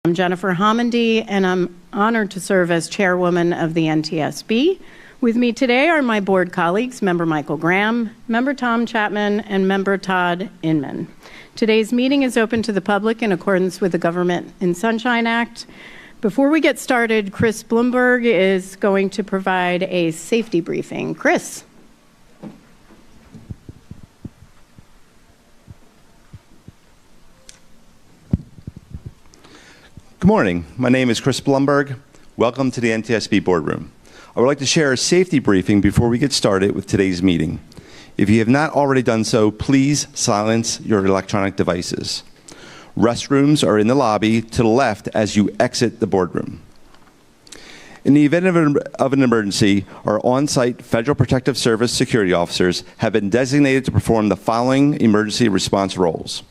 I'm Jennifer Homendy, and I'm honored to serve as chairwoman of the NTSB. With me today are my board colleagues, Member Michael Graham, Member Tom Chapman, and Member Todd Inman. Today's meeting is open to the public in accordance with the Government in Sunshine Act. Before we get started, Chris Blumberg is going to provide a safety briefing. Chris. Good morning. My name is Chris Blumberg. Welcome to the NTSB boardroom. I would like to share a safety briefing before we get started with today's meeting. If you have not already done so, please silence your electronic devices. Restrooms are in the lobby to the left as you exit the boardroom. In the event of an emergency, our on-site Federal Protective Service security officers have been designated to perform the following emergency response roles.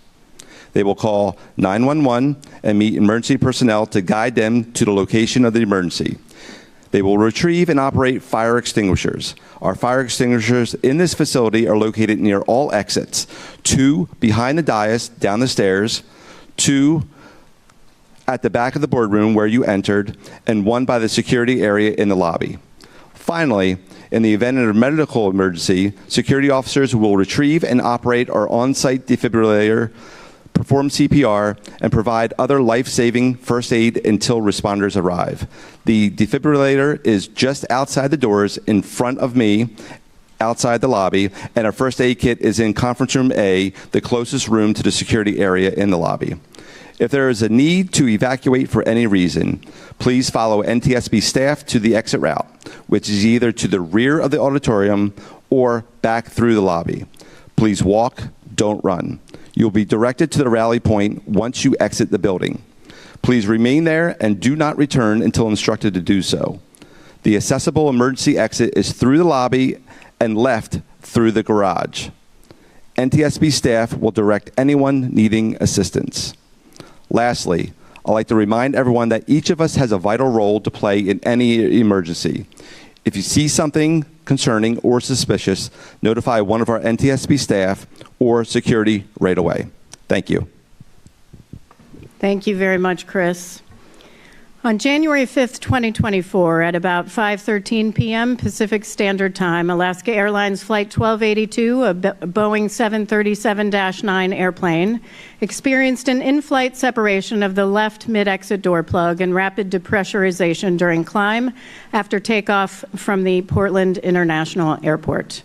They will call 911 and meet emergency personnel to guide them to the location of the emergency. They will retrieve and operate fire extinguishers. Our fire extinguishers in this facility are located near all exits. 2 behind the dais down the stairs, 2 at the back of the boardroom where you entered, and 1 by the security area in the lobby. Finally, in the event of a medical emergency, security officers will retrieve and operate our on-site defibrillator, perform CPR, and provide other life-saving first aid until responders arrive. The defibrillator is just outside the doors in front of me, outside the lobby, and our first aid kit is in conference room A, the closest room to the security area in the lobby. If there is a need to evacuate for any reason, please follow NTSB staff to the exit route, which is either to the rear of the auditorium or back through the lobby. Please walk, don't run. You'll be directed to the rally point once you exit the building. Please remain there and do not return until instructed to do so. The accessible emergency exit is through the lobby and left through the garage. NTSB staff will direct anyone needing assistance. Lastly, I'd like to remind everyone that each of us has a vital role to play in any emergency. If you see something concerning or suspicious, notify one of our NTSB staff or security right away. Thank you. Thank you very much, Chris. On January 5th, 2024, at about 5:13 p.m. Pacific Standard Time, Alaska Airlines Flight 1282, a Boeing 737-9 airplane, experienced an in-flight separation of the left mid-exit door plug and rapid depressurization during climb after takeoff from the Portland International Airport.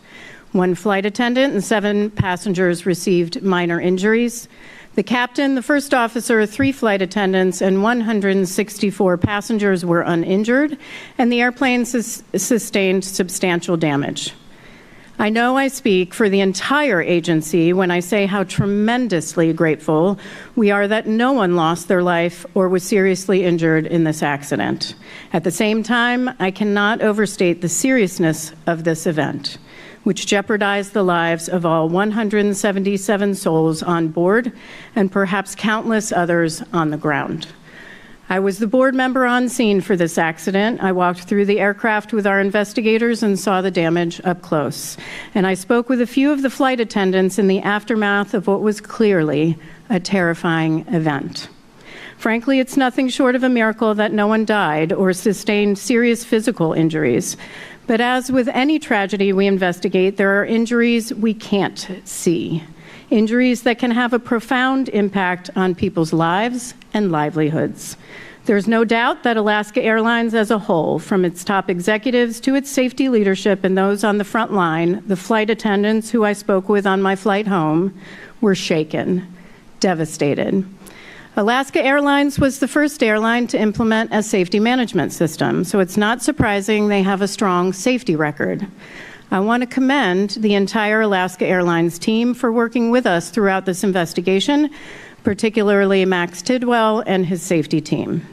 1 flight attendant and 7 passengers received minor injuries. The captain, the first officer, 3 flight attendants, and 164 passengers were uninjured, and the airplane sustained substantial damage. I know I speak for the entire agency when I say how tremendously grateful we are that no one lost their life or was seriously injured in this accident. At the same time, I cannot overstate the seriousness of this event, which jeopardized the lives of all 177 souls on board and perhaps countless others on the ground. I was the board member on scene for this accident. I walked through the aircraft with our investigators and saw the damage up close. And I spoke with a few of the flight attendants in the aftermath of what was clearly a terrifying event. Frankly, it's nothing short of a miracle that no one died or sustained serious physical injuries. But as with any tragedy we investigate, there are injuries we can't see. Injuries that can have a profound impact on people's lives and livelihoods. There's no doubt that Alaska Airlines as a whole, from its top executives to its safety leadership and those on the front line, the flight attendants who I spoke with on my flight home, were shaken, devastated. Alaska Airlines was the first airline to implement a safety management system, so it's not surprising they have a strong safety record. I want to commend the entire Alaska Airlines team for working with us throughout this investigation, particularly Max Tidwell and his safety team.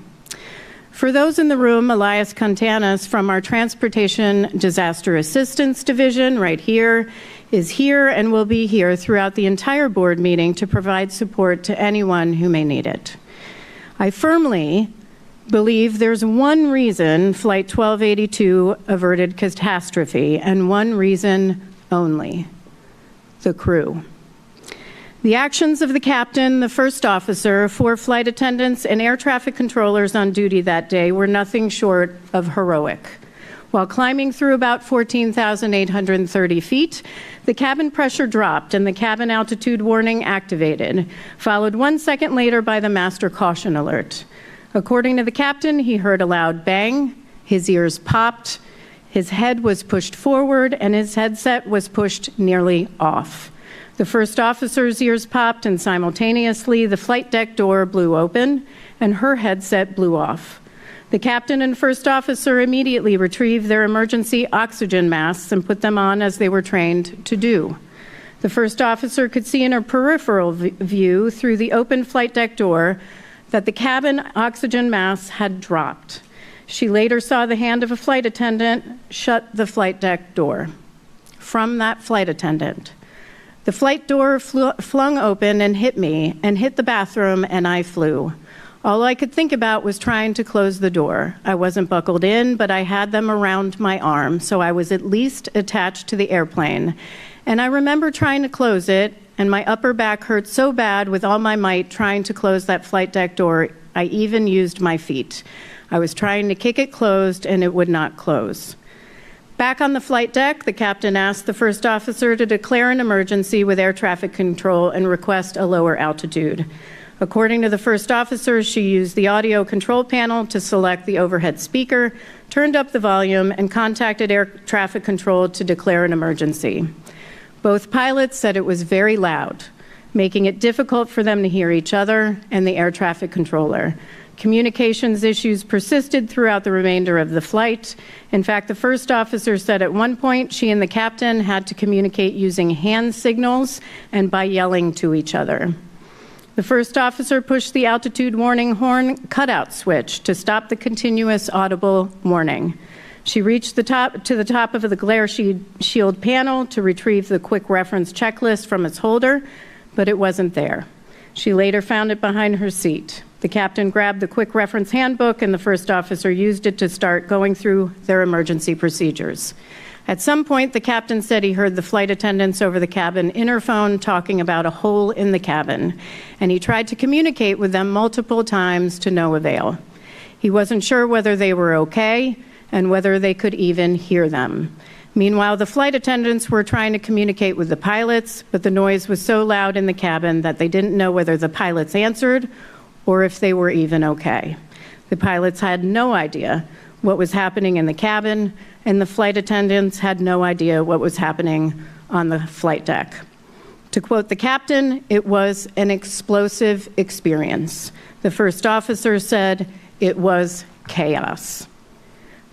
For those in the room, Elias Contanas from our Transportation Disaster Assistance Division right here is here and will be here throughout the entire board meeting to provide support to anyone who may need it. I firmly believe there's one reason Flight 1282 averted catastrophe, and one reason only: the crew. The actions of the captain, the first officer, 4 flight attendants, and air traffic controllers on duty that day were nothing short of heroic. While climbing through about 14,830 feet, the cabin pressure dropped and the cabin altitude warning activated, followed 1 second later by the master caution alert. According to the captain, he heard a loud bang, his ears popped, his head was pushed forward, and his headset was pushed nearly off. The first officer's ears popped, and simultaneously the flight deck door blew open, and her headset blew off. The captain and first officer immediately retrieved their emergency oxygen masks and put them on as they were trained to do. The first officer could see in her peripheral view through the open flight deck door that the cabin oxygen masks had dropped. She later saw the hand of a flight attendant shut the flight deck door. From that flight attendant, the flight door flung open and hit me and hit the bathroom, and I flew. All I could think about was trying to close the door. I wasn't buckled in, but I had them around my arm, so I was at least attached to the airplane. And I remember trying to close it, and my upper back hurt so bad with all my might trying to close that flight deck door, I even used my feet. I was trying to kick it closed, and it would not close. Back on the flight deck, the captain asked the first officer to declare an emergency with air traffic control and request a lower altitude. According to the first officer, she used the audio control panel to select the overhead speaker, turned up the volume, and contacted air traffic control to declare an emergency. Both pilots said it was very loud, making it difficult for them to hear each other and the air traffic controller. Communications issues persisted throughout the remainder of the flight. In fact, the first officer said at one point she and the captain had to communicate using hand signals and by yelling to each other. The first officer pushed the altitude warning horn cutout switch to stop the continuous audible warning. She reached to the top of the glare shield panel to retrieve the quick reference checklist from its holder, but it wasn't there. She later found it behind her seat. The captain grabbed the quick reference handbook, and the first officer used it to start going through their emergency procedures. At some point, the captain said he heard the flight attendants over the cabin interphone talking about a hole in the cabin, and he tried to communicate with them multiple times to no avail. He wasn't sure whether they were okay and whether they could even hear them. Meanwhile, the flight attendants were trying to communicate with the pilots, but the noise was so loud in the cabin that they didn't know whether the pilots answered or if they were even okay. The pilots had no idea what was happening in the cabin, and the flight attendants had no idea what was happening on the flight deck. To quote the captain, it was an explosive experience. The first officer said it was chaos.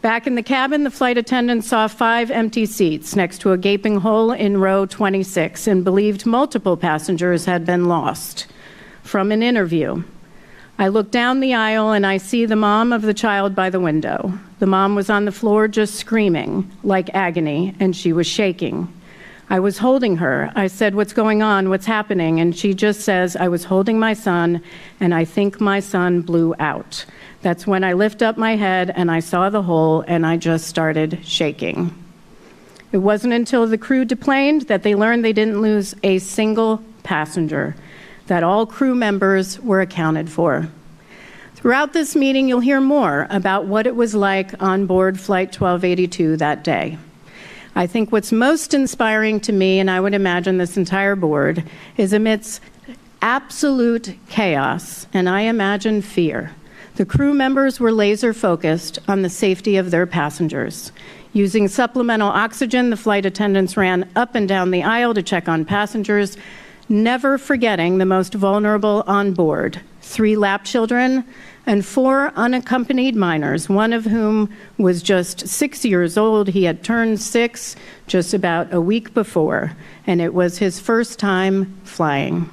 Back in the cabin, the flight attendant saw 5 empty seats next to a gaping hole in row 26 and believed multiple passengers had been lost. From an interview, I look down the aisle and I see the mom of the child by the window. The mom was on the floor just screaming like agony, and she was shaking. I was holding her. I said, "What's going on? What's happening?" And she just says, "I was holding my son, and I think my son blew out." That's when I lift up my head and I saw the hole, and I just started shaking. It wasn't until the crew deplaned that they learned they didn't lose a single passenger, that all crew members were accounted for. Throughout this meeting, you'll hear more about what it was like on board Flight 1282 that day. I think what's most inspiring to me, and I would imagine this entire board, is amidst absolute chaos, and I imagine fear, the crew members were laser focused on the safety of their passengers. Using supplemental oxygen, the flight attendants ran up and down the aisle to check on passengers, never forgetting the most vulnerable on board, 3 lap children and 4 unaccompanied minors, one of whom was just 6 years old. He had turned 6 just about a week before, and it was his first time flying.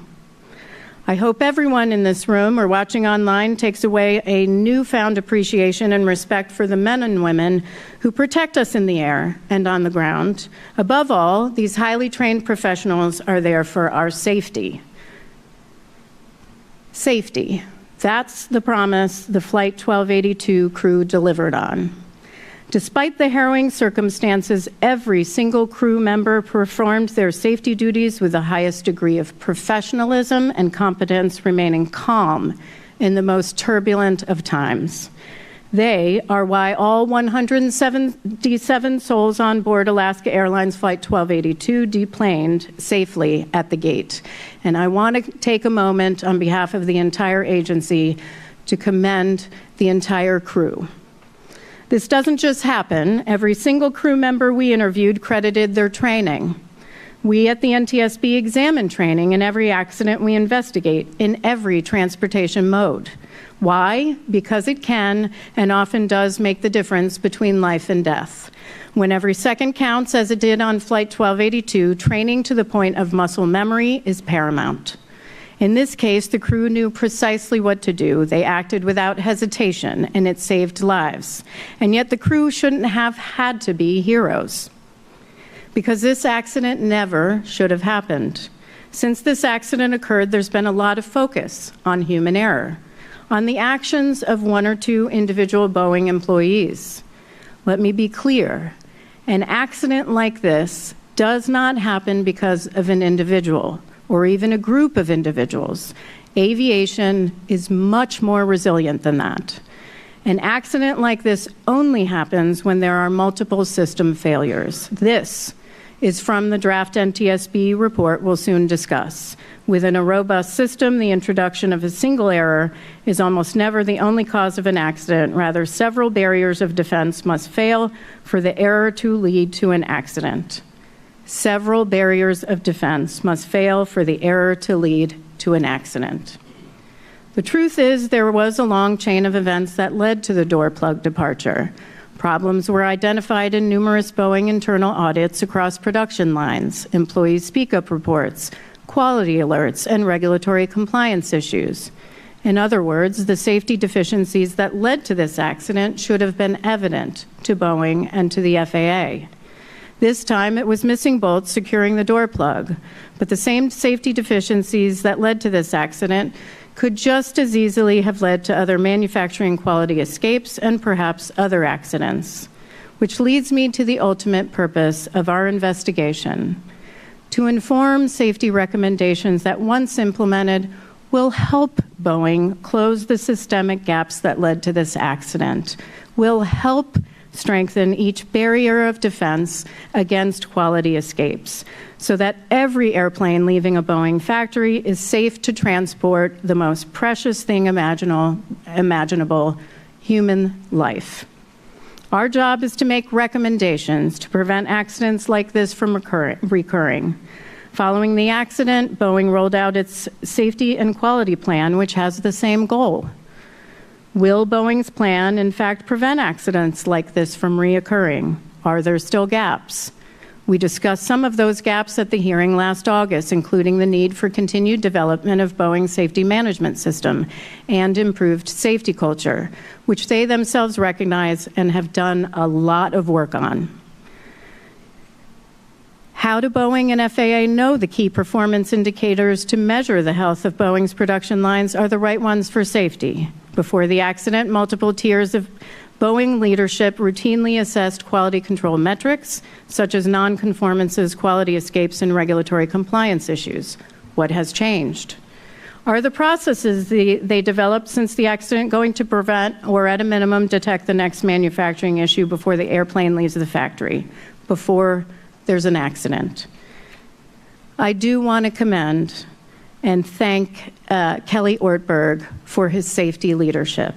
I hope everyone in this room or watching online takes away a newfound appreciation and respect for the men and women who protect us in the air and on the ground. Above all, these highly trained professionals are there for our safety. Safety. That's the promise the Flight 1282 crew delivered on. Despite the harrowing circumstances, every single crew member performed their safety duties with the highest degree of professionalism and competence, remaining calm in the most turbulent of times. They are why all 177 souls on board Alaska Airlines Flight 1282 deplaned safely at the gate. And I want to take a moment on behalf of the entire agency to commend the entire crew. This doesn't just happen. Every single crew member we interviewed credited their training. We at the NTSB examine training in every accident we investigate, in every transportation mode. Why? Because it can and often does make the difference between life and death. When every second counts, as it did on Flight 1282, training to the point of muscle memory is paramount. In this case, the crew knew precisely what to do. They acted without hesitation, and it saved lives. And yet the crew shouldn't have had to be heroes, because this accident never should have happened. Since this accident occurred, there's been a lot of focus on human error, on the actions of one or two individual Boeing employees. Let me be clear. An accident like this does not happen because of an individual or even a group of individuals. Aviation is much more resilient than that. An accident like this only happens when there are multiple system failures. This is from the draft NTSB report we'll soon discuss. Within a robust system, the introduction of a single error is almost never the only cause of an accident. Rather, several barriers of defense must fail for the error to lead to an accident. Several barriers of defense must fail for the error to lead to an accident. The truth is, there was a long chain of events that led to the door plug departure. Problems were identified in numerous Boeing internal audits across production lines, employee speak-up reports, quality alerts, and regulatory compliance issues. In other words, the safety deficiencies that led to this accident should have been evident to Boeing and to the FAA. This time, it was missing bolts securing the door plug, but the same safety deficiencies that led to this accident could just as easily have led to other manufacturing quality escapes and perhaps other accidents, which leads me to the ultimate purpose of our investigation: to inform safety recommendations that, once implemented, will help Boeing close the systemic gaps that led to this accident, will help strengthen each barrier of defense against quality escapes, so that every airplane leaving a Boeing factory is safe to transport the most precious thing imaginable, human life. Our job is to make recommendations to prevent accidents like this from recurring. Following the accident, Boeing rolled out its safety and quality plan, which has the same goal. Will Boeing's plan, in fact, prevent accidents like this from reoccurring? Are there still gaps? We discussed some of those gaps at the hearing last August, including the need for continued development of Boeing's safety management system and improved safety culture, which they themselves recognize and have done a lot of work on. How do Boeing and FAA know the key performance indicators to measure the health of Boeing's production lines are the right ones for safety? Before the accident, multiple tiers of Boeing leadership routinely assessed quality control metrics, such as nonconformances, quality escapes, and regulatory compliance issues. What has changed? Are the processes they developed since the accident going to prevent, or at a minimum, detect the next manufacturing issue before the airplane leaves the factory, before there's an accident? I do want to commend and thank Kelly Ortberg for his safety leadership.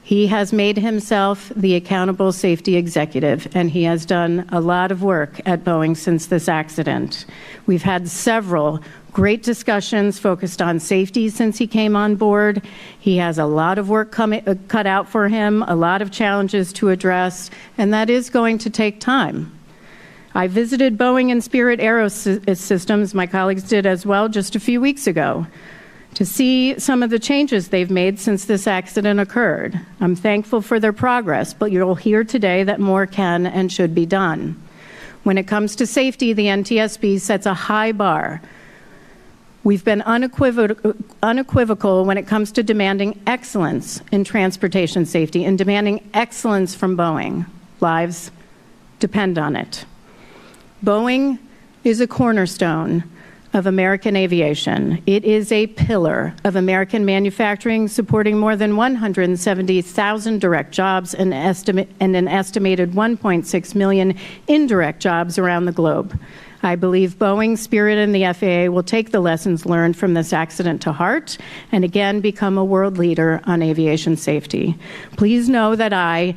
He has made himself the accountable safety executive, and he has done a lot of work at Boeing since this accident. We've had several great discussions focused on safety since he came on board. He has a lot of work cut out for him, a lot of challenges to address, and that is going to take time. I visited Boeing and Spirit Aerosystems, my colleagues did as well, just a few weeks ago, to see some of the changes they've made since this accident occurred. I'm thankful for their progress, but you'll hear today that more can and should be done. When it comes to safety, the NTSB sets a high bar. We've been unequivocal when it comes to demanding excellence in transportation safety and demanding excellence from Boeing. lives depend on it. Boeing is a cornerstone of American aviation. It is a pillar of American manufacturing, supporting more than 170,000 direct jobs and an estimated 1.6 million indirect jobs around the globe. I believe Boeing, Spirit, and the FAA will take the lessons learned from this accident to heart and again become a world leader on aviation safety. Please know that I,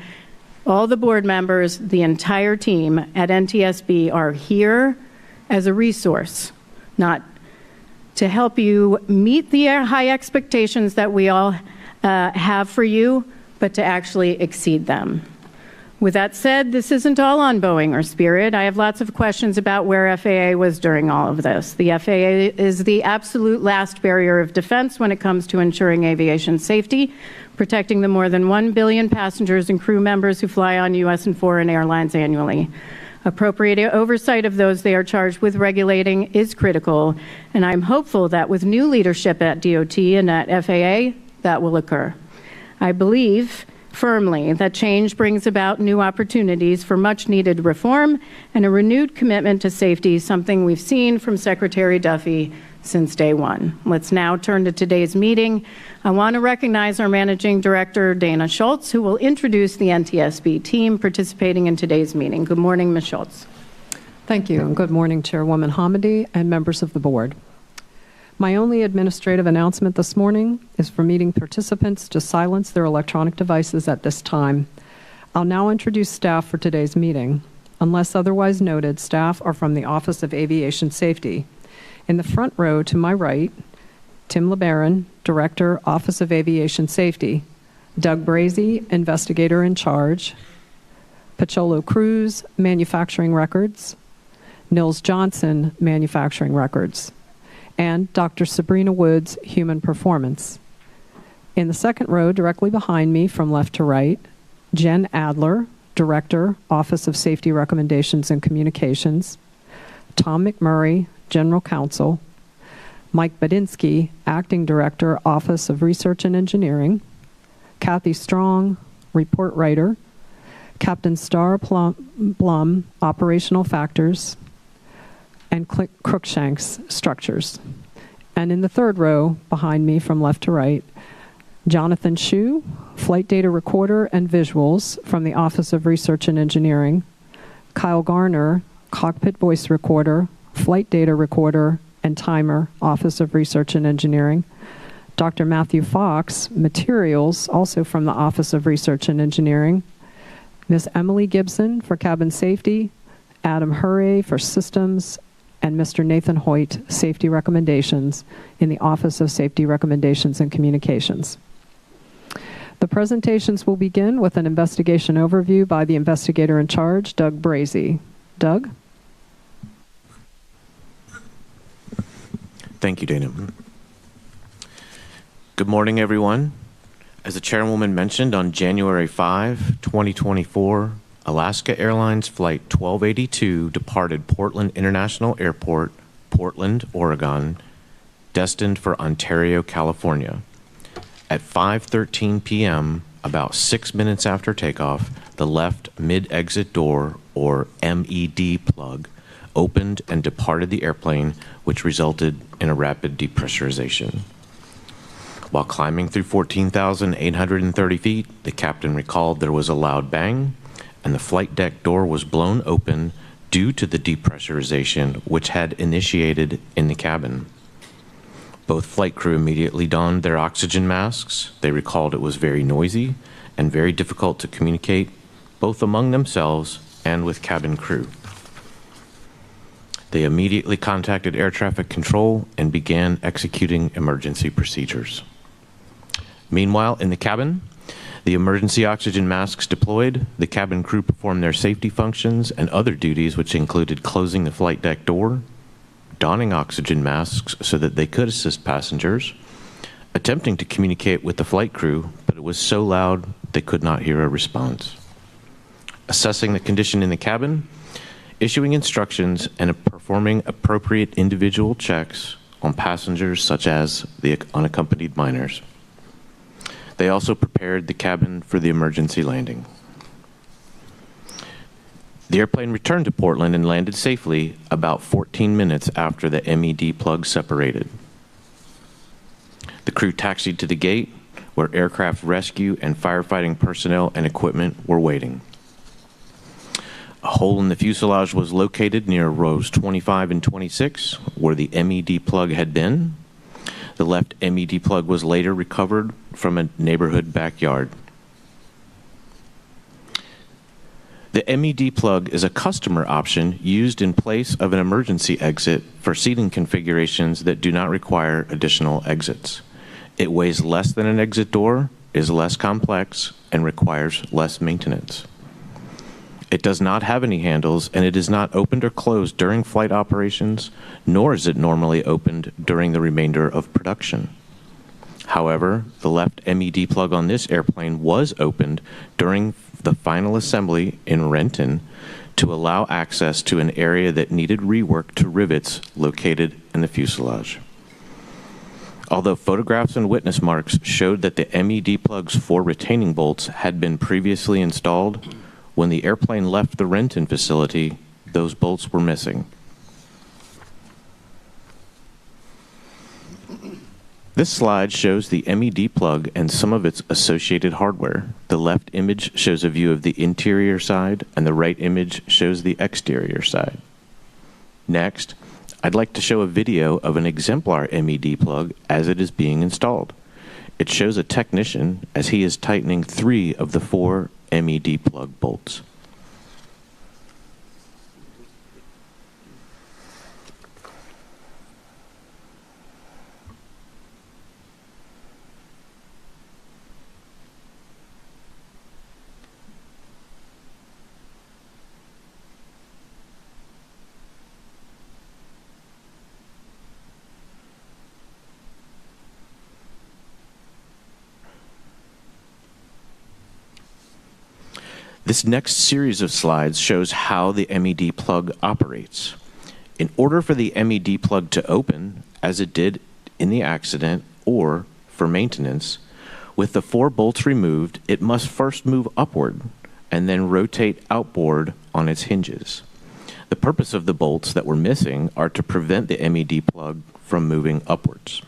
all the board members, the entire team at NTSB are here as a resource, not to help you meet the high expectations that we all have for you, but to actually exceed them. With that said, this isn't all on Boeing or Spirit. I have lots of questions about where FAA was during all of this. The FAA is the absolute last barrier of defense when it comes to ensuring aviation safety, protecting the more than 1 billion passengers and crew members who fly on U.S. and foreign airlines annually. Appropriate oversight of those they are charged with regulating is critical, and I'm hopeful that with new leadership at DOT and at FAA, that will occur. I believe firmly that change brings about new opportunities for much-needed reform and a renewed commitment to safety, something we've seen from Secretary Duffy since day one. Let's now turn to today's meeting. I want to recognize our Managing Director, Dana Schultz, who will introduce the NTSB team participating in today's meeting. Good morning, Ms. Schultz. Thank you, and good morning, Chairwoman Hamady and members of the board. My only administrative announcement this morning is for meeting participants to silence their electronic devices at this time. I'll now introduce staff for today's meeting. Unless otherwise noted, staff are from the Office of Aviation Safety. In the front row to my right, Tim LeBaron, Director, Office of Aviation Safety, Doug Brazy, Investigator in Charge, Pacholo Cruz, Manufacturing Records, Nils Johnson, Manufacturing Records, and Dr. Sabrina Woods, Human Performance. In the second row, directly behind me from left to right, Jen Adler, Director, Office of Safety Recommendations and Communications, Tom McMurray, General Counsel, Mike Badinsky, Acting Director, Office of Research and Engineering, Kathy Strong, Report Writer, Captain Starr Blum, Operational Factors, and Clint Crookshanks, Structures. And in the third row, behind me from left to right, Jonathan Hsu, Flight Data Recorder and Visuals from the Office of Research and Engineering, Kyle Garner, Cockpit Voice Recorder, Flight Data Recorder and Timer, Office of Research and Engineering, Dr. Matthew Fox, Materials, also from the Office of Research and Engineering, Ms. Emily Gibson for Cabin Safety, Adam Hurray for Systems, and Mr. Nathan Hoyt, Safety Recommendations in the Office of Safety Recommendations and Communications. The presentations will begin with an investigation overview by the investigator in charge, Doug Brazy. Doug? Thank you, Dana. Good morning, everyone. As the chairwoman mentioned, on January 5, 2024, Alaska Airlines Flight 1282 departed Portland International Airport, Portland, Oregon, destined for Ontario, California. At 5:13 p.m., about 6 minutes after takeoff, the left mid-exit door, or MED plug, opened and departed the airplane, which resulted in a rapid depressurization. While climbing through 14,830 feet, the captain recalled there was a loud bang, and the flight deck door was blown open due to the depressurization which had initiated in the cabin. Both flight crew immediately donned their oxygen masks. They recalled it was very noisy and very difficult to communicate, both among themselves and with cabin crew. They immediately contacted air traffic control and began executing emergency procedures. Meanwhile, in the cabin, the emergency oxygen masks deployed, the cabin crew performed their safety functions and other duties, which included closing the flight deck door, donning oxygen masks so that they could assist passengers, attempting to communicate with the flight crew, but it was so loud they could not hear a response. Assessing the condition in the cabin, issuing instructions, and performing appropriate individual checks on passengers such as the unaccompanied minors. They also prepared the cabin for the emergency landing. The airplane returned to Portland and landed safely about 14 minutes after the MED plug separated. The crew taxied to the gate where aircraft rescue and firefighting personnel and equipment were waiting. A hole in the fuselage was located near rows 25 and 26 where the MED plug had been. The left MED plug was later recovered from a neighborhood backyard. The MED plug is a customer option used in place of an emergency exit for seating configurations that do not require additional exits. It weighs less than an exit door, is less complex, and requires less maintenance. It does not have any handles, and it is not opened or closed during flight operations, nor is it normally opened during the remainder of production. However, the left MED plug on this airplane was opened during the final assembly in Renton to allow access to an area that needed rework to rivets located in the fuselage. Although photographs and witness marks showed that the MED plug's 4 retaining bolts had been previously installed, when the airplane left the Renton facility, those bolts were missing. This slide shows the MED plug and some of its associated hardware. The left image shows a view of the interior side, and the right image shows the exterior side. Next, I'd like to show a video of an exemplar MED plug as it is being installed. It shows a technician as he is tightening 3 of the 4 MED plug bolts. This next series of slides shows how the MED plug operates. In order for the MED plug to open, as it did in the accident or for maintenance, with the 4 bolts removed, it must first move upward and then rotate outboard on its hinges. The purpose of the bolts that were missing are to prevent the MED plug from moving upwards.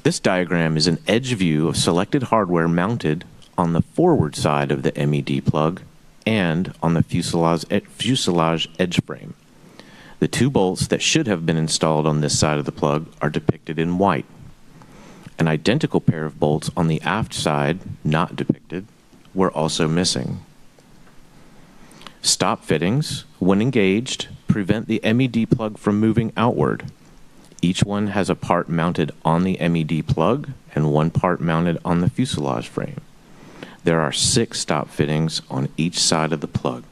This diagram is an edge view of selected hardware mounted on the forward side of the MED plug and on the fuselage edge frame. The 2 bolts that should have been installed on this side of the plug are depicted in white. An identical pair of bolts on the aft side, not depicted, were also missing. Stop fittings, when engaged, prevent the MED plug from moving outward. Each one has a part mounted on the MED plug and 1 part mounted on the fuselage frame. There are 6 stop fittings on each side of the plug.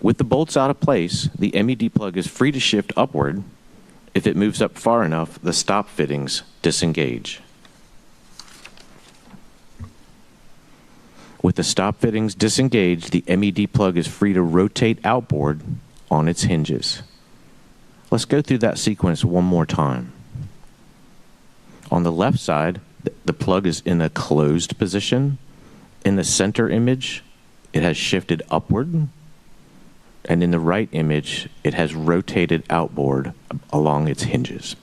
With the bolts out of place, the MED plug is free to shift upward. If it moves up far enough, the stop fittings disengage. With the stop fittings disengaged, the MED plug is free to rotate outboard on its hinges. Let's go through that sequence one more time. On the left side, the plug is in a closed position. In the center image, it has shifted upward. And in the right image, it has rotated outboard along its hinges.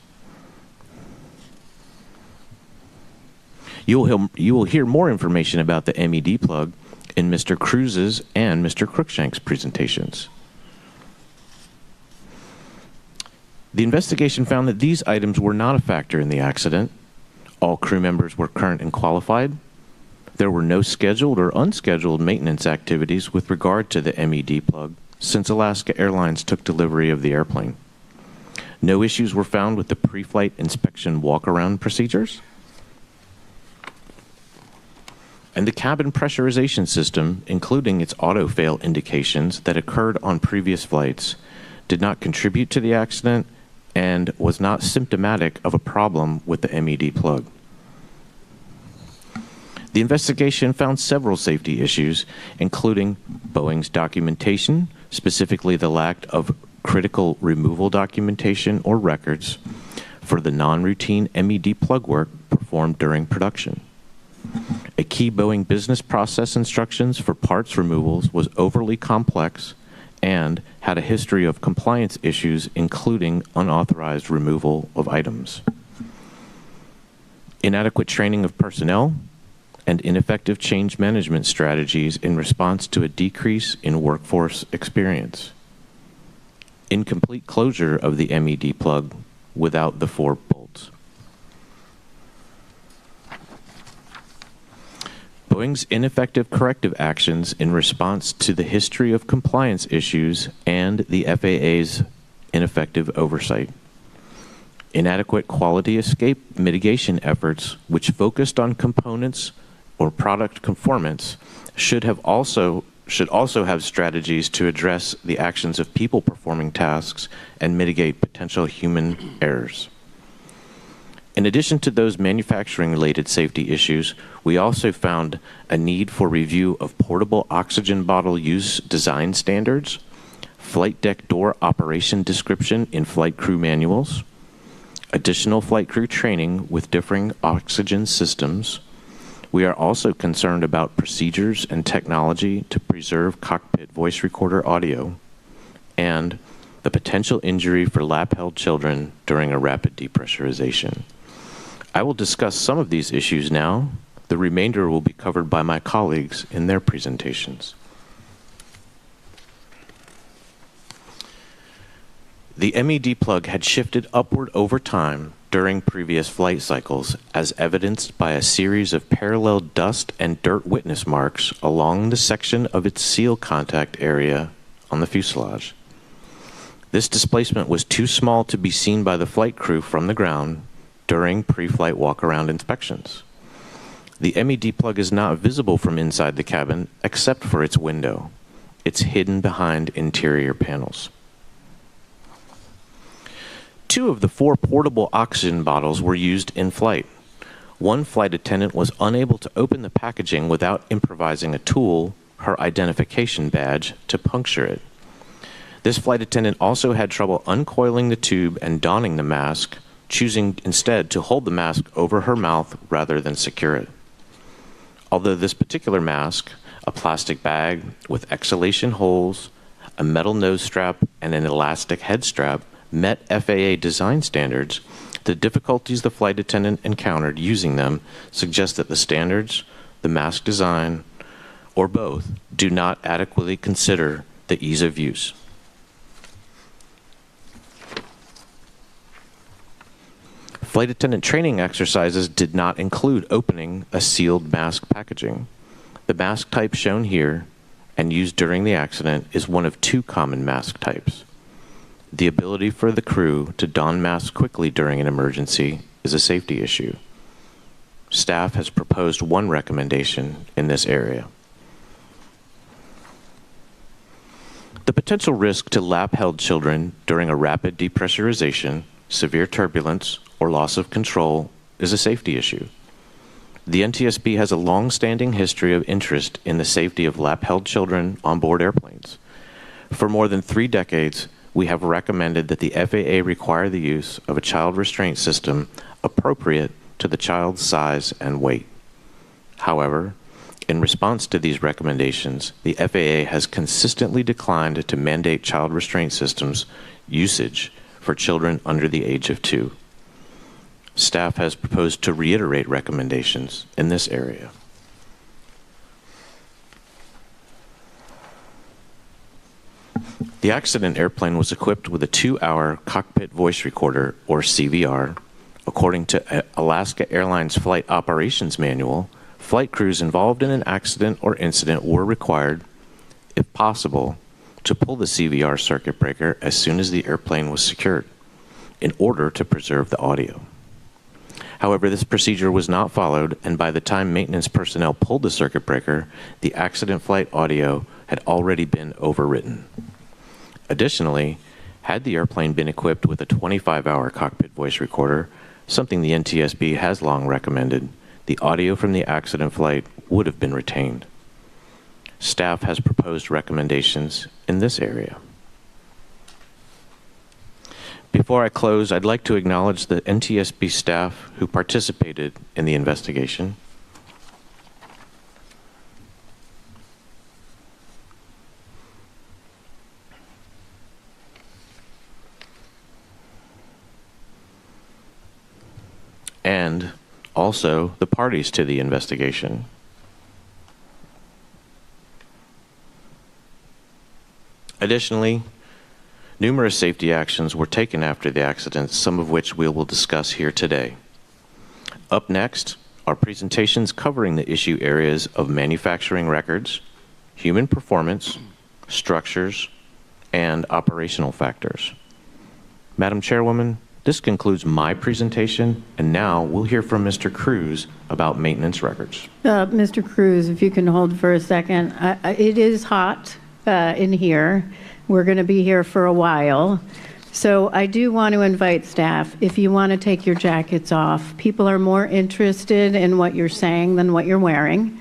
You will hear more information about the MED plug in Mr. Cruz's and Mr. Crookshanks' presentations. The investigation found that these items were not a factor in the accident. All crew members were current and qualified. There were no scheduled or unscheduled maintenance activities with regard to the MED plug since Alaska Airlines took delivery of the airplane. No issues were found with the pre-flight inspection walk-around procedures. And the cabin pressurization system, including its auto-fail indications that occurred on previous flights, did not contribute to the accident and was not symptomatic of a problem with the MED plug. The investigation found several safety issues, including Boeing's documentation, specifically the lack of critical removal documentation or records for the non-routine MED plug work performed during production. A key Boeing business process instructions for parts removals was overly complex and had a history of compliance issues, including unauthorized removal of items. Inadequate training of personnel and ineffective change management strategies in response to a decrease in workforce experience. Incomplete closure of the MED plug without the 4 bolts. Boeing's ineffective corrective actions in response to the history of compliance issues and the FAA's ineffective oversight. Inadequate quality escape mitigation efforts, which focused on components or product conformance, should also have strategies to address the actions of people performing tasks and mitigate potential human errors. In addition to those manufacturing-related safety issues, we also found a need for review of portable oxygen bottle use design standards, flight deck door operation description in flight crew manuals, additional flight crew training with differing oxygen systems. We are also concerned about procedures and technology to preserve cockpit voice recorder audio, and the potential injury for lap-held children during a rapid depressurization. I will discuss some of these issues now. The remainder will be covered by my colleagues in their presentations. The MED plug had shifted upward over time during previous flight cycles, as evidenced by a series of parallel dust and dirt witness marks along the section of its seal contact area on the fuselage. This displacement was too small to be seen by the flight crew from the ground during pre-flight walk-around inspections. The MED plug is not visible from inside the cabin except for its window. It's hidden behind interior panels. 2 of the 4 portable oxygen bottles were used in flight. One flight attendant was unable to open the packaging without improvising a tool, her identification badge, to puncture it. This flight attendant also had trouble uncoiling the tube and donning the mask, choosing instead to hold the mask over her mouth rather than secure it. Although this particular mask, a plastic bag with exhalation holes, a metal nose strap, and an elastic head strap, met FAA design standards, the difficulties the flight attendant encountered using them suggest that the standards, the mask design, or both do not adequately consider the ease of use. Flight attendant training exercises did not include opening a sealed mask packaging. The mask type shown here and used during the accident is one of 2 common mask types. The ability for the crew to don masks quickly during an emergency is a safety issue. Staff has proposed one recommendation in this area. The potential risk to lap-held children during a rapid depressurization, severe turbulence, or loss of control is a safety issue. The NTSB has a long-standing history of interest in the safety of lap-held children on board airplanes. For more than 3 decades, we have recommended that the FAA require the use of a child restraint system appropriate to the child's size and weight. However, in response to these recommendations, the FAA has consistently declined to mandate child restraint systems usage for children under the age of 2. Staff has proposed to reiterate recommendations in this area. The accident airplane was equipped with a 2-hour cockpit voice recorder, or CVR. According to Alaska Airlines Flight Operations Manual, flight crews involved in an accident or incident were required, if possible, to pull the CVR circuit breaker as soon as the airplane was secured, in order to preserve the audio. However, this procedure was not followed, and by the time maintenance personnel pulled the circuit breaker, the accident flight audio had already been overwritten. Additionally, had the airplane been equipped with a 25-hour cockpit voice recorder, something the NTSB has long recommended, the audio from the accident flight would have been retained. Staff has proposed recommendations in this area. Before I close, I'd like to acknowledge the NTSB staff who participated in the investigation. and also the parties to the investigation. Additionally, numerous safety actions were taken after the accident, some of which we will discuss here today. Up next are presentations covering the issue areas of manufacturing records, human performance, structures, and operational factors. Madam Chairwoman, this concludes my presentation, and now we'll hear from Mr. Cruz about maintenance records. Mr. Cruz, if you can hold for a second. It is hot in here. We're going to be here for a while. So I do want to invite staff, if you want to take your jackets off. People are more interested in what you're saying than what you're wearing.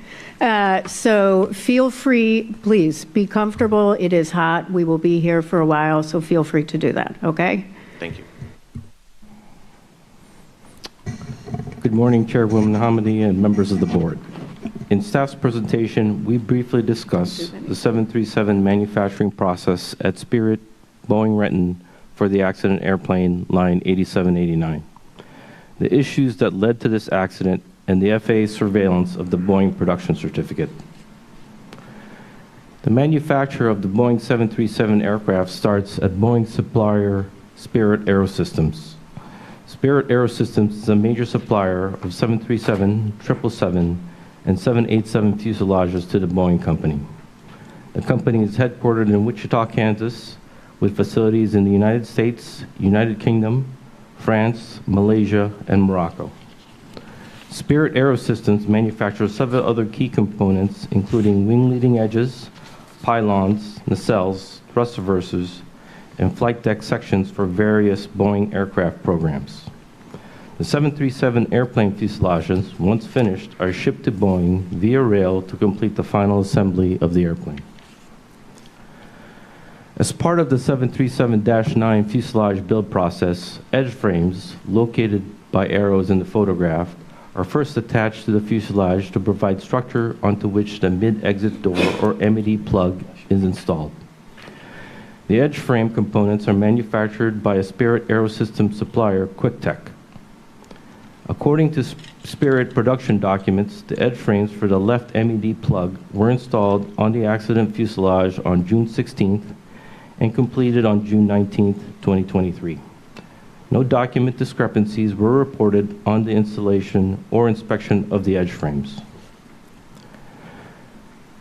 So feel free, please be comfortable. It is hot. We will be here for a while, so feel free to do that, okay? Thank you. Good morning, Chairwoman Hamady and members of the board. In staff's presentation, we briefly discuss the 737 manufacturing process at Spirit Boeing Renton for the accident airplane line 8789, the issues that led to this accident, and the FAA's surveillance of the Boeing production certificate. The manufacture of the Boeing 737 aircraft starts at Boeing supplier Spirit AeroSystems. Spirit AeroSystems is a major supplier of 737, 777, and 787 fuselages to the Boeing company. The company is headquartered in Wichita, Kansas, with facilities in the United States, United Kingdom, France, Malaysia, and Morocco. Spirit AeroSystems manufactures several other key components, including wing leading edges, pylons, nacelles, thrust reversers, and flight deck sections for various Boeing aircraft programs. The 737 airplane fuselages, once finished, are shipped to Boeing via rail to complete the final assembly of the airplane. As part of the 737-9 fuselage build process, edge frames, located by arrows in the photograph, are first attached to the fuselage to provide structure onto which the mid-exit door or MED plug is installed. The edge frame components are manufactured by a Spirit AeroSystems supplier, QuickTech. According to Spirit production documents, the edge frames for the left MED plug were installed on the accident fuselage on June 16th and completed on June 19th, 2023. No document discrepancies were reported on the installation or inspection of the edge frames.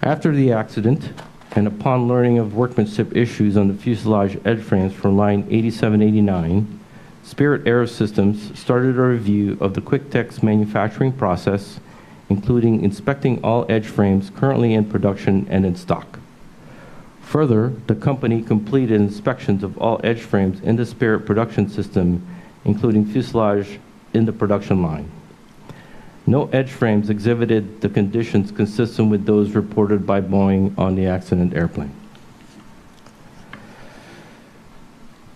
After the accident, and upon learning of workmanship issues on the fuselage edge frames for line 8789, Spirit AeroSystems started a review of the QuickTech's manufacturing process, including inspecting all edge frames currently in production and in stock. Further, the company completed inspections of all edge frames in the Spirit production system, including fuselage in the production line. No edge frames exhibited the conditions consistent with those reported by Boeing on the accident airplane.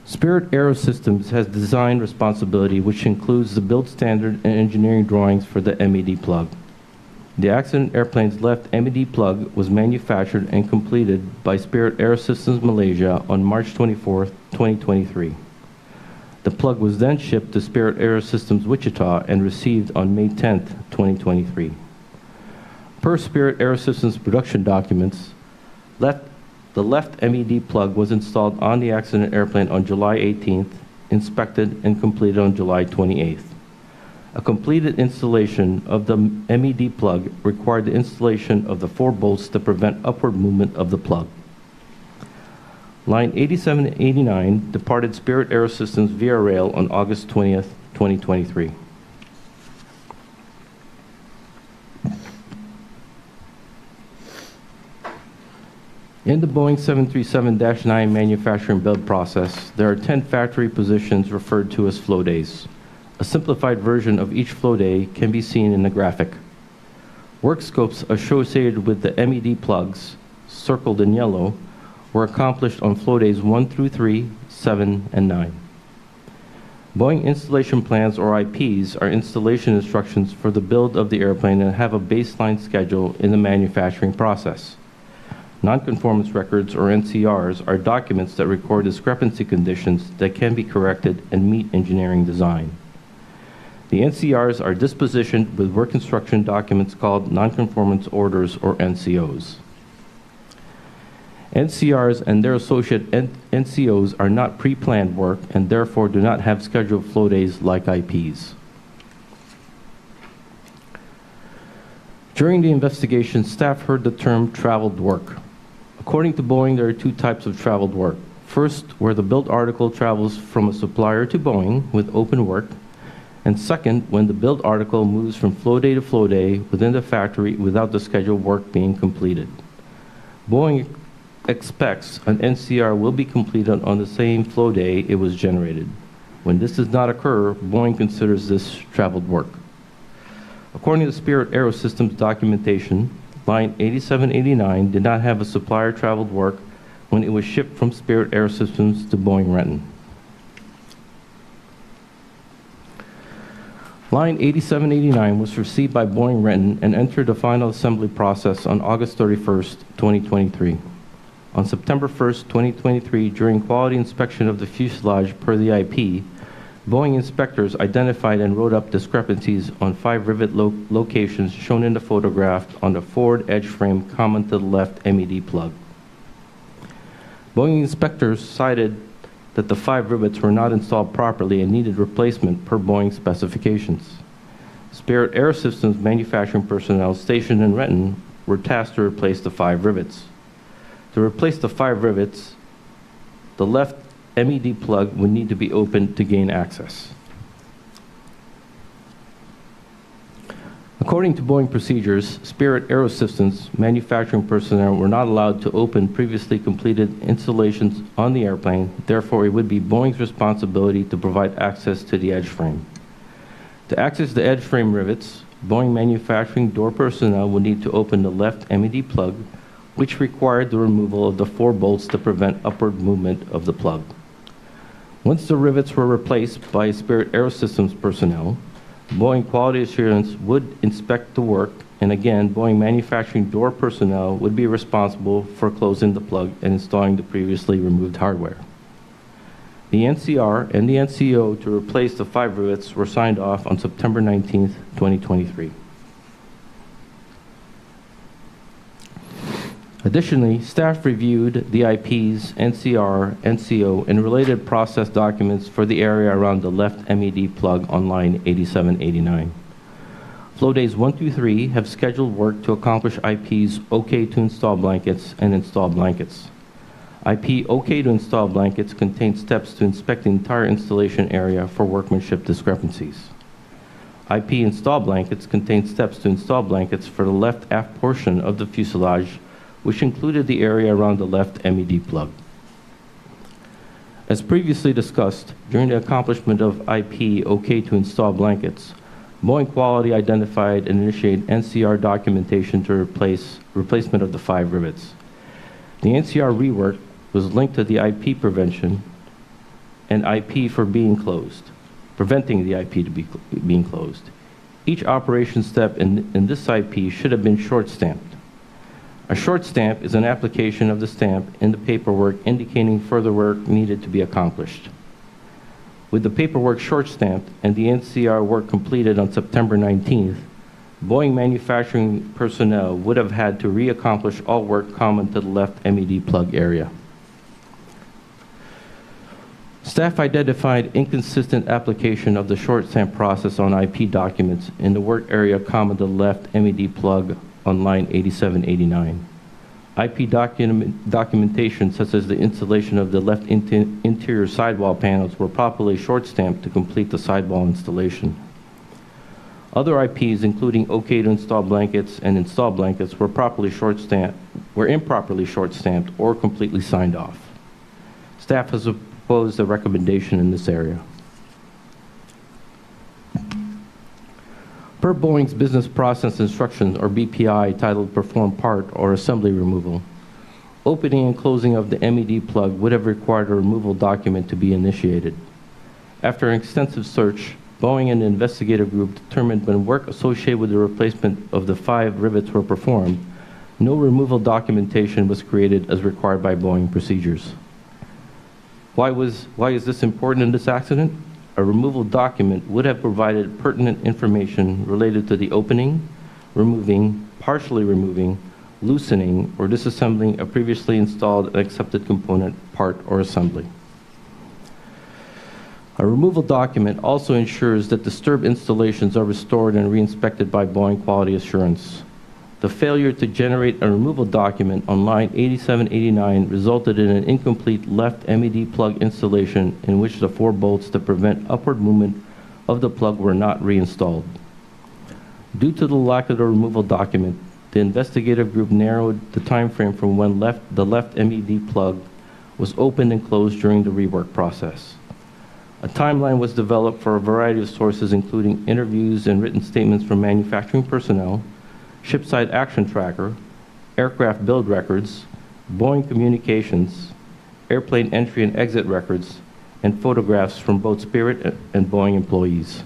Spirit AeroSystems has design responsibility, which includes the build standard and engineering drawings for the MED plug. The accident airplane's left MED plug was manufactured and completed by Spirit AeroSystems Malaysia on March 24, 2023. The plug was then shipped to Spirit AeroSystems Wichita and received on May 10, 2023. Per Spirit AeroSystems production documents, the left MED plug was installed on the accident airplane on July 18th, inspected and completed on July 28th. A completed installation of the MED plug required the installation of the 4 bolts to prevent upward movement of the plug. Line 8789 departed Spirit AeroSystems via rail on August 20th, 2023. In the Boeing 737-9 manufacturing build process, there are 10 factory positions referred to as flow days. A simplified version of each flow day can be seen in the graphic. Work scopes associated with the MED plugs, circled in yellow, were accomplished on flow days 1 through 3, 7, and 9. Boeing installation plans, or IPs, are installation instructions for the build of the airplane and have a baseline schedule in the manufacturing process. Nonconformance records, or NCRs, are documents that record discrepancy conditions that can be corrected and meet engineering design. The NCRs are dispositioned with work instruction documents called nonconformance orders, or NCOs. NCRs and their associate NCOs are not pre-planned work and therefore do not have scheduled flow days like IPs. During the investigation, staff heard the term traveled work. According to Boeing, there are two types of traveled work. First, where the build article travels from a supplier to Boeing with open work, and second, when the build article moves from flow day to flow day within the factory without the scheduled work being completed. Boeing expects an NCR will be completed on the same flow day it was generated. When this does not occur, Boeing considers this traveled work. According to Spirit Aerosystems documentation, line 8789 did not have a supplier traveled work when it was shipped from Spirit Aerosystems to Boeing Renton. Line 8789 was received by Boeing Renton and entered the final assembly process on August 31st, 2023. On September 1st, 2023, during quality inspection of the fuselage per the IP, Boeing inspectors identified and wrote up discrepancies on 5 rivet locations shown in the photograph on the forward edge frame common to the left MED plug. Boeing inspectors cited that the 5 rivets were not installed properly and needed replacement per Boeing specifications. Spirit Aerosystems manufacturing personnel stationed in Renton were tasked to replace the 5 rivets. To replace the 5 rivets, the left MED plug would need to be opened to gain access. According to Boeing procedures, Spirit Aerosystems manufacturing personnel were not allowed to open previously completed installations on the airplane. Therefore, it would be Boeing's responsibility to provide access to the edge frame. To access the edge frame rivets, Boeing manufacturing door personnel would need to open the left MED plug, which required the removal of the 4 bolts to prevent upward movement of the plug. Once the rivets were replaced by Spirit Aerosystems personnel, Boeing Quality Assurance would inspect the work, and again, Boeing manufacturing door personnel would be responsible for closing the plug and installing the previously removed hardware. The NCR and the NCO to replace the 5 rivets were signed off on September 19th, 2023. Additionally, staff reviewed the IPs, NCR, NCO, and related process documents for the area around the left MED plug on line 8789. Flow days 1 through 3 have scheduled work to accomplish IPs OK to install blankets and install blankets. IP OK to install blankets contains steps to inspect the entire installation area for workmanship discrepancies. IP install blankets contains steps to install blankets for the left aft portion of the fuselage, which included the area around the left MED plug. As previously discussed, during the accomplishment of IP OK to install blankets, Boeing Quality identified and initiated NCR documentation to replacement of the 5 rivets. The NCR rework was linked to the IP prevention and IP for being closed, preventing the IP to be being closed. Each operation step in this IP should have been short-stamped. A short stamp is an application of the stamp in the paperwork indicating further work needed to be accomplished. With the paperwork short stamped and the NCR work completed on September 19th, Boeing manufacturing personnel would have had to re-accomplish all work common to the left MED plug area. Staff identified inconsistent application of the short stamp process on IP documents in the work area common to the left MED plug on line 8789. IP documentation such as the installation of the left interior sidewall panels were properly short stamped to complete the sidewall installation. Other IPs, including OK to install blankets and install blankets, were improperly short stamped or completely signed off. Staff has proposed a recommendation in this area. Per Boeing's Business Process Instructions, or BPI, titled Perform Part or Assembly Removal, opening and closing of the MED plug would have required a removal document to be initiated. After an extensive search, Boeing and the investigative group determined when work associated with the replacement of the 5 rivets were performed, no removal documentation was created as required by Boeing procedures. Why is this important in this accident? a removal document would have provided pertinent information related to the opening, removing, partially removing, loosening, or disassembling a previously installed and accepted component, part, or assembly. A removal document also ensures that disturbed installations are restored and re-inspected by Boeing Quality Assurance. The failure to generate a removal document on line 8789 resulted in an incomplete left MED plug installation in which the 4 bolts to prevent upward movement of the plug were not reinstalled. Due to the lack of the removal document, the investigative group narrowed the time frame from when the left MED plug was opened and closed during the rework process. A timeline was developed for a variety of sources, including interviews and written statements from manufacturing personnel, shipside action tracker, aircraft build records, Boeing communications, airplane entry and exit records, and photographs from both Spirit and Boeing employees.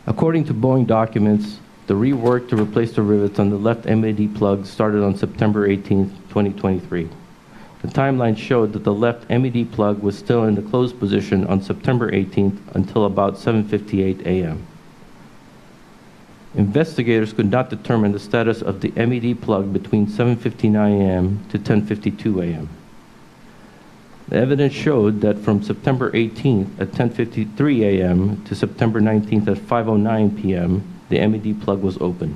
According to Boeing documents, the rework to replace the rivets on the left MED plug started on September 18, 2023. The timeline showed that the left MED plug was still in the closed position on September 18th until about 7:58 a.m. Investigators could not determine the status of the MED plug between 7:59 a.m. to 10:52 a.m. The evidence showed that from September 18th at 10:53 a.m. to September 19th at 5:09 p.m., the MED plug was open.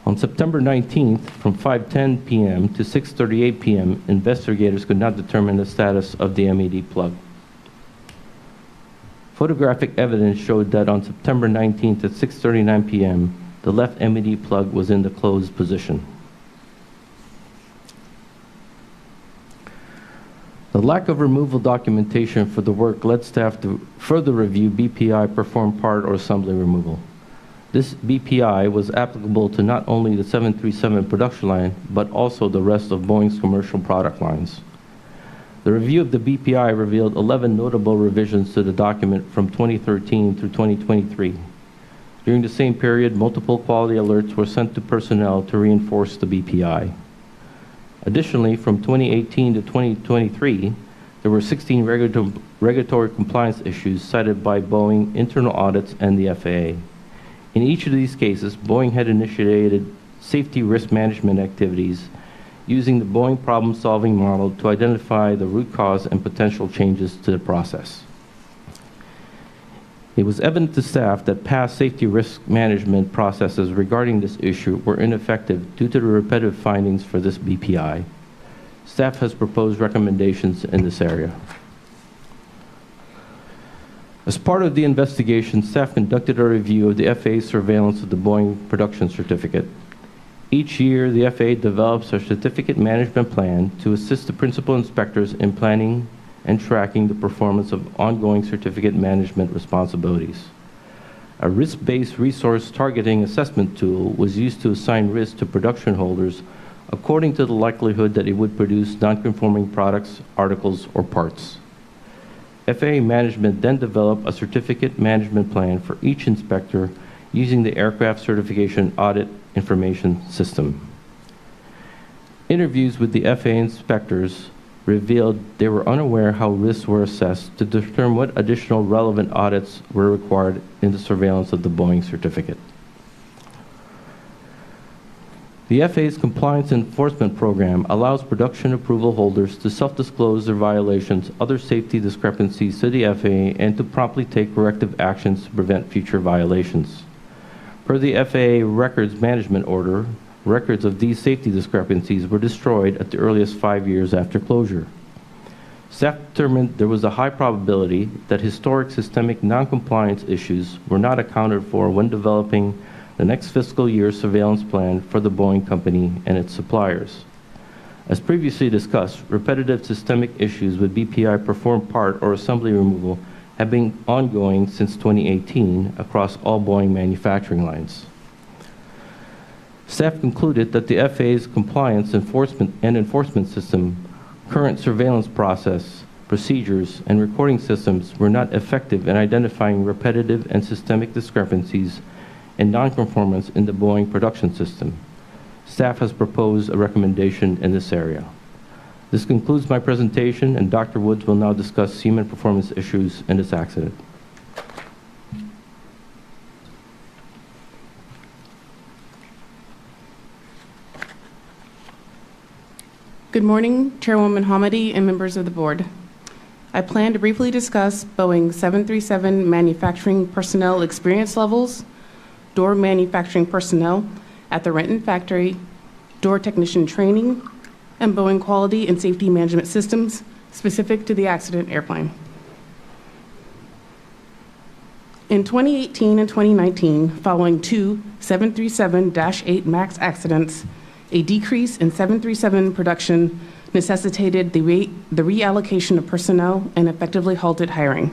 On September 19th, from 5:10 p.m. to 6:38 p.m., investigators could not determine the status of the MED plug. Photographic evidence showed that on September 19th at 6:39 p.m., the left MED plug was in the closed position. The lack of removal documentation for the work led staff to further review BPI performed part or assembly removal. This BPI was applicable to not only the 737 production line, but also the rest of Boeing's commercial product lines. The review of the BPI revealed 11 notable revisions to the document from 2013 through 2023. During the same period, multiple quality alerts were sent to personnel to reinforce the BPI. Additionally, from 2018 to 2023, there were 16 regulatory compliance issues cited by Boeing internal audits and the FAA. In each of these cases, Boeing had initiated safety risk management activities using the Boeing problem-solving model to identify the root cause and potential changes to the process. It was evident to staff that past safety risk management processes regarding this issue were ineffective due to the repetitive findings for this BPI. Staff has proposed recommendations in this area. As part of the investigation, staff conducted a review of the FAA surveillance of the Boeing production certificate. Each year, the FAA develops a certificate management plan to assist the principal inspectors in planning and tracking the performance of ongoing certificate management responsibilities. A risk-based resource targeting assessment tool was used to assign risk to production holders according to the likelihood that it would produce non-conforming products, articles, or parts. FAA management then developed a certificate management plan for each inspector using the Aircraft Certification Audit Information System. Interviews with the FAA inspectors revealed they were unaware how risks were assessed to determine what additional relevant audits were required in the surveillance of the Boeing certificate. The FAA's compliance enforcement program allows production approval holders to self-disclose their violations, other safety discrepancies to the FAA, and to promptly take corrective actions to prevent future violations. Per the FAA Records Management Order, records of these safety discrepancies were destroyed at the earliest 5 years after closure. Staff determined there was a high probability that historic systemic noncompliance issues were not accounted for when developing the next fiscal year's surveillance plan for the Boeing company and its suppliers. As previously discussed, repetitive systemic issues with BPI performed part or assembly removal have been ongoing since 2018 across all Boeing manufacturing lines. Staff concluded that the FAA's compliance enforcement system, current surveillance process, procedures, and recording systems were not effective in identifying repetitive and systemic discrepancies and nonconformance in the Boeing production system. Staff has proposed a recommendation in this area. This concludes my presentation, and Dr. Woods will now discuss human performance issues in this accident. Good morning, Chairwoman Hamady and members of the board. I plan to briefly discuss Boeing 737 manufacturing personnel experience levels, door manufacturing personnel at the Renton factory, door technician training, and Boeing quality and safety management systems specific to the accident airplane. In 2018 and 2019, following two 737-8 MAX accidents, a decrease in 737 production necessitated the reallocation of personnel and effectively halted hiring.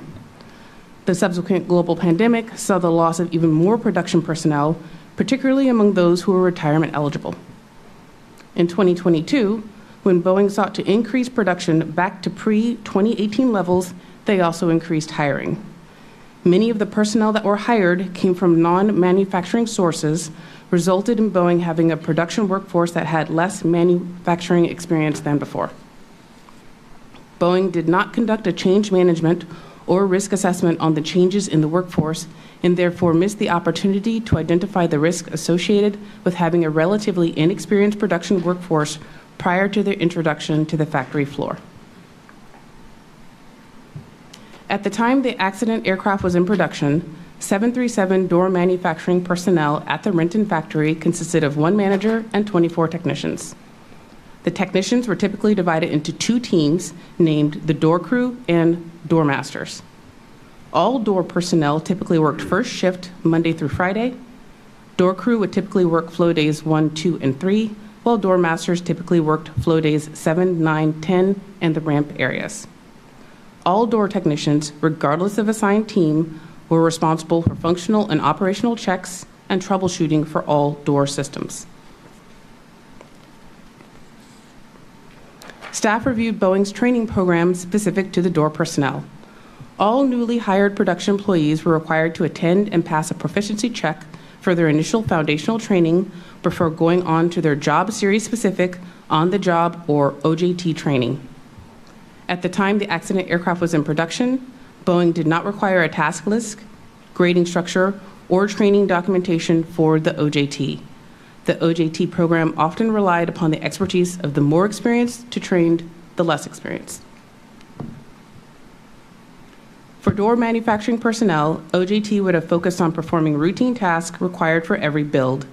The subsequent global pandemic saw the loss of even more production personnel, particularly among those who were retirement eligible. In 2022, when Boeing sought to increase production back to pre-2018 levels, they also increased hiring. Many of the personnel that were hired came from non-manufacturing sources, resulted in Boeing having a production workforce that had less manufacturing experience than before. Boeing did not conduct a change management or risk assessment on the changes in the workforce, and therefore missed the opportunity to identify the risk associated with having a relatively inexperienced production workforce prior to their introduction to the factory floor. At the time the accident aircraft was in production, 737 door manufacturing personnel at the Renton factory consisted of 1 manager and 24 technicians. The technicians were typically divided into 2 teams named the door crew and door masters. All door personnel typically worked first shift Monday through Friday. Door crew would typically work flow days 1, 2, and 3, while door masters typically worked flow days 7, 9, 10, and the ramp areas. All door technicians, regardless of assigned team, were responsible for functional and operational checks and troubleshooting for all door systems. Staff reviewed Boeing's training program specific to the door personnel. All newly hired production employees were required to attend and pass a proficiency check for their initial foundational training before going on to their job series specific on-the-job or OJT training. At the time the accident aircraft was in production, Boeing did not require a task list, grading structure, or training documentation for the OJT. The OJT program often relied upon the expertise of the more experienced to train the less experienced. For door manufacturing personnel, OJT would have focused on performing routine tasks required for every build.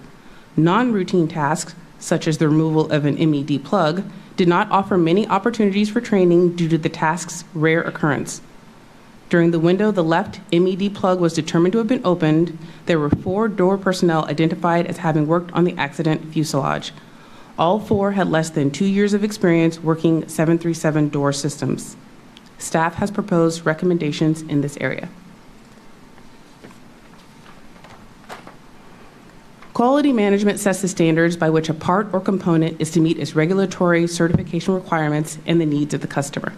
Non-routine tasks, such as the removal of an MED plug, did not offer many opportunities for training due to the task's rare occurrence. During the window the left MED plug was determined to have been opened, there were 4 door personnel identified as having worked on the accident fuselage. All 4 had less than 2 years of experience working 737 door systems. Staff has proposed recommendations in this area. Quality management sets the standards by which a part or component is to meet its regulatory certification requirements and the needs of the customer.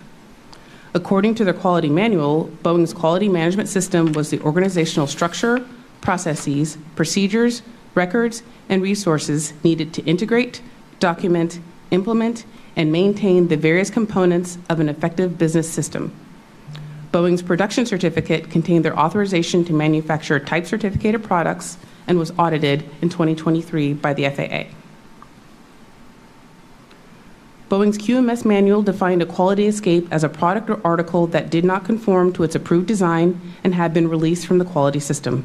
According to the quality manual, Boeing's quality management system was the organizational structure, processes, procedures, records, and resources needed to integrate, document, implement, and maintain the various components of an effective business system. Boeing's production certificate contained their authorization to manufacture type certificated products and was audited in 2023 by the FAA. Boeing's QMS manual defined a quality escape as a product or article that did not conform to its approved design and had been released from the quality system.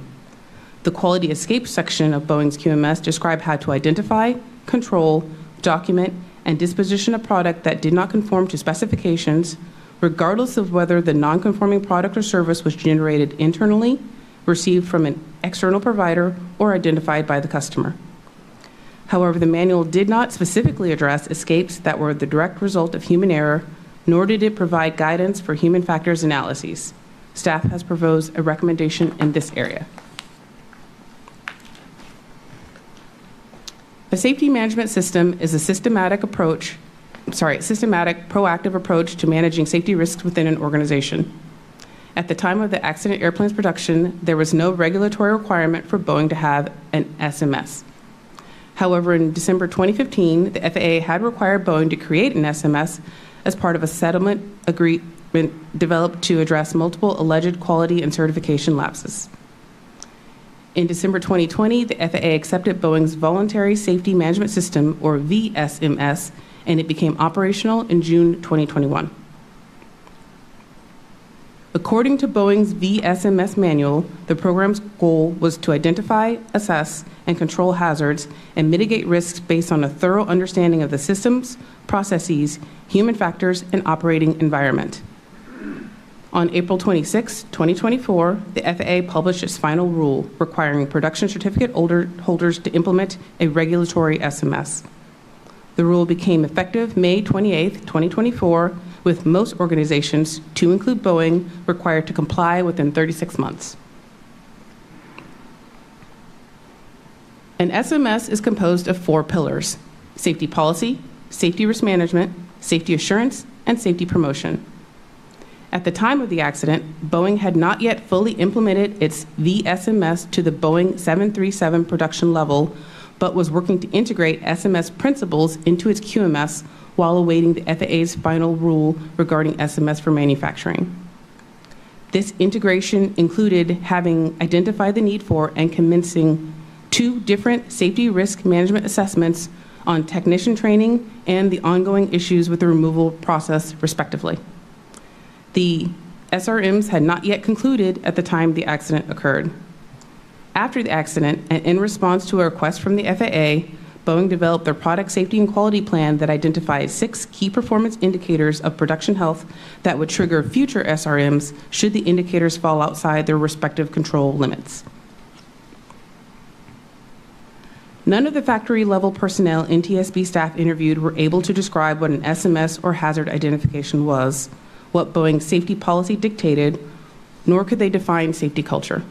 The quality escape section of Boeing's QMS described how to identify, control, document, and disposition a product that did not conform to specifications, regardless of whether the non-conforming product or service was generated internally, received from an external provider, or identified by the customer. However, the manual did not specifically address escapes that were the direct result of human error, nor did it provide guidance for human factors analyses. Staff has proposed a recommendation in this area. A safety management system is a systematic, proactive approach to managing safety risks within an organization. At the time of the accident airplane's production, there was no regulatory requirement for Boeing to have an SMS. However, in December 2015, the FAA had required Boeing to create an SMS as part of a settlement agreement developed to address multiple alleged quality and certification lapses. In December 2020, the FAA accepted Boeing's Voluntary Safety Management System, or VSMS, and it became operational in June 2021. According to Boeing's VSMS manual, the program's goal was to identify, assess, and control hazards and mitigate risks based on a thorough understanding of the systems, processes, human factors, and operating environment. On April 26, 2024, the FAA published its final rule requiring production certificate holders to implement a regulatory SMS. The rule became effective May 28, 2024, with most organizations, to include Boeing, required to comply within 36 months. An SMS is composed of 4 pillars: safety policy, safety risk management, safety assurance, and safety promotion. At the time of the accident, Boeing had not yet fully implemented its VSMS to the Boeing 737 production level, but was working to integrate SMS principles into its QMS while awaiting the FAA's final rule regarding SMS for manufacturing. This integration included having identified the need for and commencing 2 different safety risk management assessments on technician training and the ongoing issues with the removal process, respectively. The SRMs had not yet concluded at the time the accident occurred. After the accident, and in response to a request from the FAA, Boeing developed their product safety and quality plan that identified 6 key performance indicators of production health that would trigger future SRMs should the indicators fall outside their respective control limits. None of the factory-level personnel NTSB staff interviewed were able to describe what an SMS or hazard identification was, what Boeing's safety policy dictated, nor could they define safety culture.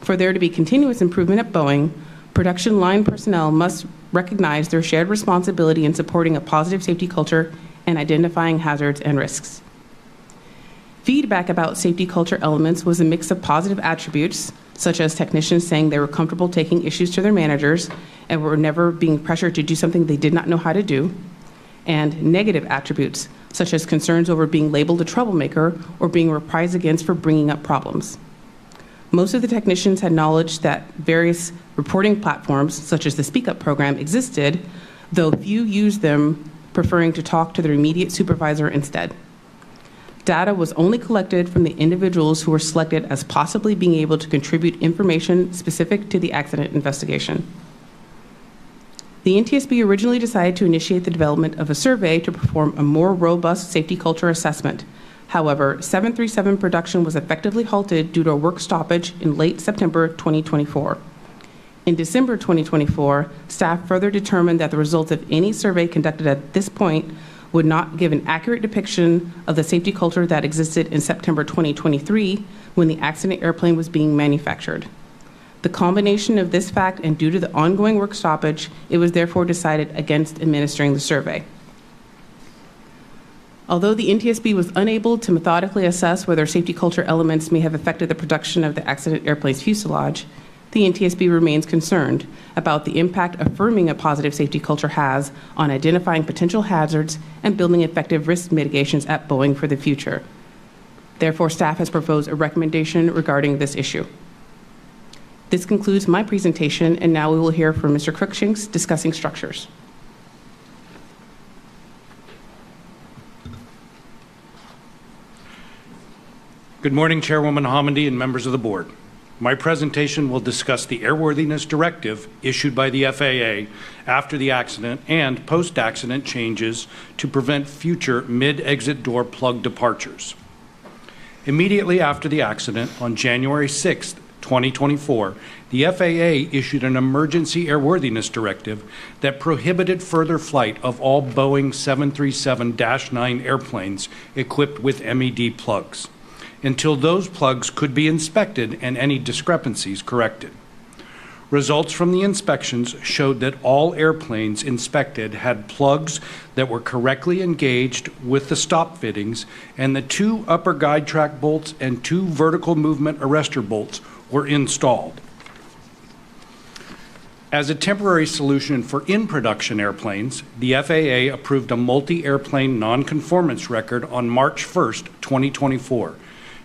For there to be continuous improvement at Boeing, production line personnel must recognize their shared responsibility in supporting a positive safety culture and identifying hazards and risks. Feedback about safety culture elements was a mix of positive attributes, such as technicians saying they were comfortable taking issues to their managers and were never being pressured to do something they did not know how to do, and negative attributes, such as concerns over being labeled a troublemaker or being reprised against for bringing up problems. Most of the technicians had knowledge that various reporting platforms, such as the Speak Up program, existed, though few used them, preferring to talk to their immediate supervisor instead. Data was only collected from the individuals who were selected as possibly being able to contribute information specific to the accident investigation. The NTSB originally decided to initiate the development of a survey to perform a more robust safety culture assessment. However, 737 production was effectively halted due to a work stoppage in late September 2024. In December 2024, staff further determined that the results of any survey conducted at this point would not give an accurate depiction of the safety culture that existed in September 2023 when the accident airplane was being manufactured. The combination of this fact and due to the ongoing work stoppage, it was therefore decided against administering the survey. Although the NTSB was unable to methodically assess whether safety culture elements may have affected the production of the accident airplane's fuselage, the NTSB remains concerned about the impact affirming a positive safety culture has on identifying potential hazards and building effective risk mitigations at Boeing for the future. Therefore, staff has proposed a recommendation regarding this issue. This concludes my presentation, and now we will hear from Mr. Crookshanks discussing structures. Good morning, Chairwoman Hamady and members of the board. My presentation will discuss the airworthiness directive issued by the FAA after the accident and post-accident changes to prevent future mid-exit door plug departures. Immediately after the accident, on January 6, 2024, the FAA issued an emergency airworthiness directive that prohibited further flight of all Boeing 737-9 airplanes equipped with MED plugs until those plugs could be inspected and any discrepancies corrected. Results from the inspections showed that all airplanes inspected had plugs that were correctly engaged with the stop fittings, and the 2 upper guide track bolts and 2 vertical movement arrestor bolts were installed. As a temporary solution for in-production airplanes, the FAA approved a multi-airplane nonconformance record on March 1st, 2024,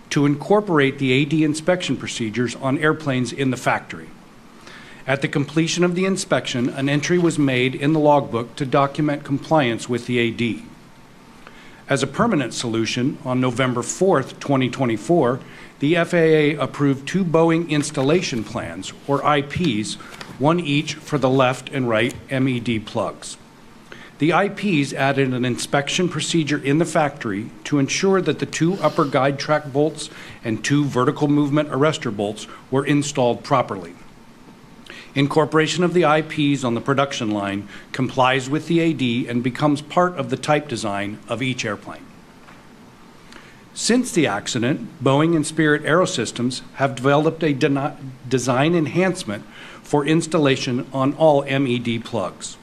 to incorporate the AD inspection procedures on airplanes in the factory. At the completion of the inspection, an entry was made in the logbook to document compliance with the AD. As a permanent solution, on November 4th, 2024, the FAA approved 2 Boeing installation plans, or IPs, one each for the left and right MED plugs. The IPs added an inspection procedure in the factory to ensure that the 2 upper guide track bolts and 2 vertical movement arrestor bolts were installed properly. Incorporation of the IPs on the production line complies with the AD and becomes part of the type design of each airplane. Since the accident, Boeing and Spirit Aerosystems have developed a design enhancement for installation on all MED plugs.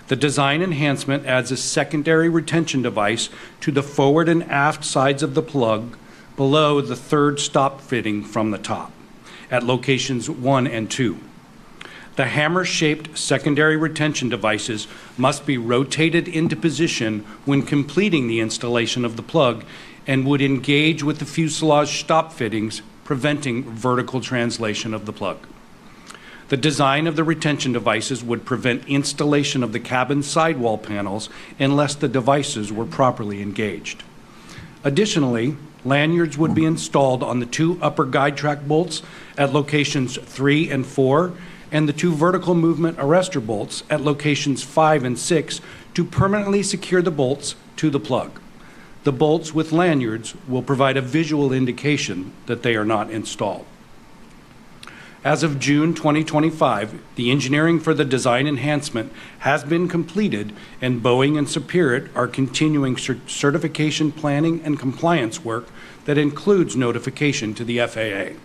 The design enhancement adds a secondary retention device to the forward and aft sides of the plug below the 3rd stop fitting from the top at locations 1 and 2. The hammer-shaped secondary retention devices must be rotated into position when completing the installation of the plug and would engage with the fuselage stop fittings, preventing vertical translation of the plug. The design of the retention devices would prevent installation of the cabin sidewall panels unless the devices were properly engaged. Additionally, lanyards would be installed on the 2 upper guide track bolts at locations 3 and 4 and the 2 vertical movement arrestor bolts at locations 5 and 6 to permanently secure the bolts to the plug. The bolts with lanyards will provide a visual indication that they are not installed. As of June 2025, the engineering for the design enhancement has been completed, and Boeing and Spirit are continuing certification planning and compliance work that includes notification to the FAA.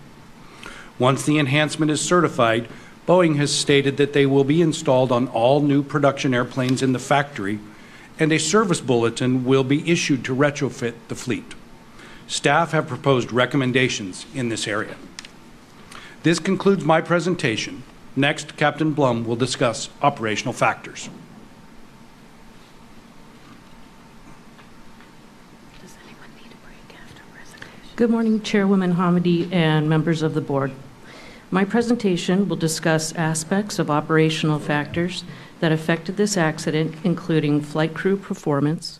Once the enhancement is certified, Boeing has stated that they will be installed on all new production airplanes in the factory, and a service bulletin will be issued to retrofit the fleet. Staff have proposed recommendations in this area. This concludes my presentation. Next, Captain Blum will discuss operational factors. Does anyone need a break after presentation? Good morning, Chairwoman Hamidi and members of the board. My presentation will discuss aspects of operational factors that affected this accident, including flight crew performance,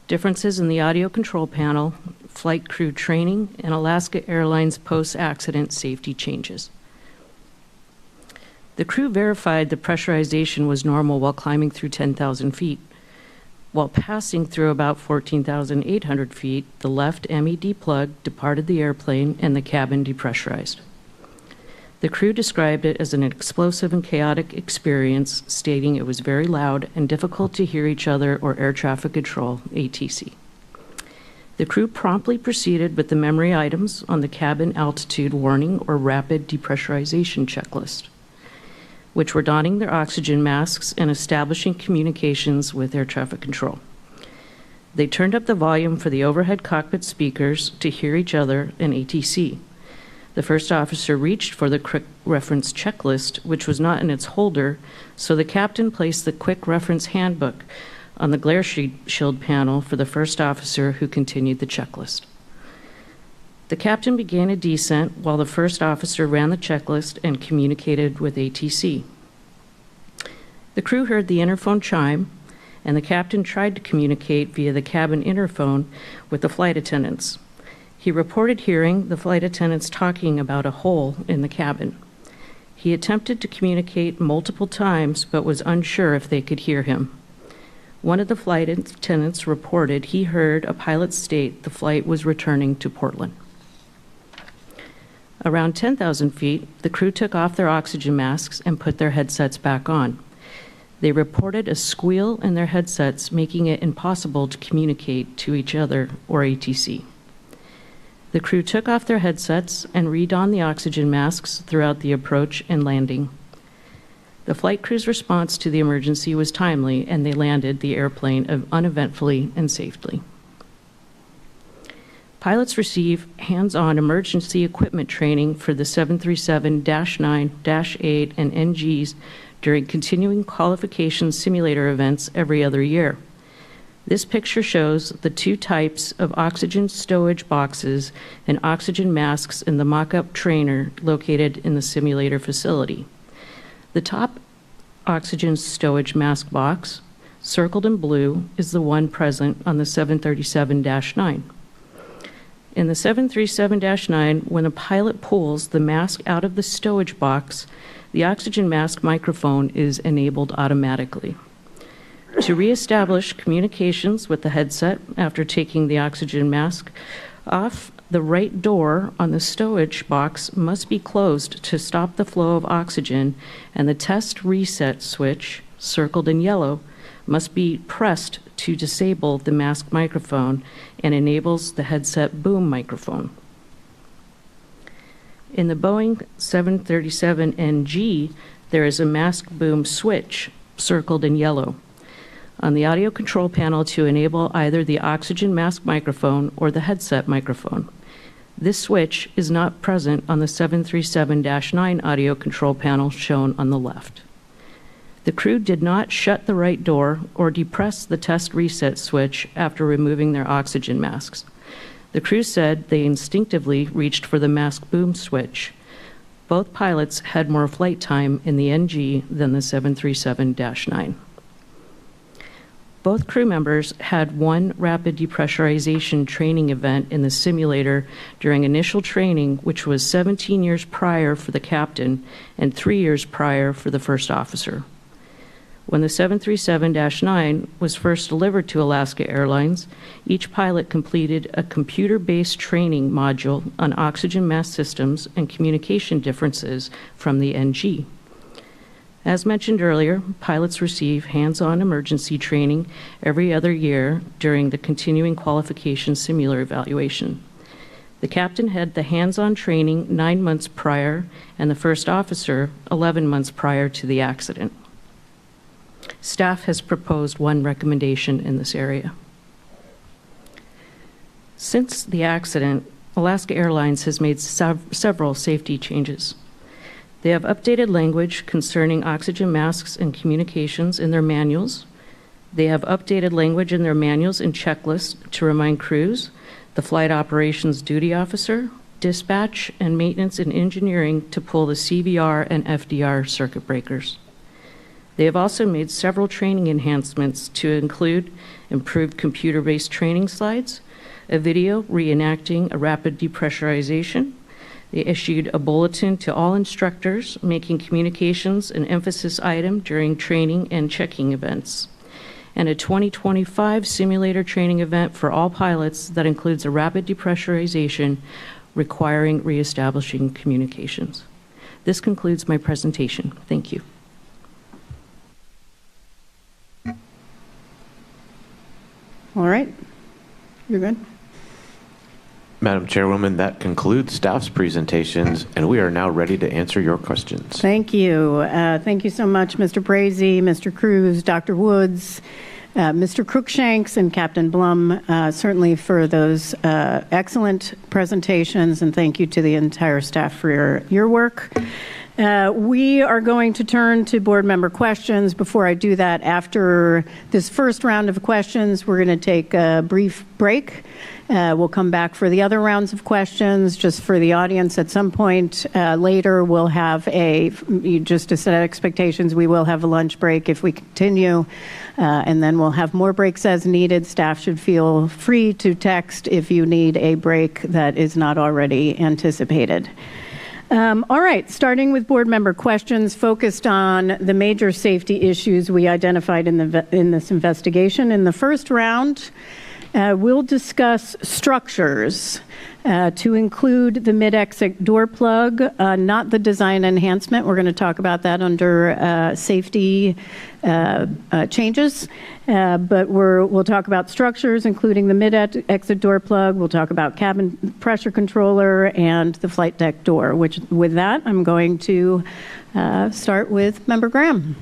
differences in the audio control panel, flight crew training, and Alaska Airlines post-accident safety changes. The crew verified the pressurization was normal while climbing through 10,000 feet. While passing through about 14,800 feet, the left MED plug departed the airplane and the cabin depressurized. The crew described it as an explosive and chaotic experience, stating it was very loud and difficult to hear each other or air traffic control, ATC. The crew promptly proceeded with the memory items on the cabin altitude warning or rapid depressurization checklist, which were donning their oxygen masks and establishing communications with air traffic control. They turned up the volume for the overhead cockpit speakers to hear each other and ATC. The first officer reached for the quick reference checklist, which was not in its holder, so the captain placed the quick reference handbook on the glare shield panel for the first officer, who continued the checklist. The captain began a descent while the first officer ran the checklist and communicated with ATC. The crew heard the interphone chime, and the captain tried to communicate via the cabin interphone with the flight attendants. He reported hearing the flight attendants talking about a hole in the cabin. He attempted to communicate multiple times, but was unsure if they could hear him. One of the flight attendants reported he heard a pilot state the flight was returning to Portland. Around 10,000 feet, the crew took off their oxygen masks and put their headsets back on. They reported a squeal in their headsets, making it impossible to communicate to each other or ATC. The crew took off their headsets and redonned the oxygen masks throughout the approach and landing. The flight crew's response to the emergency was timely, and they landed the airplane uneventfully and safely. Pilots receive hands-on emergency equipment training for the 737-9, 8, and NGs during continuing qualification simulator events every other year. This picture shows the two types of oxygen stowage boxes and oxygen masks in the mock-up trainer located in the simulator facility. The top oxygen stowage mask box, circled in blue, is the one present on the 737-9. In the 737-9, when a pilot pulls the mask out of the stowage box, the oxygen mask microphone is enabled automatically. To reestablish communications with the headset after taking the oxygen mask off, the right door on the stowage box must be closed to stop the flow of oxygen, and the test reset switch, circled in yellow, must be pressed to disable the mask microphone and enables the headset boom microphone. In the Boeing 737NG, there is a mask boom switch, circled in yellow, on the audio control panel to enable either the oxygen mask microphone or the headset microphone. This switch is not present on the 737-9 audio control panel shown on the left. The crew did not shut the right door or depress the test reset switch after removing their oxygen masks. The crew said they instinctively reached for the mask boom switch. Both pilots had more flight time in the NG than the 737-9. Both crew members had one rapid depressurization training event in the simulator during initial training, which was 17 years prior for the captain and 3 years prior for the first officer. When the 737-9 was first delivered to Alaska Airlines, each pilot completed a computer-based training module on oxygen mask systems and communication differences from the NG. As mentioned earlier, pilots receive hands-on emergency training every other year during the continuing qualification simulator evaluation. The captain had the hands-on training 9 months prior, and the first officer 11 months prior to the accident. Staff has proposed one recommendation in this area. Since the accident, Alaska Airlines has made several safety changes. They have updated language concerning oxygen masks and communications in their manuals. They have updated language in their manuals and checklists to remind crews, the flight operations duty officer, dispatch, and maintenance and engineering to pull the CVR and FDR circuit breakers. They have also made several training enhancements to include improved computer-based training slides, a video reenacting a rapid depressurization. They issued a bulletin to all instructors, making communications an emphasis item during training and checking events, and a 2025 simulator training event for all pilots that includes a rapid depressurization requiring reestablishing communications. This concludes my presentation. Thank you. All right. You're good? Madam Chairwoman, that concludes staff's presentations, and we are now ready to answer your questions. Thank you. Thank you so much, Mr. Brazy, Mr. Cruz, Dr. Woods, Mr. Crookshanks, and Captain Blum, certainly for those excellent presentations, and thank you to the entire staff for your work. We are going to turn to board member questions. Before I do that, after this first round of questions, we're going to take a brief break. We'll come back for the other rounds of questions. Just for the audience, at some point later, we'll have just to set expectations, we will have a lunch break if we continue, and then we'll have more breaks as needed. Staff should feel free to text if you need a break that is not already anticipated. All right, starting with board member questions focused on the major safety issues we identified in this investigation. In the first round, we'll discuss structures to include the mid-exit door plug, not the design enhancement. We're going to talk about that under safety changes, but we'll talk about structures, including the mid-exit door plug. We'll talk about cabin pressure controller and the flight deck door, which with that, I'm going to start with Member Graham.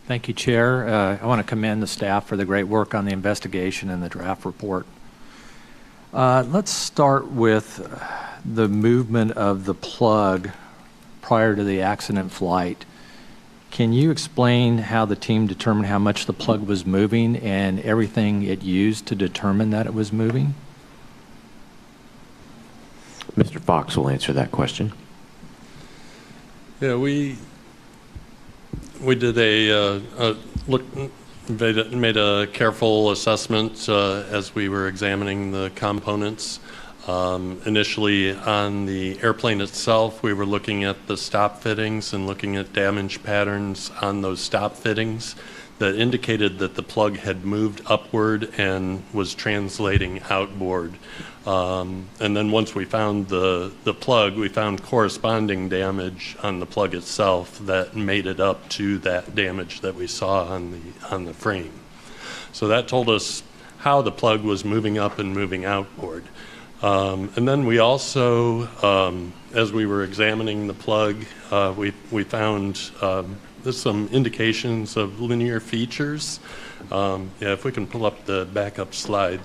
Thank you, Chair. I want to commend the staff for the great work on the investigation and the draft report. Let's start with the movement of the plug prior to the accident flight. Can you explain how the team determined how much the plug was moving and everything it used to determine that it was moving? Mr. Fox will answer that question. Yeah, we did made a careful assessment as we were examining the components. Initially on the airplane itself, we were looking at the stop fittings and looking at damage patterns on those stop fittings that indicated that the plug had moved upward and was translating outboard. And then once we found the plug, we found corresponding damage on the plug itself that made it up to that damage that we saw on the frame. So that told us how the plug was moving up and moving outboard. And then we also, as we were examining the plug, we found some indications of linear features. Yeah, if we can pull up the backup slide,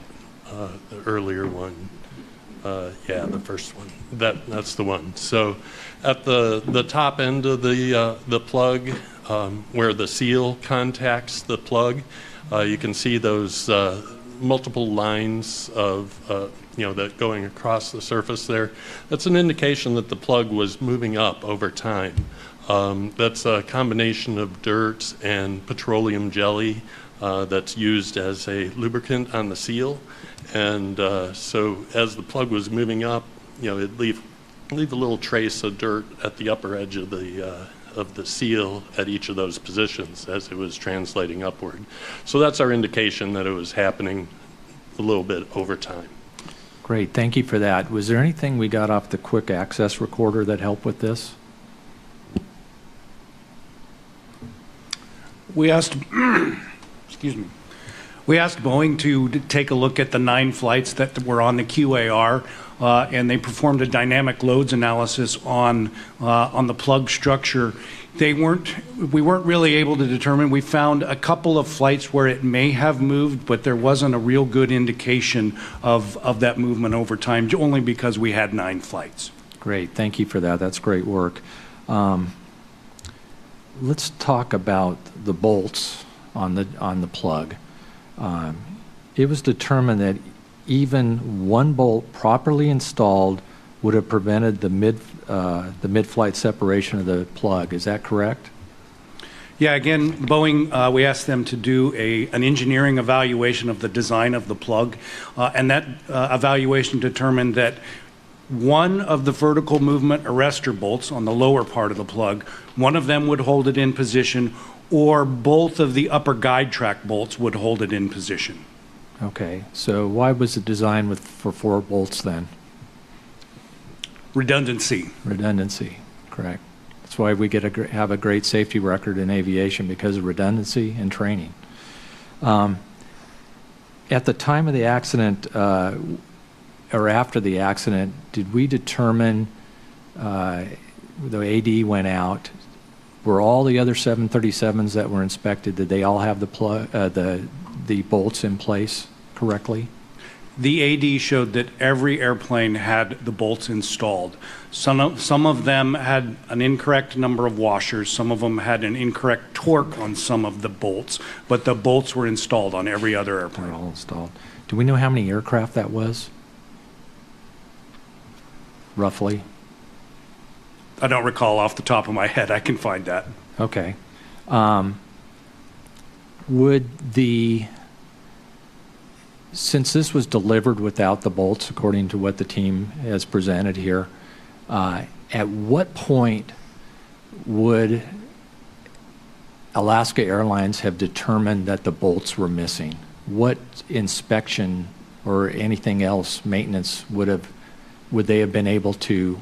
the earlier one. Yeah, the first one. That's the one. So at the top end of the plug, where the seal contacts the plug, you can see those multiple lines of that going across the surface there. That's an indication that the plug was moving up over time. That's a combination of dirt and petroleum jelly that's used as a lubricant on the seal. And so as the plug was moving up, it'd leave a little trace of dirt at the upper edge of the seal at each of those positions as it was translating upward. So that's our indication that it was happening a little bit over time. Great, thank you for that. Was there anything we got off the quick access recorder that helped with this? We asked, excuse me, we asked Boeing to take a look at the 9 flights that were on the QAR, and they performed a dynamic loads analysis on the plug structure. We weren't really able to determine. We found a couple of flights where it may have moved, but there wasn't a real good indication of that movement over time, only because we had 9 flights. Great, thank you for that. That's great work. Let's talk about the bolts on the plug. It was determined that even one bolt properly installed would have prevented the mid-flight separation of the plug. Is that correct? Yeah, again, Boeing, we asked them to do an engineering evaluation of the design of the plug, and that evaluation determined that one of the vertical movement arrestor bolts on the lower part of the plug, one of them would hold it in position, or both of the upper guide track bolts would hold it in position. Okay, so why was it designed for 4 bolts then? Redundancy. Redundancy, correct. That's why we have a great safety record in aviation, because of redundancy and training. At the time of the accident, or after the accident, did we determine, the AD went out, were all the other 737s that were inspected, did they all have the bolts in place correctly? The AD showed that every airplane had the bolts installed. Some of them had an incorrect number of washers. Some of them had an incorrect torque on some of the bolts, but the bolts were installed on every other airplane. They're all installed. Do we know how many aircraft that was? Roughly? I don't recall off the top of my head. I can find that. Okay. Since this was delivered without the bolts, according to what the team has presented here, at what point would Alaska Airlines have determined that the bolts were missing? What inspection or anything else, maintenance, would they have been able to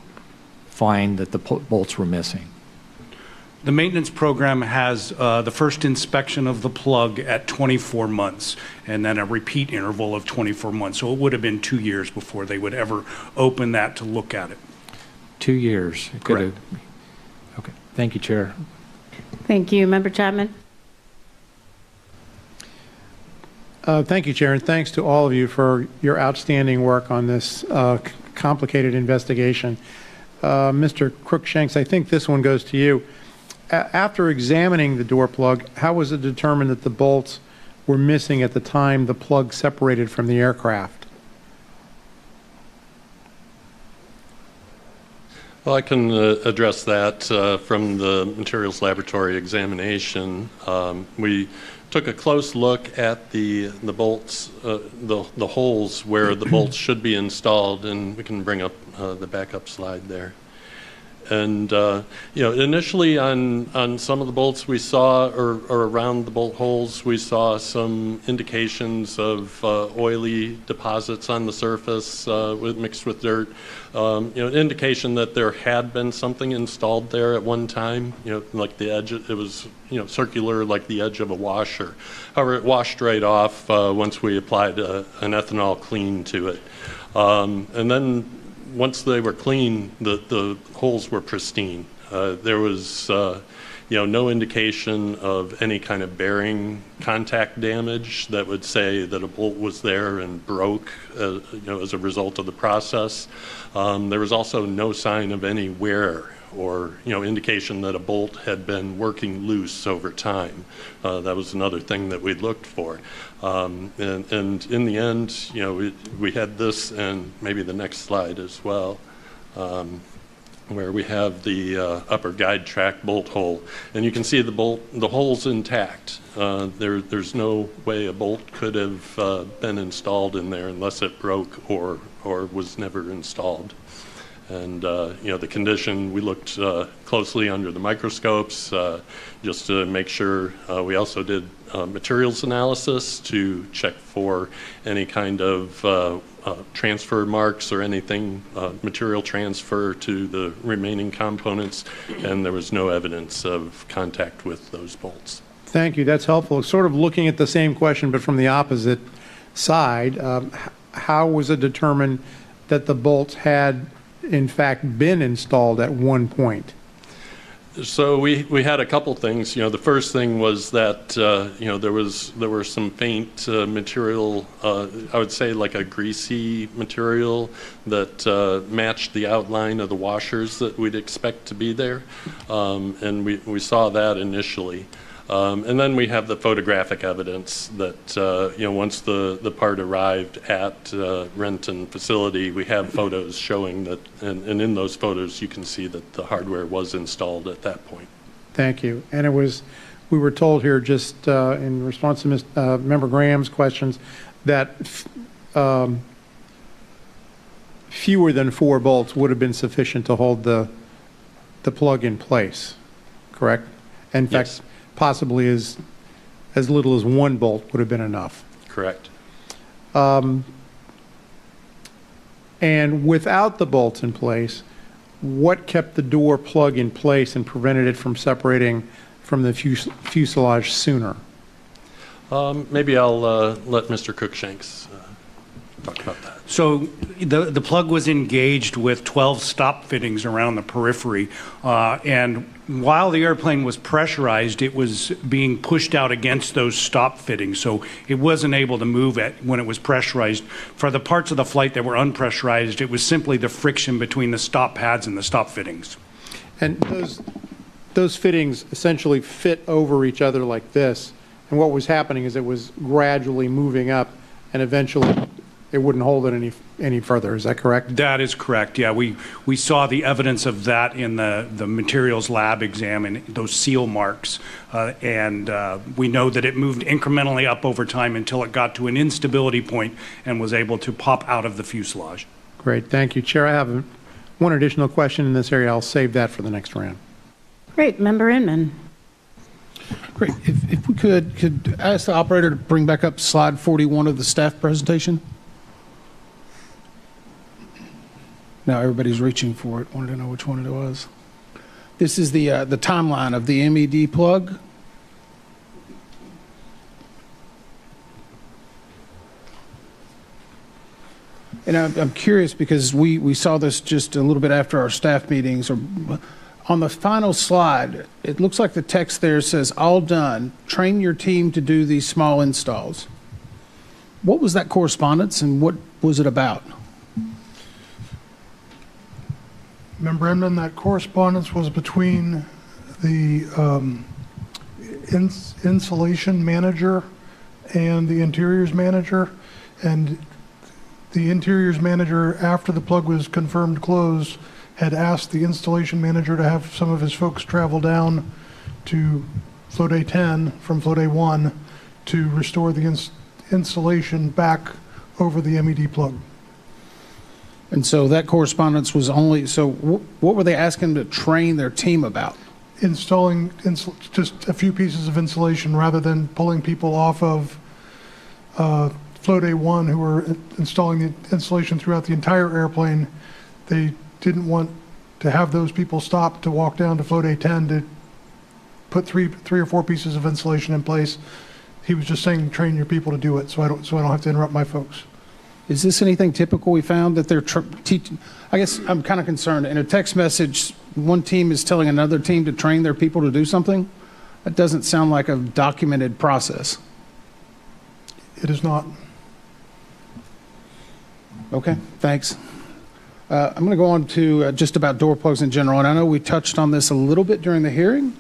find that the bolts were missing? The maintenance program has the first inspection of the plug at 24 months and then a repeat interval of 24 months. So it would have been 2 years before they would ever open that to look at it. 2 years. Correct. Okay. Thank you, Chair. Thank you. Member Chapman? Thank you, Chair, and thanks to all of you for your outstanding work on this complicated investigation. Mr. Crookshanks, I think this one goes to you. After examining the door plug, how was it determined that the bolts were missing at the time the plug separated from the aircraft? Well, I can address that from the materials laboratory examination. We took a close look at the bolts, the holes where the bolts should be installed, and we can bring up the backup slide there. And initially on some of the bolts we saw, or around the bolt holes, we saw some indications of oily deposits on the surface mixed with dirt. An indication that there had been something installed there at one time. Like the edge, it was circular, like the edge of a washer. However, it washed right off once we applied an ethanol clean to it, and then once they were clean, the holes were pristine. There was no indication of any kind of bearing contact damage that would say that a bolt was there and broke as a result of the process. There was also no sign of any wear or indication that a bolt had been working loose over time. That was another thing that we looked for. And in the end, we had this, and maybe the next slide as well, where we have the upper guide track bolt hole, and you can see the hole's intact. There's no way a bolt could have been installed in there unless it broke or was never installed. And the condition, we looked closely under the microscopes just to make sure. We also did materials analysis to check for any kind of transfer marks or anything, material transfer to the remaining components, and there was no evidence of contact with those bolts. Thank you. That's helpful. Sort of looking at the same question, but from the opposite side, how was it determined that the bolts had in fact been installed at one point? So we had a couple things. The first thing was that there were some faint material, I would say like a greasy material that matched the outline of the washers that we'd expect to be there, and we saw that initially. And then we have the photographic evidence that once the part arrived at Renton facility, we have photos showing that, and in those photos you can see that the hardware was installed at that point. Thank you. And we were told here just in response to Member Graham's questions that fewer than 4 bolts would have been sufficient to hold the plug in place, correct? In fact, yes. Possibly as little as 1 bolt would have been enough. Correct. And without the bolts in place, what kept the door plug in place and prevented it from separating from the fuselage sooner? Maybe I'll let Mr. Crookshanks talk about that. So the plug was engaged with 12 stop fittings around the periphery, and while the airplane was pressurized, it was being pushed out against those stop fittings, so it wasn't able to move it when it was pressurized. For the parts of the flight that were unpressurized, it was simply the friction between the stop pads and the stop fittings. And those fittings essentially fit over each other like this, and what was happening is it was gradually moving up, and eventually it wouldn't hold it any further. Is that correct? That is correct. Yeah, we saw the evidence of that in the materials lab exam and those seal marks, and we know that it moved incrementally up over time until it got to an instability point and was able to pop out of the fuselage. Great, thank you. Chair, I have one additional question in this area. I'll save that for the next round. Great. Member Inman. Great. If we could ask the operator to bring back up slide 41 of the staff presentation. Now everybody's reaching for it. Wanted to know which one it was. This is the timeline of the MED plug. And I'm curious because we saw this just a little bit after our staff meetings. Or on the final slide, it looks like the text there says, "All done. Train your team to do these small installs." What was that correspondence and what was it about? Member Inman, that correspondence was between the insulation manager and the interiors manager, and the interiors manager, after the plug was confirmed closed, had asked the installation manager to have some of his folks travel down to flow day 10 from flow day 1 to restore the insulation back over the MED plug. And so that correspondence was only, so what were they asking to train their team about? Installing just a few pieces of insulation rather than pulling people off of flow day 1 who were installing the insulation throughout the entire airplane. They didn't want to have those people stop to walk down to flow day 10 to put three or four pieces of insulation in place. He was just saying, train your people to do it, so I don't have to interrupt my folks. Is this anything typical we found that they're teaching? I guess I'm kind of concerned. In a text message, one team is telling another team to train their people to do something. That doesn't sound like a documented process. It is not. Okay, thanks. I'm going to go on to just about door plugs in general, and I know we touched on this a little bit during the hearing.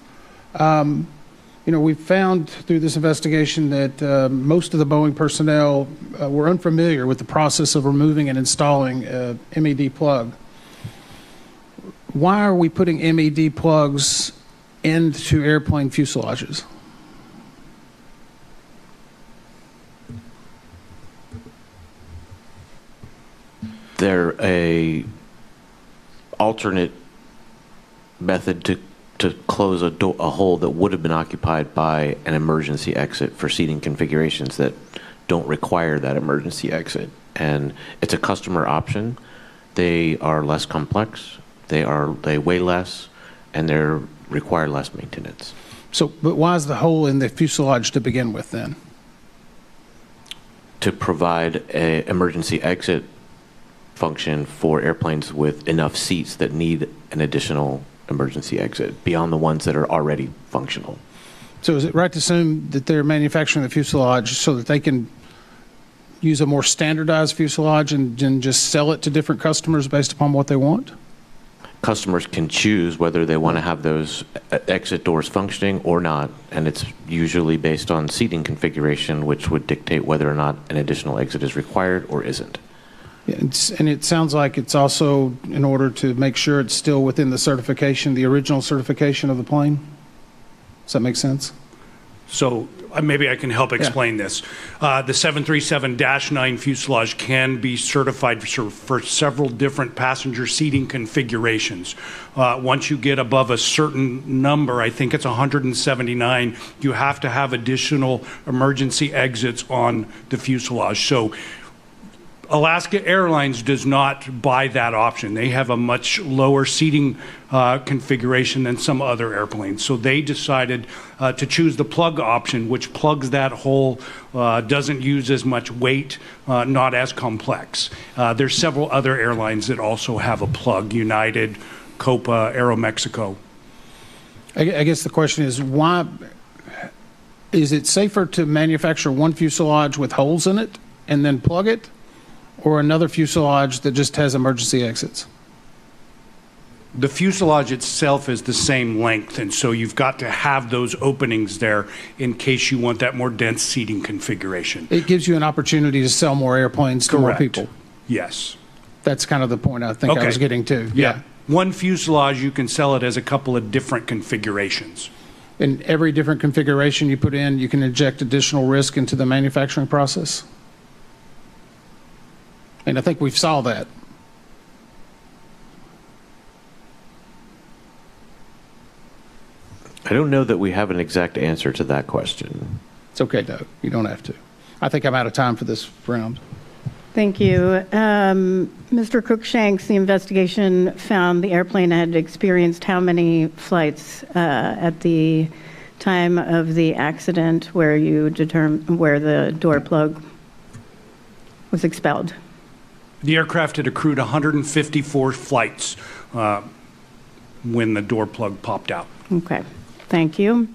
You know, we found through this investigation that most of the Boeing personnel were unfamiliar with the process of removing and installing a MED plug. Why are we putting MED plugs into airplane fuselages? They're a alternate method to close a hole that would have been occupied by an emergency exit for seating configurations that don't require that emergency exit. And it's a customer option. They are less complex, they weigh less, and they require less maintenance. So, but why is the hole in the fuselage to begin with then? To provide an emergency exit function for airplanes with enough seats that need an additional emergency exit beyond the ones that are already functional. So is it right to assume that they're manufacturing the fuselage so that they can use a more standardized fuselage and just sell it to different customers based upon what they want? Customers can choose whether they want to have those exit doors functioning or not, and it's usually based on seating configuration, which would dictate whether or not an additional exit is required or isn't. And it sounds like it's also in order to make sure it's still within the certification, the original certification of the plane. Does that make sense? So maybe I can help explain this. The 737-9 fuselage can be certified for several different passenger seating configurations. Once you get above a certain number, I think it's 179, you have to have additional emergency exits on the fuselage. So Alaska Airlines does not buy that option. They have a much lower seating configuration than some other airplanes. So they decided to choose the plug option, which plugs that hole, doesn't use as much weight, not as complex. There's several other airlines that also have a plug, United, Copa, Aeromexico. I guess the question is, why is it safer to manufacture one fuselage with holes in it and then plug it, or another fuselage that just has emergency exits? The fuselage itself is the same length, and so you've got to have those openings there in case you want that more dense seating configuration. It gives you an opportunity to sell more airplanes to more people. Yes. That's kind of the point I think I was getting to. Yeah. One fuselage, you can sell it as a couple of different configurations. In every different configuration you put in, you can inject additional risk into the manufacturing process? And I think we've saw that. I don't know that we have an exact answer to that question. It's okay, Doug. You don't have to. I think I'm out of time for this round. Thank you. Mr. Crookshanks, the investigation found the airplane had experienced how many flights at the time of the accident where you determined where the door plug was expelled? The aircraft had accrued 154 flights when the door plug popped out. Okay, thank you.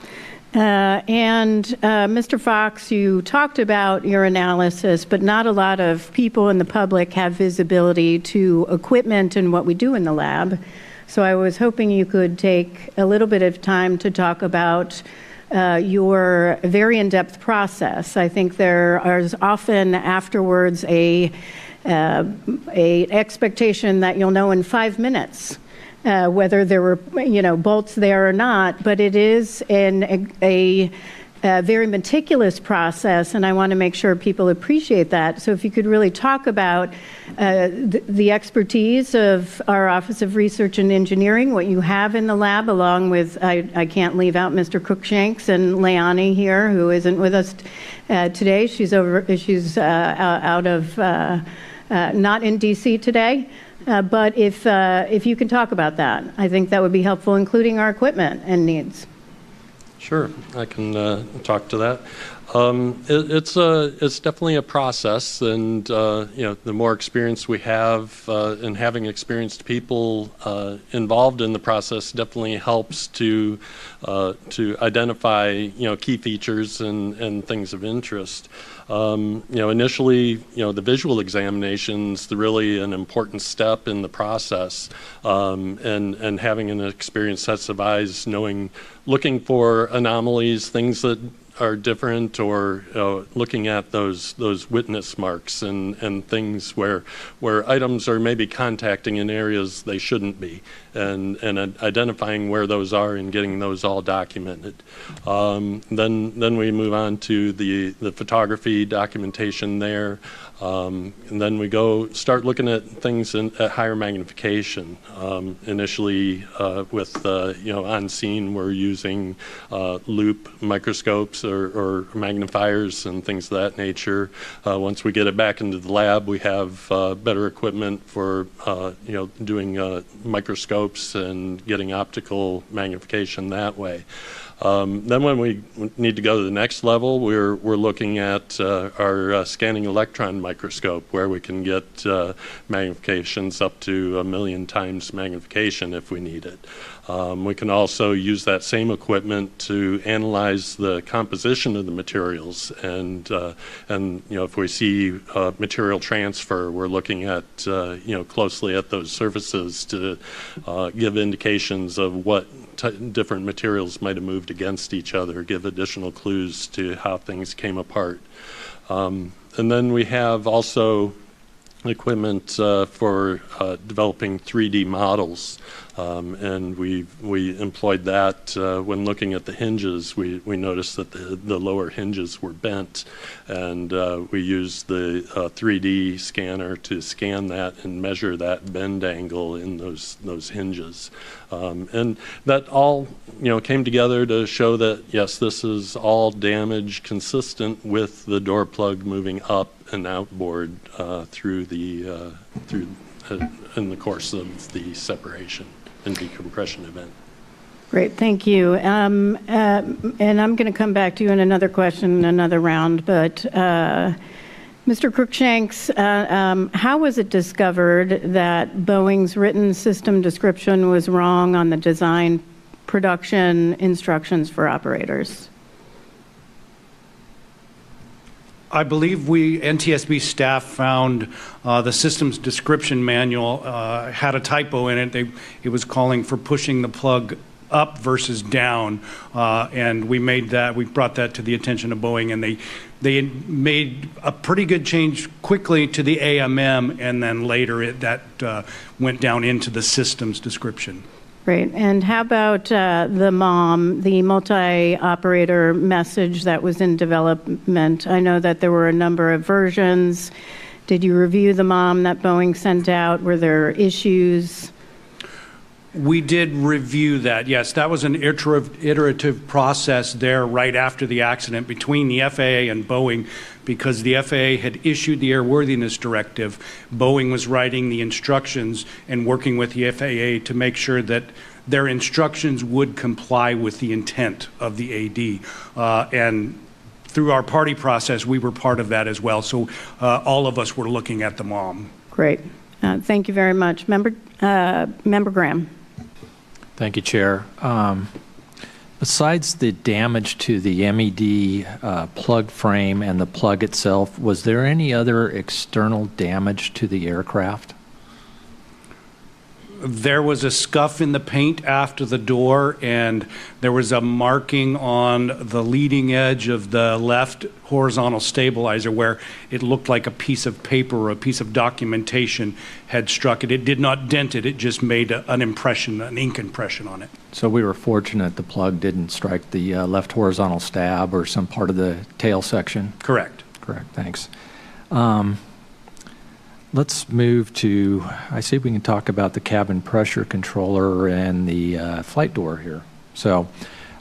Mr. Fox, you talked about your analysis, but not a lot of people in the public have visibility to equipment and what we do in the lab. So I was hoping you could take a little bit of time to talk about your very in-depth process. I think there is often afterwards a expectation that you'll know in 5 minutes whether there were, bolts there or not, but it is a very meticulous process, and I want to make sure people appreciate that. So if you could really talk about the expertise of our Office of Research and Engineering, what you have in the lab, along with, I can't leave out Mr. Crookshanks and Leonie here, who isn't with us today. She's out of, not in D.C. today. But if you can talk about that, I think that would be helpful, including our equipment and needs. Sure, I can talk to that. It's definitely a process, and the more experience we have, and having experienced people involved in the process definitely helps to identify key features and things of interest. Initially, the visual examination's really an important step in the process, and having an experienced set of eyes, looking for anomalies, things that are different, or looking at those witness marks and things where items are maybe contacting in areas they shouldn't be, and identifying where those are and getting those all documented. Then we move on to the photography documentation there. And then we start looking at things at higher magnification. Initially, with on scene, we're using loop microscopes or magnifiers and things of that nature. Once we get it back into the lab, we have better equipment for doing microscopes and getting optical magnification that way. Then when we need to go to the next level, we're looking at our scanning electron microscope, where we can get magnifications up to 1 million times magnification if we need it. We can also use that same equipment to analyze the composition of the materials, and if we see material transfer, we're looking at closely at those surfaces to give indications of what different materials might have moved against each other, give additional clues to how things came apart. And then we have also equipment for developing 3D models, and we employed that when looking at the hinges. We noticed that the lower hinges were bent, and we used the 3D scanner to scan that and measure that bend angle in those hinges. And that all came together to show that yes, this is all damage consistent with the door plug moving up and outboard in the course of the separation and decompression event. Great, thank you. And I'm going to come back to you in another question, another round, but Mr. Crookshanks, how was it discovered that Boeing's written system description was wrong on the design production instructions for operators? I believe NTSB staff found the systems description manual had a typo in it. It was calling for pushing the plug up versus down, and we brought that to the attention of Boeing, and they made a pretty good change quickly to the AMM, and then later that went down into the systems description. Great. And how about the MOM, the multi-operator message that was in development? I know that there were a number of versions. Did you review the MOM that Boeing sent out? Were there issues? We did review that, yes. That was an iterative process there right after the accident between the FAA and Boeing, because the FAA had issued the airworthiness directive. Boeing was writing the instructions and working with the FAA to make sure that their instructions would comply with the intent of the AD. And through our party process, we were part of that as well. So all of us were looking at the MOM. Great. Thank you very much. Member Graham. Thank you, Chair. Besides the damage to the MED plug frame and the plug itself, was there any other external damage to the aircraft? There was a scuff in the paint after the door, and there was a marking on the leading edge of the left horizontal stabilizer where it looked like a piece of paper or a piece of documentation had struck it. It did not dent it, it just made an impression, an ink impression on it. So we were fortunate the plug didn't strike the left horizontal stab or some part of the tail section? Correct. Correct, thanks. Let's move to, I see we can talk about the cabin pressure controller and the flight door here. So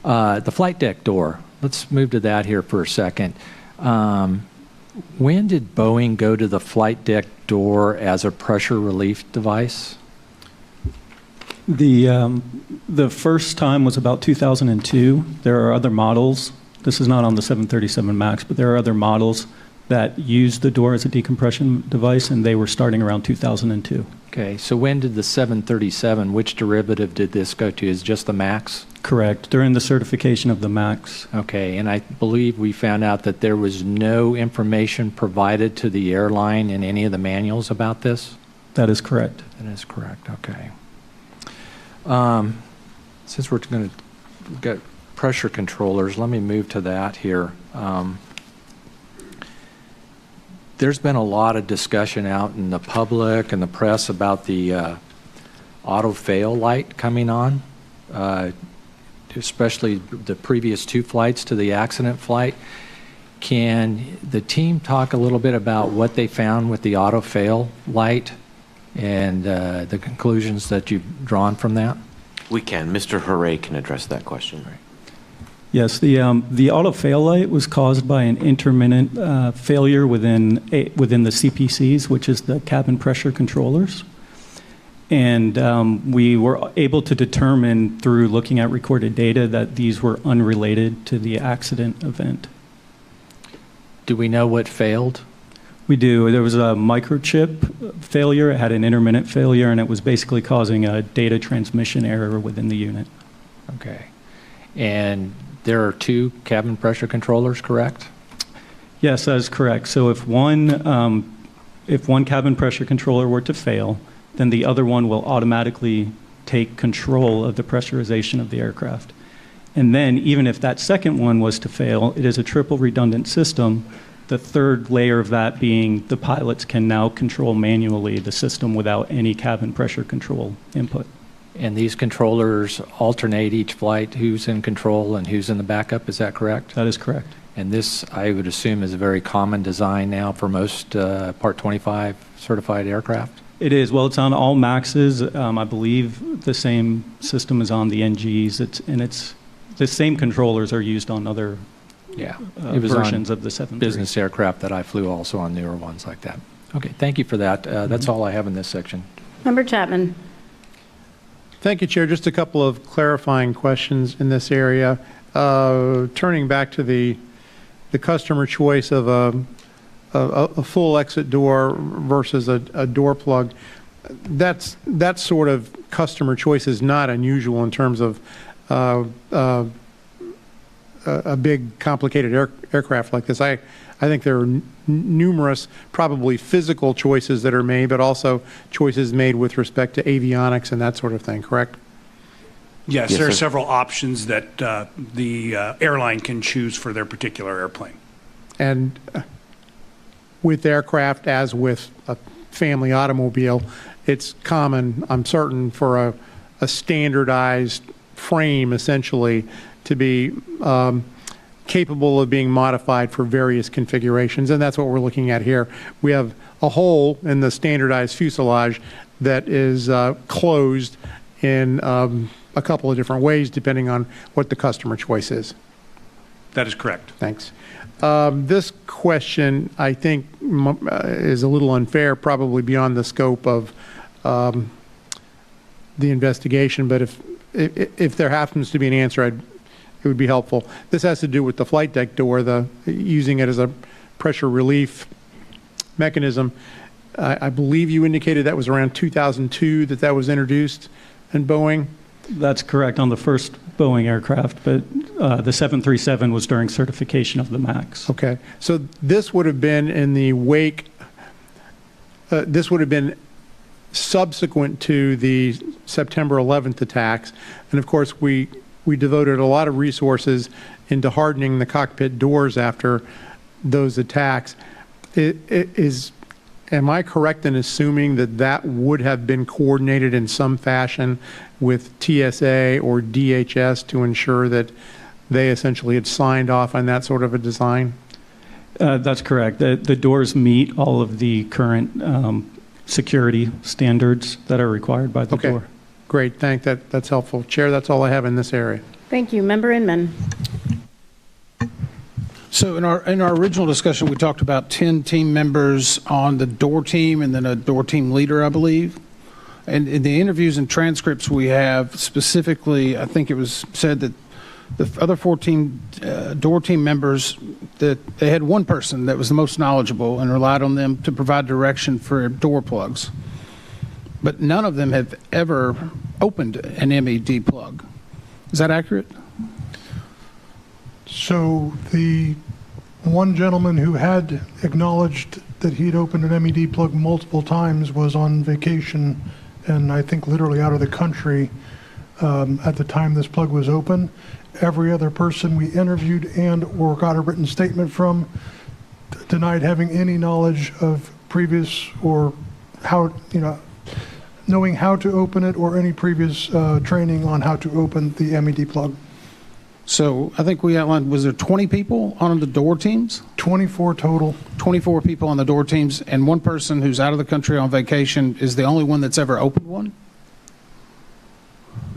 the flight deck door, let's move to that here for a second. When did Boeing go to the flight deck door as a pressure relief device? The first time was about 2002. There are other models. This is not on the 737 MAX, but there are other models that used the door as a decompression device, and they were starting around 2002. Okay, so when did the 737, which derivative did this go to? Is it just the MAX? Correct, during the certification of the MAX. Okay, and I believe we found out that there was no information provided to the airline in any of the manuals about this? That is correct. That is correct, okay. Since we're going to get pressure controllers, let me move to that here. There's been a lot of discussion out in the public and the press about the auto fail light coming on, especially the previous two flights to the accident flight. Can the team talk a little bit about what they found with the auto fail light and the conclusions that you've drawn from that? We can. Mr. Hooray can address that question. Yes, the auto fail light was caused by an intermittent failure within the CPCs, which is the cabin pressure controllers. And we were able to determine through looking at recorded data that these were unrelated to the accident event. Do we know what failed? We do. There was a microchip failure. It had an intermittent failure, and it was basically causing a data transmission error within the unit. Okay. And there are two cabin pressure controllers, correct? Yes, that is correct. So if one cabin pressure controller were to fail, then the other one will automatically take control of the pressurization of the aircraft. And then even if that second one was to fail, it is a triple redundant system. The third layer of that being the pilots can now control manually the system without any cabin pressure control input. And these controllers alternate each flight, who's in control and who's in the backup, is that correct? That is correct. And this, I would assume, is a very common design now for most Part 25 certified aircraft? It is. Well, it's on all MAXs. I believe the same system is on the NGs. It's the same controllers are used on other it was versions on of the 737. business aircraft that I flew also on newer ones like that. Okay, thank you for that. That's all I have in this section. Member Chapman. Thank you, Chair. Just a couple of clarifying questions in this area. Turning back to the customer choice of a full exit door versus a door plug, that sort of customer choice is not unusual in terms of a big, complicated aircraft like this. I think there are numerous, probably physical choices that are made, but also choices made with respect to avionics and that sort of thing, correct? Yes, there are several options that the airline can choose for their particular airplane. And with aircraft, as with a family automobile, it's common, I'm certain, for a standardized frame, essentially, to be capable of being modified for various configurations, and that's what we're looking at here. We have a hole in the standardized fuselage that is closed in a couple of different ways depending on what the customer choice is. That is correct. Thanks. This question, I think, is a little unfair, probably beyond the scope of the investigation, but if there happens to be an answer, it would be helpful. This has to do with the flight deck door, using it as a pressure relief mechanism. I believe you indicated that was around 2002 that was introduced in Boeing. That's correct. On the first Boeing aircraft, but the 737 was during certification of the MAX. Okay. So this would have been in the wake, this would have been subsequent to the September 11th attacks. And of course, we devoted a lot of resources into hardening the cockpit doors after those attacks. Am I correct in assuming that that would have been coordinated in some fashion with TSA or DHS to ensure that they essentially had signed off on that sort of a design? That's correct. The doors meet all of the current security standards that are required by the door. Great. That's helpful. Chair, that's all I have in this area. Thank you. Member Inman. So in our original discussion, we talked about 10 team members on the door team and then a door team leader, I believe. And in the interviews and transcripts we have, specifically, I think it was said that the other 14 door team members, that they had one person that was the most knowledgeable and relied on them to provide direction for door plugs. But none of them have ever opened an MED plug. Is that accurate? So the one gentleman who had acknowledged that he'd opened an MED plug multiple times was on vacation, and I think literally out of the country at the time this plug was open. Every other person we interviewed and or got a written statement from denied having any knowledge of previous or how, knowing how to open it or any previous training on how to open the MED plug. So I think we outlined, was there 20 people on the door teams? 24 total. 24 people on the door teams, and one person who's out of the country on vacation is the only one that's ever opened one?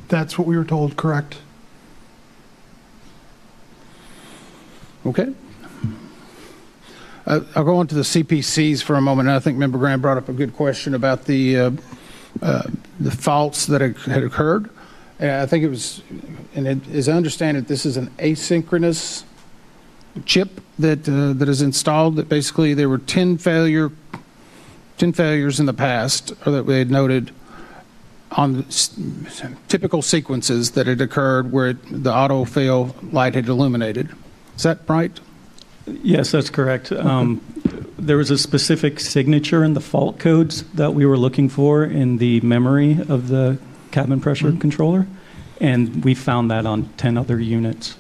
That's what we were told, correct. Okay. I'll go on to the CPCs for a moment. And I think Member Graham brought up a good question about the faults that had occurred. I think it was, and as I understand it, this is an asynchronous chip that is installed. That basically there were 10 failures in the past, or that we had noted on typical sequences that had occurred where the auto fail light had illuminated. Is that right? Yes, that's correct. There was a specific signature in the fault codes that we were looking for in the memory of the cabin pressure controller, and we found that on 10 other units.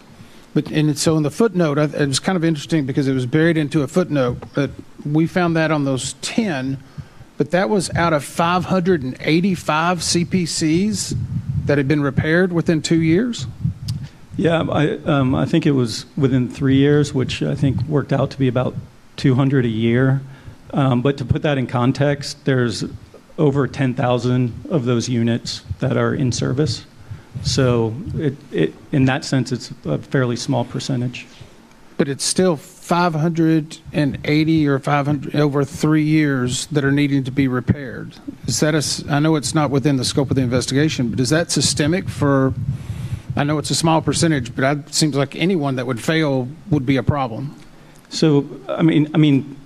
So in the footnote, it was kind of interesting because it was buried into a footnote, but we found that on those 10, but that was out of 585 CPCs that had been repaired within 2 years? Yeah, I think it was within 3 years, which I think worked out to be about 200 a year. But to put that in context, there's over 10,000 of those units that are in service. So in that sense, it's a fairly small percentage. But it's still 580 or 500 over 3 years that are needing to be repaired. Is that I know it's not within the scope of the investigation, but is that systemic for? I know it's a small percentage, but it seems like anyone that would fail would be a problem. So, I mean,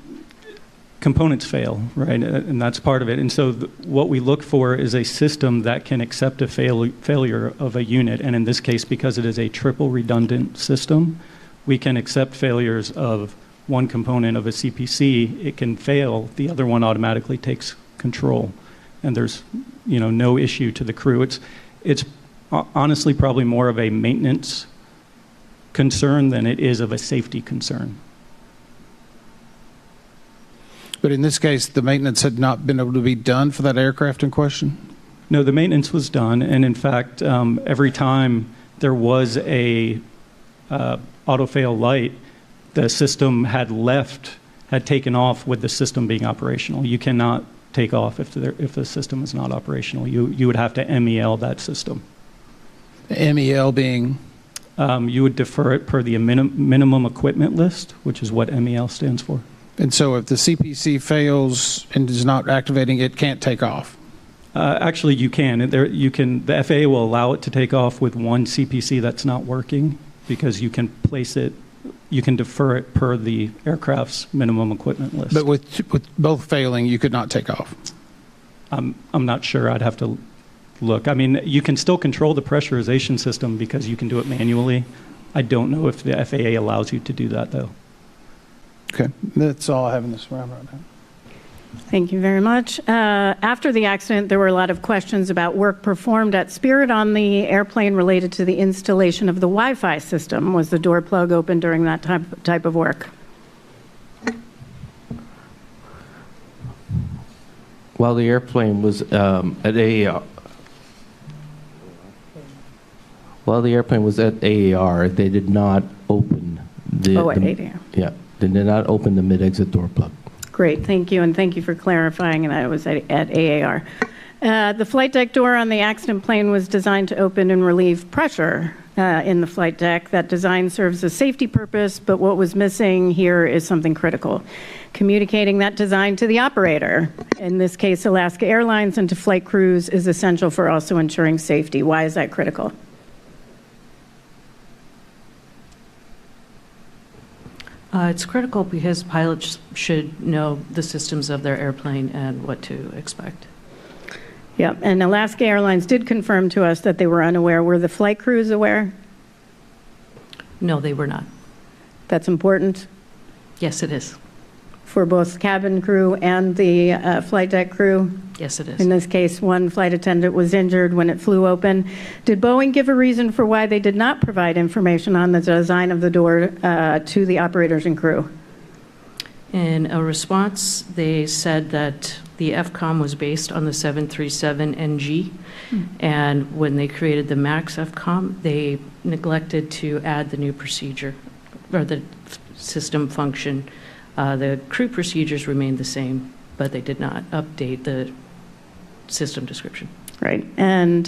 components fail, right? And that's part of it. And so what we look for is a system that can accept a failure of a unit. And in this case, because it is a triple redundant system, we can accept failures of one component of a CPC. It can fail. The other one automatically takes control. And there's, no issue to the crew. It's honestly probably more of a maintenance concern than it is of a safety concern. But in this case, the maintenance had not been able to be done for that aircraft in question? No, the maintenance was done. And in fact, every time there was a auto-fail light, the system had taken off with the system being operational. You cannot take off if the system is not operational. You would have to MEL that system. MEL being? You would defer it per the minimum equipment list, which is what MEL stands for. And so if the CPC fails and is not activating, it can't take off? Actually, you can. The FAA will allow it to take off with one CPC that's not working because you can you can defer it per the aircraft's minimum equipment list. But with both failing, you could not take off? I'm not sure. I'd have to look. I mean, you can still control the pressurization system because you can do it manually. I don't know if the FAA allows you to do that, though. Okay, that's all I have in this round right now. Thank you very much. After the accident, there were a lot of questions about work performed at Spirit on the airplane related to the installation of the Wi-Fi system. Was the door plug open during that type of work? While the airplane was at AAR, they did not open the. Oh, at AAR. Yeah, they did not open the mid-exit door plug. Great, thank you, and thank you for clarifying that it was at AAR. The flight deck door on the accident plane was designed to open and relieve pressure in the flight deck. That design serves a safety purpose, but what was missing here is something critical. Communicating that design to the operator, in this case Alaska Airlines, and to flight crews is essential for also ensuring safety. Why is that critical? It's critical because pilots should know the systems of their airplane and what to expect. Yeah, and Alaska Airlines did confirm to us that they were unaware. Were the flight crews aware? No, they were not. That's important Yes, it is. for both cabin crew and the flight deck crew. Yes, it is. In this case, one flight attendant was injured when it flew open. Did Boeing give a reason for why they did not provide information on the design of the door to the operators and crew? In a response, they said that the FCOM was based on the 737NG, and when they created the MAX FCOM, they neglected to add the new procedure, or the system function. The crew procedures remained the same, but they did not update the system description. Right, and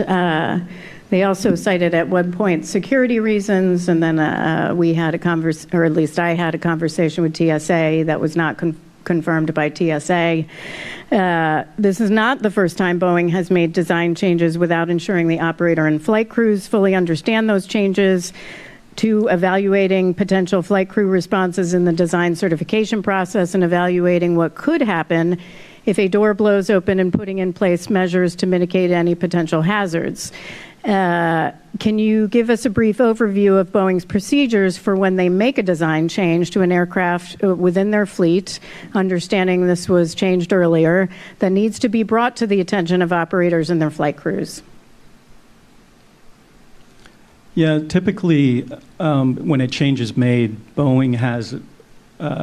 they also cited at one point security reasons, and then we had a conversation, or at least I had a conversation with TSA that was not confirmed by TSA. This is not the first time Boeing has made design changes without ensuring the operator and flight crews fully understand those changes, to evaluating potential flight crew responses in the design certification process and evaluating what could happen if a door blows open and putting in place measures to mitigate any potential hazards. Can you give us a brief overview of Boeing's procedures for when they make a design change to an aircraft within their fleet, understanding this was changed earlier, that needs to be brought to the attention of operators and their flight crews? Yeah, typically when a change is made, Boeing has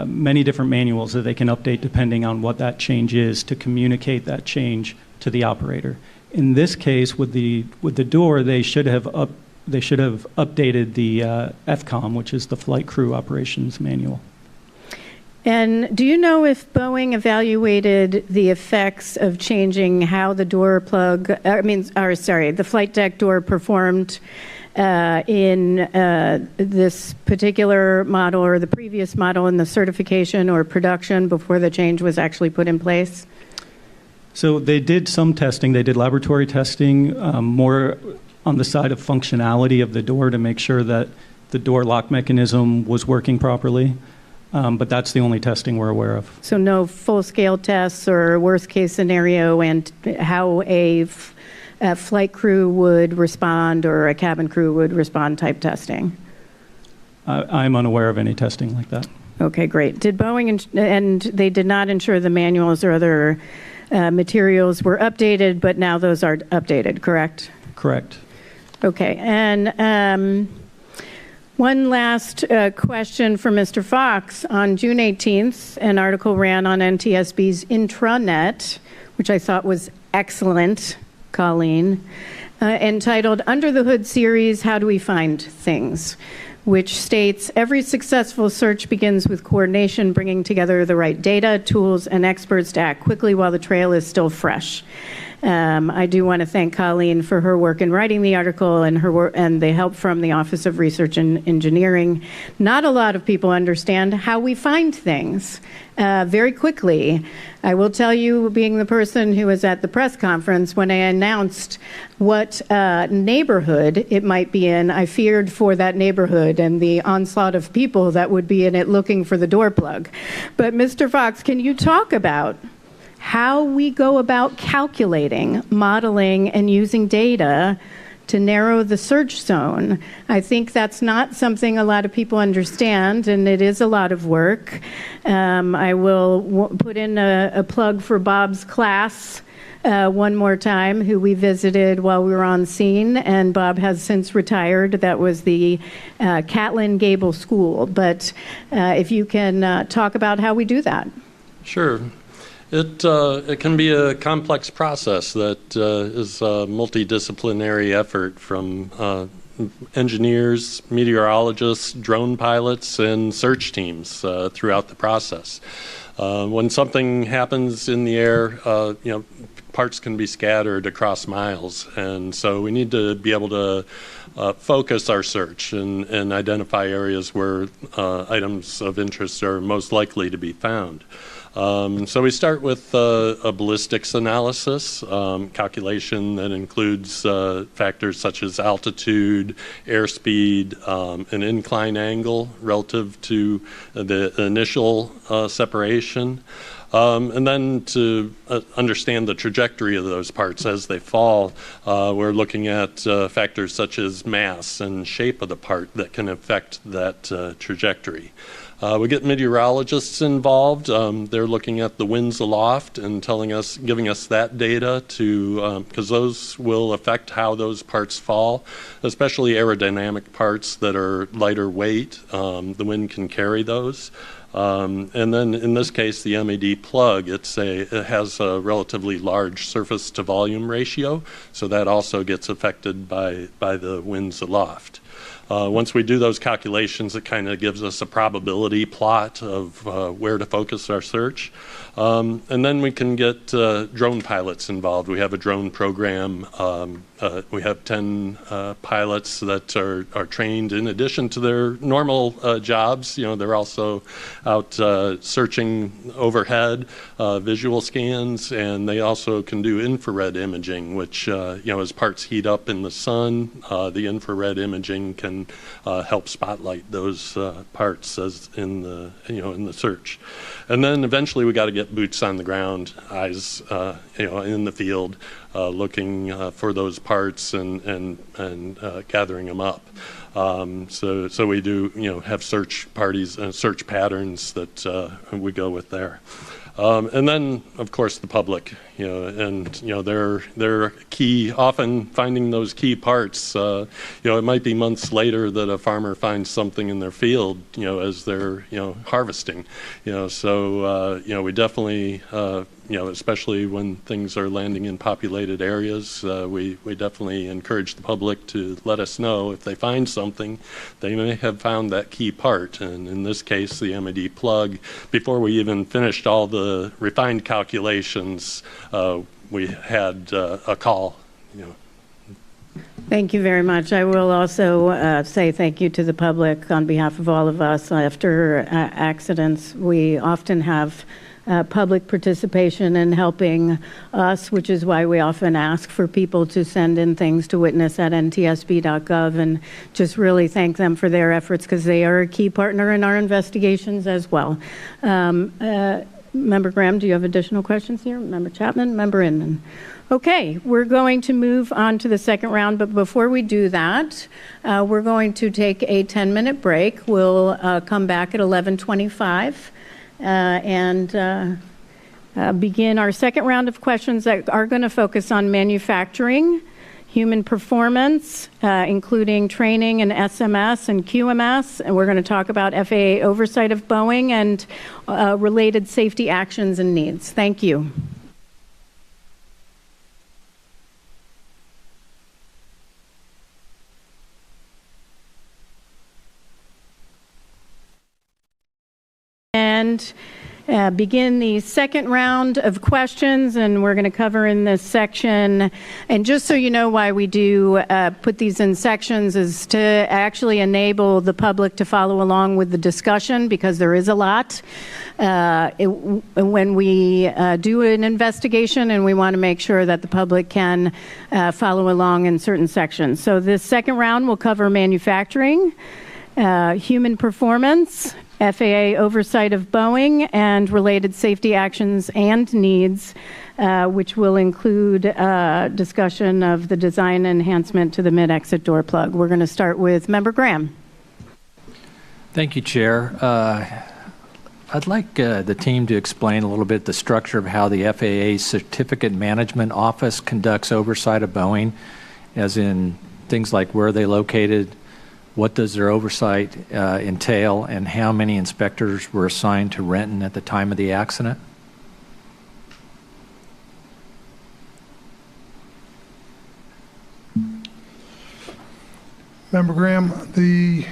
many different manuals that they can update depending on what that change is to communicate that change to the operator. In this case, with the door, they should have updated the FCOM, which is the Flight Crew Operations Manual. And do you know if Boeing evaluated the effects of changing how the door plug, the flight deck door performed in this particular model or the previous model in the certification or production before the change was actually put in place? So they did some testing. They did laboratory testing, more on the side of functionality of the door to make sure that the door lock mechanism was working properly. But that's the only testing we're aware of. So no full-scale tests or worst-case scenario and how a flight crew would respond or a cabin crew would respond type testing? I'm unaware of any testing like that. Okay, great. Did Boeing, and they did not ensure the manuals or other materials were updated, but now those are updated, correct? Correct. Okay, and one last question for Mr. Fox. On June 18th, an article ran on NTSB's intranet, which I thought was excellent, Colleen, entitled Under the Hood Series, How Do We Find Things?, which states, every successful search begins with coordination, bringing together the right data, tools, and experts to act quickly while the trail is still fresh. I do want to thank Colleen for her work in writing the article and her work and the help from the Office of Research and Engineering. Not a lot of people understand how we find things very quickly. I will tell you, being the person who was at the press conference, when I announced what neighborhood it might be in, I feared for that neighborhood and the onslaught of people that would be in it looking for the door plug. But Mr. Fox, can you talk about how we go about calculating, modeling, and using data to narrow the search zone. I think that's not something a lot of people understand, and it is a lot of work. I will put in a plug for Bob's class one more time, who we visited while we were on scene, and Bob has since retired. That was the Catlin Gable School. But if you can talk about how we do that. Sure. It can be a complex process that is a multidisciplinary effort from engineers, meteorologists, drone pilots, and search teams throughout the process. When something happens in the air, parts can be scattered across miles, and so we need to be able to focus our search and identify areas where items of interest are most likely to be found. So we start with a ballistics analysis, calculation that includes factors such as altitude, airspeed, an incline angle relative to the initial separation. And then to understand the trajectory of those parts as they fall, we're looking at factors such as mass and shape of the part that can affect that trajectory. We get meteorologists involved. They're looking at the winds aloft and giving us that data because those will affect how those parts fall, especially aerodynamic parts that are lighter weight. The wind can carry those. And then in this case, the MAD plug, it has a relatively large surface to volume ratio, so that also gets affected by the winds aloft. Once we do those calculations, it kind of gives us a probability plot of where to focus our search. And then we can get drone pilots involved. We have a drone program. We have 10 pilots that are trained in addition to their normal jobs. They're also out searching overhead, visual scans, and they also can do infrared imaging, which, as parts heat up in the sun, the infrared imaging can help spotlight those parts as in the search. And then eventually we got to get boots on the ground, eyes, in the field, looking for those parts and gathering them up. So we do, have search parties and search patterns that we go with there. And then, of course, the public, they're key, often finding those key parts. It might be months later that a farmer finds something in their field, as they're, harvesting. So we definitely, especially when things are landing in populated areas, we definitely encourage the public to let us know if they find something. They may have found that key part, and in this case, the MAD plug. Before we even finished all the refined calculations, we had a call. Thank you very much. I will also say thank you to the public on behalf of all of us. After accidents, we often have public participation in helping us, which is why we often ask for people to send in things to witness@ntsb.gov, and just really thank them for their efforts because they are a key partner in our investigations as well. Member Graham, do you have additional questions here? Member Chapman? Member Inman? Okay, we're going to move on to the second round, but before we do that, we're going to take a 10-minute break. We'll come back at 11:25 and begin our second round of questions that are going to focus on manufacturing, human performance, including training and SMS and QMS, and we're going to talk about FAA oversight of Boeing and related safety actions and needs. Thank you. And begin the second round of questions, and we're going to cover in this section. And just so you know why we do put these in sections is to actually enable the public to follow along with the discussion, because there is a lot. When we do an investigation, and we want to make sure that the public can follow along in certain sections. So this second round will cover manufacturing, human performance, FAA oversight of Boeing and related safety actions and needs, which will include discussion of the design enhancement to the mid-exit door plug. We're going to start with Member Graham. Thank you, Chair. I'd like the team to explain a little bit the structure of how the FAA Certificate Management Office conducts oversight of Boeing, as in things like where are they located, what does their oversight entail, and how many inspectors were assigned to Renton at the time of the accident? Member Graham, the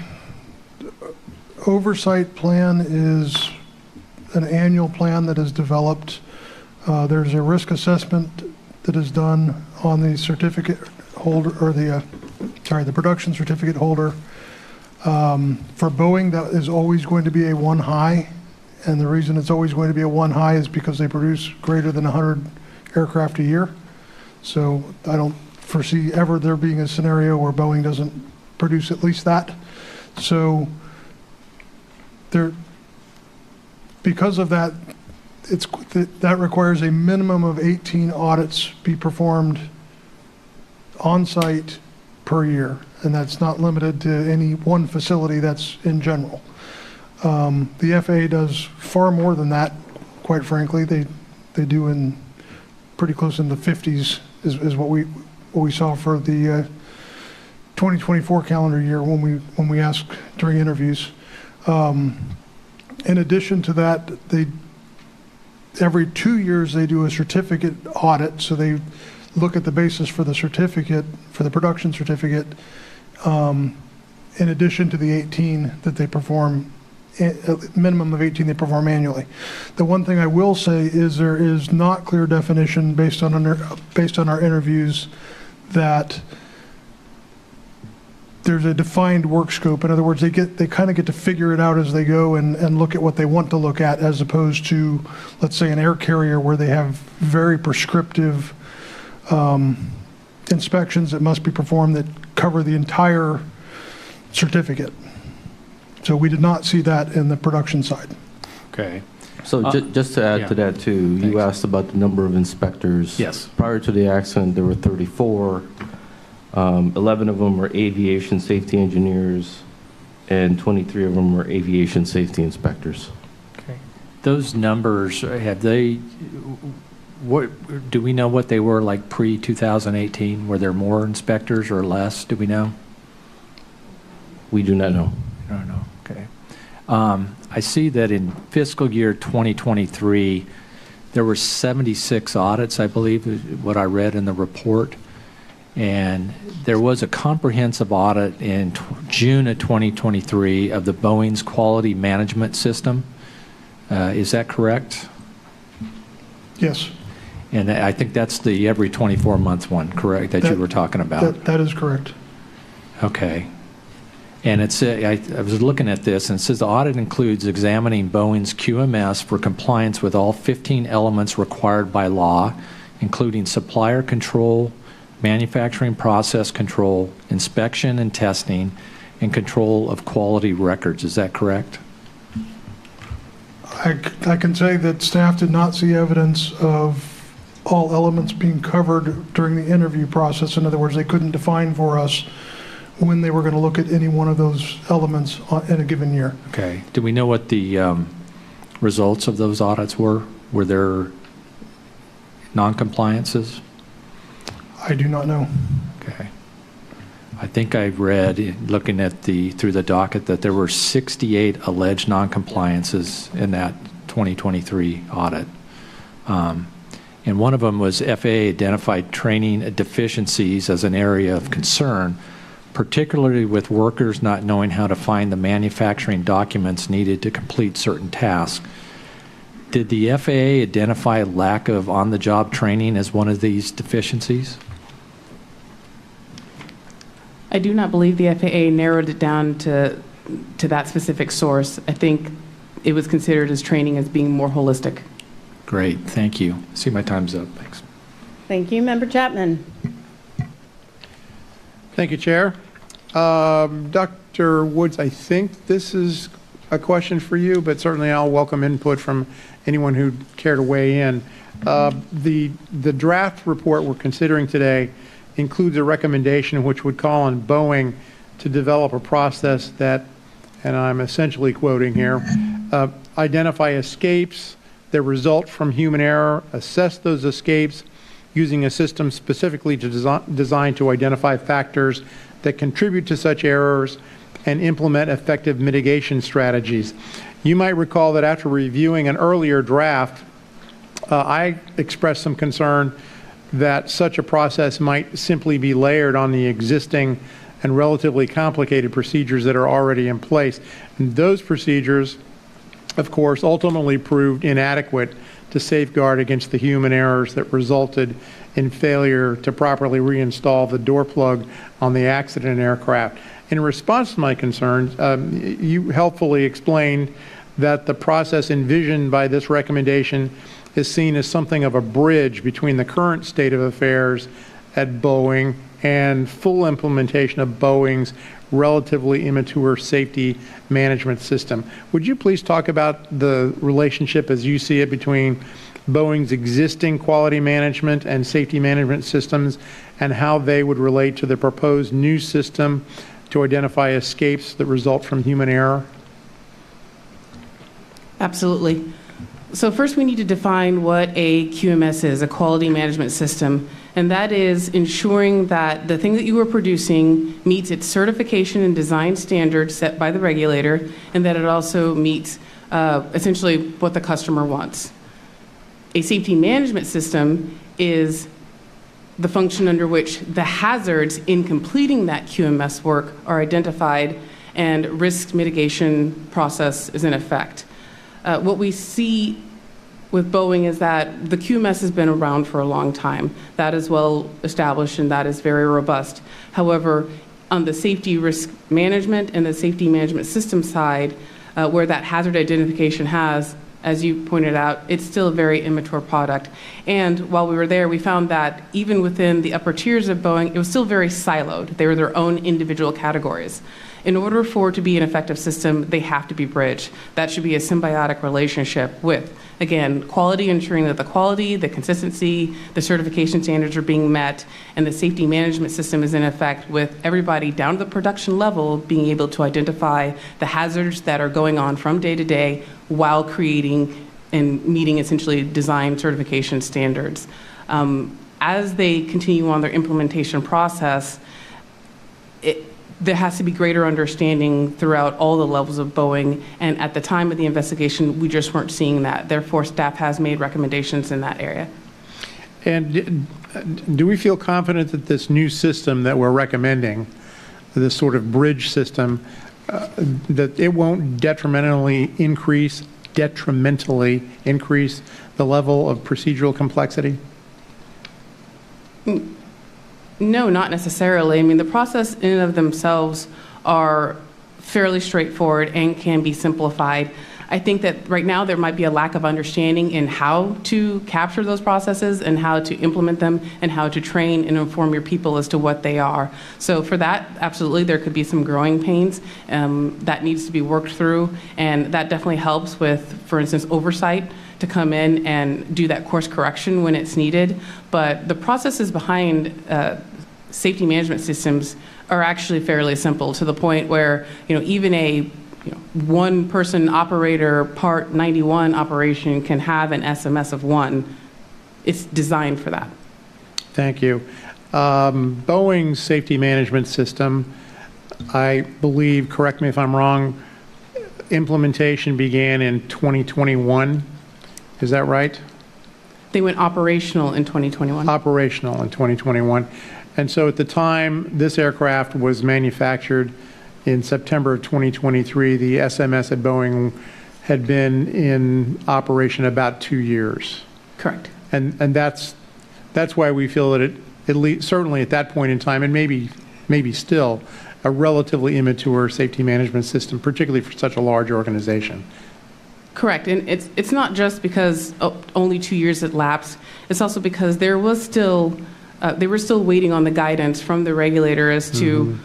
oversight plan is an annual plan that is developed. There's a risk assessment that is done on the certificate holder, or the production certificate holder. For Boeing, that is always going to be a 1 high, and the reason it's always going to be a 1 high is because they produce greater than 100 aircraft a year. So I don't foresee ever there being a scenario where Boeing doesn't produce at least that. So because of that, that requires a minimum of 18 audits be performed on site per year, and that's not limited to any one facility, that's in general. The FAA does far more than that, quite frankly. They do in pretty close in the 50s is what we saw for the 2024 calendar year when we asked during interviews. In addition to that, every 2 years they do a certificate audit, so they look at the basis for the certificate, for the production certificate, in addition to the 18 that they perform, a minimum of 18 they perform annually. The one thing I will say is there is not clear definition based on our interviews that there's a defined work scope. In other words, they kind of get to figure it out as they go and look at what they want to look at, as opposed to, let's say, an air carrier where they have very prescriptive inspections that must be performed that cover the entire certificate. So we did not see that in the production side. Okay. So just to add to that too, you asked about the number of inspectors. Yes. Prior to the accident, there were 34. 11 of them were aviation safety engineers, and 23 of them were aviation safety inspectors. Okay. Those numbers, do we know what they were like pre-2018? Were there more inspectors or less? Do we know? We do not know. I don't know. Okay. I see that in fiscal year 2023, there were 76 audits, I believe, is what I read in the report. And there was a comprehensive audit in June of 2023 of the Boeing's quality management system. Is that correct? Yes. And I think that's the every 24-month one, correct, that you were talking about? That is correct. Okay. And I was looking at this, and it says the audit includes examining Boeing's QMS for compliance with all 15 elements required by law, including supplier control, manufacturing process control, inspection and testing, and control of quality records. Is that correct? I can say that staff did not see evidence of all elements being covered during the interview process. In other words, they couldn't define for us when they were going to look at any one of those elements in a given year. Okay. Do we know what the results of those audits were? Were there non-compliances? I do not know. Okay. I think I read, looking at through the docket, that there were 68 alleged non-compliances in that 2023 audit. And one of them was FAA identified training deficiencies as an area of concern, particularly with workers not knowing how to find the manufacturing documents needed to complete certain tasks. Did the FAA identify lack of on-the-job training as one of these deficiencies? I do not believe the FAA narrowed it down to that specific source. I think it was considered as training as being more holistic. Great, thank you. I see my time's up. Thanks. Thank you. Member Chapman. Thank you, Chair. Dr. Woods, I think this is a question for you, but certainly I'll welcome input from anyone who'd care to weigh in. The draft report we're considering today includes a recommendation which would call on Boeing to develop a process that, and I'm essentially quoting here, identify escapes that result from human error, assess those escapes using a system specifically designed to identify factors that contribute to such errors, and implement effective mitigation strategies. You might recall that after reviewing an earlier draft, I expressed some concern that such a process might simply be layered on the existing and relatively complicated procedures that are already in place. And those procedures, of course, ultimately proved inadequate to safeguard against the human errors that resulted in failure to properly reinstall the door plug on the accident aircraft. In response to my concerns, you helpfully explained that the process envisioned by this recommendation is seen as something of a bridge between the current state of affairs at Boeing and full implementation of Boeing's relatively immature safety management system. Would you please talk about the relationship as you see it between Boeing's existing quality management and safety management systems and how they would relate to the proposed new system to identify escapes that result from human error? Absolutely. So first we need to define what a QMS is, a quality management system, and that is ensuring that the thing that you are producing meets its certification and design standards set by the regulator, and that it also meets essentially what the customer wants. A safety management system is the function under which the hazards in completing that QMS work are identified and risk mitigation process is in effect. What we see with Boeing is that the QMS has been around for a long time. That is well established and that is very robust. However, on the safety risk management and the safety management system side, where that hazard identification has, as you pointed out, it's still a very immature product. And while we were there, we found that even within the upper tiers of Boeing, it was still very siloed. They were their own individual categories. In order for it to be an effective system, they have to be bridged. That should be a symbiotic relationship with, again, quality, ensuring that the quality, the consistency, the certification standards are being met, and the safety management system is in effect with everybody down to the production level being able to identify the hazards that are going on from day to day while creating and meeting essentially design certification standards. As they continue on their implementation process, there has to be greater understanding throughout all the levels of Boeing, and at the time of the investigation, we just weren't seeing that. Therefore, staff has made recommendations in that area. And do we feel confident that this new system that we're recommending, this sort of bridge system, that it won't detrimentally increase the level of procedural complexity? No, not necessarily. I mean, the process in and of themselves are fairly straightforward and can be simplified. I think that right now there might be a lack of understanding in how to capture those processes and how to implement them and how to train and inform your people as to what they are. So for that, absolutely, there could be some growing pains that needs to be worked through, and that definitely helps with, for instance, oversight to come in and do that course correction when it's needed. But the processes behind safety management systems are actually fairly simple, to the point where, you know, even a one-person operator Part 91 operation can have an SMS of 1. It's designed for that. Thank you. Boeing's safety management system, I believe, correct me if I'm wrong, implementation began in 2021. Is that right? They went operational in 2021. Operational in 2021. And so at the time this aircraft was manufactured in September of 2023, the SMS at Boeing had been in operation about 2 years. Correct. And that's why we feel that it, at least, certainly at that point in time, and maybe still, a relatively immature safety management system, particularly for such a large organization. Correct, and it's not just because only 2 years had lapsed. It's also because there was still they were still waiting on the guidance from the regulator as to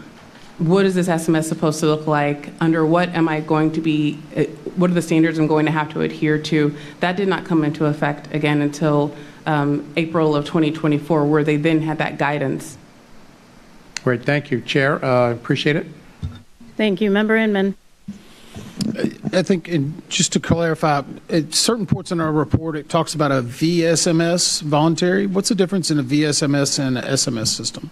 what is this SMS supposed to look like? Under what am I going to be, what are the standards I'm going to have to adhere to? That did not come into effect again until April of 2024, where they then had that guidance. Great, thank you, Chair. Appreciate it. Thank you. Member Inman. I think, just to clarify, at certain points in our report, it talks about a VSMS, voluntary. What's the difference in a VSMS and an SMS system?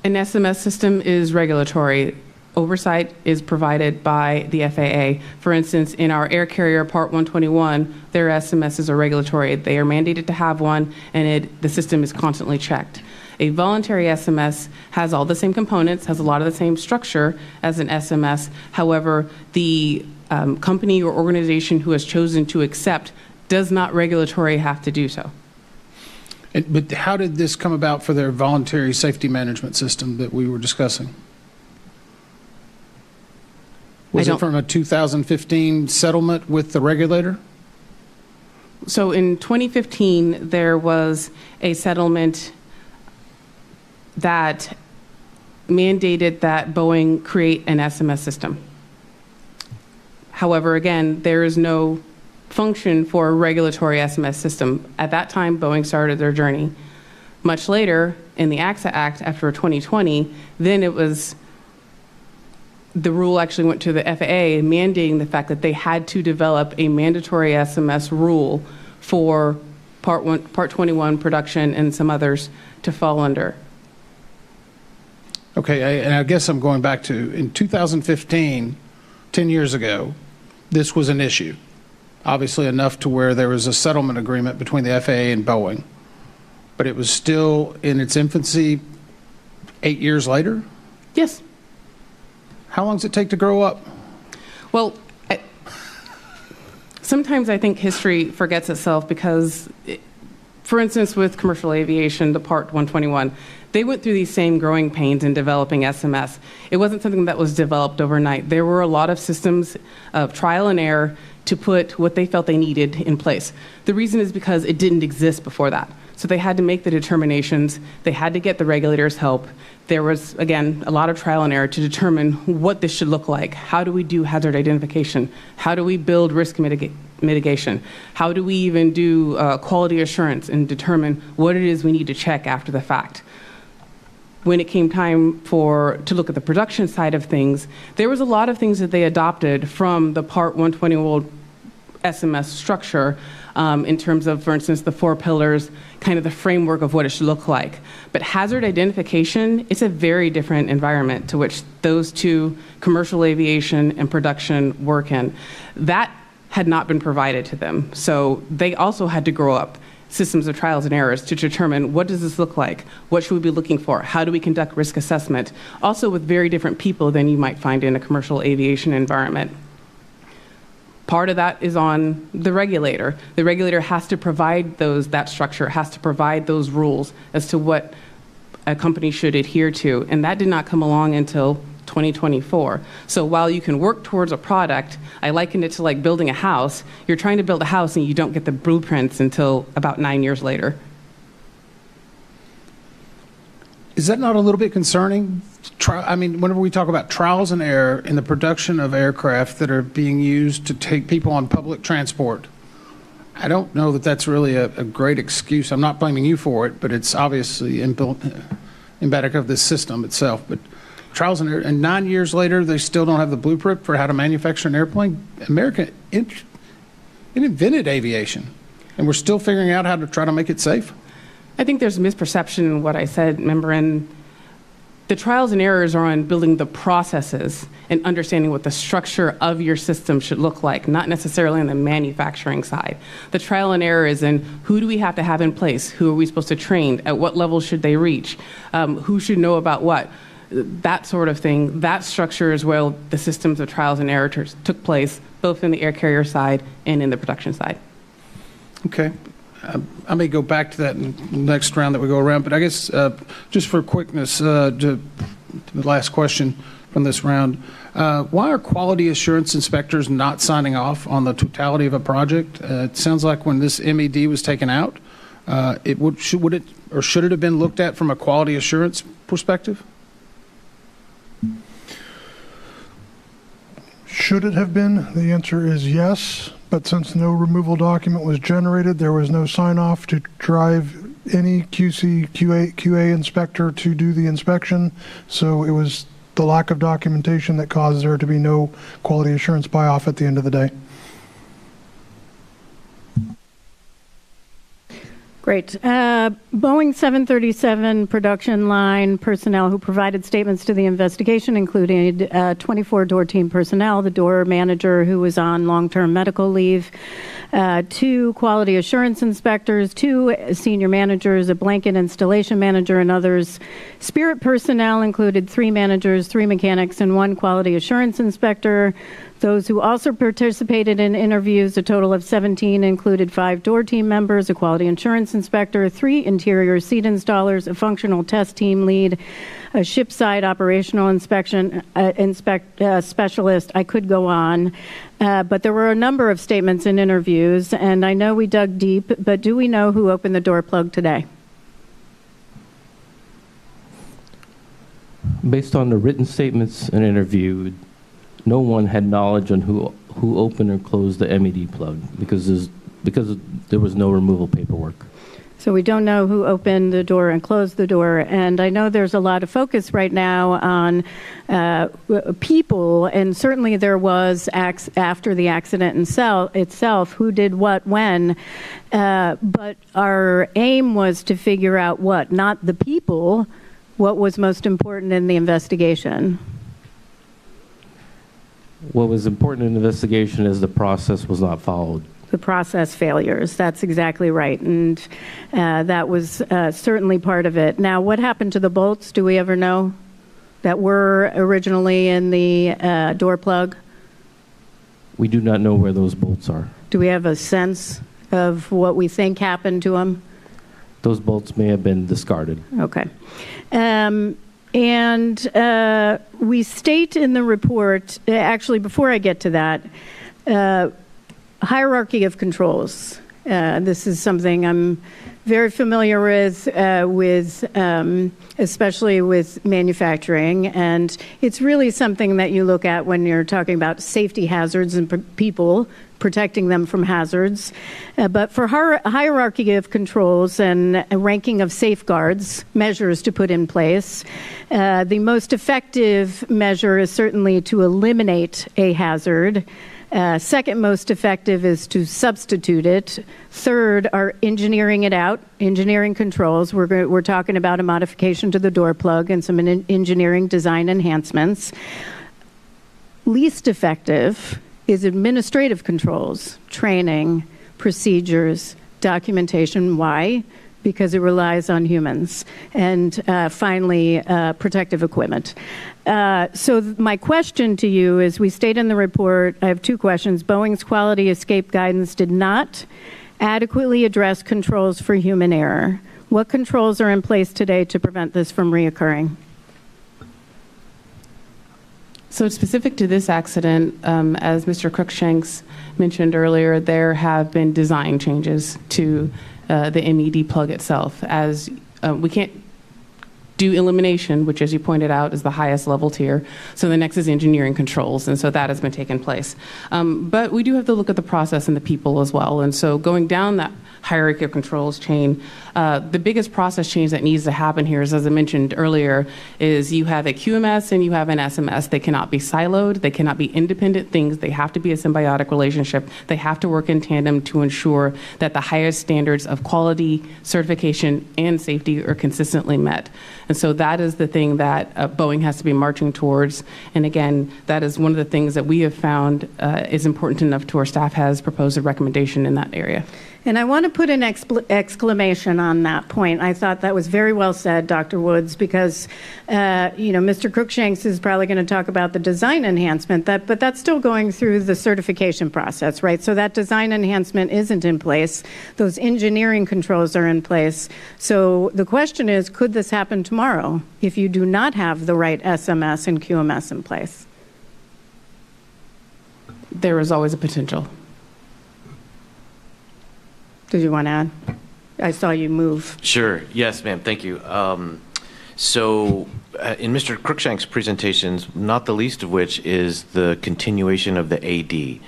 An SMS system is regulatory. Oversight is provided by the FAA. For instance, in our air carrier Part 121, their SMSs are regulatory. They are mandated to have one, and the system is constantly checked. A voluntary SMS has all the same components, has a lot of the same structure as an SMS. However, the company or organization who has chosen to accept does not regulatory have to do so. But how did this come about for their voluntary safety management system that we were discussing? Was it from a 2015 settlement with the regulator? So in 2015, there was a settlement that mandated that Boeing create an SMS system. However, again, there is no function for a regulatory SMS system. At that time, Boeing started their journey. Much later, in the AXA Act after 2020, then it was, the rule actually went to the FAA mandating the fact that they had to develop a mandatory SMS rule for Part 21 production and some others to fall under. Okay, and I guess I'm going back to, in 2015, 10 years ago, this was an issue. Obviously enough to where there was a settlement agreement between the FAA and Boeing. But it was still in its infancy 8 years later? Yes. How long does it take to grow up? Well, sometimes I think history forgets itself because, for instance, with commercial aviation, the Part 121, they went through these same growing pains in developing SMS. It wasn't something that was developed overnight. There were a lot of systems of trial and error to put what they felt they needed in place. The reason is because it didn't exist before that. So they had to make the determinations. They had to get the regulators' help. There was, again, a lot of trial and error to determine what this should look like. How do we do hazard identification? How do we build risk mitigation? How do we even do quality assurance and determine what it is we need to check after the fact? When it came time to look at the production side of things, there was a lot of things that they adopted from the Part 121 SMS structure in terms of, for instance, the 4 pillars, kind of the framework of what it should look like. But hazard identification, it's a very different environment to which those two, commercial aviation and production, work in. That had not been provided to them. So they also had to grow up systems of trials and errors to determine what does this look like? What should we be looking for? How do we conduct risk assessment? Also with very different people than you might find in a commercial aviation environment. Part of that is on the regulator. The regulator has to provide that structure, has to provide those rules as to what a company should adhere to. And that did not come along until 2024. So while you can work towards a product, I liken it to like building a house. You're trying to build a house and you don't get the blueprints until about 9 years later. Is that not a little bit concerning? I mean, whenever we talk about trials and error in the production of aircraft that are being used to take people on public transport, I don't know that that's really a great excuse. I'm not blaming you for it, but it's obviously embedded of this system itself. But trials and error, and 9 years later, they still don't have the blueprint for how to manufacture an airplane. America invented aviation, and we're still figuring out how to try to make it safe. I think there's a misperception in what I said, member, and the trials and errors are on building the processes and understanding what the structure of your system should look like, not necessarily on the manufacturing side. The trial and error is in who do we have to have in place? Who are we supposed to train? At what level should they reach? Who should know about what? That sort of thing. That structure is where the systems of trials and errors took place, both in the air carrier side and in the production side. Okay. I may go back to that in the next round that we go around, but I guess just for quickness, to the last question from this round, why are quality assurance inspectors not signing off on the totality of a project? It sounds like when this MED was taken out, should it have been looked at from a quality assurance perspective? Should it have been? The answer is yes, but since no removal document was generated, there was no sign-off to drive any QA inspector to do the inspection, so it was the lack of documentation that caused there to be no quality assurance buy-off at the end of the day. Great. Boeing 737 production line personnel who provided statements to the investigation included 24 door team personnel, the door manager who was on long-term medical leave, 2 quality assurance inspectors, 2 senior managers, a blanket installation manager, and others. Spirit personnel included 3 managers, 3 mechanics, and 1 quality assurance inspector. Those who also participated in interviews, a total of 17, included 5 door team members, a quality insurance inspector, 3 interior seat installers, a functional test team lead, a shipside operational inspection specialist. I could go on, but there were a number of statements and interviews, and I know we dug deep, but do we know who opened the door plug today? Based on the written statements and interview, no one had knowledge on who opened or closed the MED plug because there was no removal paperwork. So we don't know who opened the door and closed the door. And I know there's a lot of focus right now on people, and certainly there was after the accident itself, who did what when. But our aim was to figure out what, not the people, what was most important in the investigation. What was important in the investigation is the process was not followed. The process failures, that's exactly right. And that was certainly part of it. Now, what happened to the bolts? Do we ever know that were originally in the door plug? We do not know where those bolts are. Do we have a sense of what we think happened to them? Those bolts may have been discarded. Okay. And we state in the report, actually, before I get to that, hierarchy of controls. This is something I'm very familiar with especially with manufacturing, and it's really something that you look at when you're talking about safety hazards and people, protecting them from hazards. But for hierarchy of controls and ranking of safeguards, measures to put in place, the most effective measure is certainly to eliminate a hazard. Second most effective is to substitute it. Third are engineering it out, engineering controls. We're talking about a modification to the door plug and some engineering design enhancements. Least effective is administrative controls, training, procedures, documentation. Why? Because it relies on humans. And finally, protective equipment. So my question to you is, we state in the report, I have 2 questions. Boeing's quality escape guidance did not adequately address controls for human error. What controls are in place today to prevent this from reoccurring? So specific to this accident, as Mr. Crookshanks mentioned earlier, there have been design changes to the MED plug itself. As we can't do elimination, which, as you pointed out, is the highest level tier. So the next is engineering controls, and so that has been taken place. But we do have to look at the process and the people as well. And so going down that hierarchy of controls chain, the biggest process change that needs to happen here is, as I mentioned earlier, is you have a QMS and you have an SMS. They cannot be siloed. They cannot be independent things. They have to be a symbiotic relationship. They have to work in tandem to ensure that the highest standards of quality, certification, and safety are consistently met. And so that is the thing that Boeing has to be marching towards. And again, that is one of the things that we have found is important enough to our staff has proposed a recommendation in that area. And I want to put an exclamation on that point. I thought that was very well said, Dr. Woods, because Mr. Crookshanks is probably going to talk about the design enhancement, but that's still going through the certification process, right? So that design enhancement isn't in place. Those engineering controls are in place. So the question is, could this happen tomorrow if you do not have the right SMS and QMS in place? There is always a potential. Did you want to add? I saw you move. Sure. Yes, ma'am. Thank you. So, in Mr. Crookshanks' presentations, not the least of which is the continuation of the AD,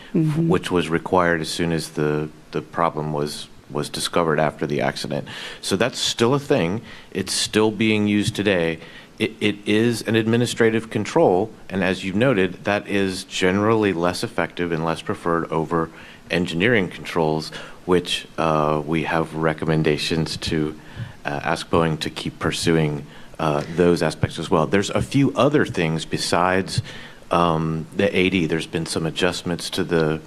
which was required as soon as the problem was discovered after the accident. So that's still a thing. It's still being used today. It is an administrative control, and as you've noted, that is generally less effective and less preferred over engineering controls, which we have recommendations to ask Boeing to keep pursuing those aspects as well. There's a few other things besides the AD. There's been some adjustments to the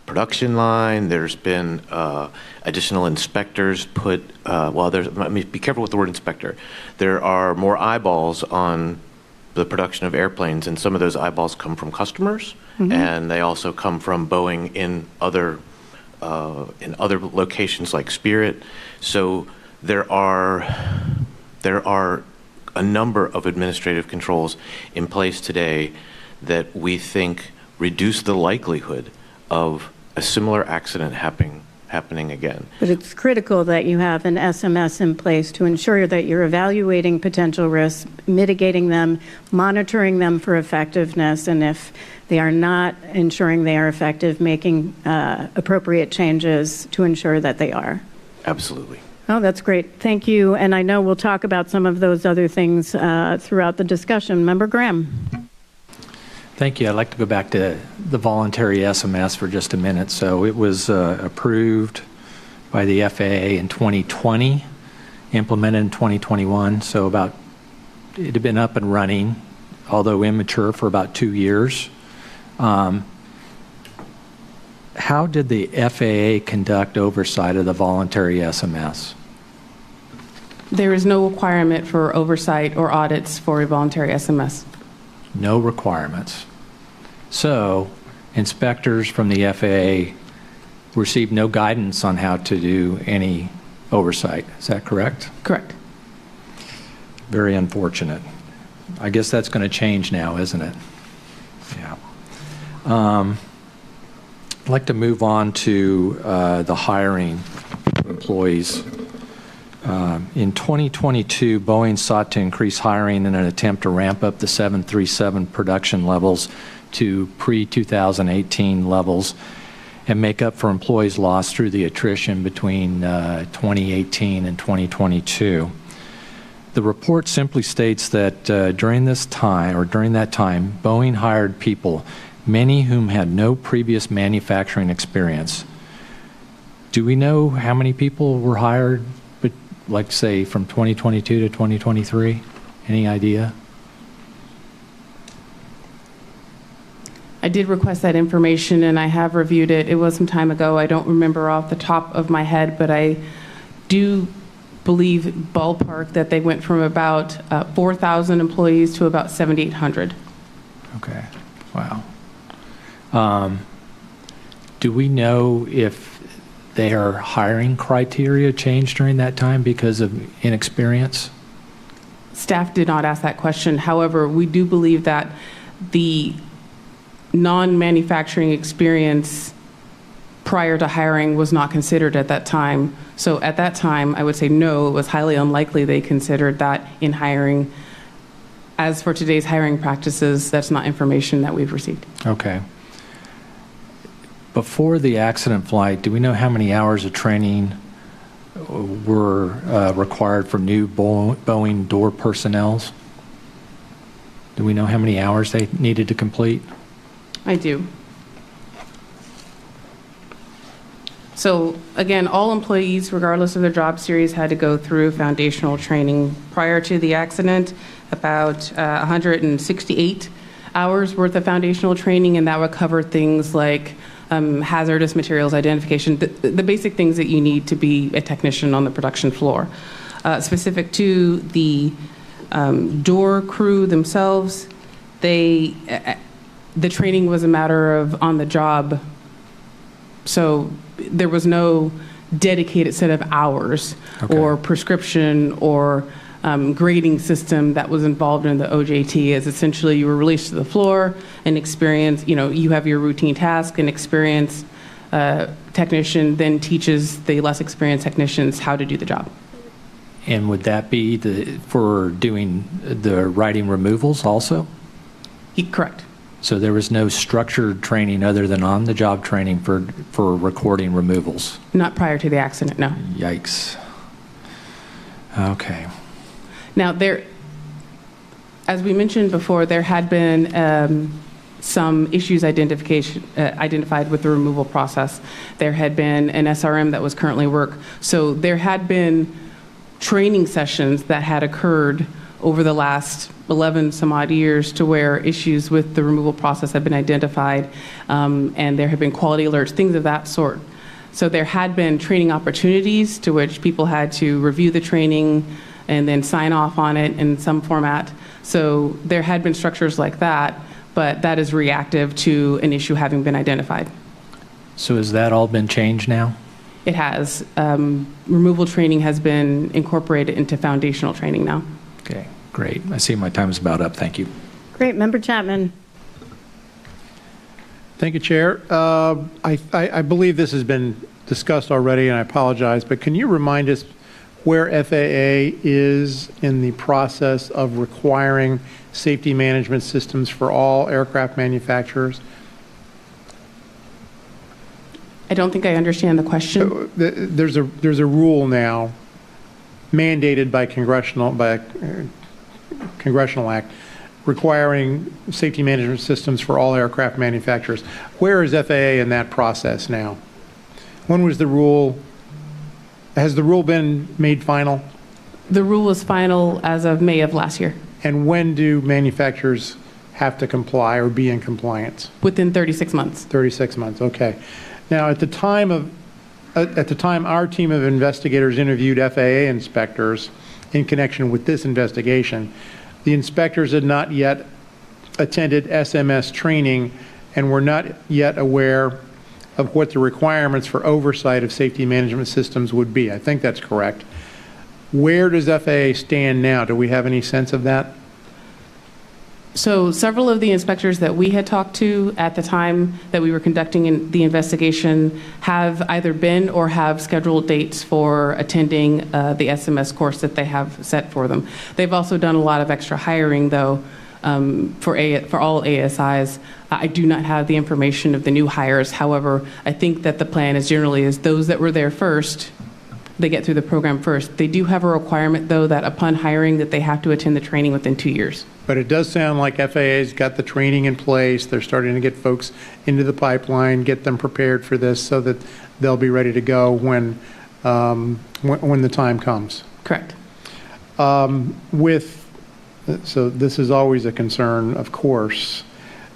production line. There's been additional inspectors put, be careful with the word inspector. There are more eyeballs on the production of airplanes, and some of those eyeballs come from customers, and they also come from Boeing in other locations like Spirit. So there are a number of administrative controls in place today that we think reduce the likelihood of a similar accident happening again. But it's critical that you have an SMS in place to ensure that you're evaluating potential risks, mitigating them, monitoring them for effectiveness, and if they are not ensuring they are effective, making appropriate changes to ensure that they are. Absolutely. Oh, that's great. Thank you. And I know we'll talk about some of those other things throughout the discussion. Member Graham. Thank you. I'd like to go back to the voluntary SMS for just a minute. So it was approved by the FAA in 2020, implemented in 2021. So it had been up and running, although immature, for about 2 years. How did the FAA conduct oversight of the voluntary SMS? There is no requirement for oversight or audits for a voluntary SMS. No requirements. So inspectors from the FAA received no guidance on how to do any oversight. Is that correct? Correct. Very unfortunate. I guess that's going to change now, isn't it? Yeah. I'd like to move on to the hiring of employees. In 2022, Boeing sought to increase hiring in an attempt to ramp up the 737 production levels to pre-2018 levels and make up for employees lost through the attrition between 2018 and 2022. The report simply states that during that time, Boeing hired people, many whom had no previous manufacturing experience. Do we know how many people were hired, like say from 2022 to 2023? Any idea? I did request that information and I have reviewed it. It was some time ago. I don't remember off the top of my head, but I do believe ballpark that they went from about 4,000 employees to about 7,800. Okay. Wow. Do we know if their hiring criteria changed during that time because of inexperience? Staff did not ask that question. However, we do believe that the non-manufacturing experience prior to hiring was not considered at that time. So at that time, I would say no, it was highly unlikely they considered that in hiring. As for today's hiring practices, that's not information that we've received. Okay. Before the accident flight, do we know how many hours of training were required for new Boeing door personnel? Do we know how many hours they needed to complete? I do. So again, all employees, regardless of their job series, had to go through foundational training prior to the accident, about 168 hours worth of foundational training, and that would cover things like hazardous materials identification, the basic things that you need to be a technician on the production floor. Specific to the door crew themselves, the training was a matter of on the job. So there was no dedicated set of hours or prescription or grading system that was involved in the OJT. As essentially you were released to the floor and experience, you have your routine task, and experienced technician then teaches the less experienced technicians how to do the job. And would that be for doing the writing removals also? Correct. So there was no structured training other than on-the-job training for recording removals? Not prior to the accident, no. Yikes. Okay. Now, as we mentioned before, there had been some issues identified with the removal process. There had been an SRM that was currently work. So there had been training sessions that had occurred over the last 11 some odd years to where issues with the removal process have been identified, and there have been quality alerts, things of that sort. So there had been training opportunities to which people had to review the training and then sign off on it in some format. So there had been structures like that, but that is reactive to an issue having been identified. So has that all been changed now? It has. Removal training has been incorporated into foundational training now. Okay, great. I see my time is about up. Thank you. Great. Member Chapman. Thank you, Chair. I believe this has been discussed already, and I apologize, but can you remind us where FAA is in the process of requiring safety management systems for all aircraft manufacturers? I don't think I understand the question. There's a rule now mandated by congressional act requiring safety management systems for all aircraft manufacturers. Where is FAA in that process now? When was the rule? Has the rule been made final? The rule was final as of May of last year. And when do manufacturers have to comply or be in compliance? Within 36 months. 36 months, okay. Now, at the time our team of investigators interviewed FAA inspectors in connection with this investigation, the inspectors had not yet attended SMS training and were not yet aware of what the requirements for oversight of safety management systems would be. I think that's correct. Where does FAA stand now? Do we have any sense of that? So several of the inspectors that we had talked to at the time that we were conducting the investigation have either been or have scheduled dates for attending the SMS course that they have set for them. They've also done a lot of extra hiring, though, for all ASIs. I do not have the information of the new hires. However, I think that the plan is generally those that were there first, they get through the program first. They do have a requirement, though, that upon hiring that they have to attend the training within 2 years. But it does sound like FAA's got the training in place. They're starting to get folks into the pipeline, get them prepared for this so that they'll be ready to go when the time comes. Correct. So this is always a concern, of course.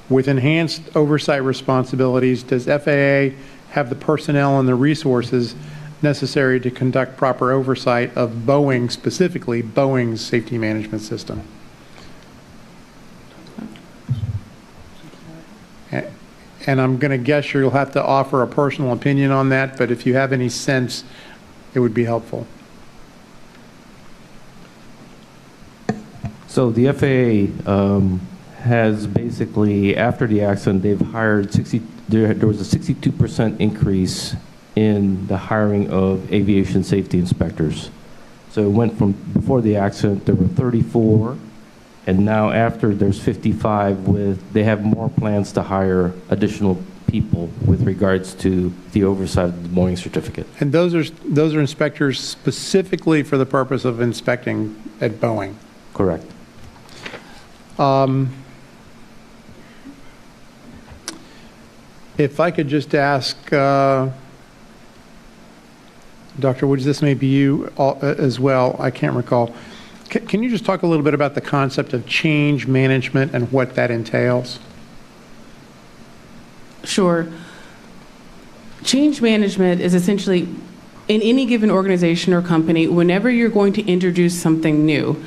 With enhanced oversight responsibilities, does FAA have the personnel and the resources necessary to conduct proper oversight of Boeing, specifically Boeing's safety management system? And I'm going to guess you'll have to offer a personal opinion on that, but if you have any sense, it would be helpful. So the FAA has basically, after the accident, they've hired there was a 62% increase in the hiring of aviation safety inspectors. So it went from, before the accident, there were 34, and now after there's 55, they have more plans to hire additional people with regards to the oversight of the Boeing certificate. And those are inspectors specifically for the purpose of inspecting at Boeing? Correct. If I could just ask, Dr. Woods, this may be you as well, I can't recall. Can you just talk a little bit about the concept of change management and what that entails? Sure. Change management is essentially, in any given organization or company, whenever you're going to introduce something new,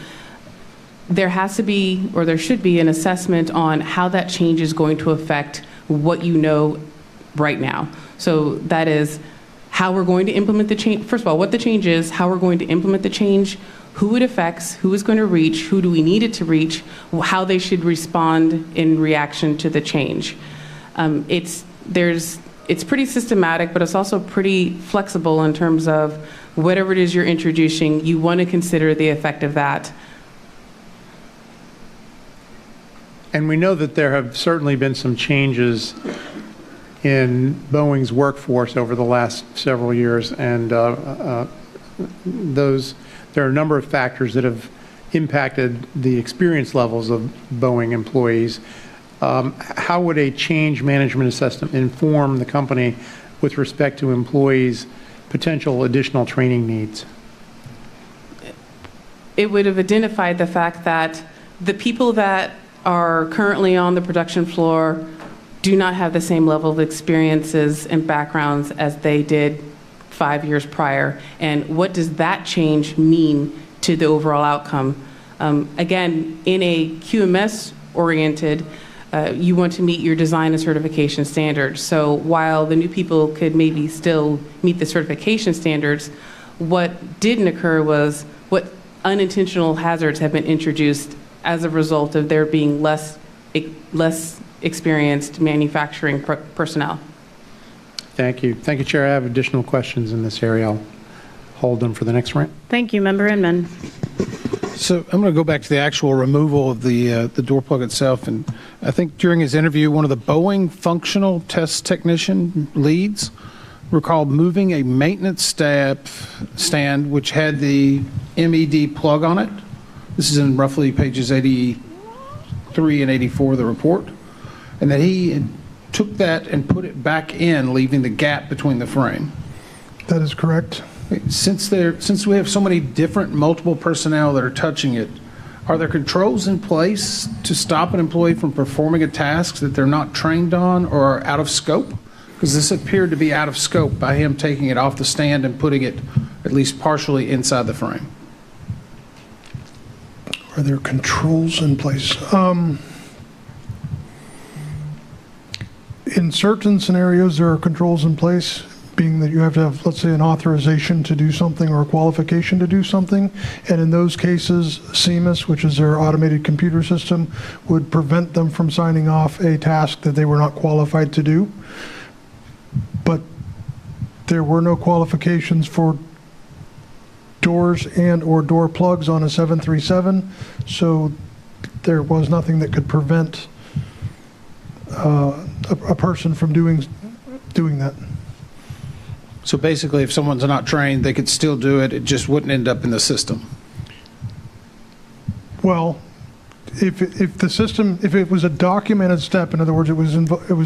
there has to be, or there should be, an assessment on how that change is going to affect what you know right now. So that is how we're going to implement the change. First of all, what the change is, how we're going to implement the change, who it affects, who is going to reach, who do we need it to reach, how they should respond in reaction to the change. There's it's pretty systematic, but it's also pretty flexible in terms of whatever it is you're introducing, you want to consider the effect of that. And we know that there have certainly been some changes in Boeing's workforce over the last several years, and there are a number of factors that have impacted the experience levels of Boeing employees. How would a change management assessment inform the company with respect to employees' potential additional training needs? It would have identified the fact that the people that are currently on the production floor do not have the same level of experiences and backgrounds as they did 5 years prior. And what does that change mean to the overall outcome? Again, in a QMS-oriented, you want to meet your design and certification standards. So while the new people could maybe still meet the certification standards, what didn't occur was what unintentional hazards have been introduced as a result of there being less experienced manufacturing personnel. Thank you. Thank you, Chair. I have additional questions in this area. I'll hold them for the next round. Thank you, Member Inman. So I'm going to go back to the actual removal of the door plug itself. And I think during his interview, one of the Boeing functional test technician leads recalled moving a maintenance stand which had the MED plug on it. This is in roughly pages 83 and 84 of the report. And that he took that and put it back in, leaving the gap between the frame. That is correct. Since we have so many different multiple personnel that are touching it, are there controls in place to stop an employee from performing a task that they're not trained on or are out of scope? Because this appeared to be out of scope by him taking it off the stand and putting it at least partially inside the frame. Are there controls in place? In certain scenarios, there are controls in place, being that you have to have, let's say, an authorization to do something or a qualification to do something. And in those cases, CMIS, which is their automated computer system, would prevent them from signing off a task that they were not qualified to do. But there were no qualifications for doors and or door plugs on a 737, so there was nothing that could prevent a person from doing that. So basically, if someone's not trained, they could still do it. It just wouldn't end up in the system. Well, if it was a documented step, in other words, it was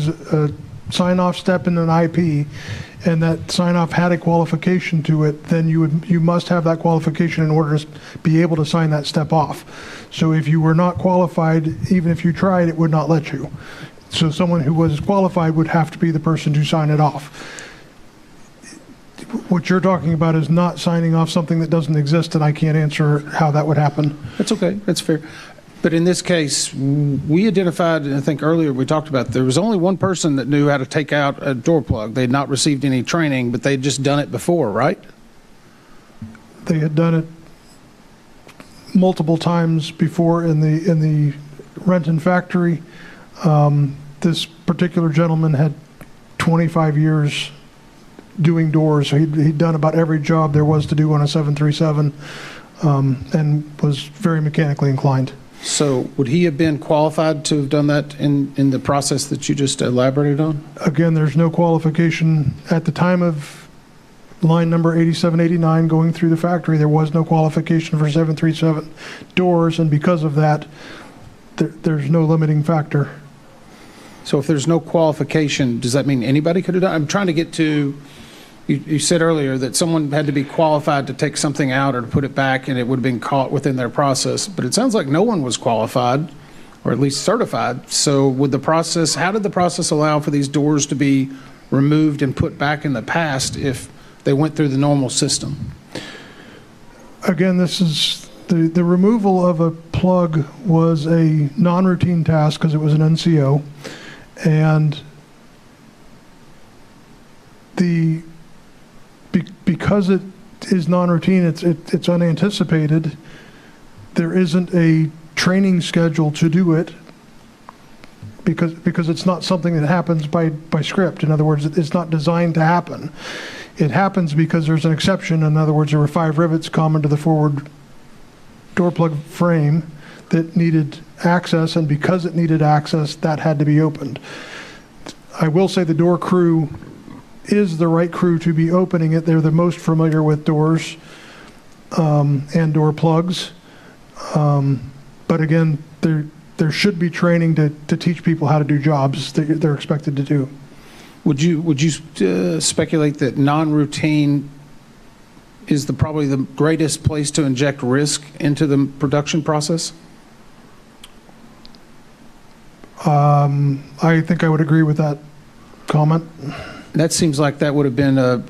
a sign-off step in an IP, and that sign-off had a qualification to it, then you must have that qualification in order to be able to sign that step off. So if you were not qualified, even if you tried, it would not let you. So someone who was qualified would have to be the person to sign it off. What you're talking about is not signing off something that doesn't exist, and I can't answer how that would happen. That's okay. That's fair. But in this case, we identified, and I think earlier we talked about, there was only one person that knew how to take out a door plug. They had not received any training, but they'd just done it before, right? They had done it multiple times before in the Renton factory. This particular gentleman had 25 years doing doors. So he'd done about every job there was to do on a 737, and was very mechanically inclined. So would he have been qualified to have done that in the process that you just elaborated on? Again, there's no qualification. At the time of line number 8789 going through the factory, there was no qualification for 737 doors, and because of that, there's no limiting factor. So if there's no qualification, does that mean anybody could have done it? I'm trying to get to, you said earlier that someone had to be qualified to take something out or to put it back, and it would have been caught within their process. But it sounds like no one was qualified, or at least certified. So would the process, how did the process allow for these doors to be removed and put back in the past if they went through the normal system? Again, this is the removal of a plug was a non-routine task because it was an NCO, and because it is non-routine, it's unanticipated. There isn't a training schedule to do it. because it's not something that happens by script. In other words, it's not designed to happen. It happens because there's an exception. In other words, there were 5 rivets common to the forward door plug frame that needed access, and because it needed access, that had to be opened. I will say the door crew is the right crew to be opening it. They're the most familiar with doors and door plugs. But again, there should be training to teach people how to do jobs that they're expected to do. Would you speculate that non-routine is probably the greatest place to inject risk into the production process? I think I would agree with that comment. That seems like that would have been a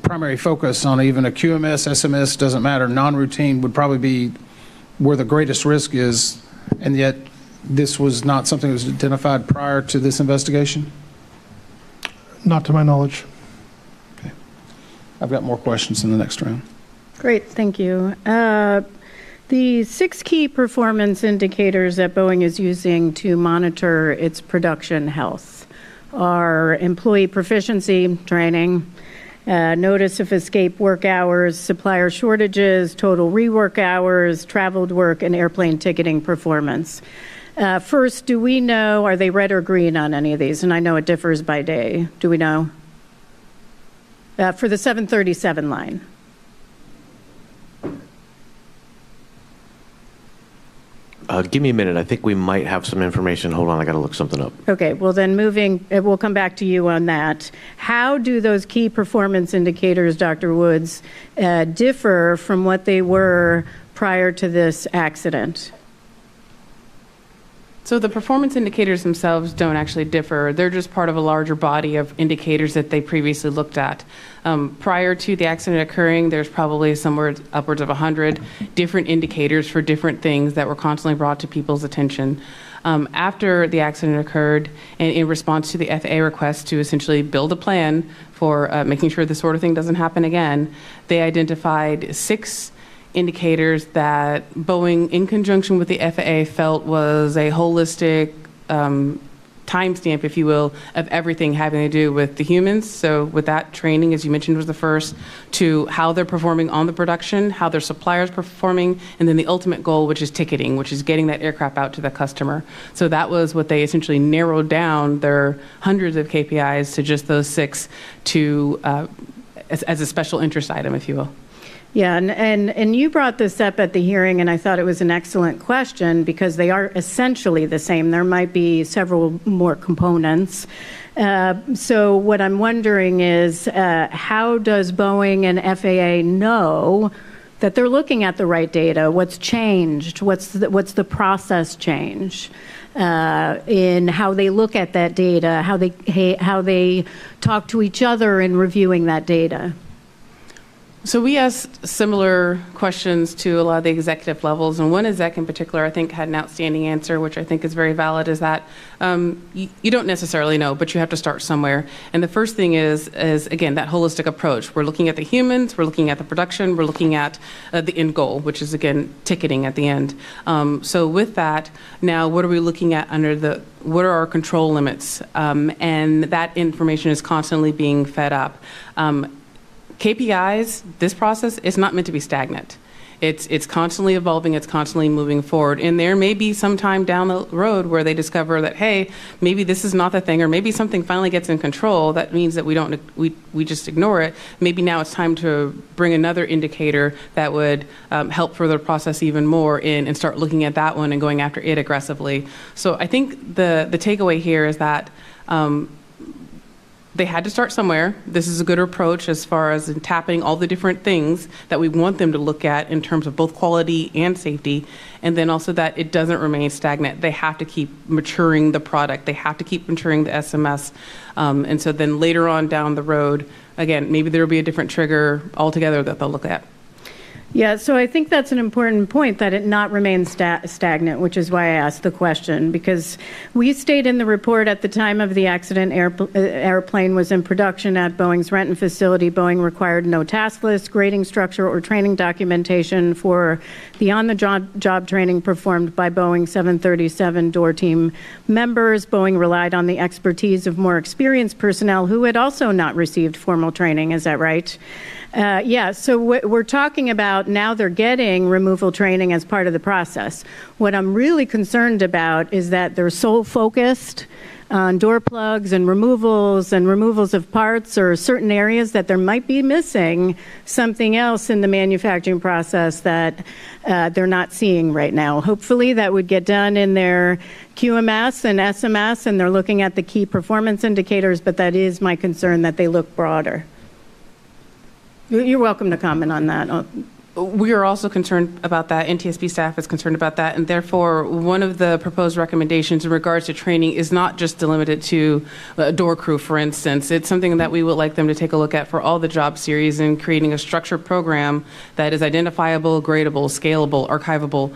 primary focus on even a QMS, SMS, doesn't matter. Non-routine would probably be where the greatest risk is, and yet this was not something that was identified prior to this investigation? Not to my knowledge. Okay. I've got more questions in the next round. Great, thank you. The 6 key performance indicators that Boeing is using to monitor its production health are employee proficiency training, notice of escape work hours, supplier shortages, total rework hours, traveled work, and airplane ticketing performance. First, do we know, are they red or green on any of these? And I know it differs by day. Do we know? For the 737 line. Give me a minute. I think we might have some information. Hold on, I got to look something up. Okay, well then we'll come back to you on that. How do those key performance indicators, Dr. Woods, differ from what they were prior to this accident? So the performance indicators themselves don't actually differ. They're just part of a larger body of indicators that they previously looked at. Prior to the accident occurring, there's probably somewhere upwards of 100 different indicators for different things that were constantly brought to people's attention. After the accident occurred, and in response to the FAA request to essentially build a plan for making sure this sort of thing doesn't happen again, they identified 6 indicators that Boeing, in conjunction with the FAA, felt was a holistic timestamp, if you will, of everything having to do with the humans. So with that training, as you mentioned, was the first, to how they're performing on the production, how their suppliers performing, and then the ultimate goal, which is ticketing, which is getting that aircraft out to the customer. So that was what they essentially narrowed down their hundreds of KPIs to just those 6 to as a special interest item, if you will. Yeah, and you brought this up at the hearing, and I thought it was an excellent question because they are essentially the same. There might be several more components. So what I'm wondering is how does Boeing and FAA know that they're looking at the right data? What's changed? What's the process change in how they look at that data, how they talk to each other in reviewing that data? So we asked similar questions to a lot of the executive levels, and one exec in particular I think had an outstanding answer, which I think is very valid, is that you don't necessarily know, but you have to start somewhere. And the first thing is again, that holistic approach. We're looking at the humans, we're looking at the production, we're looking at the end goal, which is, again, ticketing at the end. So with that, now what are we looking at what are our control limits? And that information is constantly being fed up. KPIs, this process is not meant to be stagnant. It's constantly evolving, it's constantly moving forward. And there may be some time down the road where they discover that, hey, maybe this is not the thing, or maybe something finally gets in control. That means that we just ignore it. Maybe now it's time to bring another indicator that would help further process even more in and start looking at that one and going after it aggressively. So I think the takeaway here is that they had to start somewhere. This is a good approach as far as tapping all the different things that we want them to look at in terms of both quality and safety, and then also that it doesn't remain stagnant. They have to keep maturing the product. They have to keep maturing the SMS. And so then later on down the road, again, maybe there will be a different trigger altogether that they'll look at. Yeah, so I think that's an important point, that it not remain stagnant, which is why I asked the question, because we state in the report at the time of the accident, airplane was in production at Boeing's Renton facility. Boeing required no task list, grading structure, or training documentation for the on-the-job training performed by Boeing 737 door team members. Boeing relied on the expertise of more experienced personnel who had also not received formal training. Is that right? Yeah, so we're talking about now they're getting removal training as part of the process. What I'm really concerned about is that they're so focused on door plugs and removals of parts or certain areas that there might be missing something else in the manufacturing process that they're not seeing right now. Hopefully that would get done in their QMS and SMS, and they're looking at the key performance indicators, but that is my concern, that they look broader. You're welcome to comment on that. We are also concerned about that. NTSB staff is concerned about that, and therefore one of the proposed recommendations in regards to training is not just delimited to a door crew, for instance. It's something that we would like them to take a look at for all the job series and creating a structured program that is identifiable, gradable, scalable, archivable,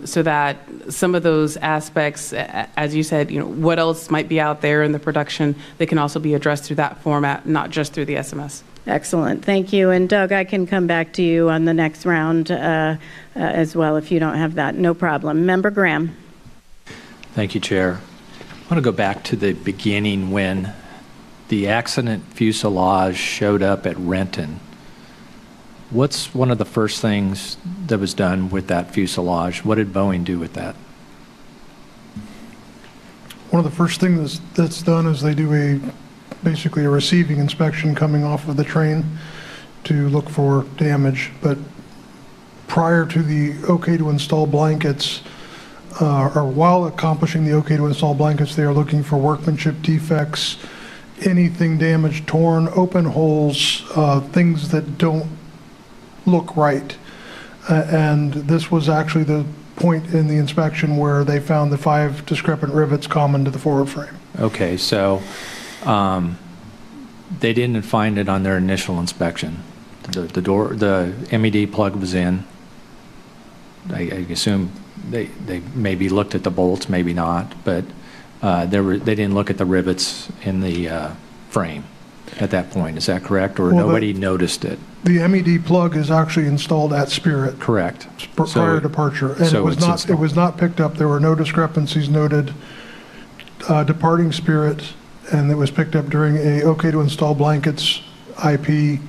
so that some of those aspects, as you said, what else might be out there in the production, they can also be addressed through that format, not just through the SMS. Excellent. Thank you. And Doug, I can come back to you on the next round as well if you don't have that. No problem. Member Graham. Thank you, Chair. I want to go back to the beginning when the accident fuselage showed up at Renton. What's one of the first things that was done with that fuselage? What did Boeing do with that? One of the first things that's done is they do basically a receiving inspection coming off of the train to look for damage. But prior to the okay to install blankets, or while accomplishing the okay to install blankets, they are looking for workmanship defects, anything damaged, torn, open holes, things that don't look right. And this was actually the point in the inspection where they found the 5 discrepant rivets common to the forward frame. Okay, so they didn't find it on their initial inspection. The MED plug was in. I assume they maybe looked at the bolts, maybe not, but they didn't look at the rivets in the frame at that point. Is that correct, or well, nobody noticed it? The MED plug is actually installed at Spirit. Correct. Prior to departure, and so it was not picked up. There were no discrepancies noted departing Spirit. And it was picked up during a okay to install blankets IP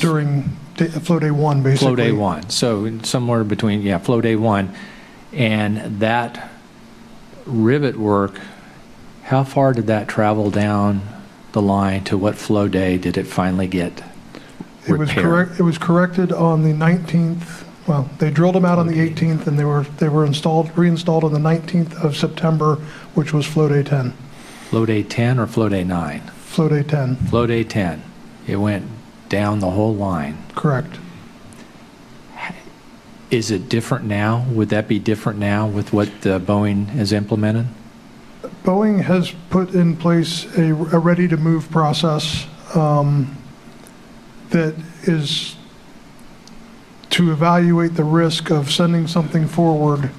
during flow day 1, basically. Flow day 1. So somewhere between, yeah, flow day 1. And that rivet work, how far did that travel down the line to what flow day did it finally get repaired? It was corrected on the 19th. Well, they drilled them out on the 18th, and they were reinstalled on the 19th of September, which was flow day 10. Flow day 10 or flow day 9? Flow day 10. Flow day 10. It went down the whole line. Correct. Is it different now? Would that be different now with what Boeing has implemented? Boeing has put in place a ready-to-move process that is to evaluate the risk of sending something forward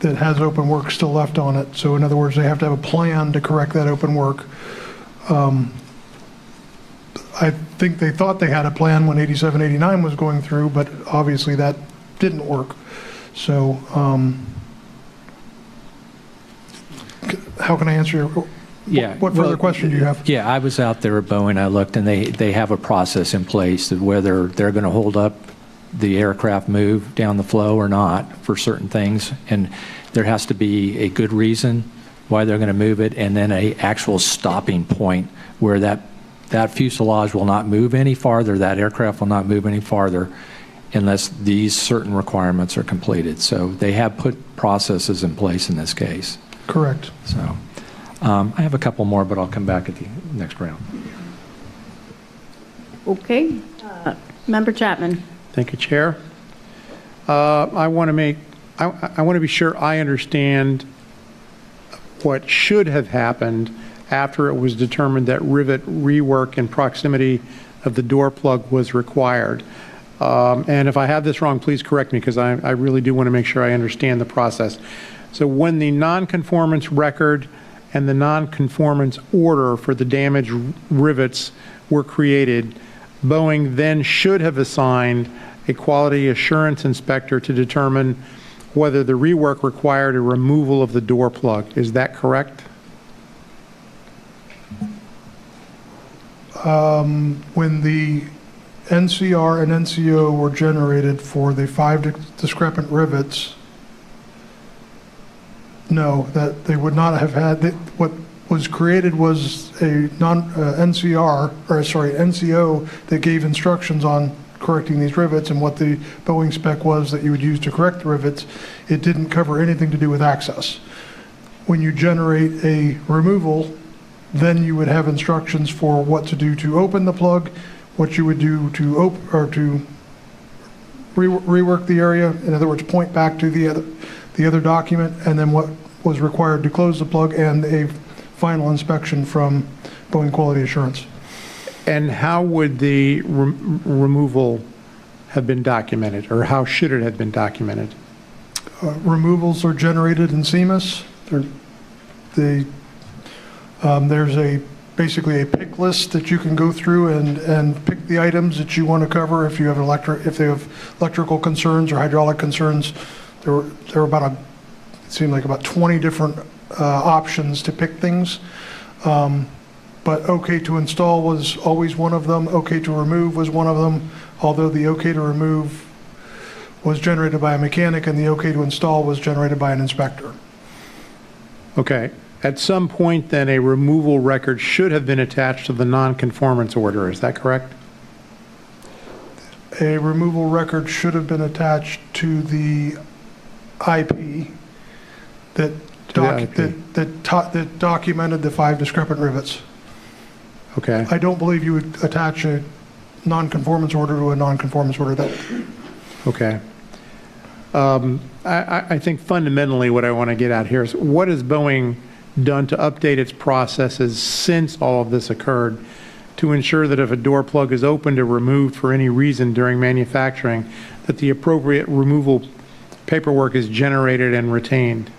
that has open work still left on it. So in other words, they have to have a plan to correct that open work. I think they thought they had a plan when 87, 89 was going through, but obviously that didn't work. So how can I answer your, what further question do you have? Yeah, I was out there at Boeing, I looked, and they have a process in place of whether they're going to hold up the aircraft move down the flow or not for certain things, and there has to be a good reason why they're going to move it, and then a actual stopping point where that fuselage will not move any farther, that aircraft will not move any farther unless these certain requirements are completed. So they have put processes in place in this case. Correct. So I have a couple more, but I'll come back at the next round. Okay. Member Chapman. Thank you, Chair. I want to be sure I understand what should have happened after it was determined that rivet rework in proximity of the door plug was required. And if I have this wrong, please correct me, because I really do want to make sure I understand the process. So when the nonconformance record and the nonconformance order for the damaged rivets were created, Boeing then should have assigned a quality assurance inspector to determine whether the rework required a removal of the door plug. Is that correct? When the NCR and NCO were generated for the 5 discrepant rivets, no, that they would not have had, what was created was a NCO that gave instructions on correcting these rivets, and what the Boeing spec was that you would use to correct the rivets. It didn't cover anything to do with access. When you generate a removal, then you would have instructions for what to do to open the plug, what you would do to rework the area. In other words, point back to the other document, and then what was required to close the plug, and a final inspection from Boeing Quality Assurance. And how would the removal have been documented, or how should it have been documented? Removals are generated in CMIS. There's basically a pick list that you can go through and pick the items that you want to cover. If you have if they have electrical concerns or hydraulic concerns, there were about it seemed like about 20 different options to pick things. But OK to install was always one of them. OK to remove was one of them, although the OK to remove was generated by a mechanic and the OK to install was generated by an inspector. Okay. At some point, then, a removal record should have been attached to the nonconformance order. Is that correct? A removal record should have been attached to the IP that documented the 5 discrepant rivets. Okay. I don't believe you would attach a nonconformance order to a nonconformance order. Okay. I think fundamentally what I want to get at here is, what has Boeing done to update its processes since all of this occurred to ensure that if a door plug is opened or removed for any reason during manufacturing, that the appropriate removal paperwork is generated and retained?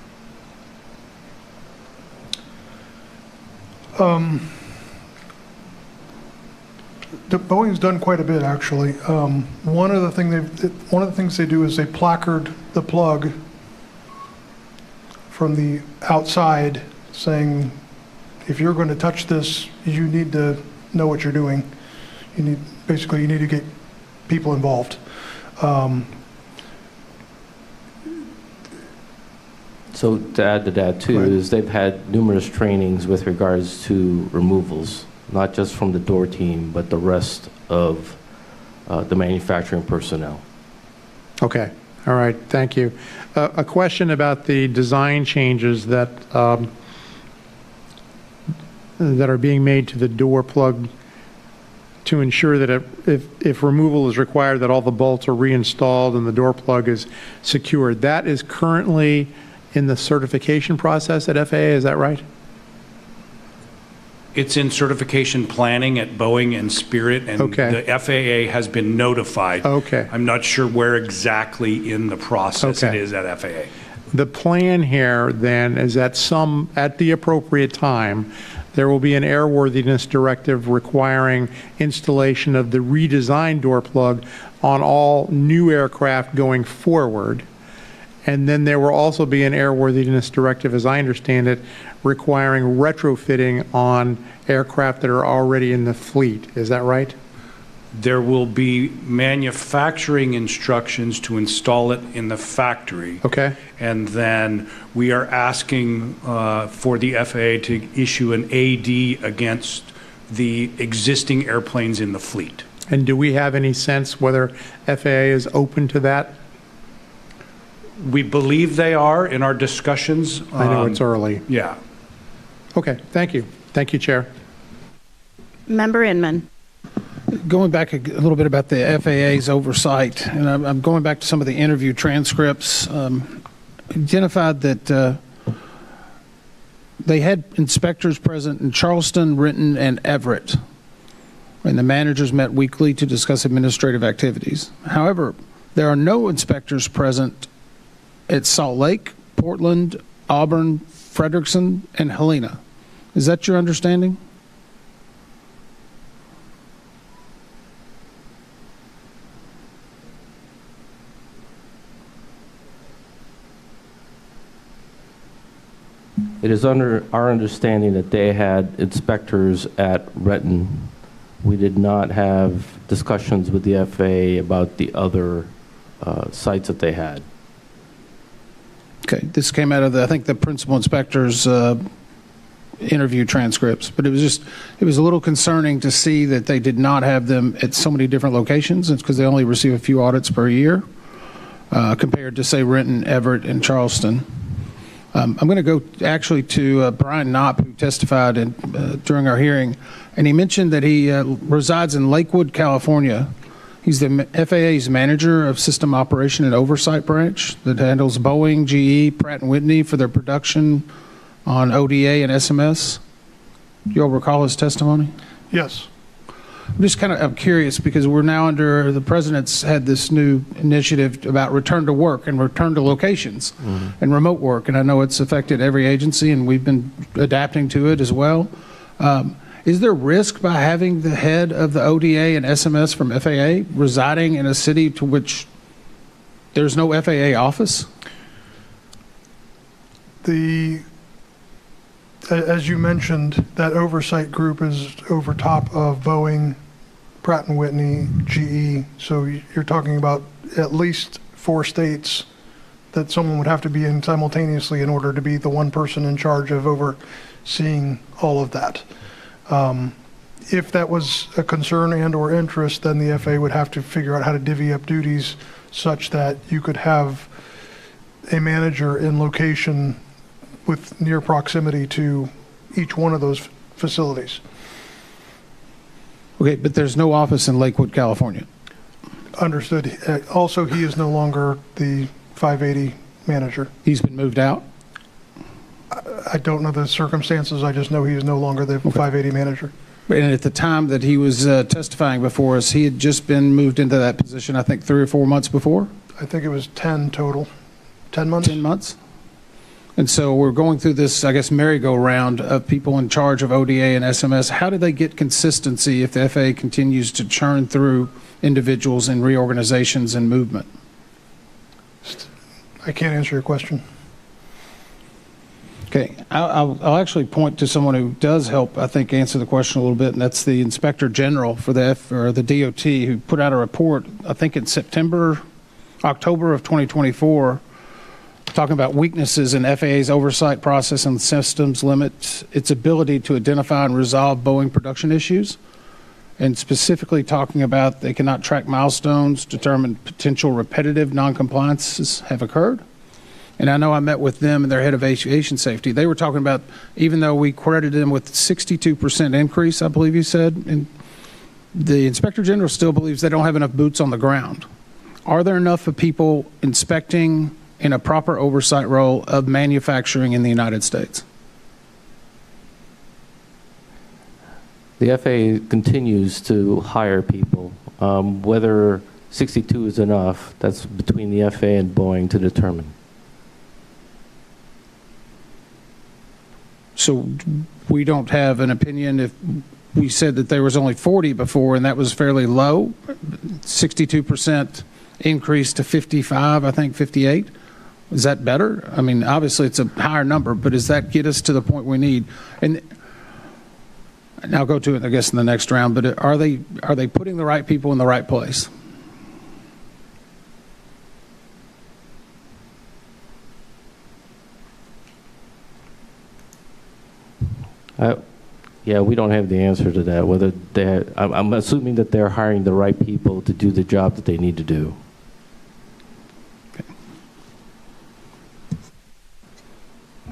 Boeing's done quite a bit, actually. One of the things they do is they placard the plug from the outside, saying, if you're going to touch this, you need to know what you're doing. You need to get people involved. So to add to that too, is they've had numerous trainings with regards to removals, not just from the door team, but the rest of the manufacturing personnel. Okay. All right. Thank you. A question about the design changes that that are being made to the door plug to ensure that if removal is required, that all the bolts are reinstalled and the door plug is secured. That is currently in the certification process at FAA, is that right? It's in certification planning at Boeing and Spirit, and the FAA has been notified. Okay. I'm not sure where exactly in the process it is at FAA. The plan here then is that at the appropriate time, there will be an airworthiness directive requiring installation of the redesigned door plug on all new aircraft going forward. And then there will also be an airworthiness directive, as I understand it, requiring retrofitting on aircraft that are already in the fleet. Is that right? There will be manufacturing instructions to install it in the factory. Okay. And then we are asking for the FAA to issue an AD against the existing airplanes in the fleet. And do we have any sense whether FAA is open to that? We believe they are in our discussions. I know it's early. Yeah. Okay, thank you. Thank you, Chair. Member Inman. Going back a little bit about the FAA's oversight, and I'm going back to some of the interview transcripts, identified that they had inspectors present in Charleston, Renton, and Everett. and the managers met weekly to discuss administrative activities. However, there are no inspectors present at Salt Lake, Portland, Auburn, Frederickson, and Helena. Is that your understanding? It is under our understanding that they had inspectors at Renton. We did not have discussions with the FAA about the other sites that they had. Okay, this came out of I think the principal inspector's interview transcripts, but it was a little concerning to see that they did not have them at so many different locations. It's because they only receive a few audits per year compared to, say, Renton, Everett, and Charleston. I'm going to go actually to Brian Knopp, who testified during our hearing, and he mentioned that he resides in Lakewood, California. He's the FAA's manager of System Operation and Oversight Branch that handles Boeing, GE, Pratt & Whitney for their production on ODA and SMS. Do you all recall his testimony? Yes. I'm curious because we're now under, the president's had this new initiative about return to work and return to locations and remote work. And I know it's affected every agency and we've been adapting to it as well. Is there risk by having the head of the ODA and SMS from FAA residing in a city to which there's no FAA office? As you mentioned, that oversight group is over top of Boeing, Pratt & Whitney, GE. So you're talking about at least 4 states that someone would have to be in simultaneously in order to be the one person in charge of overseeing all of that. If that was a concern and or interest, then the FAA would have to figure out how to divvy up duties such that you could have a manager in location with near proximity to each one of those facilities. Okay, but there's no office in Lakewood, California. Understood. Also, he is no longer the 580 manager. He's been moved out? I don't know the circumstances. I just know he is no longer the 580 manager. And at the time that he was testifying before us, he had just been moved into that position, I think 3 or 4 months before? I think it was 10 total. 10 months? 10 months. And so we're going through this, I guess, merry-go-round of people in charge of ODA and SMS. How do they get consistency if the FAA continues to churn through individuals in reorganizations and movement? I can't answer your question. Okay, I'll actually point to someone who does help, I think, answer the question a little bit, and that's the Inspector General for the DOT, who put out a report, I think in October of 2024, talking about weaknesses in FAA's oversight process and systems limit its ability to identify and resolve Boeing production issues, and specifically talking about they cannot track milestones, determine potential repetitive noncompliances have occurred. And I know I met with them and their head of aviation safety. They were talking about, even though we credited them with 62% increase, I believe you said, and the Inspector General still believes they don't have enough boots on the ground. Are there enough of people inspecting in a proper oversight role of manufacturing in the United States? The FAA continues to hire people. Whether 62 is enough, that's between the FAA and Boeing to determine. So we don't have an opinion if we said that there was only 40 before and that was fairly low, 62% increase to 55, I think 58. Is that better? I mean, obviously it's a higher number, but does that get us to the point we need? And I'll go to it, I guess, in the next round, but are they putting the right people in the right place? Yeah, we don't have the answer to that. Whether I'm assuming that they're hiring the right people to do the job that they need to do. Okay.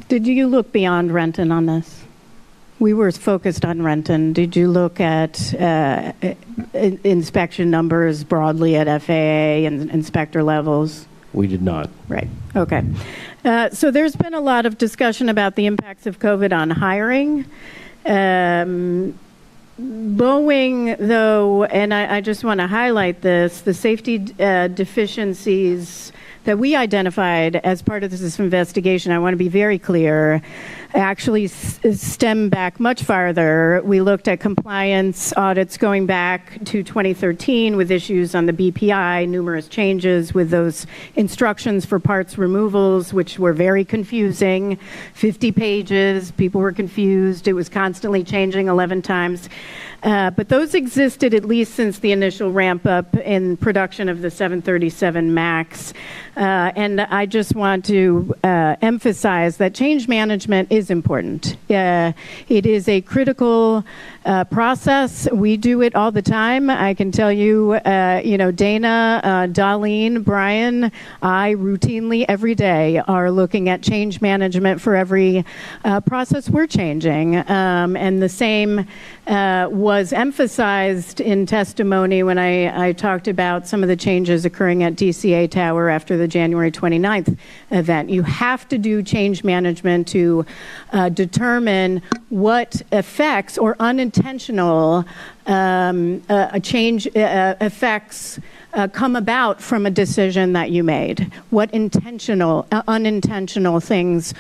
Did you look beyond Renton on this? We were focused on Renton. Did you look at inspection numbers broadly at FAA and inspector levels? We did not. Right. Okay. So there's been a lot of discussion about the impacts of COVID on hiring. Boeing, though, and I just want to highlight this, the safety deficiencies that we identified as part of this investigation, I want to be very clear, actually stem back much farther. We looked at compliance audits going back to 2013 with issues on the BPI, numerous changes with those instructions for parts removals, which were very confusing. 50 pages, people were confused. It was constantly changing 11 times. But those existed at least since the initial ramp up in production of the 737 MAX. And I just want to emphasize that change management is important. It is a critical process. We do it all the time. I can tell you, Dana, Darlene, Brian, I routinely every day are looking at change management for every process we're changing. And the same was emphasized in testimony when I talked about some of the changes occurring at DCA Tower after the January 29th event. You have to do change management to determine what effects or unintentional change effects come about from a decision that you made. What intentional, unintentional things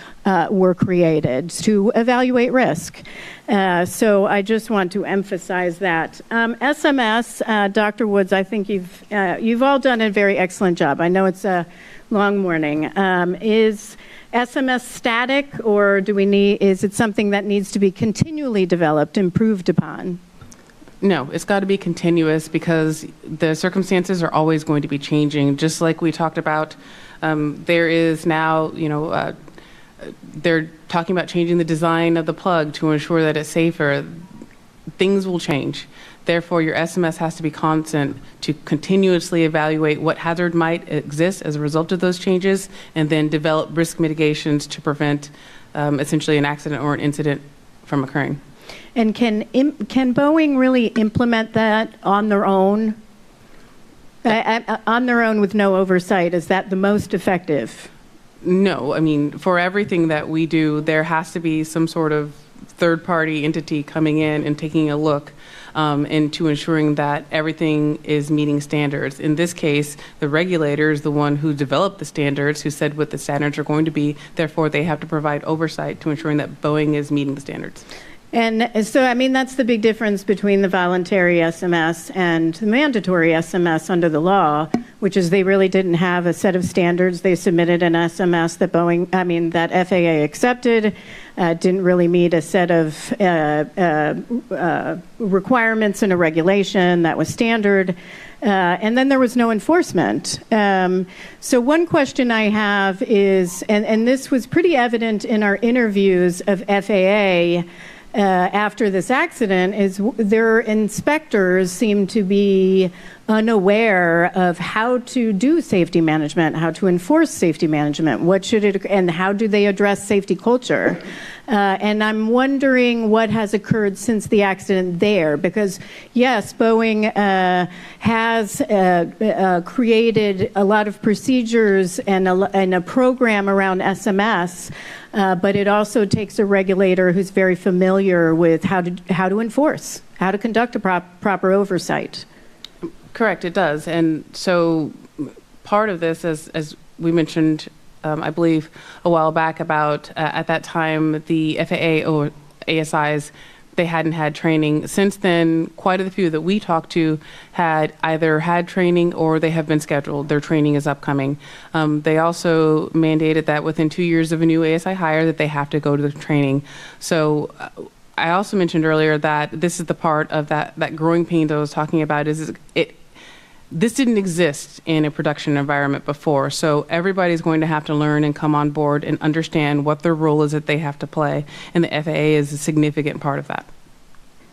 were created to evaluate risk. So I just want to emphasize that. SMS, Dr. Woods, I think you've all done a very excellent job. I know it's a long morning. Is SMS static, or is it something that needs to be continually developed, improved upon? No, it's got to be continuous because the circumstances are always going to be changing. Just like we talked about, there is now, they're talking about changing the design of the plug to ensure that it's safer. Things will change. Therefore, your SMS has to be constant to continuously evaluate what hazard might exist as a result of those changes and then develop risk mitigations to prevent essentially an accident or an incident from occurring. And can Boeing really implement that on their own? On their own with no oversight, is that the most effective? No, I mean, for everything that we do, there has to be some sort of third-party entity coming in and taking a look into ensuring that everything is meeting standards. In this case, the regulator is the one who developed the standards, who said what the standards are going to be. Therefore, they have to provide oversight to ensuring that Boeing is meeting the standards. And so, I mean, that's the big difference between the voluntary SMS and the mandatory SMS under the law, which is they really didn't have a set of standards. They submitted an SMS that that FAA accepted, didn't really meet a set of requirements in a regulation that was standard. And then there was no enforcement. So one question I have is, and this was pretty evident in our interviews of FAA after this accident, is their inspectors seem to be unaware of how to do safety management, how to enforce safety management, and how do they address safety culture. And I'm wondering what has occurred since the accident there, because yes, Boeing has created a lot of procedures and a program around SMS, but it also takes a regulator who's very familiar with how to enforce, how to conduct a proper oversight. Correct, it does. And so part of this, as we mentioned, I believe a while back about at that time, the FAA or ASIs, they hadn't had training. Since then, quite a few that we talked to had either had training or they have been scheduled. Their training is upcoming. They also mandated that within 2 years of a new ASI hire that they have to go to the training. So I also mentioned earlier that this is the part of that growing pain that I was talking about. This didn't exist in a production environment before, so everybody's going to have to learn and come on board and understand what their role is that they have to play, and the FAA is a significant part of that.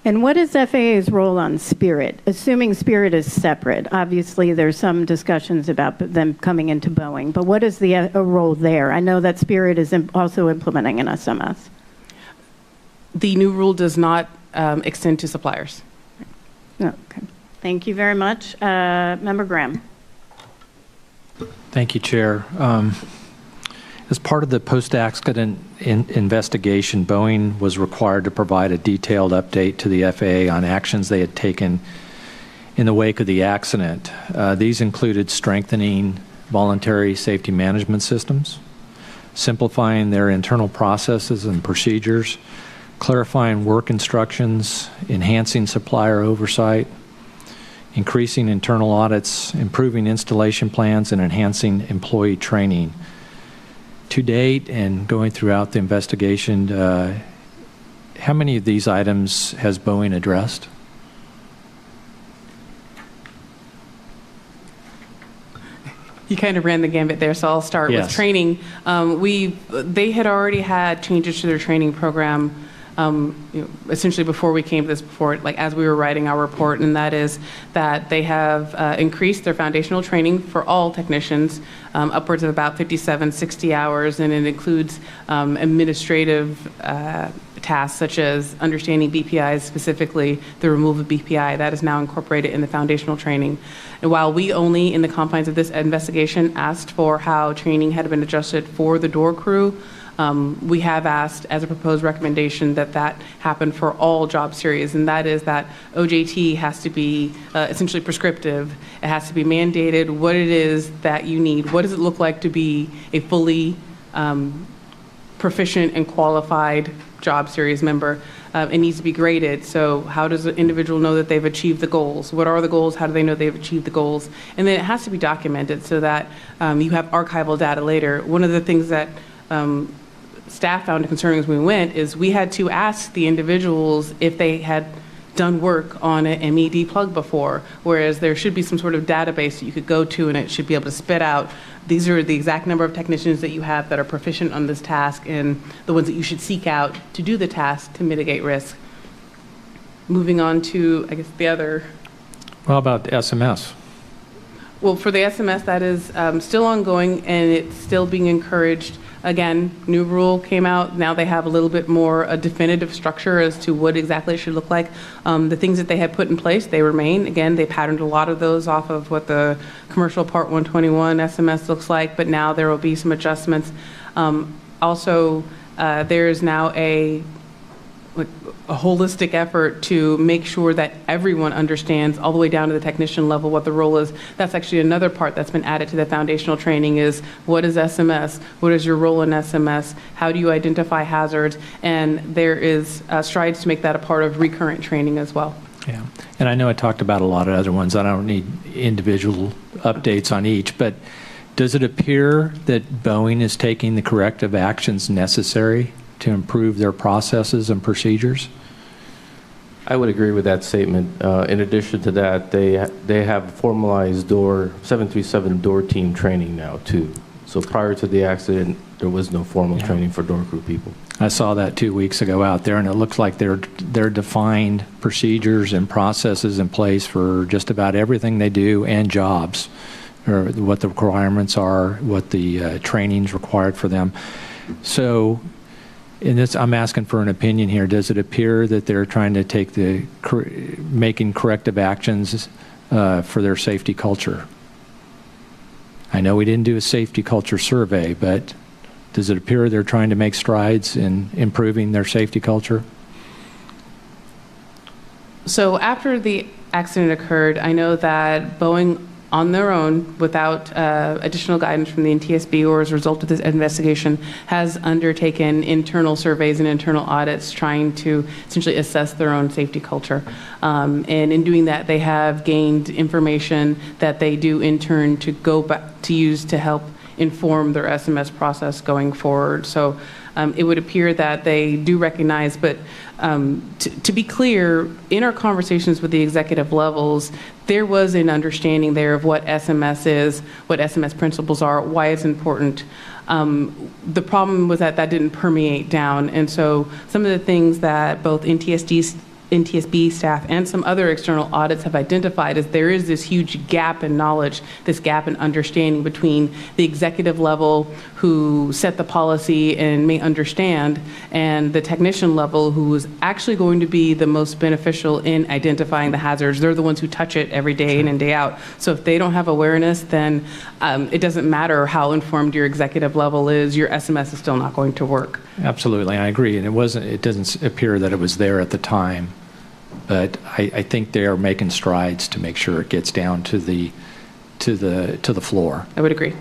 And what is FAA's role on Spirit? Assuming Spirit is separate, obviously there's some discussions about them coming into Boeing, but what is the role there? I know that Spirit is also implementing an SMS. The new rule does not extend to suppliers. Okay. Thank you very much. Member Graham. Thank you, Chair. As part of the post-accident investigation, Boeing was required to provide a detailed update to the FAA on actions they had taken in the wake of the accident. These included strengthening voluntary safety management systems, simplifying their internal processes and procedures, clarifying work instructions, enhancing supplier oversight, increasing internal audits, improving installation plans, and enhancing employee training. To date, and going throughout the investigation, how many of these items has Boeing addressed? You kind of ran the gambit there, so I'll start with training. They had already had changes to their training program essentially before we came to this, like as we were writing our report, and that is that they have increased their foundational training for all technicians upwards of about 57, 60 hours, and it includes administrative tasks such as understanding BPIs, specifically the removal of BPI. That is now incorporated in the foundational training. And while we only, in the confines of this investigation, asked for how training had been adjusted for the door crew, we have asked as a proposed recommendation that that happen for all job series, and that is that OJT has to be essentially prescriptive. It has to be mandated what it is that you need. What does it look like to be a fully proficient and qualified job series member? It needs to be graded. So how does the individual know that they've achieved the goals? What are the goals? How do they know they've achieved the goals? And then it has to be documented so that you have archival data later. One of the things that staff found concerning as we went is we had to ask the individuals if they had done work on an MED plug before, whereas there should be some sort of database that you could go to and it should be able to spit out these are the exact number of technicians that you have that are proficient on this task and the ones that you should seek out to do the task to mitigate risk. Moving on to, I guess, the other. How about SMS? Well, for the SMS, that is still ongoing and it's still being encouraged. Again, new rule came out. Now they have a little bit more a definitive structure as to what exactly it should look like. The things that they had put in place, they remain. Again, they patterned a lot of those off of what the commercial Part 121 SMS looks like, but now there will be some adjustments. Also, there is now a holistic effort to make sure that everyone understands all the way down to the technician level what the role is. That's actually another part that's been added to the foundational training is what is SMS? What is your role in SMS? How do you identify hazards? And there is strides to make that a part of recurrent training as well. Yeah, and I know I talked about a lot of other ones. I don't need individual updates on each, but does it appear that Boeing is taking the corrective actions necessary to improve their processes and procedures? I would agree with that statement. In addition to that, they have formalized 737 door team training now too. So prior to the accident, there was no formal training for door crew people. I saw that 2 weeks ago out there, and it looks like they're defined procedures and processes in place for just about everything they do and jobs, or what the requirements are, what the training's required for them. So in this, I'm asking for an opinion here. Does it appear that they're trying to take making corrective actions for their safety culture? I know we didn't do a safety culture survey, but does it appear they're trying to make strides in improving their safety culture? So after the accident occurred, I know that Boeing on their own, without additional guidance from the NTSB or as a result of this investigation, has undertaken internal surveys and internal audits trying to essentially assess their own safety culture. And in doing that, they have gained information that they do in turn to go back to use to help inform their SMS process going forward. So it would appear that they do recognize, but to be clear, in our conversations with the executive levels, there was an understanding there of what SMS is, what SMS principles are, why it's important. The problem was that that didn't permeate down, and so some of the things that both NTSB NTSB staff and some other external audits have identified is there is this huge gap in knowledge, this gap in understanding between the executive level who set the policy and may understand, and the technician level who is actually going to be the most beneficial in identifying the hazards. They're the ones who touch it every day in and day out. So if they don't have awareness, then it doesn't matter how informed your executive level is, your SMS is still not going to work. Absolutely, I agree. And it doesn't appear that it was there at the time, but I think they are making strides to make sure it gets down to the floor. I would agree.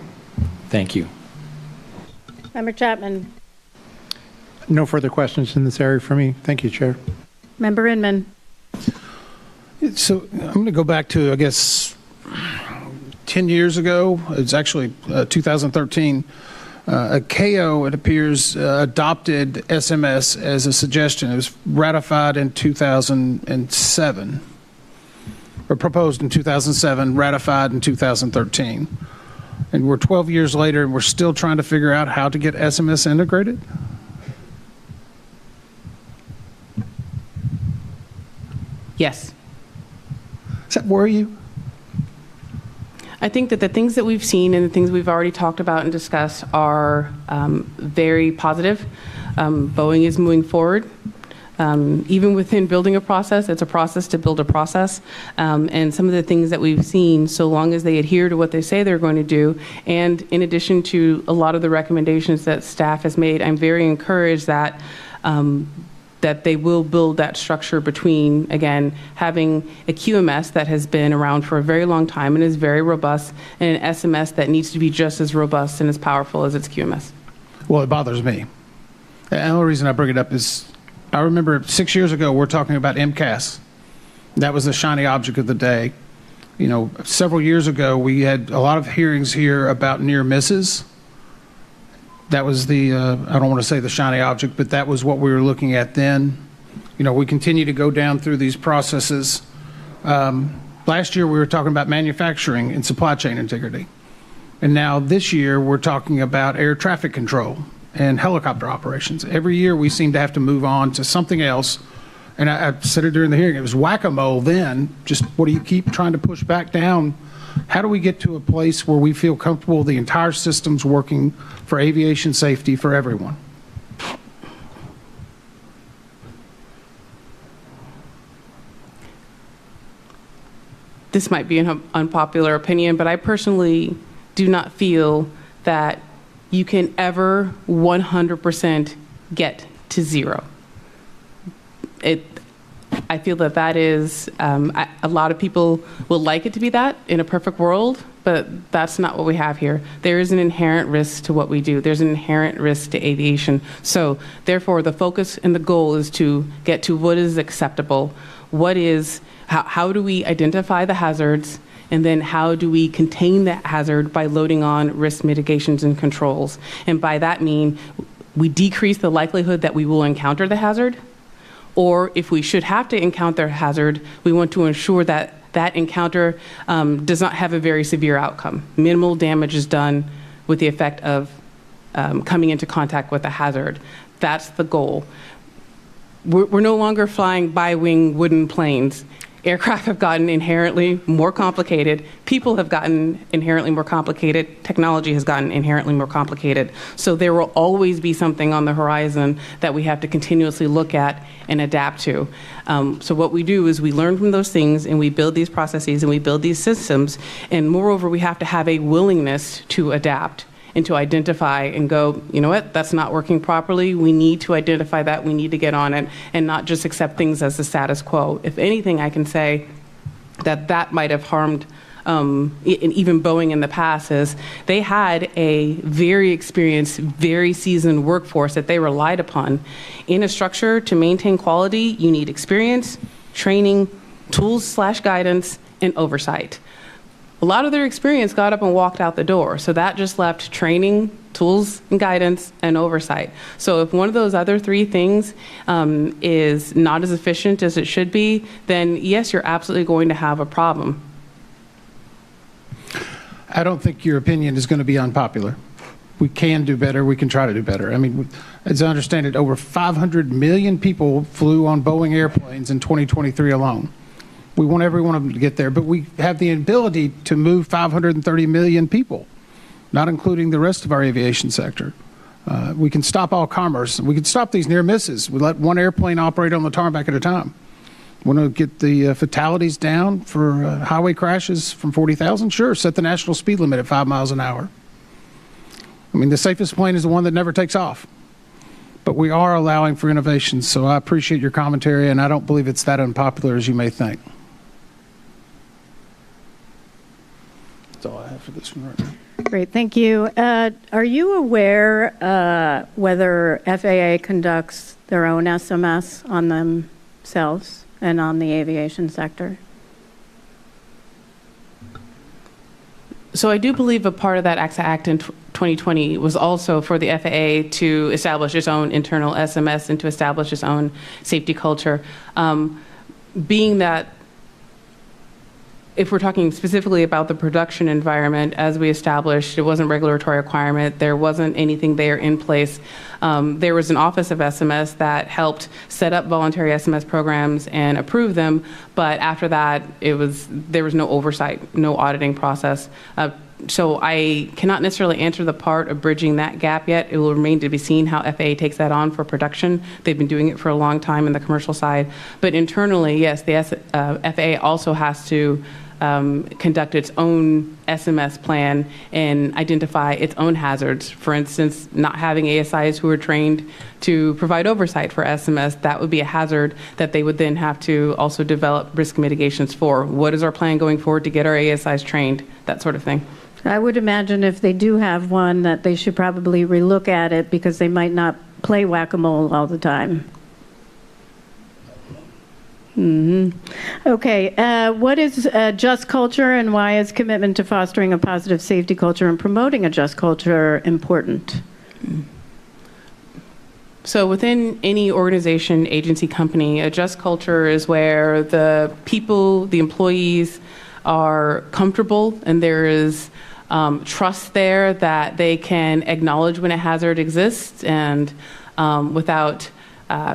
Thank you. Member Chapman. No further questions in this area for me. Thank you, Chair. Member Inman. So I'm going to go back to, I guess, 10 years ago. It's actually 2013. A KO, it appears, adopted SMS as a suggestion. It was ratified in 2007, or proposed in 2007, ratified in 2013. And we're 12 years later, and we're still trying to figure out how to get SMS integrated? Yes. Does that worry you? I think that the things that we've seen and the things we've already talked about and discussed are very positive. Boeing is moving forward. Even within building a process, it's a process to build a process. And some of the things that we've seen, so long as they adhere to what they say they're going to do, and in addition to a lot of the recommendations that staff has made, I'm very encouraged that that they will build that structure between, again, having a QMS that has been around for a very long time and is very robust, and an SMS that needs to be just as robust and as powerful as its QMS. Well, it bothers me. The only reason I bring it up is I remember 6 years ago, we're talking about MCAS. That was the shiny object of the day. You know, several years ago, we had a lot of hearings here about near misses. That was the, I don't want to say the shiny object, but that was what we were looking at then. You know, we continue to go down through these processes. Last year, we were talking about manufacturing and supply chain integrity. And now this year, we're talking about air traffic control and helicopter operations. Every year, we seem to have to move on to something else. And I said it during the hearing, it was whack-a-mole then. Just what do you keep trying to push back down? How do we get to a place where we feel comfortable the entire system's working for aviation safety for everyone? This might be an unpopular opinion, but I personally do not feel that you can ever 100% get to zero. I feel that that is, a lot of people will like it to be that in a perfect world, but that's not what we have here. There is an inherent risk to what we do. There's an inherent risk to aviation. So therefore, the focus and the goal is to get to what is acceptable, what is, how do we identify the hazards, and then how do we contain that hazard by loading on risk mitigations and controls. And by that mean, we decrease the likelihood that we will encounter the hazard, or if we should have to encounter a hazard, we want to ensure that that encounter does not have a very severe outcome. Minimal damage is done with the effect of coming into contact with a hazard. That's the goal. We're no longer flying bi-wing wooden planes. Aircraft have gotten inherently more complicated. People have gotten inherently more complicated. Technology has gotten inherently more complicated. So there will always be something on the horizon that we have to continuously look at and adapt to. So what we do is we learn from those things and we build these processes and we build these systems. And moreover, we have to have a willingness to adapt and to identify and go, you know what, that's not working properly. We need to identify that. We need to get on it and not just accept things as the status quo. If anything, I can say that that might have harmed even Boeing in the past, is they had a very experienced, very seasoned workforce that they relied upon. In a structure to maintain quality, you need experience, training, tools/guidance, and oversight. A lot of their experience got up and walked out the door. So that just left training, tools and guidance, and oversight. So if one of those other three things is not as efficient as it should be, then yes, you're absolutely going to have a problem. I don't think your opinion is going to be unpopular. we can do better. We can try to do better. I mean, as I understand it, over 500 million people flew on Boeing airplanes in 2023 alone. We want every one of them to get there, but we have the ability to move 530 million people, not including the rest of our aviation sector. We can stop all commerce. We can stop these near misses. We let one airplane operate on the tarmac at a time. Want to get the fatalities down for highway crashes from 40,000? Sure, set the national speed limit at 5 miles an hour. I mean, the safest plane is the one that never takes off. But we are allowing for innovation, so I appreciate your commentary, and I don't believe it's that unpopular as you may think. That's all I have for this one right now. Great, thank you. Are you aware whether FAA conducts their own SMS on themselves and on the aviation sector? So I do believe a part of that AXA Act in 2020 was also for the FAA to establish its own internal SMS and to establish its own safety culture. Being that, if we're talking specifically about the production environment, as we established, it wasn't a regulatory requirement. There wasn't anything there in place. There was an Office of SMS that helped set up voluntary SMS programs and approve them, but after that, there was no oversight, no auditing process. So I cannot necessarily answer the part of bridging that gap yet. It will remain to be seen how FAA takes that on for production. They've been doing it for a long time in the commercial side. But internally, yes, the FAA also has to conduct its own SMS plan and identify its own hazards. For instance, not having ASIs who are trained to provide oversight for SMS, that would be a hazard that they would then have to also develop risk mitigations for. What is our plan going forward to get our ASIs trained? That sort of thing. I would imagine if they do have one that they should probably relook at it because they might not play whack-a-mole all the time. Okay, what is just culture, and why is commitment to fostering a positive safety culture and promoting a just culture important? So within any organization, agency, company, a just culture is where the people, the employees, are comfortable and there is trust there that they can acknowledge when a hazard exists and without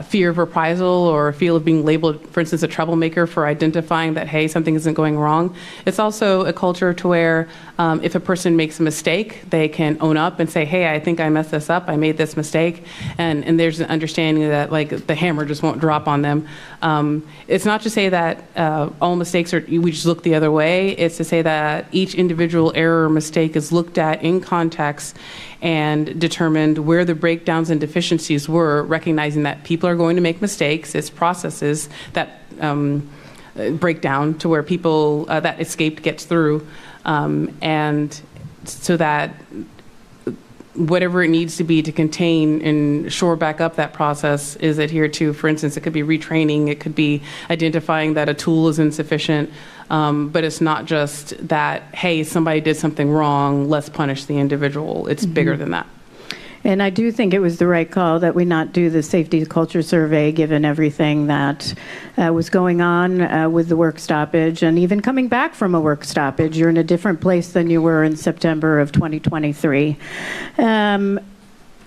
fear of reprisal or feel of being labeled, for instance, a troublemaker for identifying that, hey, something isn't going wrong. It's also a culture to where if a person makes a mistake, they can own up and say, hey, I think I messed this up. I made this mistake. And there's an understanding that like the hammer just won't drop on them. It's not to say that all mistakes we just look the other way. It's to say that each individual error or mistake is looked at in context and determined where the breakdowns and deficiencies were, recognizing that people are going to make mistakes. It's processes that break down to where people that escaped gets through, and so that whatever it needs to be to contain and shore back up that process is adhered to. For instance, it could be retraining, it could be identifying that a tool is insufficient, but it's not just that, hey, somebody did something wrong, let's punish the individual. It's bigger than that. And I do think it was the right call that we not do the safety culture survey, given everything that was going on with the work stoppage. And even coming back from a work stoppage, you're in a different place than you were in September of 2023.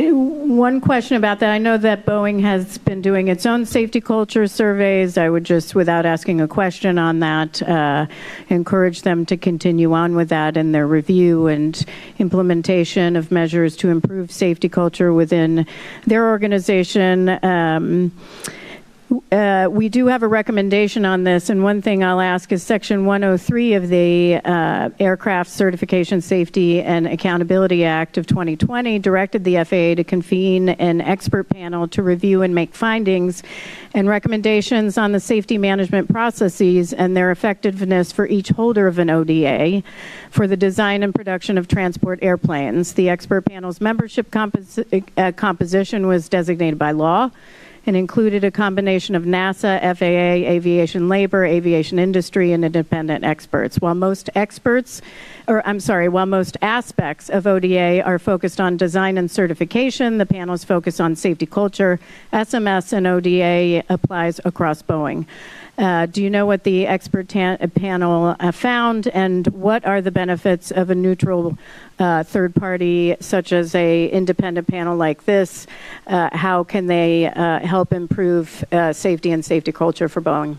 One question about that. I know that Boeing has been doing its own safety culture surveys. I would just, without asking a question on that, encourage them to continue on with that in their review and implementation of measures to improve safety culture within their organization. We do have a recommendation on this, and one thing I'll ask is Section 103 of the Aircraft Certification, Safety, and Accountability Act of 2020 directed the FAA to convene an expert panel to review and make findings and recommendations on the safety management processes and their effectiveness for each holder of an ODA for the design and production of transport airplanes. The expert panel's membership composition was designated by law, and included a combination of NASA, FAA, aviation labor, aviation industry, and independent experts. While most aspects of ODA are focused on design and certification, the panel is focused on safety culture. SMS and ODA applies across Boeing. Do you know what the expert panel found, and what are the benefits of a neutral third party, such as a independent panel like this? How can they help improve safety and safety culture for Boeing?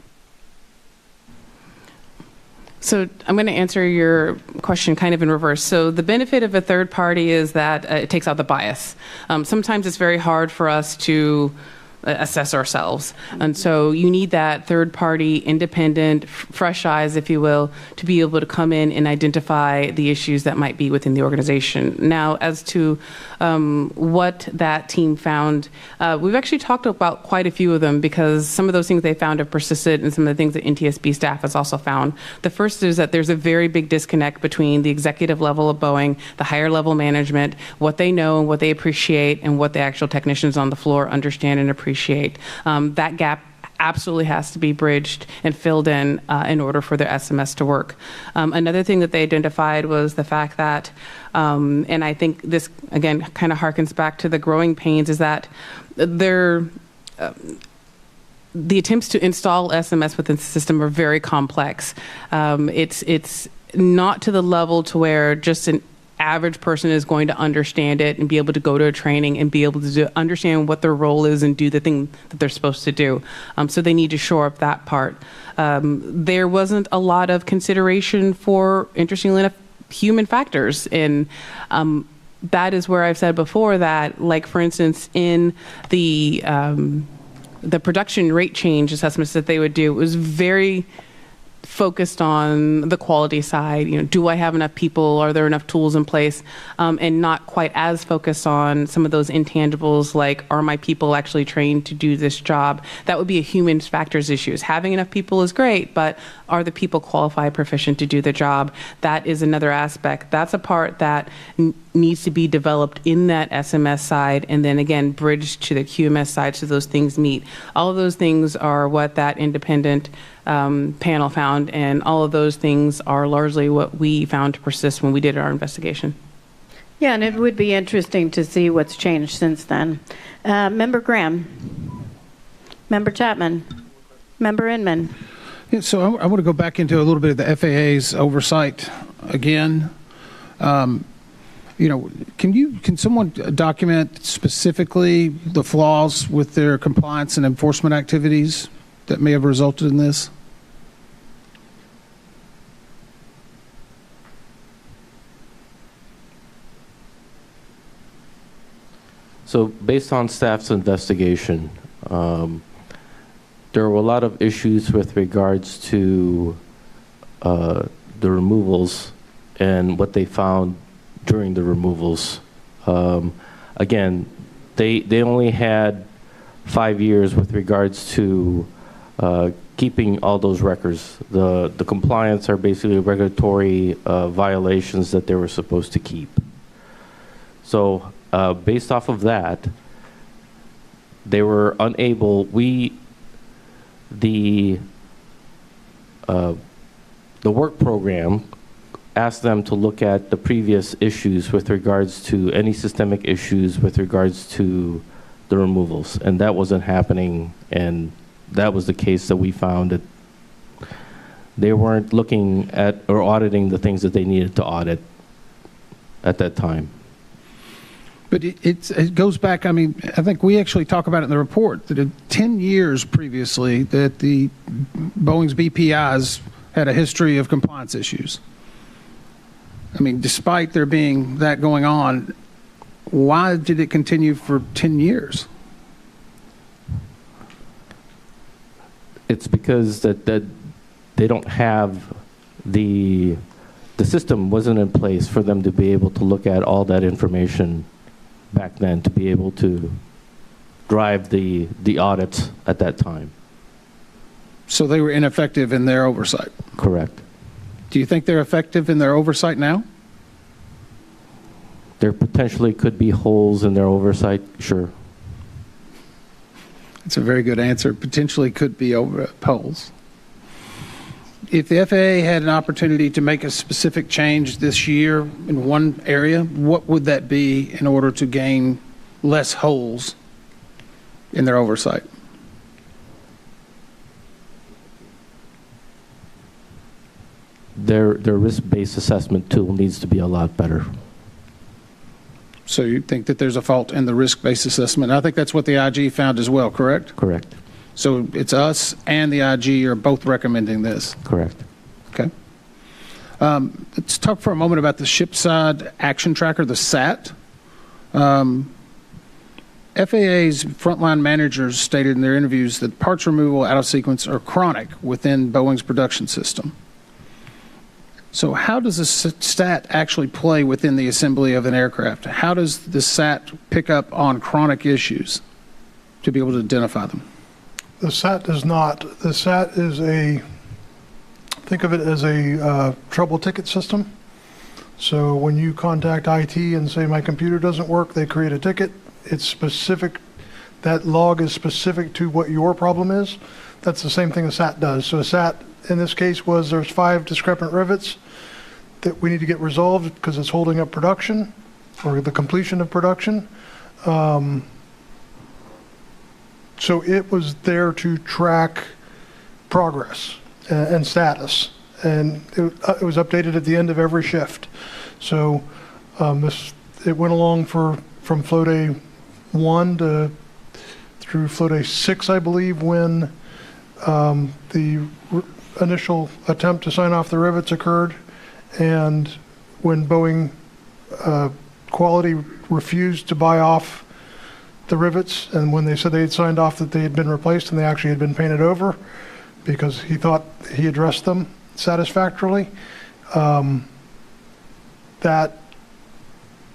So I'm going to answer your question kind of in reverse. So the benefit of a third party is that it takes out the bias. Sometimes it's very hard for us to assess ourselves. And so you need that third party, independent, fresh eyes, if you will, to be able to come in and identify the issues that might be within the organization. Now, as to what that team found, we've actually talked about quite a few of them because some of those things they found have persisted and some of the things that NTSB staff has also found. The first is that there's a very big disconnect between the executive level of Boeing, the higher level management, what they know and what they appreciate, and what the actual technicians on the floor understand and appreciate. That gap absolutely has to be bridged and filled in order for their SMS to work. Another thing that they identified was the fact that, and I think this, again, kind of harkens back to the growing pains, is that the attempts to install SMS within the system are very complex. It's not to the level to where just an average person is going to understand it and be able to go to a training and be able to understand what their role is and do the thing that they're supposed to do. So they need to shore up that part. There wasn't a lot of consideration for, interestingly enough, human factors. And that is where I've said before that, like, for instance, in the production rate change assessments that they would do, it was very focused on the quality side. You know, do I have enough people? Are there enough tools in place? And not quite as focused on some of those intangibles, like, are my people actually trained to do this job? That would be a human factors issue. Having enough people is great, but are the people qualified, proficient to do the job? That is another aspect. That's a part that needs to be developed in that SMS side, and then again bridged to the QMS side so those things meet. All of those things are what that independent panel found, and all of those things are largely what we found to persist when we did our investigation. Yeah, and it would be interesting to see what's changed since then. Member Graham, Member Chapman, Member Inman. Yeah, so I want to go back into a little bit of the FAA's oversight again. You know, can someone document specifically the flaws with their compliance and enforcement activities that may have resulted in this? So based on staff's investigation, there were a lot of issues with regards to the removals and what they found during the removals. Again, they only had 5 years with regards to keeping all those records. The compliance are basically regulatory violations that they were supposed to keep. So based off of that, they were unable, the work program asked them to look at the previous issues with regards to any systemic issues with regards to the removals, and that wasn't happening, and that was the case that we found, that they weren't looking at or auditing the things that they needed to audit at that time. But it goes back, I mean, I think we actually talk about it in the report, that in 10 years previously that the Boeing's BPIs had a history of compliance issues. I mean, despite there being that going on, why did it continue for 10 years? It's because that they don't have the system wasn't in place for them to be able to look at all that information back then, to be able to drive the audits at that time. So they were ineffective in their oversight? Correct. Do you think they're effective in their oversight now? There potentially could be holes in their oversight, sure. It's a very good answer. Potentially could be over poles. If the FAA had an opportunity to make a specific change this year in one area, what would that be in order to gain less holes in their oversight? Their risk-based assessment tool needs to be a lot better. So you think that there's a fault in the risk-based assessment? I think that's what the IG found as well, correct? Correct. So it's us and the IG are both recommending this. Correct. Okay. Let's talk for a moment about the ship-side action tracker, the SAT. FAA's frontline managers stated in their interviews that parts removal out of sequence are chronic within Boeing's production system. So how does the SAT actually play within the assembly of an aircraft? How does the SAT pick up on chronic issues to be able to identify them? The SAT does not. The SAT is think of it as a trouble ticket system. So when you contact IT and say, my computer doesn't work, they create a ticket. It's specific. That log is specific to what your problem is. That's the same thing a SAT does. So a SAT, in this case, was there's 5 discrepant rivets that we need to get resolved because it's holding up production or the completion of production. So it was there to track progress and status, and it was updated at the end of every shift. So it went along from flow day 1 through flow day 6, I believe, when the initial attempt to sign off the rivets occurred, and when Boeing quality refused to buy off the rivets, and when they said they had signed off that they had been replaced and they actually had been painted over because he thought he addressed them satisfactorily, that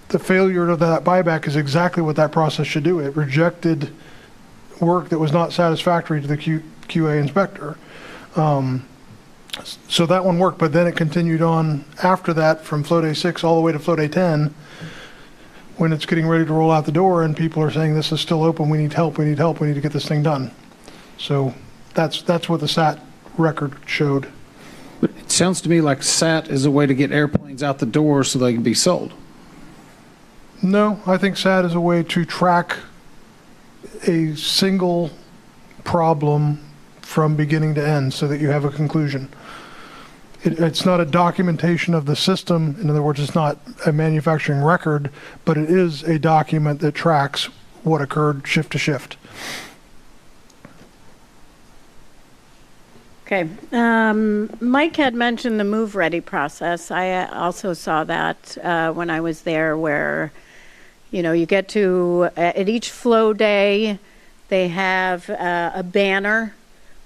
the failure of that buyback is exactly what that process should do. It rejected work that was not satisfactory to the QA inspector. So that one worked, but then it continued on after that from flow day 6 all the way to flow day 10 when it's getting ready to roll out the door and people are saying this is still open, we need help, we need help, we need to get this thing done. So that's what the SAT record showed. But it sounds to me like SAT is a way to get airplanes out the door so they can be sold. No, I think SAT is a way to track a single problem from beginning to end so that you have a conclusion. It's not a documentation of the system. In other words, it's not a manufacturing record, but it is a document that tracks what occurred shift to shift. Okay. Mike had mentioned the move ready process. I also saw that when I was there, where, you know, you get to, at each flow day, they have a banner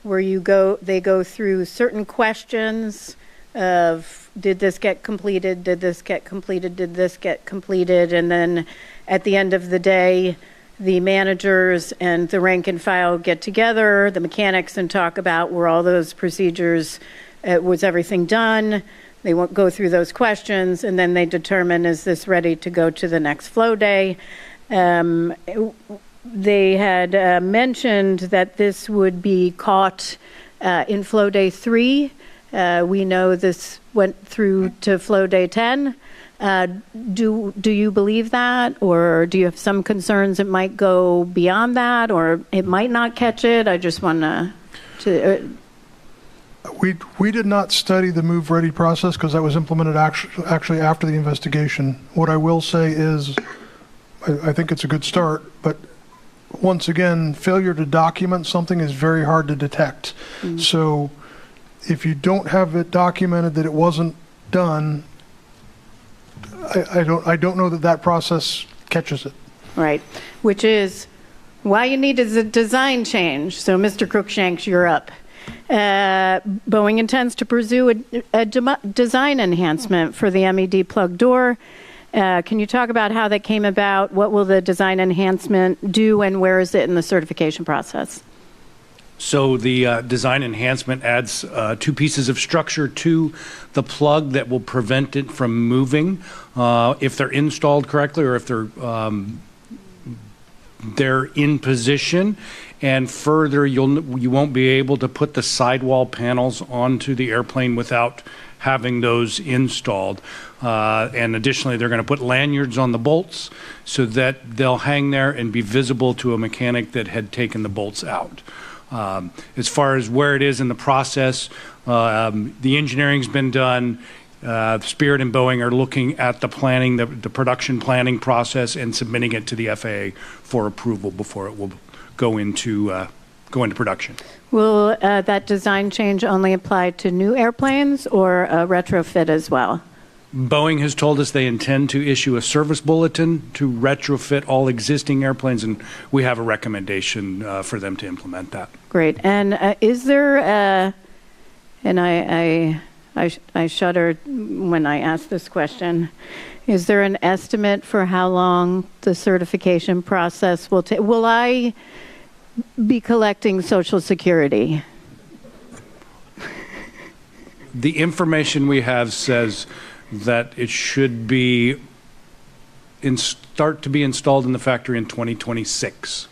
where they go through certain questions of, did this get completed, did this get completed, did this get completed, and then at the end of the day, the managers and the rank and file get together, the mechanics, and talk about were all those procedures, was everything done? They won't go through those questions, and then they determine, is this ready to go to the next flow day? They had mentioned that this would be caught in flow day 3. We know this went through to flow day 10. Do you believe that, or do you have some concerns it might go beyond that, or it might not catch it? I just want to. We did not study the move ready process because that was implemented actually after the investigation. What I will say is, I think it's a good start, but once again, failure to document something is very hard to detect. Mm-hmm. So if you don't have it documented that it wasn't done, I don't know that process catches it. Right, which is why you need a design change. So, Mr. Crookshanks, you're up. Boeing intends to pursue a design enhancement for the MED plug door. Can you talk about how that came about? What will the design enhancement do, and where is it in the certification process? So the design enhancement adds 2 pieces of structure to the plug that will prevent it from moving if they're installed correctly, or if they're they're in position, and further, you won't be able to put the sidewall panels onto the airplane without having those installed. And additionally, they're going to put lanyards on the bolts so that they'll hang there and be visible to a mechanic that had taken the bolts out. As far as where it is in the process, the engineering's been done. Spirit and Boeing are looking at the planning, the production planning process, and submitting it to the FAA for approval before it will go into production. Will that design change only apply to new airplanes or a retrofit as well? Boeing has told us they intend to issue a service bulletin to retrofit all existing airplanes, and we have a recommendation for them to implement that. Great. And is there, and I shudder when I ask this question, is there an estimate for how long the certification process will take? Will I be collecting Social Security? The information we have says that it should be start to be installed in the factory in 2026.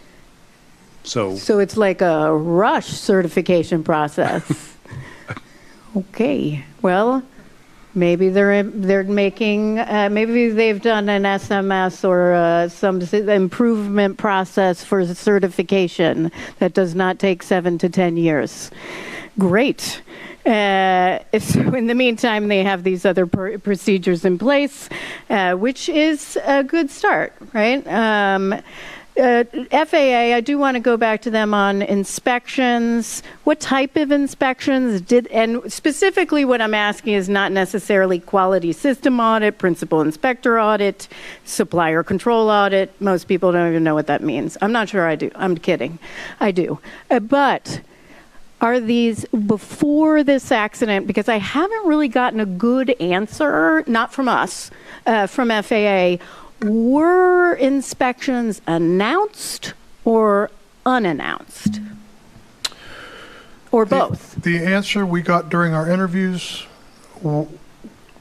So it's like a rush certification process. Okay. Well, maybe they're making maybe they've done an SMS or some improvement process for certification that does not take 7 to 10 years. Great. So in the meantime, they have these other procedures in place, which is a good start, right? FAA, I do want to go back to them on inspections. What type of inspections and specifically what I'm asking is not necessarily quality system audit, principal inspector audit, supplier control audit. Most people don't even know what that means. I'm not sure I do. I'm kidding. I do. But are these before this accident? Because I haven't really gotten a good answer, not from us, from FAA. Were inspections announced or unannounced? Or both? The answer we got during our interviews,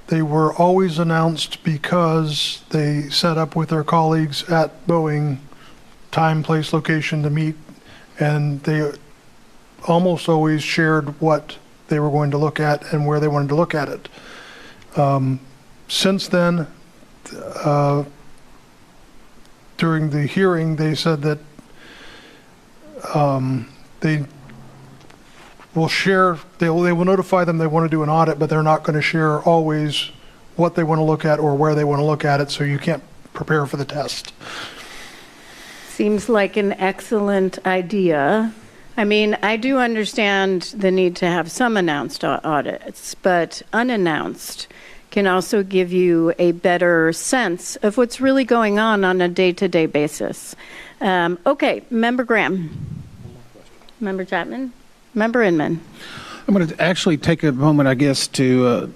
they were always announced because they set up with their colleagues at Boeing, time, place, location to meet, and they almost always shared what they were going to look at and where they wanted to look at it. Since then, during the hearing, they said that they will share, they will notify them they want to do an audit, but they're not going to share always what they want to look at or where they want to look at it, so you can't prepare for the test. Seems like an excellent idea. I mean, I do understand the need to have some announced audits, but unannounced can also give you a better sense of what's really going on a day-to-day basis. Okay, Member Graham. Member Chapman. Member Inman. I'm going to actually take a moment, I guess, to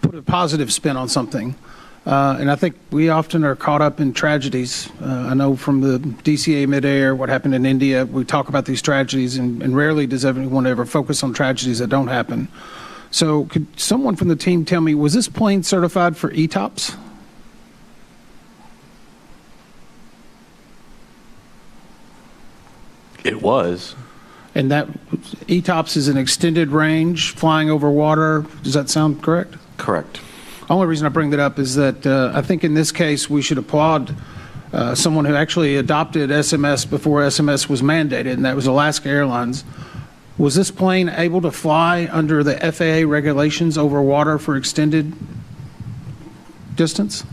put a positive spin on something. And I think we often are caught up in tragedies. I know from the DCA midair, what happened in India, we talk about these tragedies, and rarely does everyone ever focus on tragedies that don't happen. So could someone from the team tell me, was this plane certified for ETOPS? It was. And that ETOPS is an extended range, flying over water. Does that sound correct? Correct. The only reason I bring that up is that I think in this case we should applaud someone who actually adopted SMS before SMS was mandated, and that was Alaska Airlines. Was this plane able to fly under the FAA regulations over water for extended distance?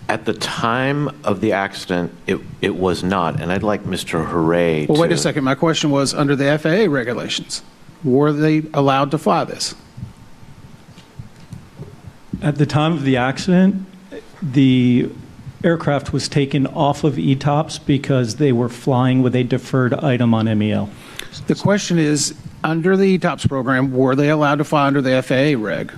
At the time of the accident, it was not, and I'd like Mr. Hooray to... Well, wait a second. My question was, under the FAA regulations, were they allowed to fly this? At the time of the accident, the aircraft was taken off of ETOPS because they were flying with a deferred item on MEL. The question is, under the ETOPS program, were they allowed to fly under the FAA reg?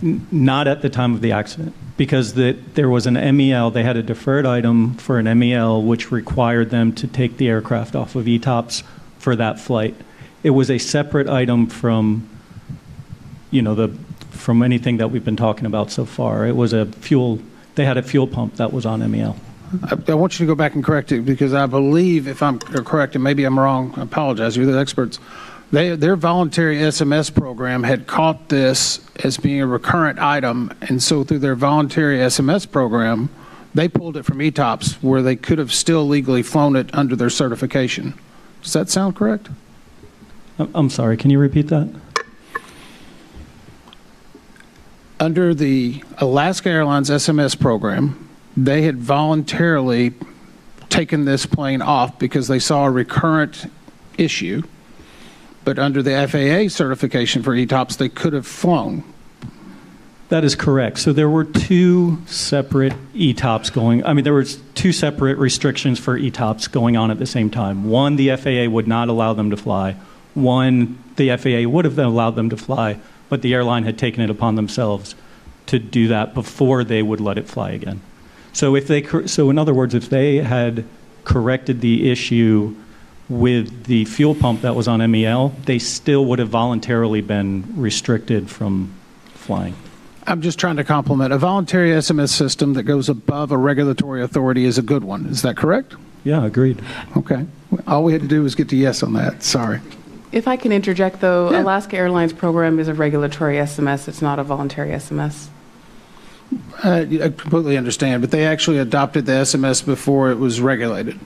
Not at the time of the accident, because there was an MEL. They had a deferred item for an MEL, which required them to take the aircraft off of ETOPS for that flight. It was a separate item from, from anything that we've been talking about so far. It was a fuel They had a fuel pump that was on MEL. I want you to go back and correct it, because I believe, if I'm correct, and maybe I'm wrong, I apologize, you're the experts, their voluntary SMS program had caught this as being a recurrent item, and so through their voluntary SMS program, they pulled it from ETOPS, where they could have still legally flown it under their certification. Does that sound correct? I'm sorry, can you repeat that? Under the Alaska Airlines SMS program, they had voluntarily taken this plane off because they saw a recurrent issue, but under the FAA certification for ETOPS, they could have flown. That is correct. So there were two separate ETOPS going. I mean, there were two separate restrictions for ETOPS going on at the same time. One, the FAA would not allow them to fly. One, the FAA would have allowed them to fly, but the airline had taken it upon themselves to do that before they would let it fly again. So in other words, if they had corrected the issue with the fuel pump that was on MEL, they still would have voluntarily been restricted from flying. I'm just trying to compliment. A voluntary SMS system that goes above a regulatory authority is a good one. Is that correct? Yeah, agreed. Okay. All we had to do was get to yes on that. Sorry. If I can interject, though, Yeah. Alaska Airlines program is a regulatory SMS. It's not a voluntary SMS. I completely understand, but they actually adopted the SMS before it was regulated.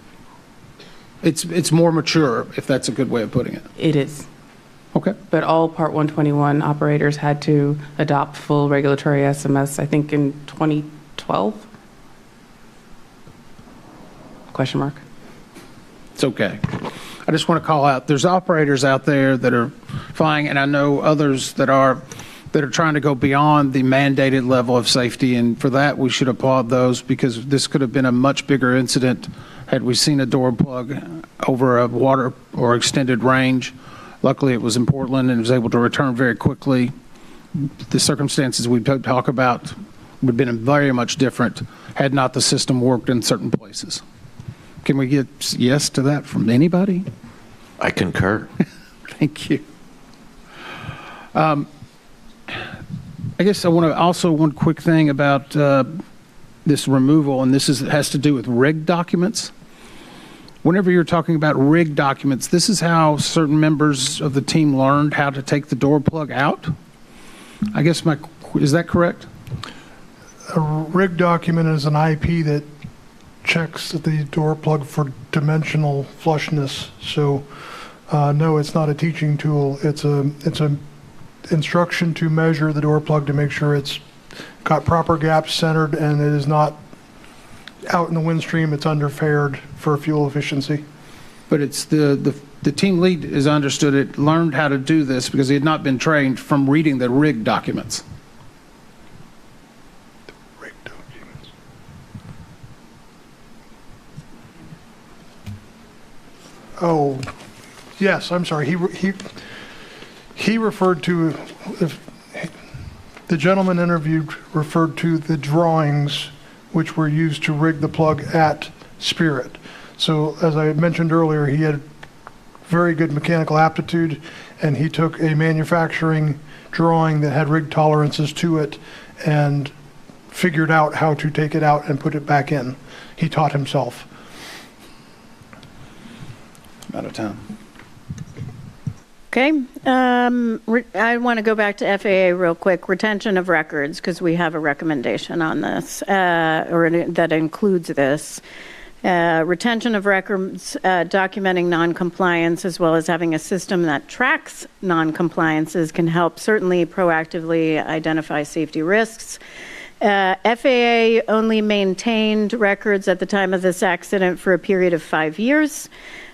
It's more mature, if that's a good way of putting it. It is. Okay. But all Part 121 operators had to adopt full regulatory SMS, I think, in 2012? Question mark. It's okay. I just want to call out, there's operators out there that are flying, and I know others that are trying to go beyond the mandated level of safety, and for that we should applaud those, because this could have been a much bigger incident had we seen a door plug over a water or extended range. Luckily it was in Portland and was able to return very quickly. The circumstances we talk about would have been very much different had not the system worked in certain places. Can we get yes to that from anybody? I concur. Thank you. I guess I want to also, one quick thing about this removal, and this has to do with rig documents. Whenever you're talking about rig documents, this is how certain members of the team learned how to take the door plug out? I guess is that correct? A rig document is an IP that checks the door plug for dimensional flushness. So no, it's not a teaching tool. It's a instruction to measure the door plug to make sure it's got proper gaps centered and it is not out in the wind stream. It's underfared for fuel efficiency. But it's the team lead, as I understood it, learned how to do this because he had not been trained from reading the rig documents. The rig documents. Oh, yes, I'm sorry. He referred to, the gentleman interviewed referred to the drawings which were used to rig the plug at Spirit. So as I mentioned earlier, he had very good mechanical aptitude, and he took a manufacturing drawing that had rig tolerances to it and figured out how to take it out and put it back in. He taught himself. Out of time. Okay. I want to go back to FAA real quick. Retention of records, because we have a recommendation on this, or that includes this. Retention of records documenting noncompliance, as well as having a system that tracks noncompliances, can help certainly proactively identify safety risks. FAA only maintained records at the time of this accident for a period of 5 years.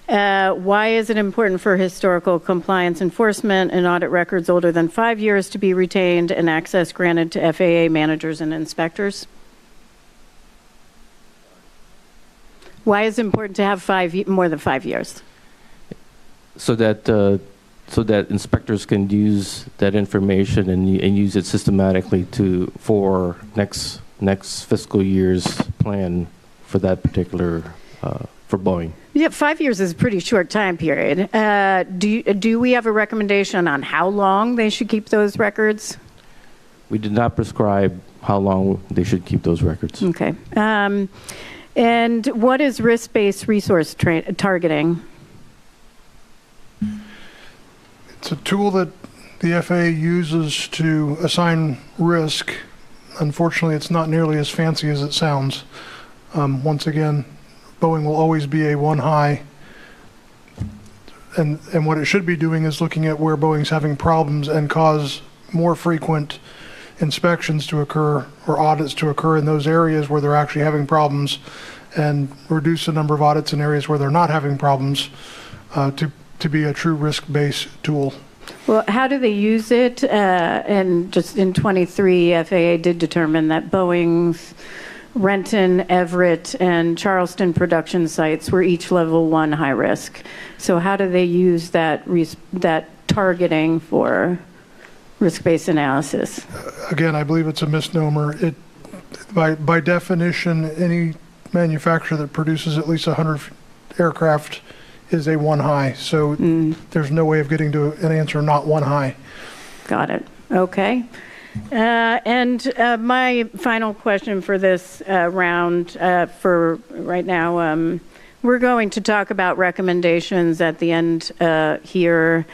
Why is it important for historical compliance enforcement and audit records older than 5 years to be retained and access granted to FAA managers and inspectors? Why is it important to have more than 5 years? So that inspectors can use that information and use it systematically for next fiscal year's plan for that particular for Boeing. Yeah, 5 years is a pretty short time period. Do we have a recommendation on how long they should keep those records? We did not prescribe how long they should keep those records. Okay. And what is risk-based resource targeting? It's a tool that the FAA uses to assign risk. Unfortunately, it's not nearly as fancy as it sounds. Once again, Boeing will always be a one high. And what it should be doing is looking at where Boeing's having problems and cause more frequent inspections to occur or audits to occur in those areas where they're actually having problems, and reduce the number of audits in areas where they're not having problems, to be a true risk-based tool. Well, how do they use it? And just in 23, FAA did determine that Boeing's Renton, Everett, and Charleston production sites were each level 1 high risk. So how do they use that targeting for risk-based analysis? Again, I believe it's a misnomer. By definition, any manufacturer that produces at least 100 aircraft is a one high. So there's no way of getting to an answer not one high. Got it. Okay. And my final question for this round for right now, we're going to talk about recommendations at the end here.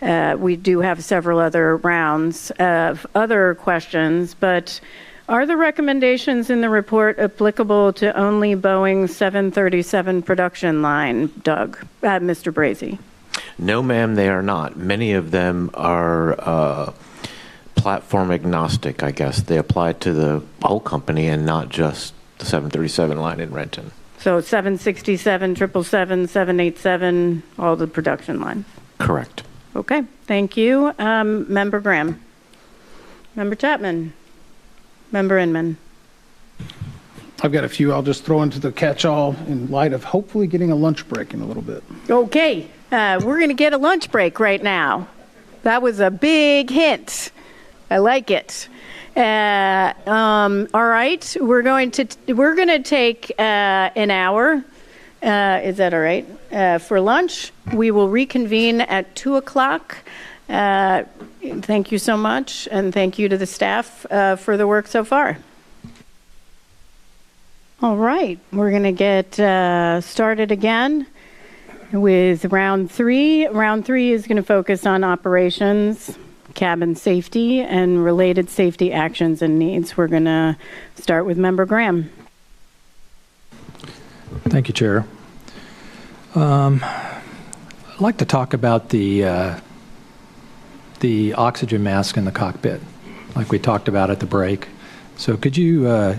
We do have several other rounds of other questions, but are the recommendations in the report applicable to only Boeing 737 production line, Doug? Mr. Brazy? No, ma'am, they are not. Many of them are platform agnostic, I guess. They apply to the whole company and not just the 737 line in Renton. So 767, 777, 787, all the production lines? Correct. Okay, thank you. Member Graham. Member Chapman. Member Inman. I've got a few I'll just throw into the catch-all in light of hopefully getting a lunch break in a little bit. Okay, we're going to get a lunch break right now. That was a big hint. I like it. All right, we're going to take an hour. Is that all right? For lunch, we will reconvene at 2:00. Thank you so much, and thank you to the staff for the work so far. All right, we're going to get started again with round 3. Round 3 is going to focus on operations, cabin safety, and related safety actions and needs. We're going to start with Member Graham. Thank you, Chair. I'd like to talk about the oxygen mask in the cockpit, like we talked about at the break. So would you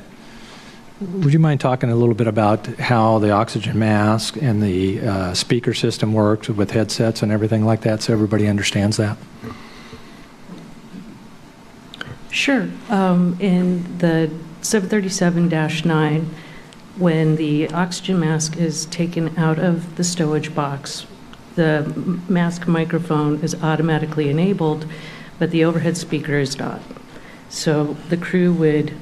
mind talking a little bit about how the oxygen mask and the speaker system works with headsets and everything like that, so everybody understands that? Sure. In the 737-9, when the oxygen mask is taken out of the stowage box, the mask microphone is automatically enabled, but the overhead speaker is not. So the crew would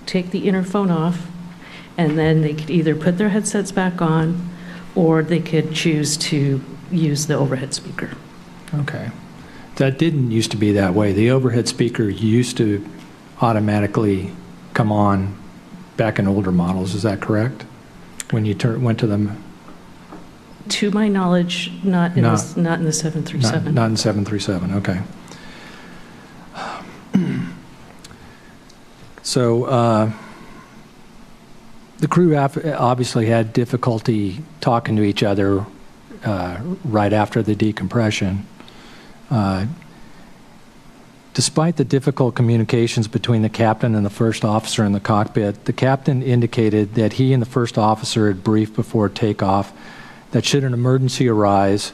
take the interphone off, and then they could either put their headsets back on, or they could choose to use the overhead speaker. Okay. That didn't used to be that way. The overhead speaker used to automatically come on back in older models. Is that correct? When you went to them? To my knowledge, not in the 737. Not in 737, okay. So the crew obviously had difficulty talking to each other right after the decompression. Despite the difficult communications between the captain and the first officer in the cockpit, the captain indicated that he and the first officer had briefed before takeoff that should an emergency arise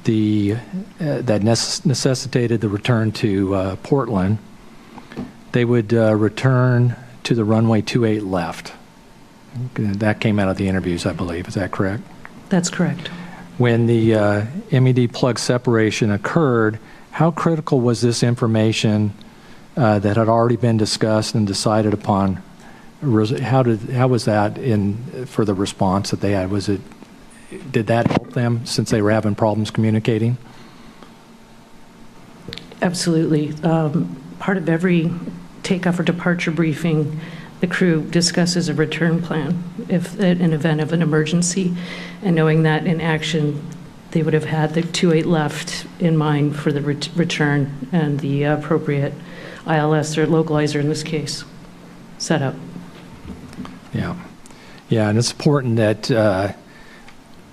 that necessitated the return to Portland, they would return to the runway 28 left. That came out of the interviews, I believe. Is that correct? That's correct. When the MED plug separation occurred, how critical was this information that had already been discussed and decided upon? How was that for the response that they had? Did that help them since they were having problems communicating? Absolutely. Part of every takeoff or departure briefing, the crew discusses a return plan if in event of an emergency, and knowing that in action they would have had the 28 left in mind for the return and the appropriate ILS or localizer in this case set up. Yeah. Yeah, and it's important that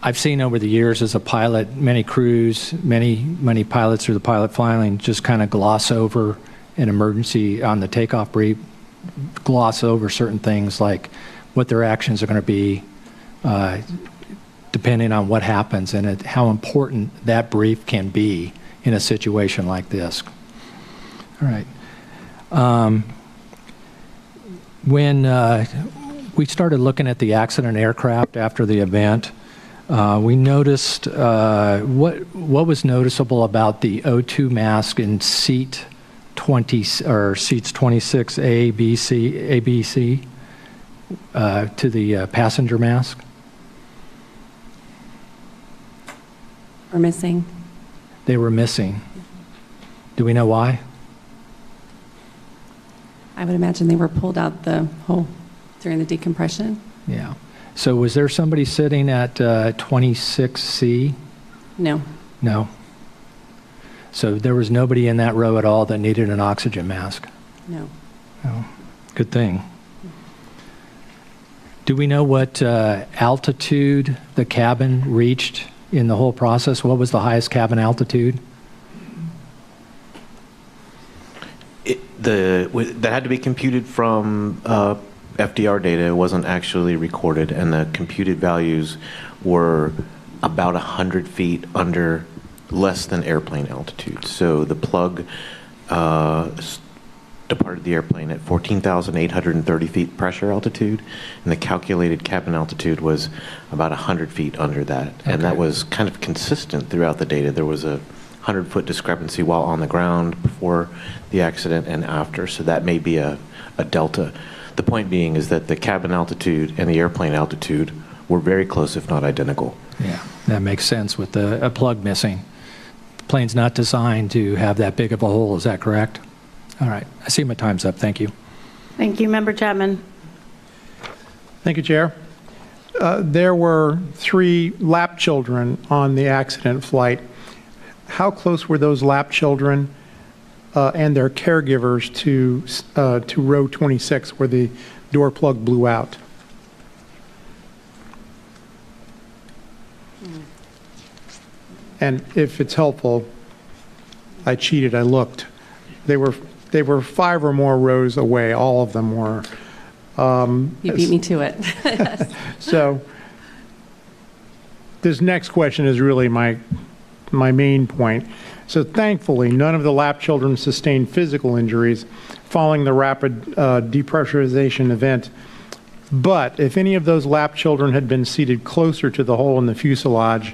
I've seen over the years as a pilot, many crews, many pilots through the pilot filing just kind of gloss over an emergency on the takeoff brief, gloss over certain things like what their actions are going to be depending on what happens and how important that brief can be in a situation like this. All right. When we started looking at the accident aircraft after the event, we noticed what was noticeable about the O2 mask in seat 20 or seats 26A, B, C to the passenger mask. Or missing. They were missing. Do we know why? I would imagine they were pulled out the hole during the decompression. Yeah. So was there somebody sitting at 26C? No. No. So there was nobody in that row at all that needed an oxygen mask? No. Oh, good thing. Do we know what altitude the cabin reached in the whole process? What was the highest cabin altitude? That had to be computed from FDR data. It wasn't actually recorded, and the computed values were about 100 feet under less than airplane altitude. So the plug departed the airplane at 14,830 feet pressure altitude, and the calculated cabin altitude was about 100 feet under that. Okay. And that was kind of consistent throughout the data. There was a 100-foot discrepancy while on the ground before the accident and after, so that may be a delta. The point being is that the cabin altitude and the airplane altitude were very close, if not identical. Yeah, that makes sense with a plug missing. The plane's not designed to have that big of a hole, is that correct? All right, I see my time's up. Thank you. Thank you. Member Chapman. Thank you, Chair. There were 3 lap children on the accident flight. How close were those lap children and their caregivers to row 26 where the door plug blew out? And if it's helpful, I cheated, I looked. They were 5 or more rows away, all of them were. You beat me to it. So this next question is really my main point. So thankfully, none of the lap children sustained physical injuries following the rapid depressurization event. But if any of those lap children had been seated closer to the hole in the fuselage,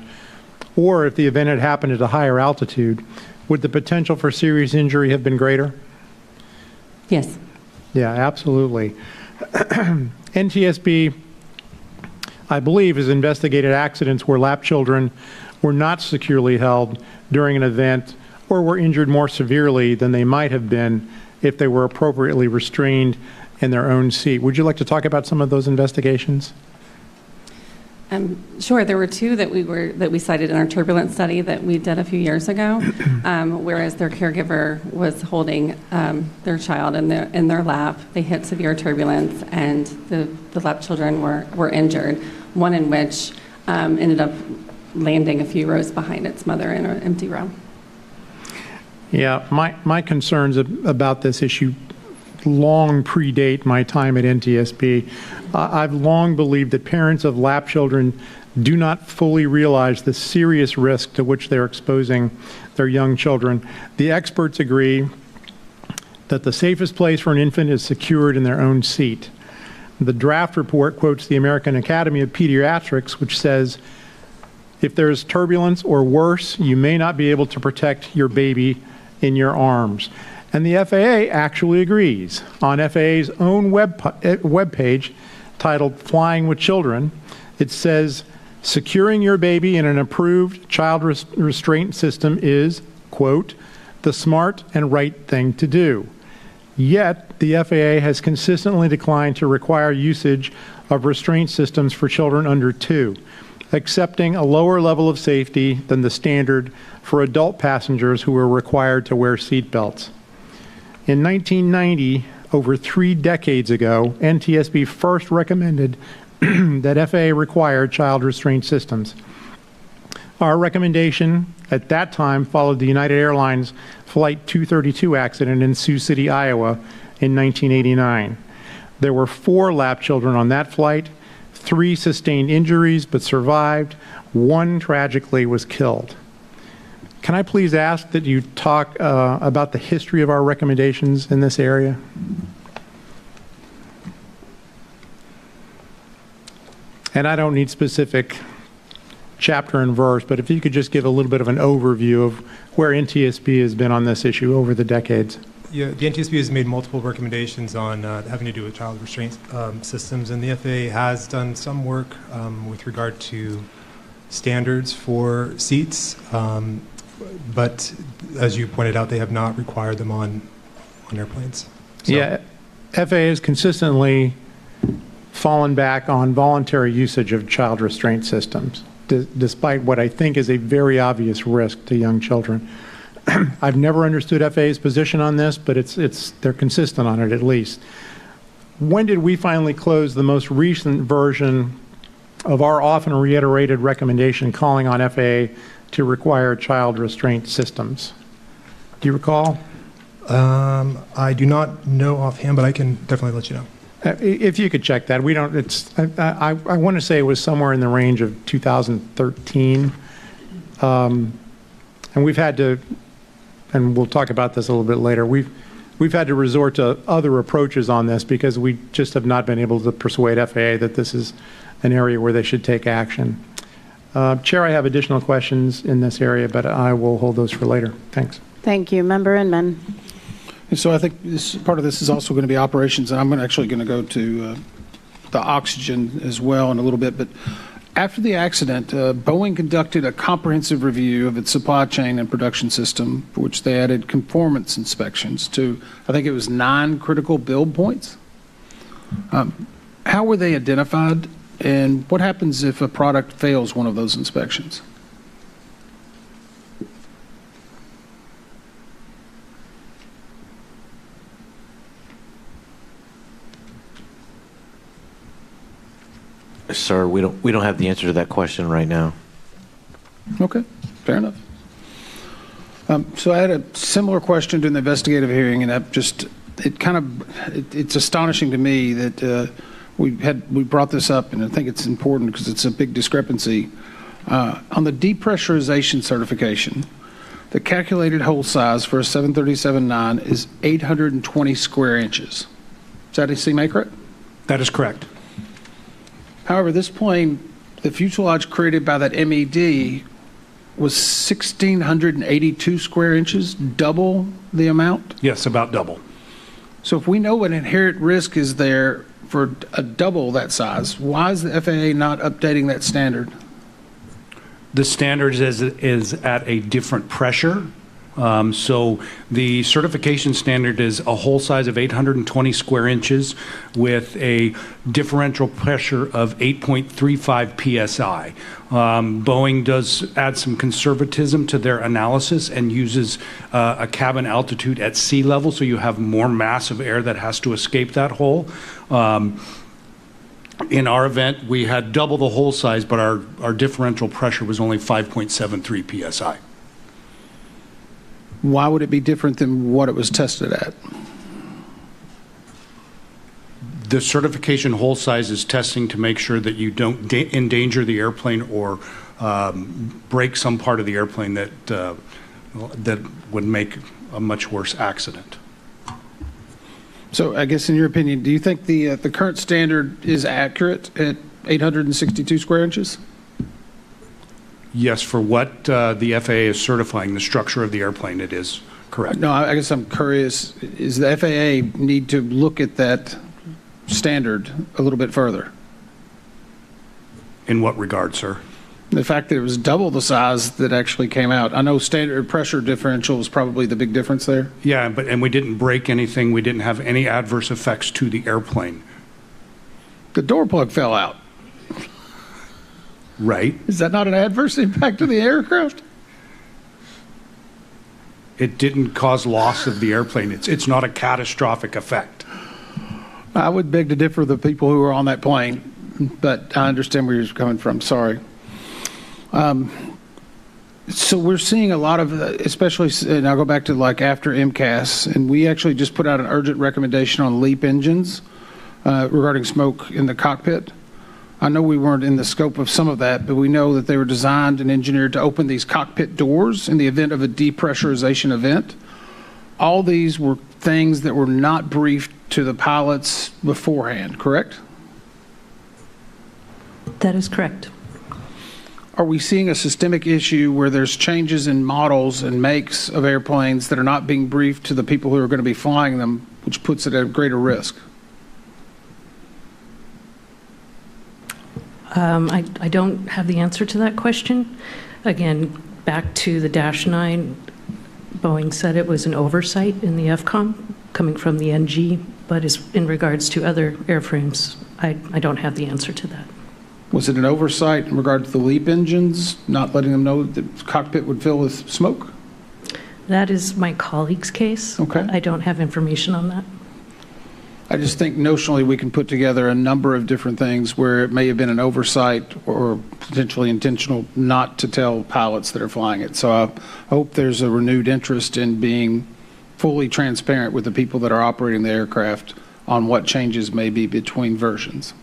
or if the event had happened at a higher altitude, would the potential for serious injury have been greater? Yes. Yeah, absolutely. NTSB, I believe, has investigated accidents where lap children were not securely held during an event or were injured more severely than they might have been if they were appropriately restrained in their own seat. Would you like to talk about some of those investigations? Sure. There were 2 that we cited in our turbulence study that we did a few years ago, whereas their caregiver was holding their child in their lap. They hit severe turbulence, and the lap children were injured. One in which ended up landing a few rows behind its mother in an empty row. Yeah, my concerns about this issue long predate my time at NTSB. I've long believed that parents of lap children do not fully realize the serious risk to which they're exposing their young children. The experts agree that the safest place for an infant is secured in their own seat. The draft report quotes the American Academy of Pediatrics, which says, if there is turbulence or worse, you may not be able to protect your baby in your arms. And the FAA actually agrees. On FAA's own webpage titled Flying with Children, it says, securing your baby in an approved child restraint system is, quote, the smart and right thing to do. Yet, the FAA has consistently declined to require usage of restraint systems for children under 2, accepting a lower level of safety than the standard for adult passengers who are required to wear seat belts. In 1990, over 3 decades ago, NTSB first recommended that FAA require child restraint systems. Our recommendation at that time followed the United Airlines Flight 232 accident in Sioux City, Iowa in 1989. There were 4 lap children on that flight. 3 sustained injuries but survived. 1 tragically was killed. Can I please ask that you talk about the history of our recommendations in this area? And I don't need specific chapter and verse, but if you could just give a little bit of an overview of where NTSB has been on this issue over the decades. Yeah, the NTSB has made multiple recommendations on having to do with child restraint systems, and the FAA has done some work with regard to standards for seats, but as you pointed out, they have not required them on airplanes. So. Yeah, FAA has consistently fallen back on voluntary usage of child restraint systems, despite what I think is a very obvious risk to young children. I've never understood FAA's position on this, but they're consistent on it at least. When did we finally close the most recent version of our often reiterated recommendation calling on FAA to require child restraint systems? Do you recall? I do not know offhand, but I can definitely let you know. If you could check that. We don't, I want to say it was somewhere in the range of 2013. And we've had to, and we'll talk about this a little bit later, we've had to resort to other approaches on this because we just have not been able to persuade FAA that this is an area where they should take action. Chair, I have additional questions in this area, but I will hold those for later. Thanks. Thank you. Member Inman. And so I think part of this is also going to be operations, and I'm actually going to go to the oxygen as well in a little bit. But after the accident, Boeing conducted a comprehensive review of its supply chain and production system, for which they added conformance inspections to, I think it was 9 critical build points. How were they identified, and what happens if a product fails one of those inspections? Sir, we don't have the answer to that question right now. Okay, fair enough. So I had a similar question during the investigative hearing, and it's astonishing to me that we brought this up, and I think it's important because it's a big discrepancy. On the depressurization certification, the calculated hole size for a 737-9 is 820 square inches. Does that seem accurate? That is correct. However, this plane, the fuselage created by that MED, was 1,682 square inches, double the amount? Yes, about double. So if we know an inherent risk is there for a double that size, why is the FAA not updating that standard? The standard is at a different pressure. So the certification standard is a hole size of 820 square inches with a differential pressure of 8.35 psi. Boeing does add some conservatism to their analysis and uses a cabin altitude at sea level, so you have more mass of air that has to escape that hole. In our event, we had double the hole size, but our differential pressure was only 5.73 psi. Why would it be different than what it was tested at? The certification hole size is testing to make sure that you don't endanger the airplane or break some part of the airplane that would make a much worse accident. So I guess in your opinion, do you think the current standard is accurate at 862 square inches? Yes, for what the FAA is certifying, the structure of the airplane, it is correct. No, I guess I'm curious, is the FAA need to look at that standard a little bit further? In what regard, sir? The fact that it was double the size that actually came out. I know standard pressure differential was probably the big difference there. Yeah, and we didn't break anything. We didn't have any adverse effects to the airplane. The door plug fell out. Right. Is that not an adverse impact to the aircraft? It didn't cause loss of the airplane. It's not a catastrophic effect. I would beg to differ with the people who were on that plane, but I understand where you're coming from. Sorry. So we're seeing a lot of, especially, and I'll go back to like after MCAS, and we actually just put out an urgent recommendation on LEAP engines regarding smoke in the cockpit. I know we weren't in the scope of some of that, but we know that they were designed and engineered to open these cockpit doors in the event of a depressurization event. All these were things that were not briefed to the pilots beforehand, correct? That is correct. Are we seeing a systemic issue where there's changes in models and makes of airplanes that are not being briefed to the people who are going to be flying them, which puts it at greater risk? I don't have the answer to that question. Again, back to the Dash 9, Boeing said it was an oversight in the FCOM coming from the NG, but in regards to other airframes, I don't have the answer to that. Was it an oversight in regard to the LEAP engines, not letting them know that the cockpit would fill with smoke? That is my colleague's case. Okay. I don't have information on that. I just think notionally we can put together a number of different things where it may have been an oversight or potentially intentional not to tell pilots that are flying it. So I hope there's a renewed interest in being fully transparent with the people that are operating the aircraft on what changes may be between versions.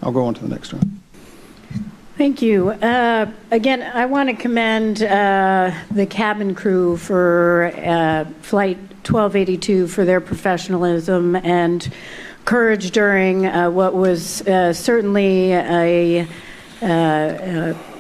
I'll go on to the next one. Thank you. Again, I want to commend the cabin crew for Flight 1282 for their professionalism and courage during what was certainly a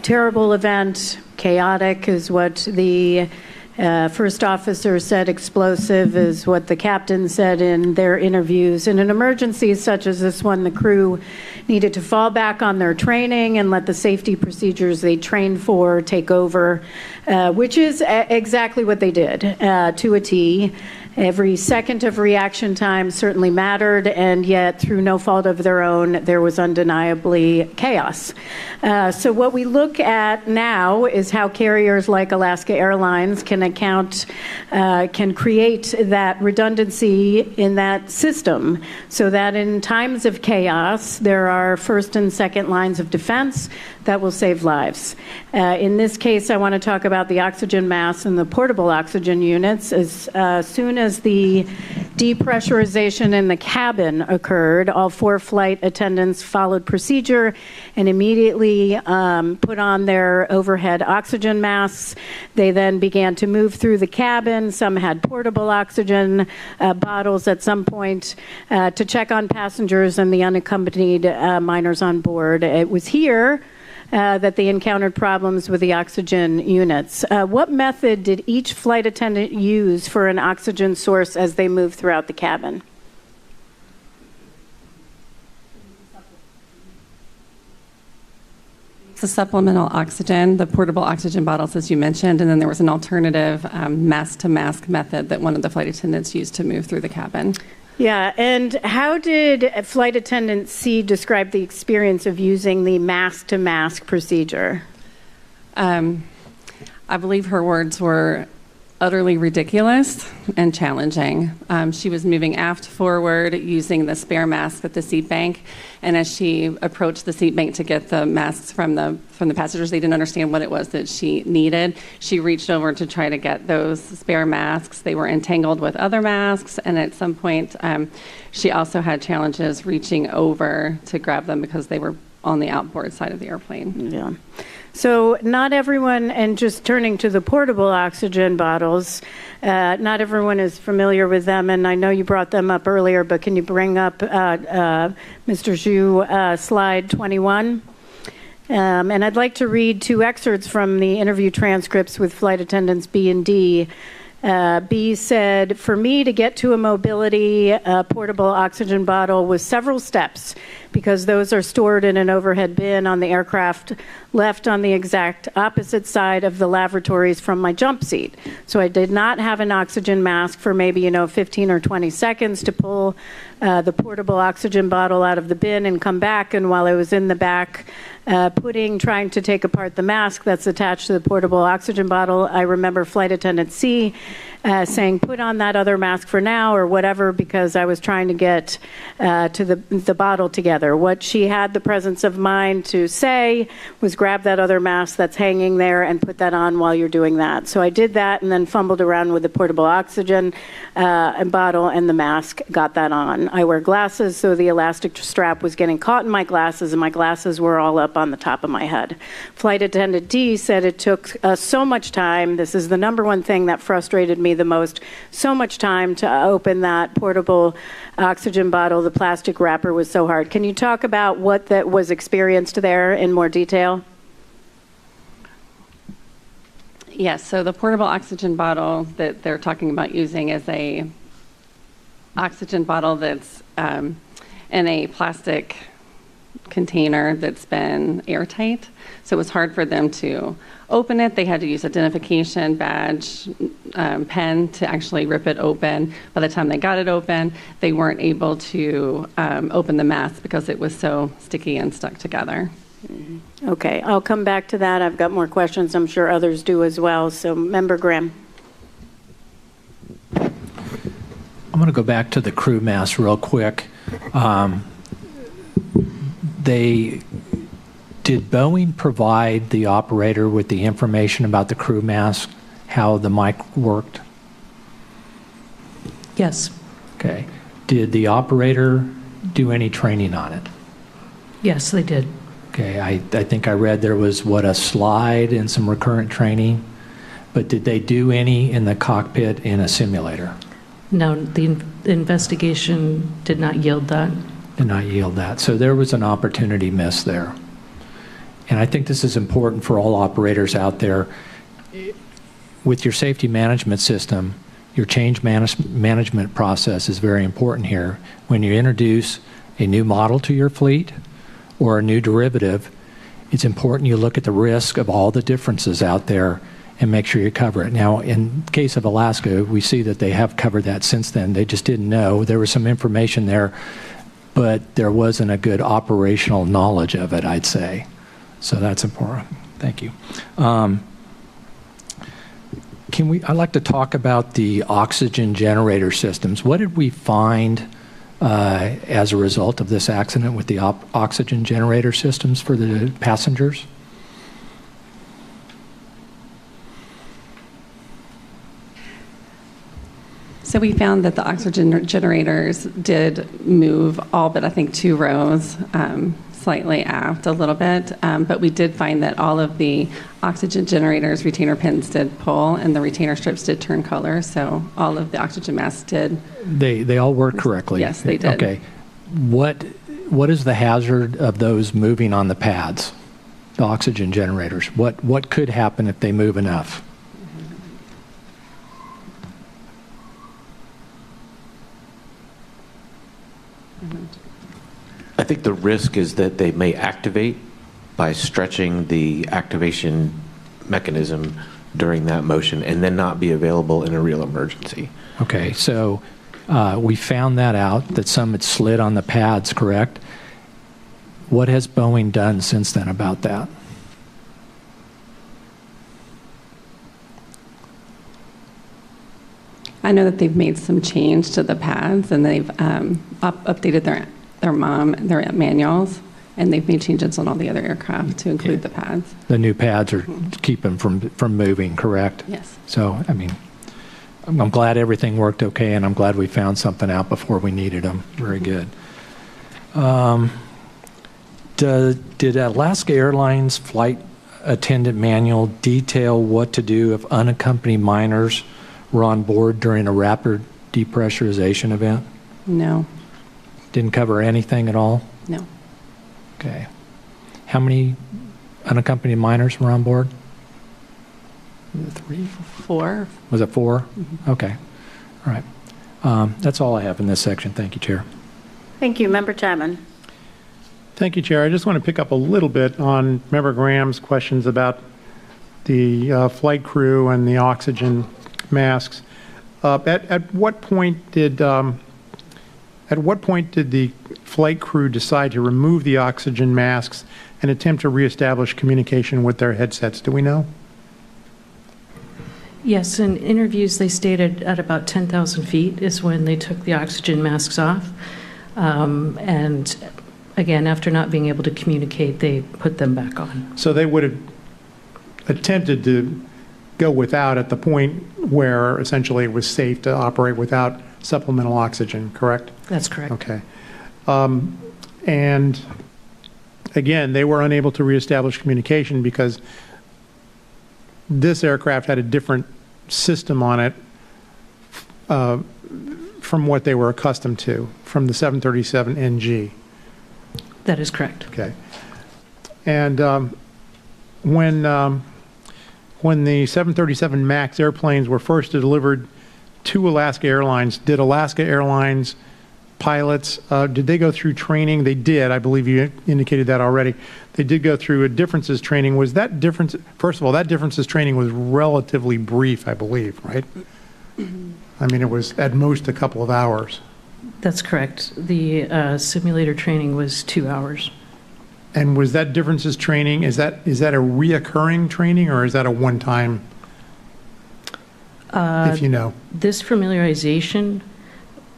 terrible event. Chaotic is what the first officer said, explosive is what the captain said in their interviews. In an emergency such as this one, the crew needed to fall back on their training and let the safety procedures they trained for take over, which is exactly what they did to a T. Every second of reaction time certainly mattered, and yet through no fault of their own, there was undeniably chaos. So what we look at now is how carriers like Alaska Airlines can create that redundancy in that system so that in times of chaos, there are first and second lines of defense that will save lives. In this case, I want to talk about the oxygen mask and the portable oxygen units. As soon as the depressurization in the cabin occurred, all 4 flight attendants followed procedure and immediately put on their overhead oxygen masks. They then began to move through the cabin. Some had portable oxygen bottles at some point to check on passengers and the unaccompanied minors on board. It was here that they encountered problems with the oxygen units. What method did each flight attendant use for an oxygen source as they moved throughout the cabin? The supplemental oxygen, the portable oxygen bottles, as you mentioned, and then there was an alternative mask-to-mask method that one of the flight attendants used to move through the cabin. Yeah, and how did Flight Attendant C describe the experience of using the mask-to-mask procedure? I believe her words were utterly ridiculous and challenging. She was moving aft forward using the spare mask at the seat bank, and as she approached the seat bank to get the masks from the passengers, they didn't understand what it was that she needed. She reached over to try to get those spare masks. They were entangled with other masks, and at some point, she also had challenges reaching over to grab them because they were on the outboard side of the airplane. Yeah. So not everyone, and just turning to the portable oxygen bottles, not everyone is familiar with them, and I know you brought them up earlier, but can you bring up Mr. Zhu, slide 21? And I'd like to read 2 excerpts from the interview transcripts with flight attendants B and D. B said, "For me to get to a mobility portable oxygen bottle was several steps. because those are stored in an overhead bin on the aircraft left on the exact opposite side of the lavatories from my jump seat. So I did not have an oxygen mask for maybe, 15 or 20 seconds to pull the portable oxygen bottle out of the bin and come back. And while I was in the back trying to take apart the mask that's attached to the portable oxygen bottle, I remember Flight Attendant C saying, put on that other mask for now or whatever, because I was trying to get to the bottle together. What she had the presence of mind to say was grab that other mask that's hanging there and put that on while you're doing that. So I did that and then fumbled around with the portable oxygen bottle and the mask, got that on. I wear glasses, so the elastic strap was getting caught in my glasses and my glasses were all up on the top of my head. Flight Attendant D said it took so much time. This is the number one thing that frustrated me the most. So much time to open that portable oxygen bottle. The plastic wrapper was so hard. Can you talk about what that was experienced there in more detail? Yes, so the portable oxygen bottle that they're talking about using is a oxygen bottle that's in a plastic container that's been airtight. So it was hard for them to open it. They had to use identification badge, pen to actually rip it open. By the time they got it open, they weren't able to open the mask because it was so sticky and stuck together. Okay, I'll come back to that. I've got more questions. I'm sure others do as well. So, Member Grimm. I'm going to go back to the crew mask real quick. Did Boeing provide the operator with the information about the crew mask, how the mic worked? Yes. Okay. Did the operator do any training on it? Yes, they did. Okay. I think I read there was, a slide and some recurrent training. But did they do any in the cockpit in a simulator? No, the investigation did not yield that. Did not yield that. So there was an opportunity missed there. And I think this is important for all operators out there. With your safety management system, your change management process is very important here. When you introduce a new model to your fleet or a new derivative, it's important you look at the risk of all the differences out there and make sure you cover it. Now, in the case of Alaska, we see that they have covered that since then. They just didn't know. There was some information there, but there wasn't a good operational knowledge of it, I'd say. So that's important. Thank you. I'd like to talk about the oxygen generator systems. What did we find as a result of this accident with the oxygen generator systems for the passengers? So we found that the oxygen generators did move all but I think 2 rows, slightly aft a little bit, but we did find that all of the oxygen generators retainer pins did pull and the retainer strips did turn color, so all of the oxygen masks did. They all worked correctly? Yes, they did. Okay. What is the hazard of those moving on the pads, the oxygen generators? What could happen if they move enough? I think the risk is that they may activate by stretching the activation mechanism during that motion and then not be available in a real emergency. Okay, so we found that out, that some had slid on the pads, correct? What has Boeing done since then about that? I know that they've made some change to the pads and they've updated their manuals, and they've made changes on all the other aircraft to include the pads. The new pads are keeping from moving, correct? Yes. So, I mean, I'm glad everything worked okay, and I'm glad we found something out before we needed them. Very good. Did Alaska Airlines flight attendant manual detail what to do if unaccompanied minors were on board during a rapid depressurization event? No. Didn't cover anything at all? No. Okay. How many unaccompanied minors were on board? 3? 4. Was it 4? Mm-hmm. Okay. All right. That's all I have in this section. Thank you, Chair. Thank you. Member Chapman. Thank you, Chair. I just want to pick up a little bit on Member Graham's questions about the flight crew and the oxygen masks. At what point did the flight crew decide to remove the oxygen masks and attempt to reestablish communication with their headsets? Do we know? Yes, in interviews, they stated at about 10,000 feet is when they took the oxygen masks off. And again, after not being able to communicate, they put them back on. So they would have attempted to go without at the point where essentially it was safe to operate without supplemental oxygen, correct? That's correct. Okay. And again, they were unable to reestablish communication because this aircraft had a different system on it from what they were accustomed to, from the 737NG. That is correct. Okay. And when the 737 MAX airplanes were first delivered to Alaska Airlines, did Alaska Airlines pilots, did they go through training? They did. I believe you indicated that already. They did go through a differences training. Was that difference, first of all, that differences training was relatively brief, I believe, right? I mean, it was at most a couple of hours. That's correct. The simulator training was 2 hours. And was that differences training, is that a reoccurring training or is that a one-time, if you know? This familiarization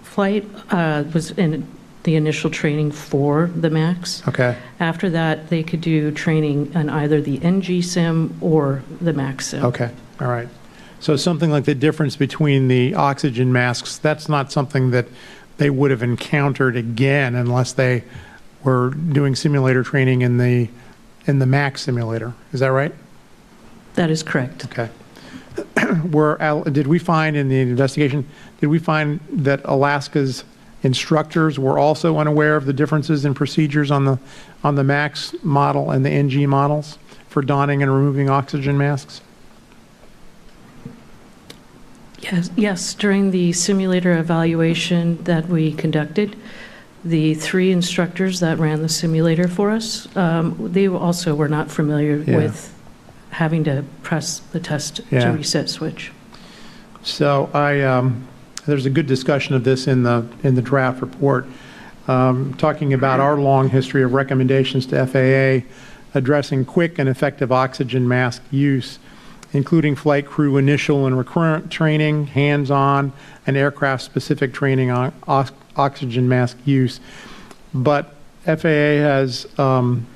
flight was in the initial training for the MAX. Okay. After that, they could do training on either the NG sim or the MAX sim. Okay, all right. So something like the difference between the oxygen masks, that's not something that they would have encountered again unless they were doing simulator training in the MAX simulator. Is that right? That is correct. Okay. Did we find in the investigation, did we find that Alaska's instructors were also unaware of the differences in procedures on the MAX model and the NG models for donning and removing oxygen masks? Yes, during the simulator evaluation that we conducted, the 3 instructors that ran the simulator for us, they also were not familiar with having to press the test to reset switch. So there's a good discussion of this in the draft report, talking about our long history of recommendations to FAA addressing quick and effective oxygen mask use, including flight crew initial and recurrent training, hands-on, and aircraft-specific training on oxygen mask use. But FAA has, in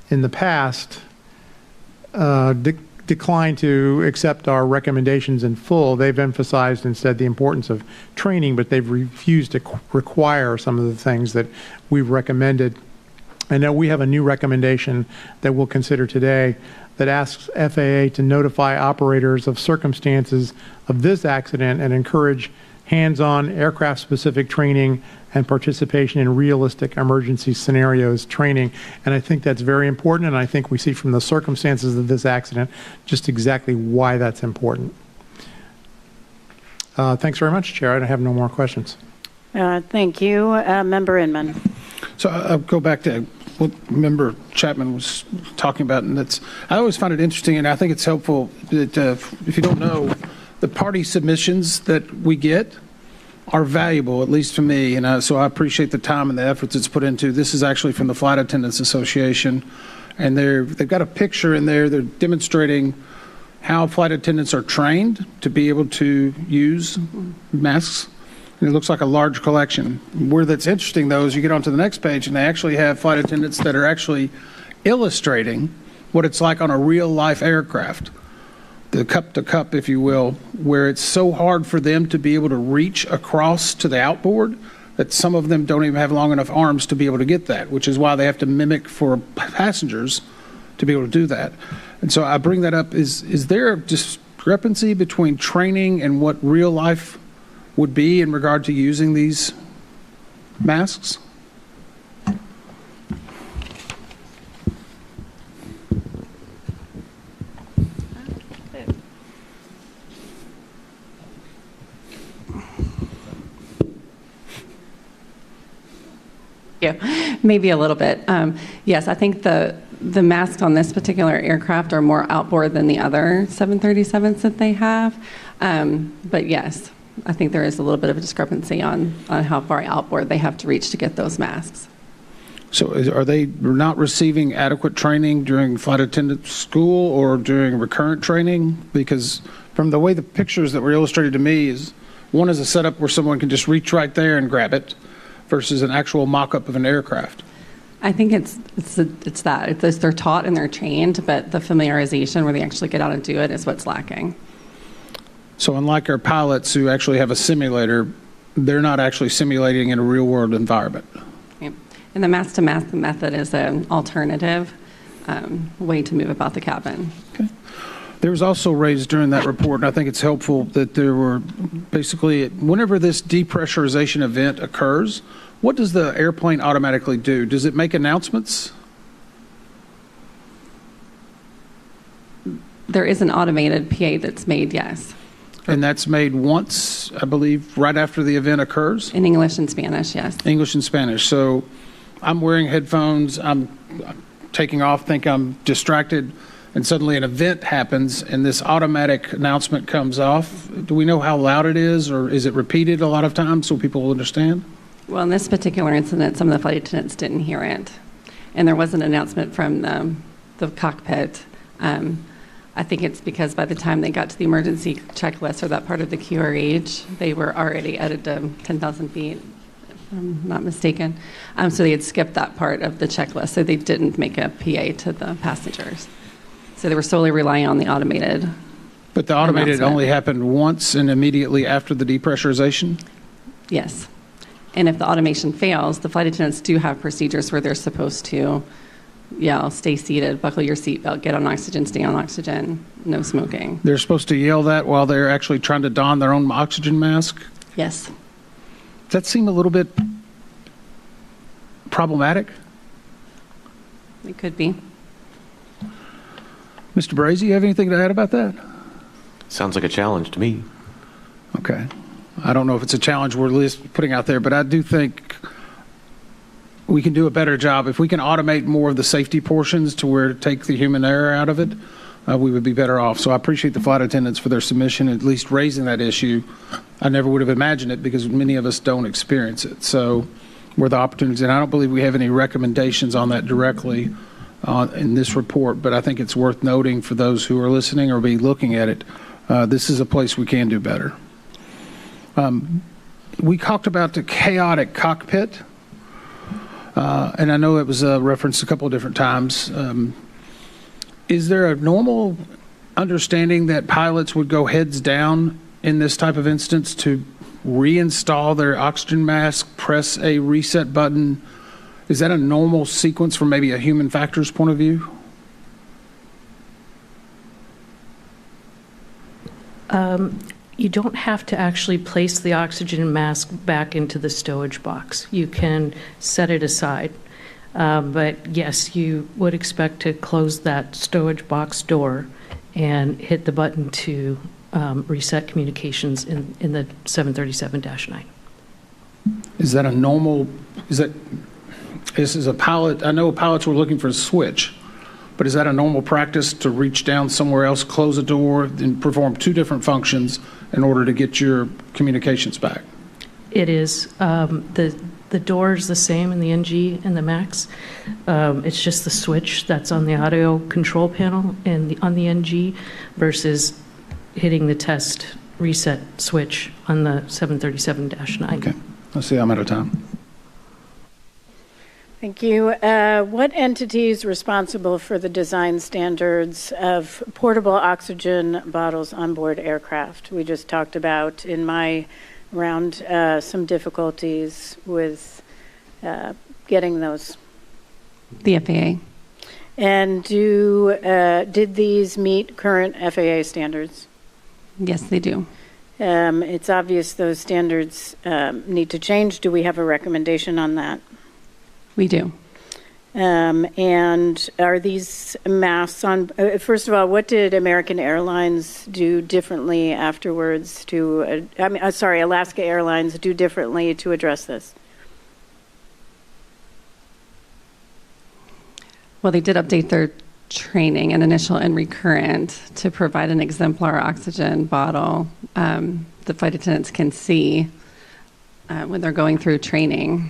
the past, declined to accept our recommendations in full. They've emphasized instead the importance of training, but they've refused to require some of the things that we've recommended. I know we have a new recommendation that we'll consider today that asks FAA to notify operators of circumstances of this accident and encourage hands-on aircraft-specific training and participation in realistic emergency scenarios training. And I think that's very important, and I think we see from the circumstances of this accident just exactly why that's important. Thanks very much, Chair. I have no more questions. Thank you. Member Inman. So I'll go back to what Member Chapman was talking about, and I always find it interesting, and I think it's helpful that if you don't know, the party submissions that we get are valuable, at least for me, and so I appreciate the time and the efforts it's put into. This is actually from the Flight Attendants Association, and they've got a picture in there. They're demonstrating how flight attendants are trained to be able to use masks. And it looks like a large collection. Where that's interesting, though, is you get onto the next page, and they actually have flight attendants that are actually illustrating what it's like on a real-life aircraft, the cup-to-cup, if you will, where it's so hard for them to be able to reach across to the outboard that some of them don't even have long enough arms to be able to get that, which is why they have to mimic for passengers to be able to do that. And so I bring that up. Is there a discrepancy between training and what real life would be in regard to using these masks? Maybe a little bit. Yes, I think the masks on this particular aircraft are more outboard than the other 737s that they have. But yes, I think there is a little bit of a discrepancy on how far outboard they have to reach to get those masks. So are they not receiving adequate training during flight attendant school or during recurrent training? Because from the way the pictures that were illustrated to me, is one is a setup where someone can just reach right there and grab it versus an actual mock-up of an aircraft. I think it's that. They're taught and they're trained, but the familiarization where they actually get out and do it is what's lacking. So unlike our pilots who actually have a simulator, they're not actually simulating in a real-world environment. And the mask-to-mask method is an alternative way to move about the cabin. Okay. There was also raised during that report, and I think it's helpful, that there were basically, whenever this depressurization event occurs, what does the airplane automatically do? Does it make announcements? There is an automated PA that's made, yes. And that's made once, I believe, right after the event occurs? In English and Spanish, yes. English and Spanish. So I'm wearing headphones, I'm taking off, think I'm distracted, and suddenly an event happens and this automatic announcement comes off. Do we know how loud it is, or is it repeated a lot of times so people will understand? Well, in this particular incident, some of the flight attendants didn't hear it. And there was an announcement from the cockpit. I think it's because by the time they got to the emergency checklist or that part of the QRH, they were already at 10,000 feet, if I'm not mistaken. So they had skipped that part of the checklist, so they didn't make a PA to the passengers. So they were solely relying on the automated. But the automated only happened once and immediately after the depressurization? Yes. And if the automation fails, the flight attendants do have procedures where they're supposed to yell, stay seated, buckle your seatbelt, get on oxygen, stay on oxygen, no smoking. They're supposed to yell that while they're actually trying to don their own oxygen mask? Yes. Does that seem a little bit problematic? It could be. Mr. Brazy, you have anything to add about that? Sounds like a challenge to me. Okay. I don't know if it's a challenge we're putting out there, but I do think we can do a better job. If we can automate more of the safety portions to where to take the human error out of it, we would be better off. So I appreciate the flight attendants for their submission, at least raising that issue. I never would have imagined it because many of us don't experience it. So where the opportunities, and I don't believe we have any recommendations on that directly in this report, but I think it's worth noting for those who are listening or be looking at it, this is a place we can do better. We talked about the chaotic cockpit, and I know it was referenced a couple of different times. Is there a normal understanding that pilots would go heads down in this type of instance to reinstall their oxygen mask, press a reset button? Is that a normal sequence from maybe a human factors point of view? You don't have to actually place the oxygen mask back into the stowage box. You can set it aside. But yes, you would expect to close that stowage box door and hit the button to reset communications in the 737-9. Is that a normal, this is a pilot, I know pilots were looking for a switch, but is that a normal practice to reach down somewhere else, close a door, and perform two different functions in order to get your communications back? It is. The door is the same in the NG and the MAX. It's just the switch that's on the audio control panel and on the NG versus hitting the test reset switch on the 737-9. Okay. Let's see, I'm out of time. Thank you. What entity is responsible for the design standards of portable oxygen bottles on board aircraft? We just talked about in my round some difficulties with getting those. The FAA. And did these meet current FAA standards? Yes, they do. It's obvious those standards need to change. Do we have a recommendation on that? We do. And are these masks on, first of all, what did American Airlines do differently afterwards to, Alaska Airlines do differently to address this? Well, they did update their training and initial and recurrent to provide an exemplar oxygen bottle the flight attendants can see when they're going through training.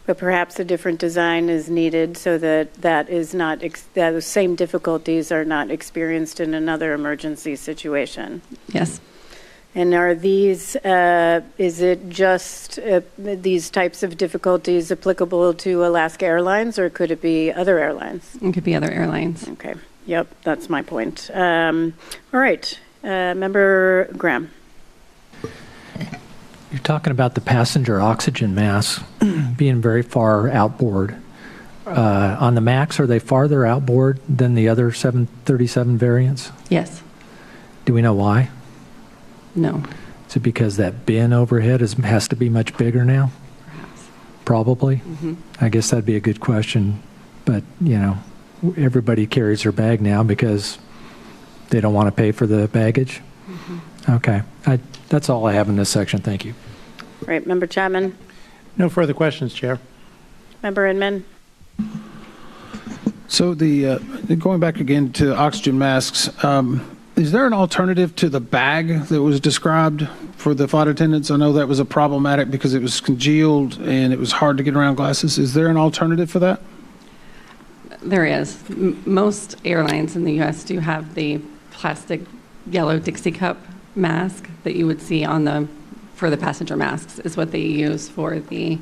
But perhaps a different design is needed so that those same difficulties are not experienced in another emergency situation. Yes. And are these, is it just these types of difficulties applicable to Alaska Airlines, or could it be other airlines? It could be other airlines. Okay. Yep, that's my point. All right. Member Graham. You're talking about the passenger oxygen masks being very far outboard. On the MAX, are they farther outboard than the other 737 variants? Yes. Do we know why? No. Is it because that bin overhead has to be much bigger now? Perhaps. Probably. Mm-hmm. I guess that'd be a good question. But, everybody carries their bag now because they don't want to pay for the baggage? Mm-hmm. Okay. That's all I have in this section. Thank you. Right. Member Chapman. No further questions, Chair. Member Inman. So going back again to oxygen masks, is there an alternative to the bag that was described for the flight attendants? I know that was a problematic because it was congealed and it was hard to get around glasses. Is there an alternative for that? There is. Most airlines in the U.S. do have the plastic yellow Dixie cup mask that you would see for the passenger masks is what they use for the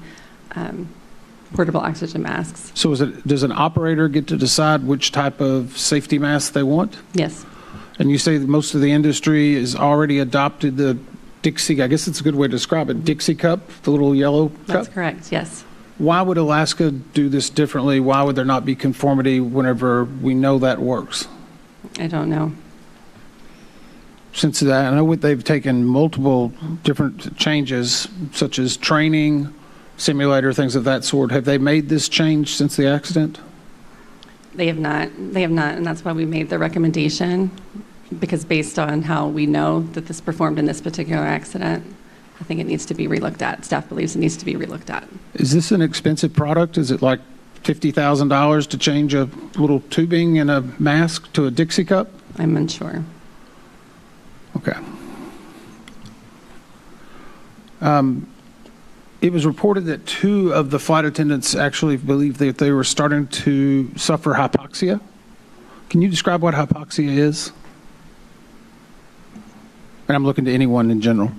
portable oxygen masks. So does an operator get to decide which type of safety mask they want? Yes. And you say that most of the industry has already adopted the Dixie, I guess it's a good way to describe it, Dixie cup, the little yellow cup? That's correct, yes. Why would Alaska do this differently? Why would there not be conformity whenever we know that works? I don't know. Since that, I know they've taken multiple different changes, such as training, simulator, things of that sort. Have they made this change since the accident? They have not, and that's why we made the recommendation, because based on how we know that this performed in this particular accident, I think it needs to be relooked at. Staff believes it needs to be relooked at. Is this an expensive product? Is it like $50,000 to change a little tubing in a mask to a Dixie cup? I'm unsure. Okay. It was reported that 2 of the flight attendants actually believed that they were starting to suffer hypoxia. Can you describe what hypoxia is? And I'm looking to anyone in general.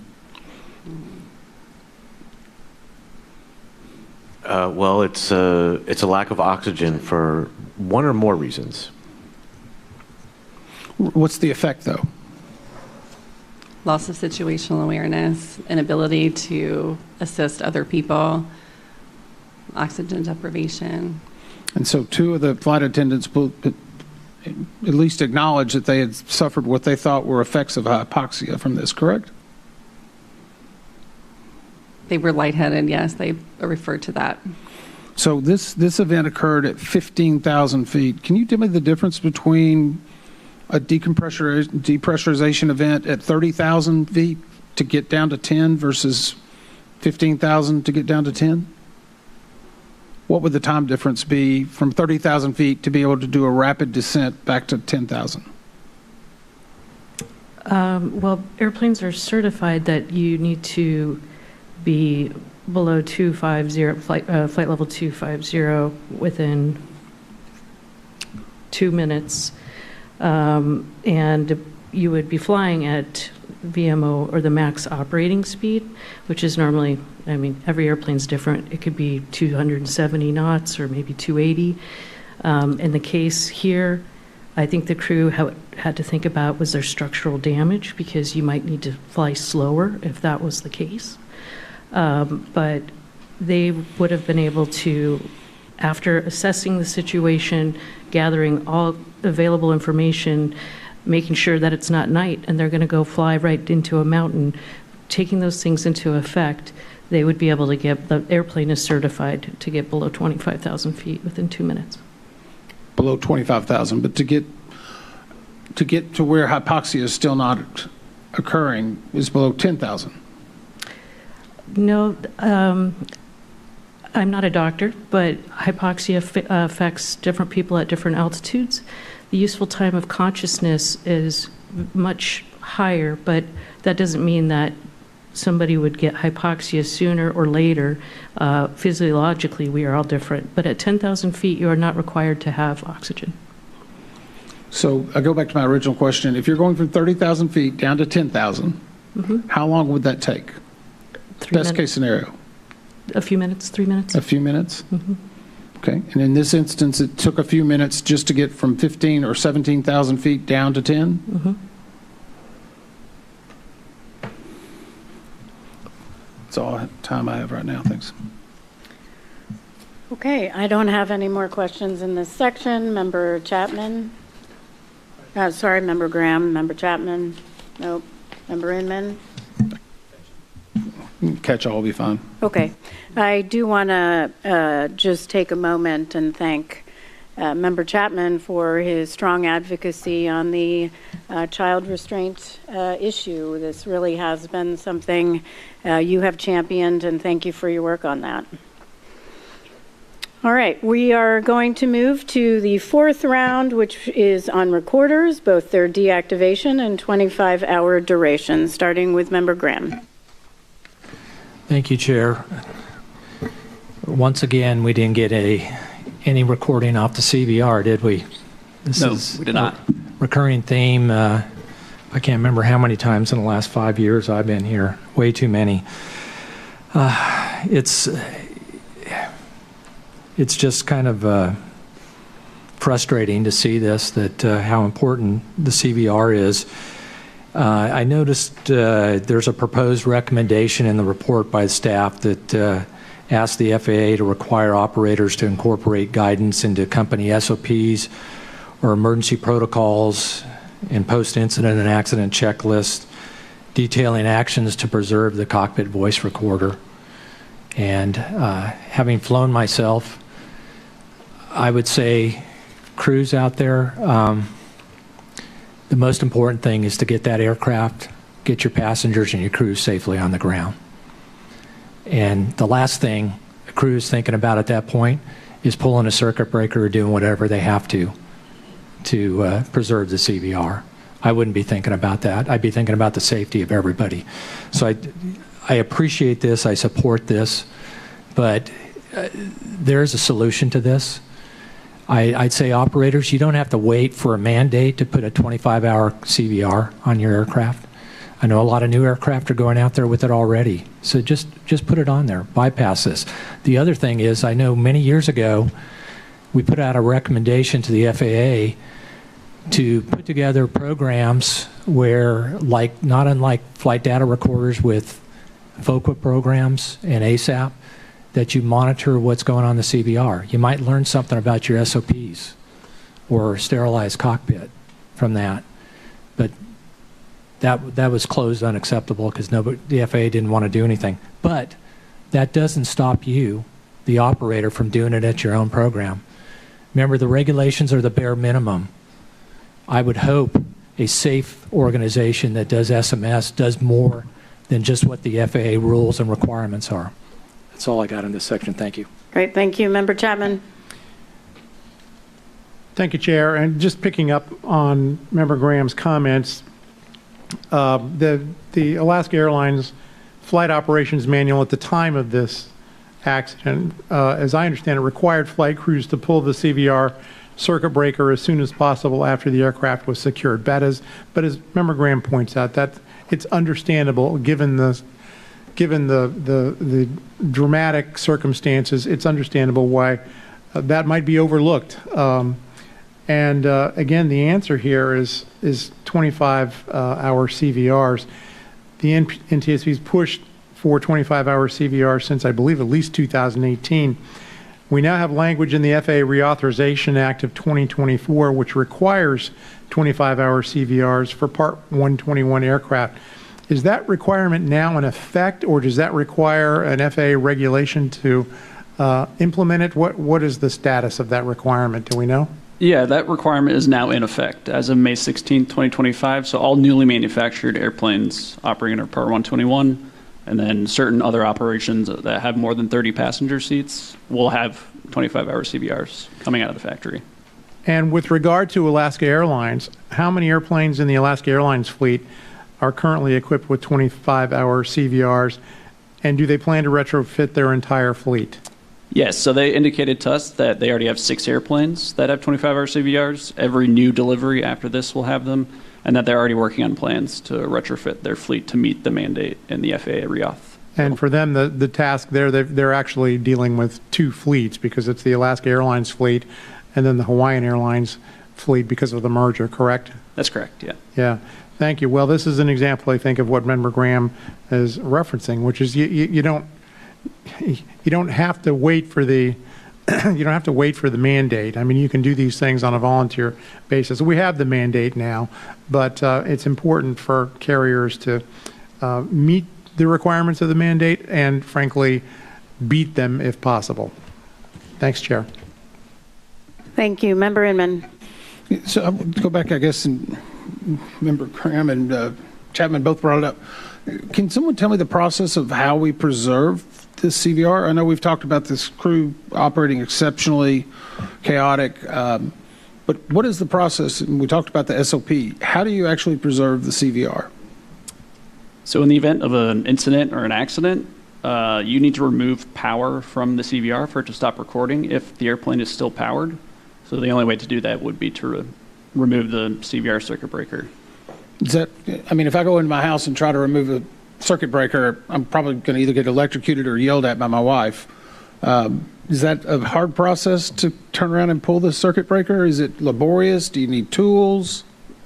Well, it's a lack of oxygen for one or more reasons. What's the effect, though? Loss of situational awareness, inability to assist other people, oxygen deprivation. And so 2 of the flight attendants at least acknowledged that they had suffered what they thought were effects of hypoxia from this, correct? They were lightheaded, yes, they referred to that. So this event occurred at 15,000 feet. Can you tell me the difference between a depressurization event at 30,000 feet to get down to 10 versus 15,000 to get down to 10? What would the time difference be from 30,000 feet to be able to do a rapid descent back to 10,000? Well, airplanes are certified that you need to be below 250, flight level 250 within 2 minutes. And you would be flying at VMO or the max operating speed, which is normally, every airplane's different. It could be 270 knots or maybe 280. In the case here, I think the crew had to think about, was there structural damage, because you might need to fly slower if that was the case. But they would have been able to, after assessing the situation, gathering all available information, making sure that it's not night and they're going to go fly right into a mountain, taking those things into effect, they would be able to get, the airplane is certified to get below 25,000 feet within 2 minutes. Below 25,000, but to get to where hypoxia is still not occurring is below 10,000. No, I'm not a doctor, but hypoxia affects different people at different altitudes. The useful time of consciousness is much higher, but that doesn't mean that somebody would get hypoxia sooner or later. Physiologically, we are all different. But at 10,000 feet, you are not required to have oxygen. So I go back to my original question. If you're going from 30,000 feet down to 10,000, how long would that take? Best case scenario. A few minutes, 3 minutes. A few minutes? Okay. And in this instance, it took a few minutes just to get from 15 or 17,000 feet down to 10? That's all the time I have right now. Thanks. Okay, I don't have any more questions in this section. Member Chapman? Sorry, Member Graham. Member Chapman? Nope. Member Inman? Catch all will be fine. Okay. I do want to just take a moment and thank Member Chapman for his strong advocacy on the child restraint issue. This really has been something you have championed, and thank you for your work on that. All right, we are going to move to the fourth round, which is on recorders, both their deactivation and 25-hour duration, starting with Member Graham. Thank you, Chair. Once again, we didn't get any recording off the CVR, did we? No, we did not. Recurring theme. I can't remember how many times in the last 5 years I've been here. Way too many. It's just kind of frustrating to see this, that how important the CVR is. I noticed there's a proposed recommendation in the report by staff that asks the FAA to require operators to incorporate guidance into company SOPs or emergency protocols and post-incident and accident checklists detailing actions to preserve the cockpit voice recorder. And having flown myself, I would say crews out there, the most important thing is to get that aircraft, get your passengers and your crew safely on the ground. And the last thing a crew is thinking about at that point is pulling a circuit breaker or doing whatever they have to preserve the CVR. I wouldn't be thinking about that. I'd be thinking about the safety of everybody. So I appreciate this. I support this. But there's a solution to this. I'd say operators, you don't have to wait for a mandate to put a 25-hour CVR on your aircraft. I know a lot of new aircraft are going out there with it already. So just put it on there. Bypass this. The other thing is, I know many years ago, we put out a recommendation to the FAA to put together programs where, not unlike flight data recorders with FOCA programs and ASAP, that you monitor what's going on in the CVR. You might learn something about your SOPs or sterilized cockpit from that. But that was closed unacceptable because the FAA didn't want to do anything. But that doesn't stop you, the operator, from doing it at your own program. Remember, the regulations are the bare minimum. I would hope a safe organization that does SMS does more than just what the FAA rules and requirements are. That's all I got in this section. Thank you. Great. Thank you. Member Chapman. Thank you, Chair. And just picking up on Member Graham's comments, the Alaska Airlines Flight Operations Manual at the time of this accident, as I understand it, required flight crews to pull the CVR circuit breaker as soon as possible after the aircraft was secured. But as Member Graham points out, that it's understandable given the dramatic circumstances. It's understandable why that might be overlooked. And again, the answer here is 25-hour CVRs. The NTSB's pushed for 25-hour CVRs since, I believe, at least 2018. We now have language in the FAA Reauthorization Act of 2024, which requires 25-hour CVRs for Part 121 aircraft. Is that requirement now in effect, or does that require an FAA regulation to implement it? What is the status of that requirement? Do we know? Yeah, that requirement is now in effect as of May 16, 2025. So all newly manufactured airplanes operating under Part 121 And then certain other operations that have more than 30 passenger seats will have 25-hour CVRs coming out of the factory. And with regard to Alaska Airlines, how many airplanes in the Alaska Airlines fleet are currently equipped with 25-hour CVRs, and do they plan to retrofit their entire fleet? Yes, so they indicated to us that they already have 6 airplanes that have 25-hour CVRs. Every new delivery after this will have them, and that they're already working on plans to retrofit their fleet to meet the mandate in the FAA reauth. And for them, the task there, they're actually dealing with 2 fleets, because it's the Alaska Airlines fleet and then the Hawaiian Airlines fleet because of the merger, correct? That's correct, yeah. Yeah, thank you. Well, this is an example, I think, of what Member Graham is referencing, which is you don't have to wait for the you don't have to wait for the mandate. I mean, you can do these things on a volunteer basis. We have the mandate now, but it's important for carriers to meet the requirements of the mandate and, frankly, beat them if possible. Thanks, Chair. Thank you. Member Inman. So I'll go back, I guess, and Member Graham and Chapman both brought it up. Can someone tell me the process of how we preserve this CVR? I know we've talked about this crew operating exceptionally chaotic, but what is the process? And we talked about the SOP. How do you actually preserve the CVR? So in the event of an incident or an accident, you need to remove power from the CVR for it to stop recording if the airplane is still powered. So the only way to do that would be to remove the CVR circuit breaker. Is that, I mean, if I go into my house and try to remove a circuit breaker, I'm probably going to either get electrocuted or yelled at by my wife. Is that a hard process to turn around and pull the circuit breaker? Is it laborious? Do you need tools?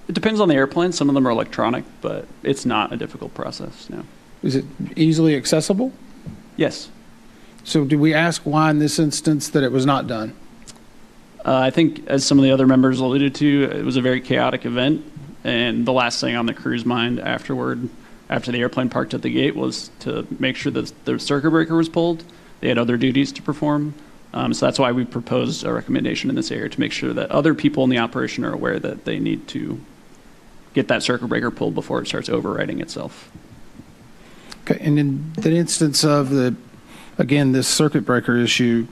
It depends on the airplane. Some of them are electronic, but it's not a difficult process, no. Is it easily accessible? Yes. So do we ask why in this instance that it was not done? I think, as some of the other members alluded to, it was a very chaotic event, and the last thing on the crew's mind afterward, after the airplane parked at the gate, was to make sure that the circuit breaker was pulled. They had other duties to perform, so that's why we proposed a recommendation in this area, to make sure that other people in the operation are aware that they need to get that circuit breaker pulled before it starts overriding itself. Okay, and in the instance of this circuit breaker issue,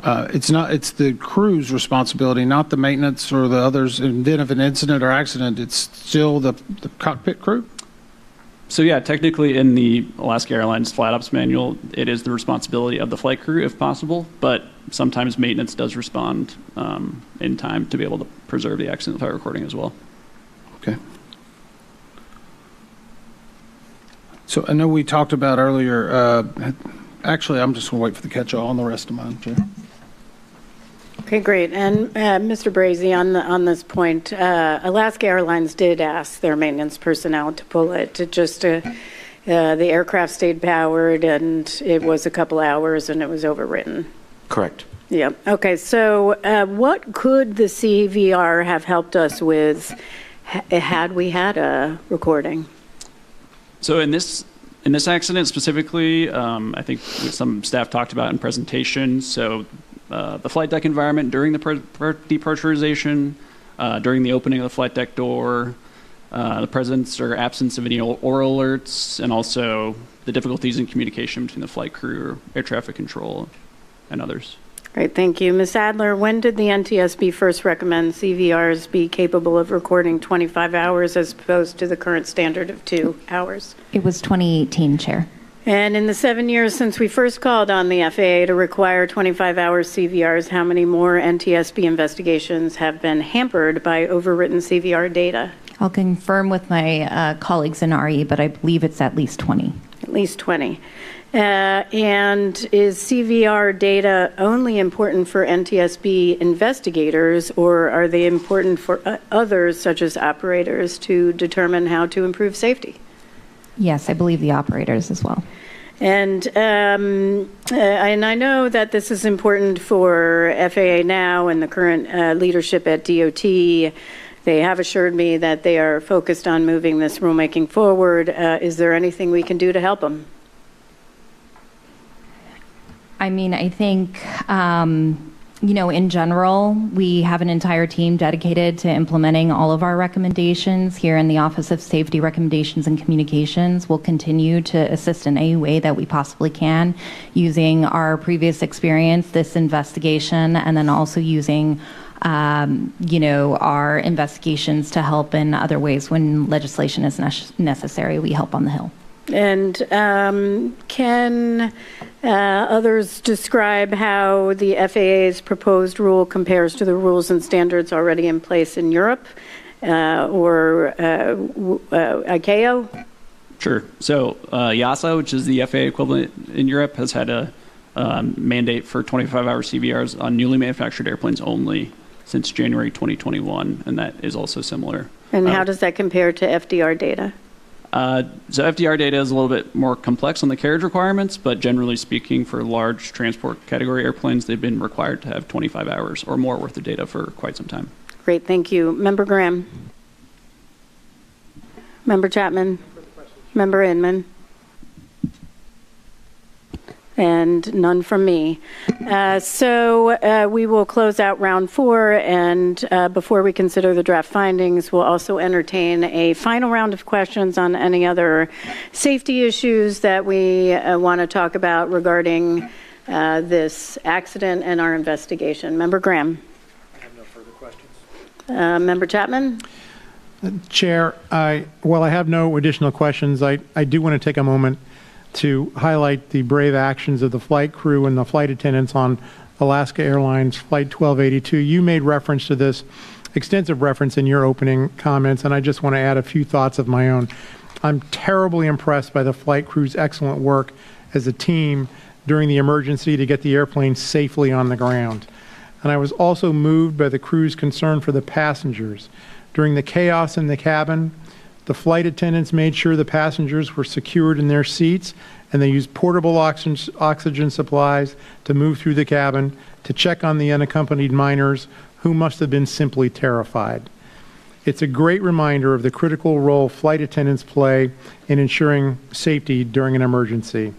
it's the crew's responsibility, not the maintenance or the others. And then if an incident or accident, it's still the cockpit crew? So yeah, technically in the Alaska Airlines Flight Ops Manual, it is the responsibility of the flight crew if possible, but sometimes maintenance does respond in time to be able to preserve the accident flight recording as well. Okay. So I know we talked about earlier, actually I'm just going to wait for the catch-all on the rest of mine, Chair. Okay, great. And Mr. Brazy, on this point, Alaska Airlines did ask their maintenance personnel to pull it. The aircraft stayed powered, and it was a couple hours, and it was overwritten. Correct. Yeah. Okay. So, what could the CVR have helped us with had we had a recording? So in this accident specifically, I think some staff talked about in presentation. So the flight deck environment during the depressurization, during the opening of the flight deck door, the presence or absence of any oral alerts, and also the difficulties in communication between the flight crew, air traffic control, and others. Great, thank you. Ms. Adler, when did the NTSB first recommend CVRs be capable of recording 25 hours as opposed to the current standard of 2 hours? It was 2018, Chair. And in the 7 years since we first called on the FAA to require 25-hour CVRs, how many more NTSB investigations have been hampered by overwritten CVR data? I'll confirm with my colleagues in RE, but I believe it's at least 20. At least 20. And is CVR data only important for NTSB investigators, or are they important for others, such as operators, to determine how to improve safety? Yes, I believe the operators as well. And I know that this is important for FAA now and the current leadership at DOT. They have assured me that they are focused on moving this rulemaking forward. Is there anything we can do to help them? I mean, I think In general, we have an entire team dedicated to implementing all of our recommendations here in the Office of Safety Recommendations and Communications. We'll continue to assist in any way that we possibly can, using our previous experience, this investigation, and then also using our investigations to help in other ways when legislation is necessary. We help on the Hill. And can others describe how the FAA's proposed rule compares to the rules and standards already in place in Europe or ICAO? Sure. So EASA, which is the FAA equivalent in Europe, has had a mandate for 25-hour CVRs on newly manufactured airplanes only since January 2021, and that is also similar. And how does that compare to FDR data? So FDR data is a little bit more complex on the carriage requirements, but generally speaking, for large transport category airplanes, they've been required to have 25 hours or more worth of data for quite some time. Great, thank you. Member Graham. Member Chapman. Member Inman. And none from me. So we will close out round 4, and before we consider the draft findings, we'll also entertain a final round of questions on any other safety issues that we want to talk about regarding this accident and our investigation. Member Graham. I have no further questions. Member Chapman. Chair, while I have no additional questions, I do want to take a moment to highlight the brave actions of the flight crew and the flight attendants on Alaska Airlines Flight 1282. You made reference to this, extensive reference in your opening comments, and I just want to add a few thoughts of my own. I'm terribly impressed by the flight crew's excellent work as a team during the emergency to get the airplane safely on the ground. And I was also moved by the crew's concern for the passengers. During the chaos in the cabin, the flight attendants made sure the passengers were secured in their seats, and they used portable oxygen supplies to move through the cabin to check on the unaccompanied minors, who must have been simply terrified. It's a great reminder of the critical role flight attendants play in ensuring safety during an emergency.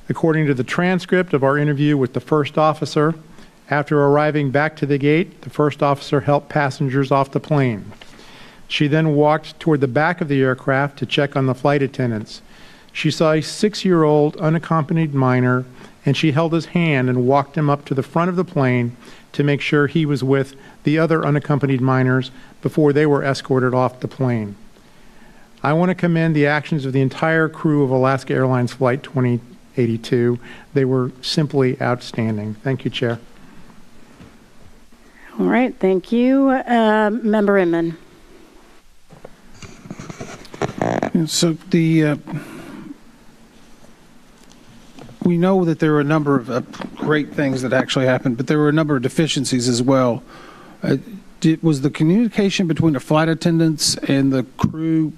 According to the transcript of our interview with the first officer, after arriving back to the gate, the first officer helped passengers off the plane. She then walked toward the back of the aircraft to check on the flight attendants. She saw a 6-year-old unaccompanied minor, and she held his hand and walked him up to the front of the plane to make sure he was with the other unaccompanied minors before they were escorted off the plane. I want to commend the actions of the entire crew of Alaska Airlines Flight 2082. They were simply outstanding. Thank you, Chair. All right, thank you. Member Inman. So we know that there were a number of great things that actually happened, but there were a number of deficiencies as well. Was the communication between the flight attendants and the crew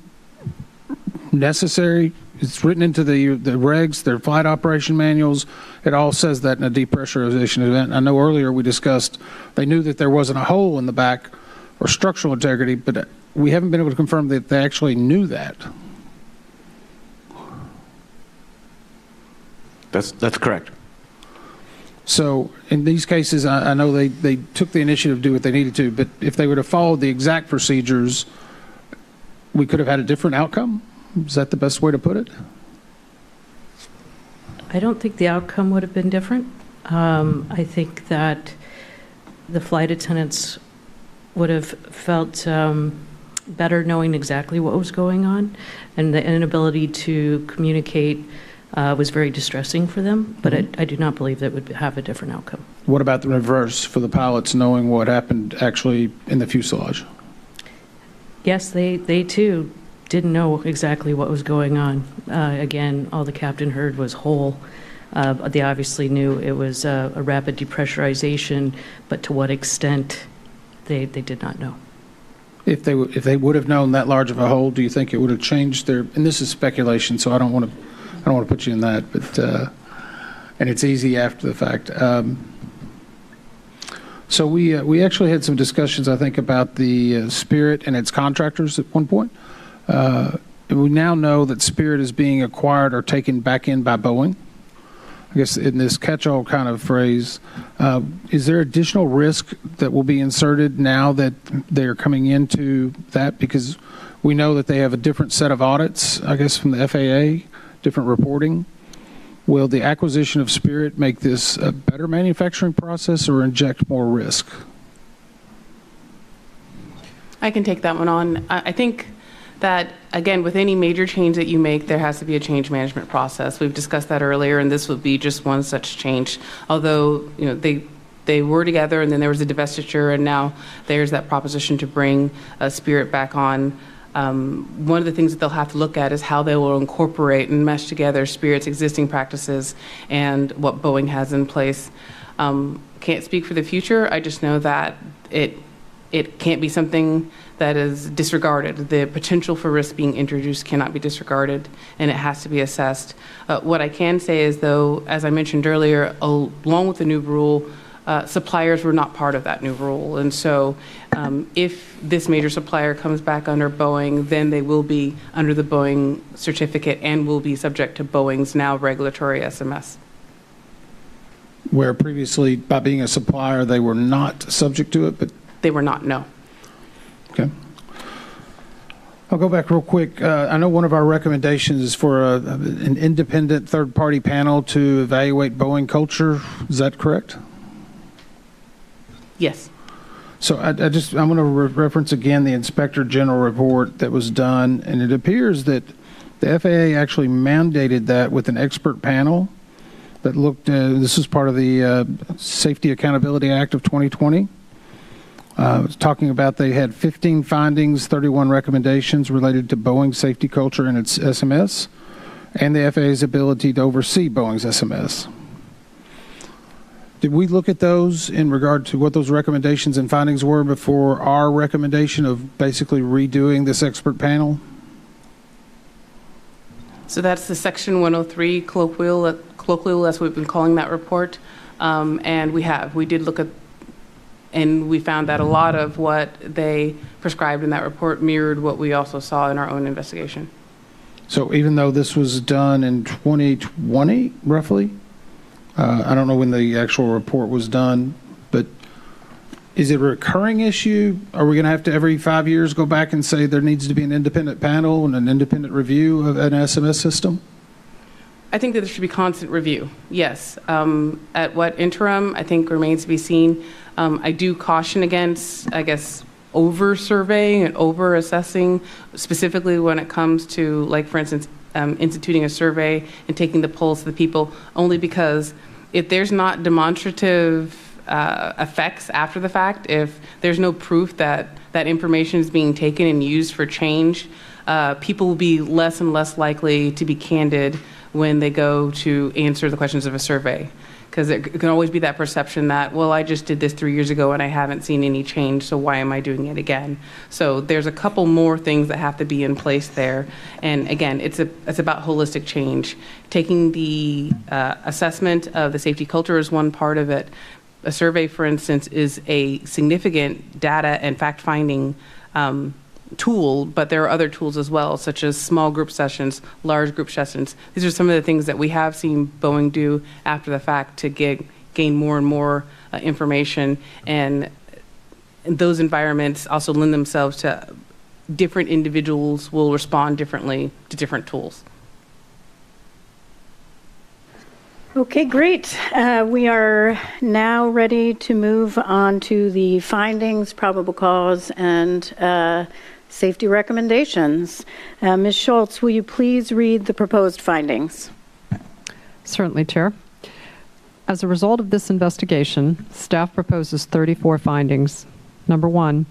necessary? It's written into the regs, their flight operation manuals. It all says that in a depressurization event. I know earlier we discussed they knew that there wasn't a hole in the back or structural integrity, but we haven't been able to confirm that they actually knew that. That's correct. So in these cases, I know they took the initiative to do what they needed to, but if they would have followed the exact procedures, we could have had a different outcome? Is that the best way to put it? I don't think the outcome would have been different. I think that the flight attendants would have felt better knowing exactly what was going on, and the inability to communicate was very distressing for them, but I do not believe that would have a different outcome. What about the reverse for the pilots knowing what happened actually in the fuselage? Yes, they too didn't know exactly what was going on. Again, all the captain heard was hole. They obviously knew it was a rapid depressurization, but to what extent, they did not know. If they would have known that large of a hole, do you think it would have changed their? And this is speculation, so I don't want to put you in that, but and it's easy after the fact. So we actually had some discussions, I think, about the Spirit and its contractors at one point. We now know that Spirit is being acquired or taken back in by Boeing. I guess in this catch-all kind of phrase, is there additional risk that will be inserted now that they're coming into that? Because we know that they have a different set of audits, I guess, from the FAA, different reporting. Will the acquisition of Spirit make this a better manufacturing process or inject more risk? I can take that one on. I think that, again, with any major change that you make, there has to be a change management process. We've discussed that earlier, and this would be just one such change. Although, you know, they were together, and then there was a divestiture, and now there's that proposition to bring Spirit back on. One of the things that they'll have to look at is how they will incorporate and mesh together Spirit's existing practices and what Boeing has in place. Can't speak for the future. I just know that it can't be something that is disregarded. The potential for risk being introduced cannot be disregarded, and it has to be assessed. What I can say is, though, as I mentioned earlier, along with the new rule, suppliers were not part of that new rule. And so if this major supplier comes back under Boeing, then they will be under the Boeing certificate and will be subject to Boeing's now regulatory SMS. Where previously, by being a supplier, they were not subject to it, but they were not, no. Okay. I'll go back real quick. I know one of our recommendations is for an independent third-party panel to evaluate Boeing culture. Is that correct? Yes. So I'm going to reference again the Inspector General report that was done, and it appears that the FAA actually mandated that with an expert panel that looked, this is part of the Safety Accountability Act of 2020. It's talking about they had 15 findings, 31 recommendations related to Boeing's safety culture and its SMS, and the FAA's ability to oversee Boeing's SMS. Did we look at those in regard to what those recommendations and findings were before our recommendation of basically redoing this expert panel? So that's the Section 103 colloquial, that's what we've been calling that report. And we did look at, and we found that a lot of what they prescribed in that report mirrored what we also saw in our own investigation. So even though this was done in 2020, roughly, I don't know when the actual report was done, but is it a recurring issue? Are we going to have to every 5 years go back and say there needs to be an independent panel and an independent review of an SMS system? I think that there should be constant review, yes. At what interim, I think remains to be seen. I do caution against, I guess, over-surveying and over-assessing, specifically when it comes to, like, for instance, instituting a survey and taking the pulse of the people, only because if there's not demonstrative effects after the fact, if there's no proof that that information is being taken and used for change, people will be less and less likely to be candid when they go to answer the questions of a survey. Because there can always be that perception that, well, I just did this 3 years ago and I haven't seen any change, so why am I doing it again? So there's a couple more things that have to be in place there. And again, it's about holistic change. Taking the assessment of the safety culture is one part of it. A survey, for instance, is a significant data and fact-finding tool, but there are other tools as well, such as small group sessions, large group sessions. These are some of the things that we have seen Boeing do after the fact to gain more and more information, and those environments also lend themselves to different individuals will respond differently to different tools. Okay, great. We are now ready to move on to the findings, probable cause, and safety recommendations. Ms. Schultz, will you please read the proposed findings? Certainly, Chair. As a result of this investigation, staff proposes 34 findings. Number 1,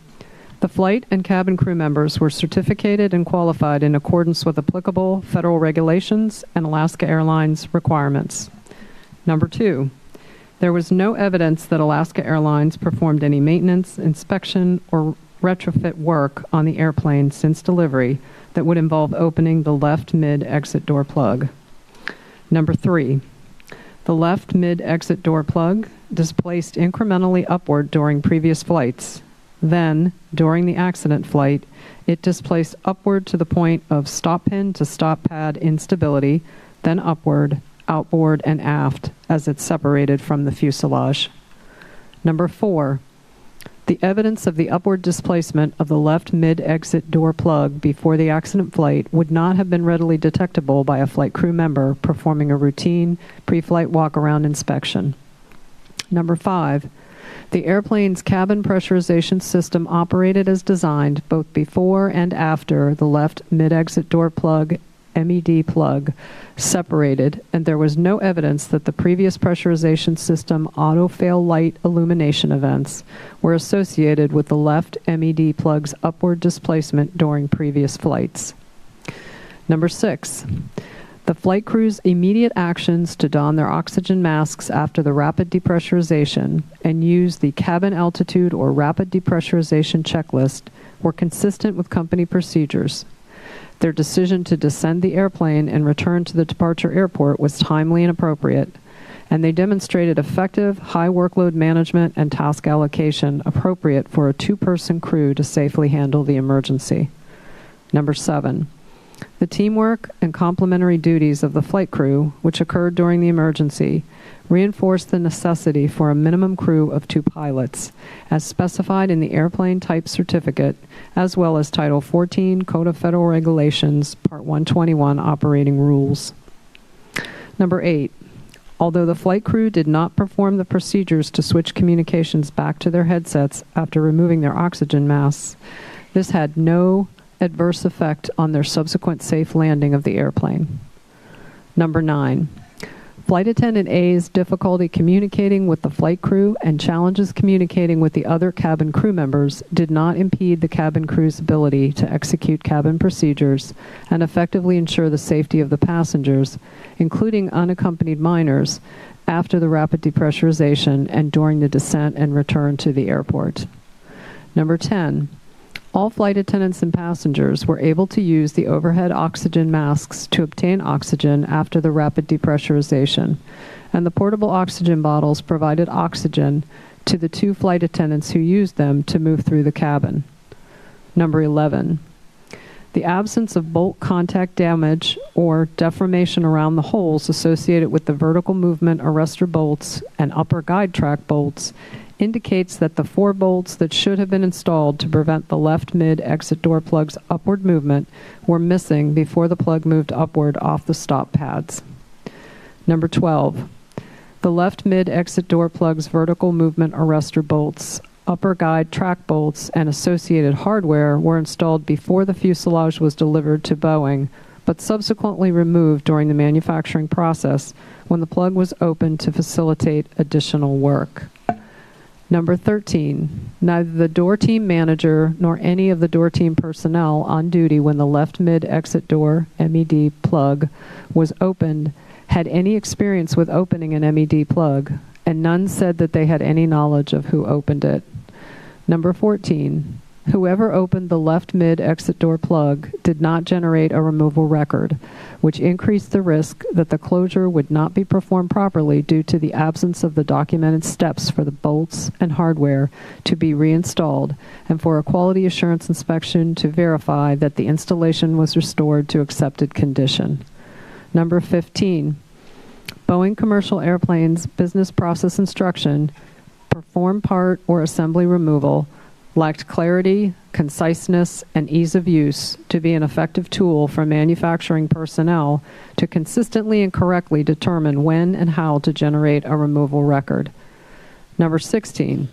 the flight and cabin crew members were certificated and qualified in accordance with applicable federal regulations and Alaska Airlines requirements. Number 2, there was no evidence that Alaska Airlines performed any maintenance, inspection, or retrofit work on the airplane since delivery that would involve opening the left mid-exit door plug. Number 3, the left mid-exit door plug displaced incrementally upward during previous flights. Then, during the accident flight, it displaced upward to the point of stop pin to stop pad instability, then upward, outboard, and aft as it's separated from the fuselage. Number 4, the evidence of the upward displacement of the left mid-exit door plug before the accident flight would not have been readily detectable by a flight crew member performing a routine pre-flight walk-around inspection. Number 5, the airplane's cabin pressurization system operated as designed both before and after the left mid-exit door plug MED plug separated, and there was no evidence that the previous pressurization system auto-fail light illumination events were associated with the left MED plug's upward displacement during previous flights. Number 6, the flight crew's immediate actions to don their oxygen masks after the rapid depressurization and use the cabin altitude or rapid depressurization checklist were consistent with company procedures. Their decision to descend the airplane and return to the departure airport was timely and appropriate, and they demonstrated effective high workload management and task allocation appropriate for a 2-person crew to safely handle the emergency. Number 7, the teamwork and complementary duties of the flight crew, which occurred during the emergency, reinforced the necessity for a minimum crew of 2 pilots, as specified in the Airplane Type Certificate, as well as Title 14 Code of Federal Regulations, Part 121 Operating Rules. Number 8, although the flight crew did not perform the procedures to switch communications back to their headsets after removing their oxygen masks, this had no adverse effect on their subsequent safe landing of the airplane. Number 9, Flight Attendant A's difficulty communicating with the flight crew and challenges communicating with the other cabin crew members did not impede the cabin crew's ability to execute cabin procedures and effectively ensure the safety of the passengers, including unaccompanied minors, after the rapid depressurization and during the descent and return to the airport. Number 10, all flight attendants and passengers were able to use the overhead oxygen masks to obtain oxygen after the rapid depressurization, and the portable oxygen bottles provided oxygen to the 2 flight attendants who used them to move through the cabin. Number 11, the absence of bolt contact damage or deformation around the holes associated with the vertical movement arrestor bolts and upper guide track bolts indicates that the 4 bolts that should have been installed to prevent the left mid-exit door plug's upward movement were missing before the plug moved upward off the stop pads. Number 12, the left mid-exit door plug's vertical movement arrestor bolts, upper guide track bolts, and associated hardware were installed before the fuselage was delivered to Boeing, but subsequently removed during the manufacturing process when the plug was opened to facilitate additional work. Number 13, neither the door team manager nor any of the door team personnel on duty when the left mid-exit door MED plug was opened had any experience with opening an MED plug, and none said that they had any knowledge of who opened it. Number 14, whoever opened the left mid-exit door plug did not generate a removal record, which increased the risk that the closure would not be performed properly due to the absence of the documented steps for the bolts and hardware to be reinstalled and for a quality assurance inspection to verify that the installation was restored to accepted condition. Number 15, Boeing Commercial Airplanes Business Process Instruction, perform part or assembly removal, lacked clarity, conciseness, and ease of use to be an effective tool for manufacturing personnel to consistently and correctly determine when and how to generate a removal record. Number 16,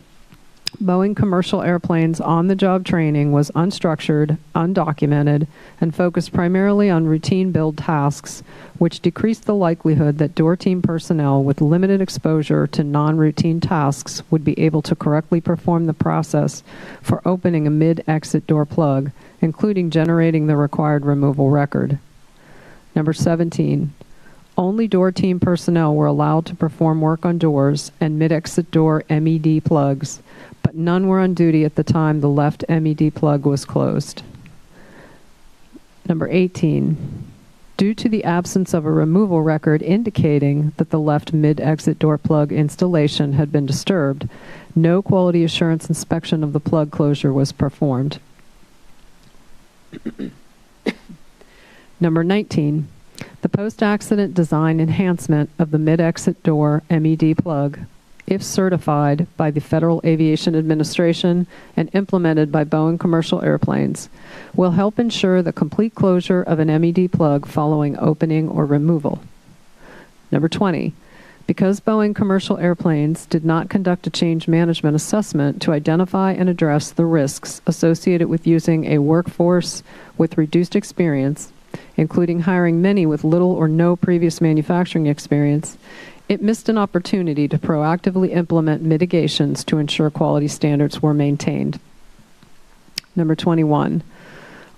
Boeing Commercial Airplanes on-the-job training was unstructured, undocumented, and focused primarily on routine build tasks, which decreased the likelihood that door team personnel with limited exposure to non-routine tasks would be able to correctly perform the process for opening a mid-exit door plug, including generating the required removal record. Number 17, only door team personnel were allowed to perform work on doors and mid-exit door MED plugs, but none were on duty at the time the left MED plug was closed. Number 18, due to the absence of a removal record indicating that the left mid-exit door plug installation had been disturbed, no quality assurance inspection of the plug closure was performed. Number 19, The post-accident design enhancement of the mid-exit door MED plug, if certified by the Federal Aviation Administration and implemented by Boeing Commercial Airplanes, will help ensure the complete closure of an MED plug following opening or removal. Number 20, because Boeing Commercial Airplanes did not conduct a change management assessment to identify and address the risks associated with using a workforce with reduced experience, including hiring many with little or no previous manufacturing experience, it missed an opportunity to proactively implement mitigations to ensure quality standards were maintained. Number 21,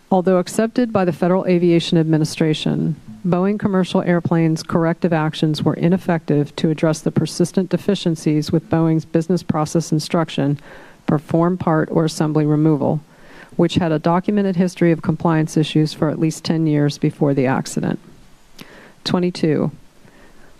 although accepted by the Federal Aviation Administration, Boeing Commercial Airplanes' corrective actions were ineffective to address the persistent deficiencies with Boeing's business process instruction, perform part or assembly removal, which had a documented history of compliance issues for at least 10 years before the accident. 22.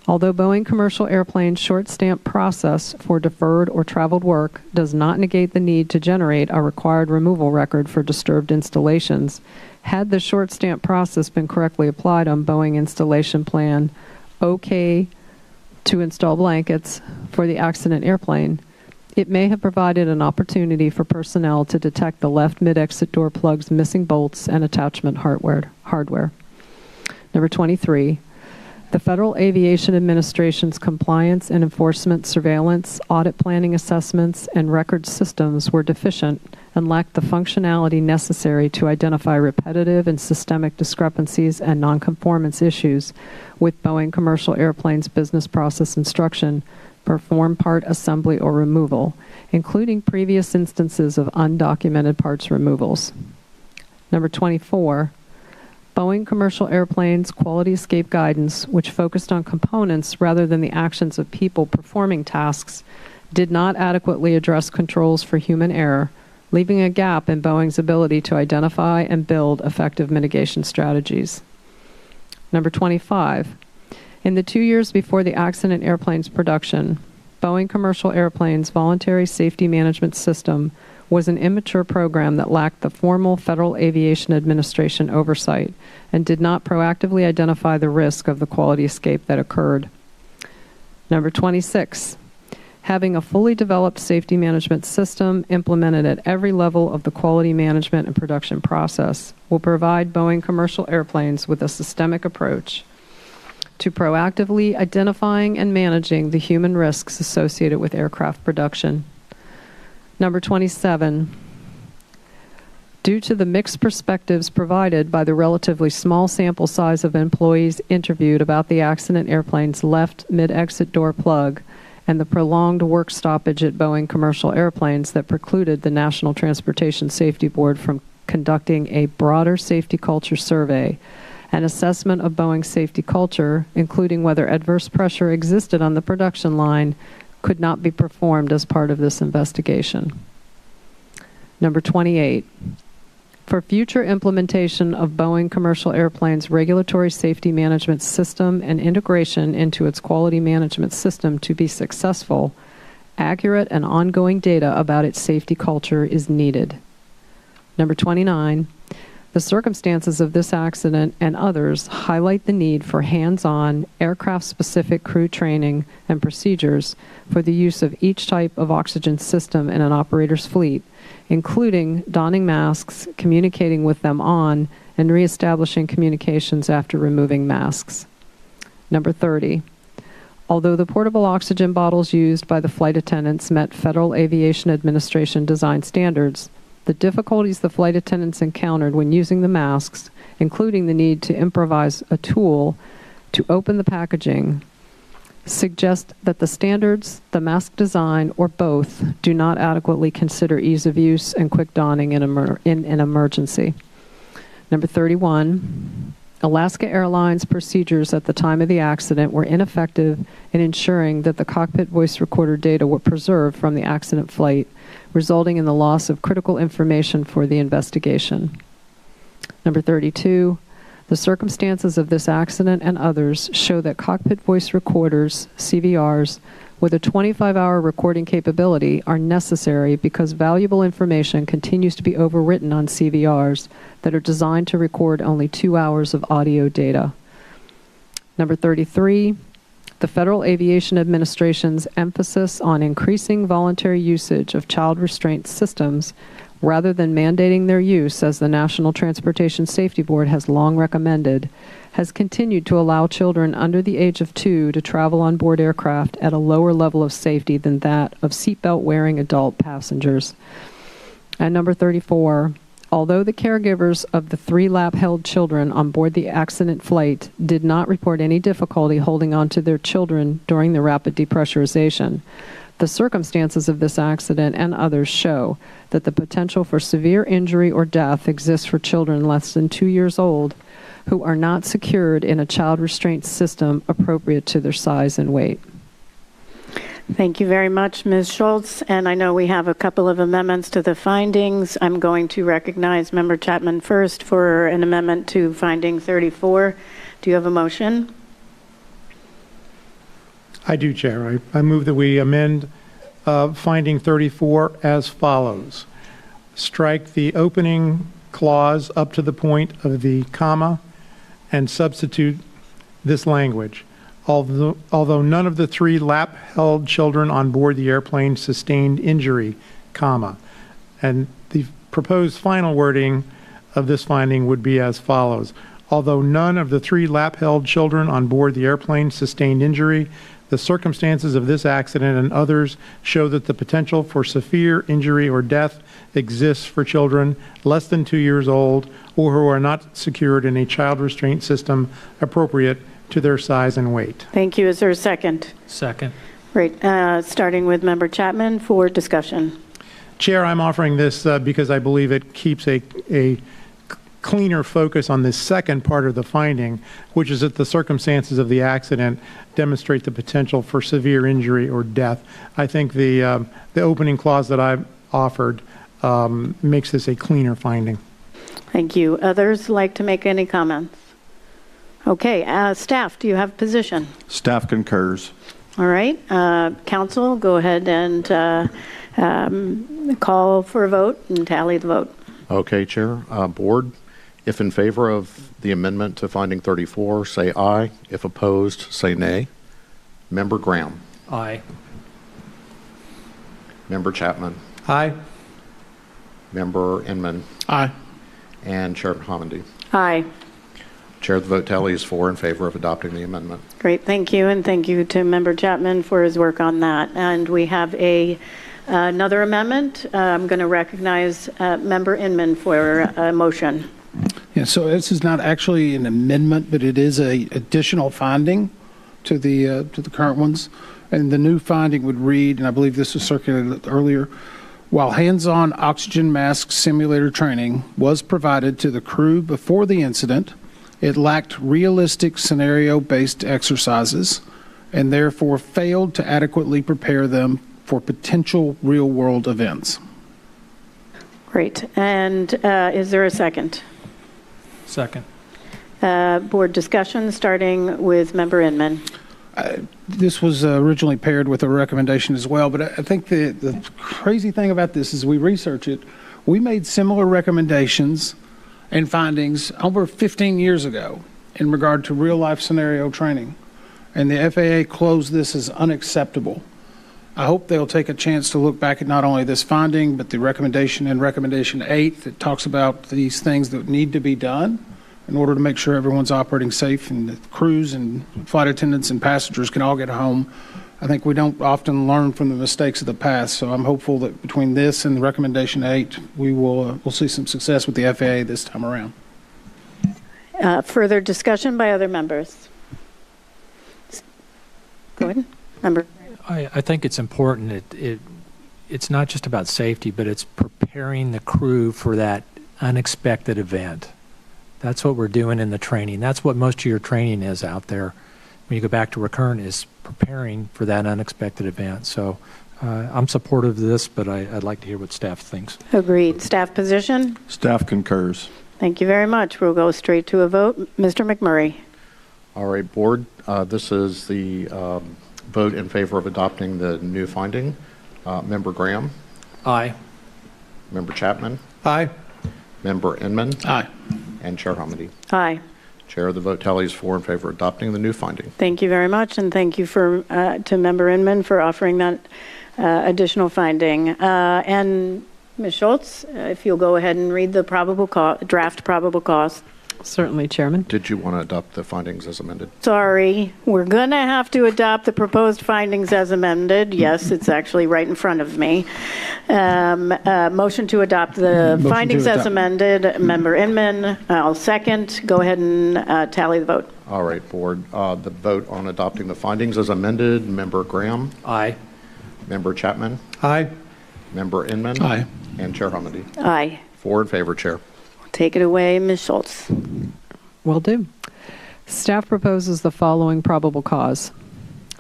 Although Boeing Commercial Airplanes' short stamp process for deferred or traveled work does not negate the need to generate a required removal record for disturbed installations, had the short stamp process been correctly applied on Boeing installation plan OK to install blankets for the accident airplane, it may have provided an opportunity for personnel to detect the left mid-exit door plug's missing bolts and attachment hardware. Number 23, the Federal Aviation Administration's compliance and enforcement surveillance, audit planning assessments, and record systems were deficient and lacked the functionality necessary to identify repetitive and systemic discrepancies and nonconformance issues with Boeing Commercial Airplanes' business process instruction, perform part assembly or removal, including previous instances of undocumented parts removals. Number 24, Boeing Commercial Airplanes' quality escape guidance, which focused on components rather than the actions of people performing tasks, did not adequately address controls for human error, leaving a gap in Boeing's ability to identify and build effective mitigation strategies. Number 25, in the 2 years before the accident airplane's production, Boeing Commercial Airplanes' voluntary safety management system was an immature program that lacked the formal Federal Aviation Administration oversight and did not proactively identify the risk of the quality escape that occurred. Number 26, having a fully developed safety management system implemented at every level of the quality management and production process will provide Boeing Commercial Airplanes with a systemic approach to proactively identifying and managing the human risks associated with aircraft production. Number 27, due to the mixed perspectives provided by the relatively small sample size of employees interviewed about the accident airplane's left mid-exit door plug and the prolonged work stoppage at Boeing Commercial Airplanes that precluded the National Transportation Safety Board from conducting a broader safety culture survey, an assessment of Boeing's safety culture, including whether adverse pressure existed on the production line, could not be performed as part of this investigation. Number 28, for future implementation of Boeing Commercial Airplanes' regulatory safety management system and integration into its quality management system to be successful, accurate and ongoing data about its safety culture is needed. Number 29, the circumstances of this accident and others highlight the need for hands-on, aircraft-specific crew training and procedures for the use of each type of oxygen system in an operator's fleet, including donning masks, communicating with them on, and reestablishing communications after removing masks. Number 30, although the portable oxygen bottles used by the flight attendants met Federal Aviation Administration design standards, the difficulties the flight attendants encountered when using the masks, including the need to improvise a tool to open the packaging, suggest that the standards, the mask design, or both do not adequately consider ease of use and quick donning in an emergency. Number 31, Alaska Airlines procedures at the time of the accident were ineffective in ensuring that the cockpit voice recorder data were preserved from the accident flight, resulting in the loss of critical information for the investigation. Number 32, the circumstances of this accident and others show that cockpit voice recorders, CVRs, with a 25-hour recording capability are necessary because valuable information continues to be overwritten on CVRs that are designed to record only 2 hours of audio data. Number 33, the Federal Aviation Administration's emphasis on increasing voluntary usage of child restraint systems rather than mandating their use, as the National Transportation Safety Board has long recommended, has continued to allow children under the age of 2 to travel on board aircraft at a lower level of safety than that of seatbelt-wearing adult passengers. And number 34, although the caregivers of the 3 lap-held children on board the accident flight did not report any difficulty holding on to their children during the rapid depressurization, the circumstances of this accident and others show that the potential for severe injury or death exists for children less than 2 years old who are not secured in a child restraint system appropriate to their size and weight. Thank you very much, Ms. Schultz. And I know we have a couple of amendments to the findings. I'm going to recognize Member Chapman first for an amendment to finding 34. Do you have a motion? I do, Chair. I move that we amend finding 34 as follows. Strike the opening clause up to the point of the comma and substitute this language. Although none of the 3 lap-held children on board the airplane sustained injury, comma. And the proposed final wording of this finding would be as follows. Although none of the 3 lap-held children on board the airplane sustained injury, the circumstances of this accident and others show that the potential for severe injury or death exists for children less than 2 years old or who are not secured in a child restraint system appropriate to their size and weight. Thank you. Is there a second? Second. Great. Starting with Member Chapman for discussion. Chair, I'm offering this because I believe it keeps a cleaner focus on this second part of the finding, which is that the circumstances of the accident demonstrate the potential for severe injury or death. I think the opening clause that I've offered makes this a cleaner finding. Thank you. Others like to make any comments? Okay. Staff, do you have a position? Staff concurs. All right. Council, go ahead and call for a vote and tally the vote. Okay, Chair. Board, if in favor of the amendment to finding 34, say aye. If opposed, say nay. Member Graham. Aye. Member Chapman. Aye. Member Inman. Aye. And Chairman Homendy. Aye. Chair, the vote tally is 4 in favor of adopting the amendment. Great. Thank you. And thank you to Member Chapman for his work on that. And we have another amendment. I'm going to recognize Member Inman for a motion. Yeah, so this is not actually an amendment, but it is a additional finding to the current ones. And the new finding would read, and I believe this was circulated earlier, while hands-on oxygen mask simulator training was provided to the crew before the incident, it lacked realistic scenario-based exercises and therefore failed to adequately prepare them for potential real-world events. Great. And is there a second? Second. Board discussion, starting with Member Inman. This was originally paired with a recommendation as well, but I think the crazy thing about this is we research it. We made similar recommendations and findings over 15 years ago in regard to real-life scenario training, and the FAA closed this as unacceptable. I hope they'll take a chance to look back at not only this finding, but the recommendation in Recommendation 8 that talks about these things that need to be done in order to make sure everyone's operating safe and the crews and flight attendants and passengers can all get home. I think we don't often learn from the mistakes of the past, so I'm hopeful that between this and Recommendation 8, we'll see some success with the FAA this time around. Further discussion by other members? Go ahead. Member. I think it's important. It's not just about safety, but it's preparing the crew for that unexpected event. That's what we're doing in the training. That's what most of your training is out there. When you go back to recurrent, is preparing for that unexpected event. So I'm supportive of this, but I'd like to hear what staff thinks. Agreed. Staff position? Staff concurs. Thank you very much. We'll go straight to a vote. Mr. McMurray. All right, Board, this is the vote in favor of adopting the new finding. Member Graham? Aye. Member Chapman? Aye. Member Inman? Aye. And Chair Homendy. Aye. Chair, the vote tallies 4 in favor of adopting the new finding. Thank you very much, and thank you to Member Inman for offering that additional finding. And Ms. Schultz, if you'll go ahead and read the draft probable cause. Certainly, Chairman. Did you want to adopt the findings as amended? Sorry, we're going to have to adopt the proposed findings as amended. Yes, it's actually right in front of me. Motion to adopt the findings as amended. Member Inman, I'll second. Go ahead and tally the vote. All right, Board. The vote on adopting the findings as amended. Member Graham? Aye. Member Chapman? Aye. Member Inman? Aye. And Chair Hamady? Aye. 4 in favor, Chair. Take it away, Ms. Schultz. Will do. Staff proposes the following probable cause.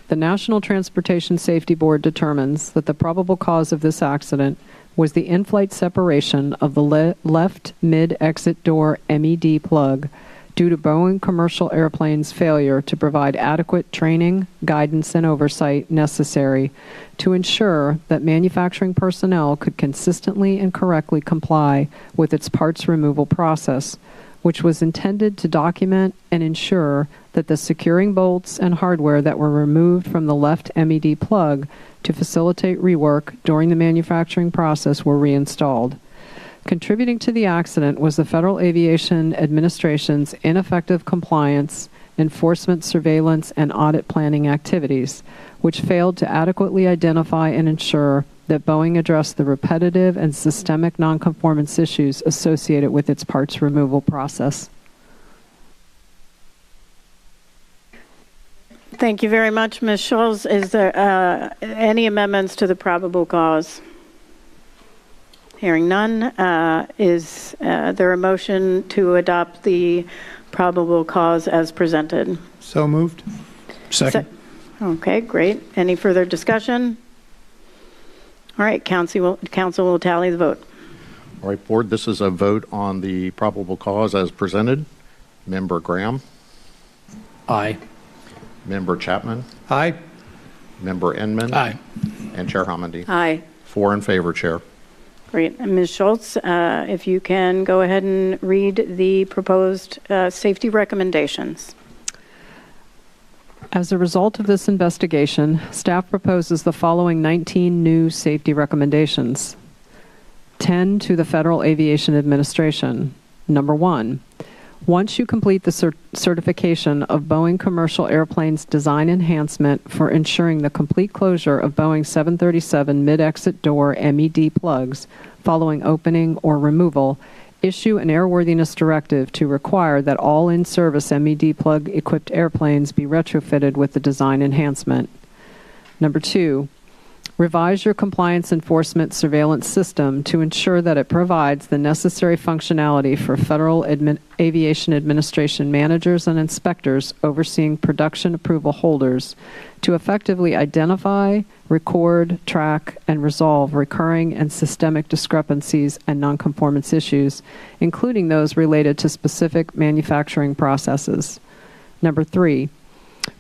The National Transportation Safety Board determines that the probable cause of this accident was the in-flight separation of the left mid-exit door MED plug due to Boeing commercial airplanes' failure to provide adequate training, guidance, and oversight necessary to ensure that manufacturing personnel could consistently and correctly comply with its parts removal process, which was intended to document and ensure that the securing bolts and hardware that were removed from the left MED plug to facilitate rework during the manufacturing process were reinstalled. Contributing to the accident was the Federal Aviation Administration's ineffective compliance, enforcement, surveillance, and audit planning activities, which failed to adequately identify and ensure that Boeing addressed the repetitive and systemic nonconformance issues associated with its parts removal process. Thank you very much, Ms. Schultz. Is there any amendments to the probable cause? Hearing none, is there a motion to adopt the probable cause as presented? So moved. Second. Okay, great. Any further discussion? All right, council will tally the vote. All right, Board, this is a vote on the probable cause as presented. Member Graham? Aye. Member Chapman? Aye. Member Inman? Aye. And Chair Hamady? Aye. 4 in favor, Chair. Great. And Ms. Schultz, if you can go ahead and read the proposed safety recommendations. As a result of this investigation, staff proposes the following 19 new safety recommendations. 10 to the Federal Aviation Administration. Number 1, once you complete the certification of Boeing commercial airplanes design enhancement for ensuring the complete closure of Boeing 737 mid-exit door MED plugs following opening or removal, issue an airworthiness directive to require that all in-service MED plug-equipped airplanes be retrofitted with the design enhancement. Number 2, revise your compliance enforcement surveillance system to ensure that it provides the necessary functionality for Federal Aviation Administration managers and inspectors overseeing production approval holders to effectively identify, record, track, and resolve recurring and systemic discrepancies and nonconformance issues, including those related to specific manufacturing processes. Number 3,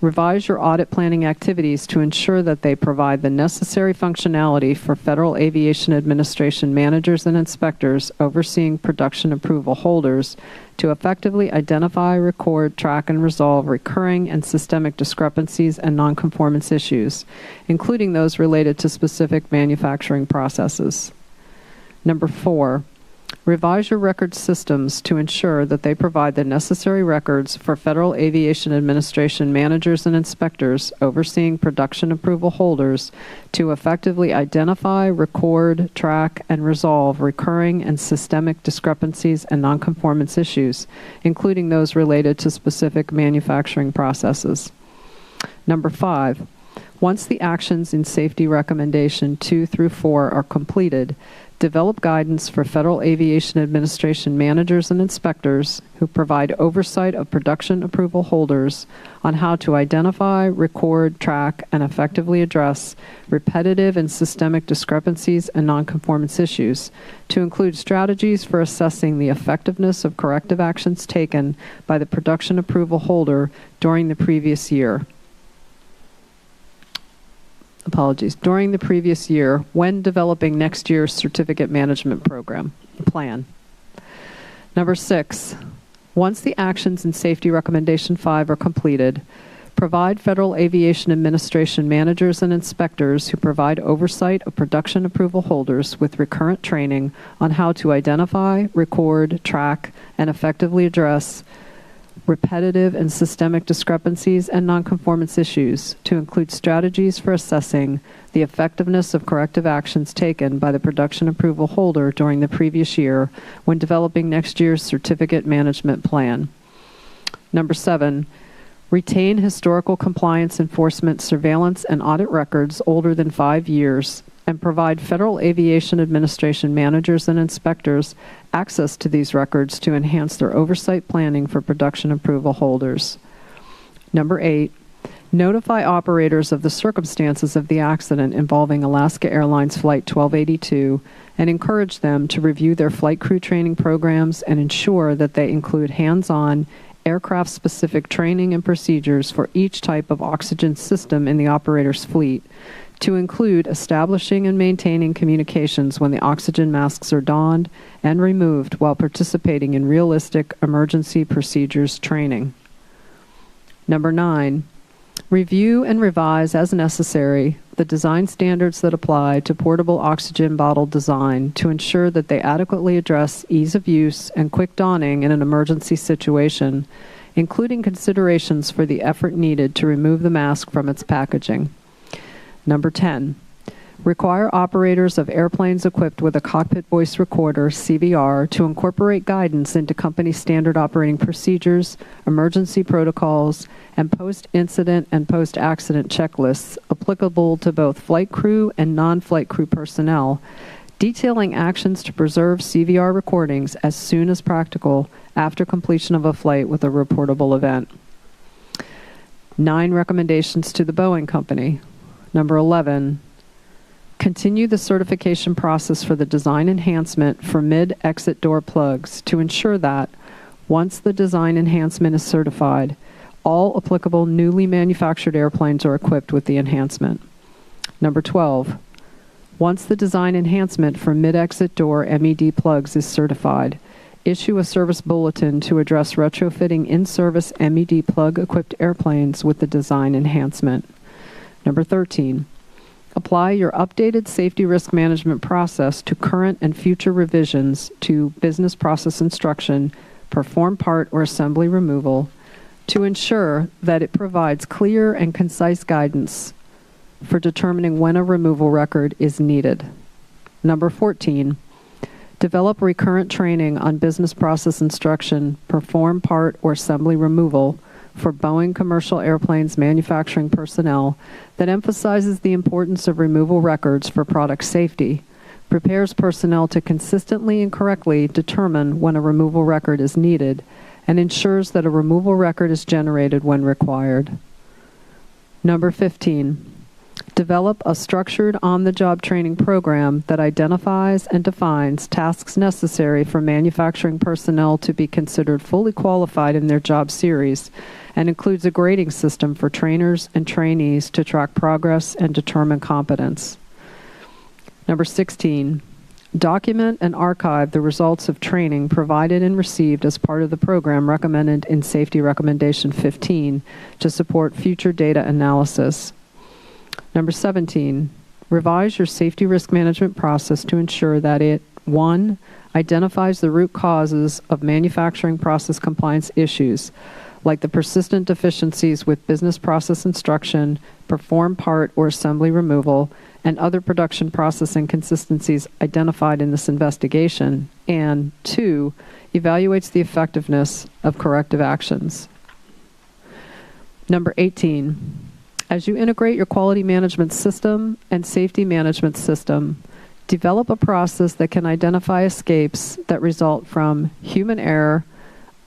revise your audit planning activities to ensure that they provide the necessary functionality for Federal Aviation Administration managers and inspectors overseeing production approval holders to effectively identify, record, track, and resolve recurring and systemic discrepancies and nonconformance issues, including those related to specific manufacturing processes. Number 4, revise your record systems to ensure that they provide the necessary records for Federal Aviation Administration managers and inspectors overseeing production approval holders to effectively identify, record, track, and resolve recurring and systemic discrepancies and nonconformance issues, including those related to specific manufacturing processes. Number 5, once the actions in Safety Recommendation 2 through 4 are completed, develop guidance for Federal Aviation Administration managers and inspectors who provide oversight of production approval holders on how to identify, record, track, and effectively address repetitive and systemic discrepancies and nonconformance issues, to include strategies for assessing the effectiveness of corrective actions taken by the production approval holder during the previous year. During the previous year when developing next year's certificate management program plan. Number 6, Once the actions in Safety Recommendation 5 are completed, provide Federal Aviation Administration managers and inspectors who provide oversight of production approval holders with recurrent training on how to identify, record, track, and effectively address repetitive and systemic discrepancies and nonconformance issues, to include strategies for assessing the effectiveness of corrective actions taken by the production approval holder during the previous year when developing next year's certificate management plan. Number 7, retain historical compliance enforcement surveillance and audit records older than 5 years and provide Federal Aviation Administration managers and inspectors access to these records to enhance their oversight planning for production approval holders. Number 8, notify operators of the circumstances of the accident involving Alaska Airlines Flight 1282 and encourage them to review their flight crew training programs and ensure that they include hands-on aircraft-specific training and procedures for each type of oxygen system in the operator's fleet, to include establishing and maintaining communications when the oxygen masks are donned and removed while participating in realistic emergency procedures training. Number 9, review and revise as necessary the design standards that apply to portable oxygen bottle design to ensure that they adequately address ease of use and quick donning in an emergency situation, including considerations for the effort needed to remove the mask from its packaging. Number 10, require operators of airplanes equipped with a cockpit voice recorder, CVR, to incorporate guidance into company standard operating procedures, emergency protocols, and post-incident and post-accident checklists applicable to both flight crew and non-flight crew personnel, detailing actions to preserve CVR recordings as soon as practical after completion of a flight with a reportable event. 9 recommendations to the Boeing Company. Number 11, continue the certification process for the design enhancement for mid-exit door plugs to ensure that, once the design enhancement is certified, all applicable newly manufactured airplanes are equipped with the enhancement. Number 12, once the design enhancement for mid-exit door MED plugs is certified, issue a service bulletin to address retrofitting in-service MED plug-equipped airplanes with the design enhancement. Number 13, apply your updated safety risk management process to current and future revisions to business process instruction, perform part or assembly removal, to ensure that it provides clear and concise guidance for determining when a removal record is needed. Number 14, develop recurrent training on business process instruction, perform part or assembly removal for Boeing commercial airplanes manufacturing personnel that emphasizes the importance of removal records for product safety, prepares personnel to consistently and correctly determine when a removal record is needed, and ensures that a removal record is generated when required. Number 15, develop a structured on-the-job training program that identifies and defines tasks necessary for manufacturing personnel to be considered fully qualified in their job series and includes a grading system for trainers and trainees to track progress and determine competence. Number 16, document and archive the results of training provided and received as part of the program recommended in Safety Recommendation 15 to support future data analysis. Number 17, revise your safety risk management process to ensure that it, 1, identifies the root causes of manufacturing process compliance issues, like the persistent deficiencies with business process instruction, perform part or assembly removal, and other production process inconsistencies identified in this investigation, and 2, evaluates the effectiveness of corrective actions. Number 18, as you integrate your quality management system and safety management system, develop a process that can identify escapes that result from human error,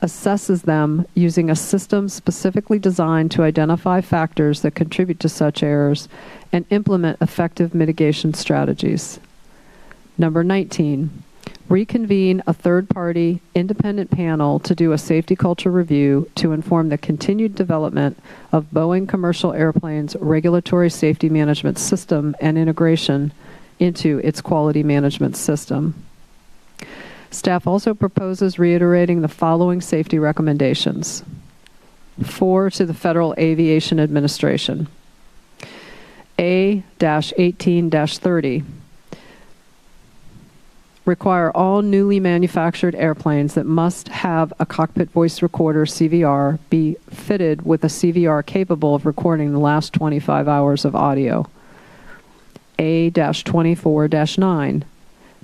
assesses them using a system specifically designed to identify factors that contribute to such errors, and implement effective mitigation strategies. Number 19, reconvene a third-party independent panel to do a safety culture review to inform the continued development of Boeing commercial airplanes' regulatory safety management system and integration into its quality management system. Staff also proposes reiterating the following safety recommendations. 4 to the Federal Aviation Administration. A-18-30. Require all newly manufactured airplanes that must have a cockpit voice recorder CVR be fitted with a CVR capable of recording the last 25 hours of audio. A-24-9.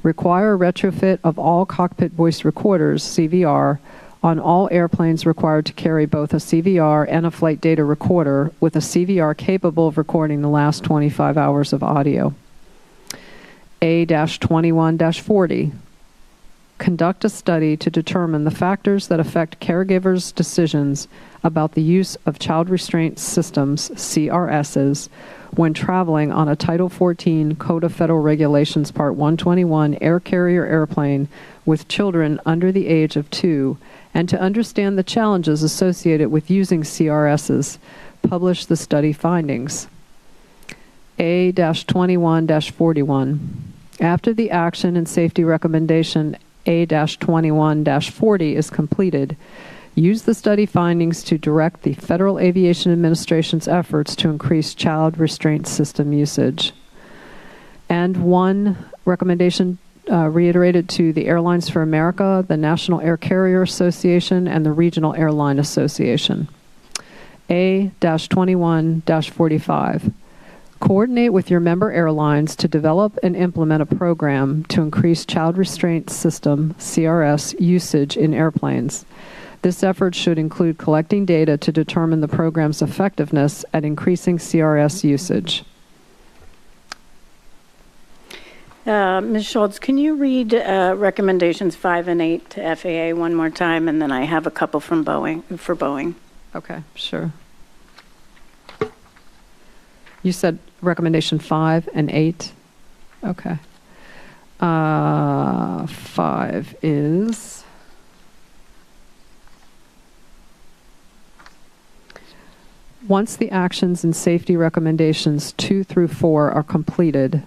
Require retrofit of all cockpit voice recorders CVR on all airplanes required to carry both a CVR and a flight data recorder with a CVR capable of recording the last 25 hours of audio. A-21-40. Conduct a study to determine the factors that affect caregivers' decisions about the use of child restraint systems, CRSs, when traveling on a Title 14 Code of Federal Regulations Part 121 air carrier airplane with children under the age of 2, and to understand the challenges associated with using CRSs. Publish the study findings. A-21-41. After the action and safety recommendation A-21-40 is completed, use the study findings to direct the Federal Aviation Administration's efforts to increase child restraint system usage. And one recommendation reiterated to the Airlines for America, the National Air Carrier Association, and the Regional Airline Association. A-21-45. Coordinate with your member airlines to develop and implement a program to increase child restraint system, CRS, usage in airplanes. This effort should include collecting data to determine the program's effectiveness at increasing CRS usage. Ms. Schultz, can you read recommendations 5 and 8 to FAA one more time, and then I have a couple from Boeing for Boeing. Okay, sure. You said recommendation 5 and 8? Okay. 5 is... Once the actions and safety recommendations 2 through 4 are completed,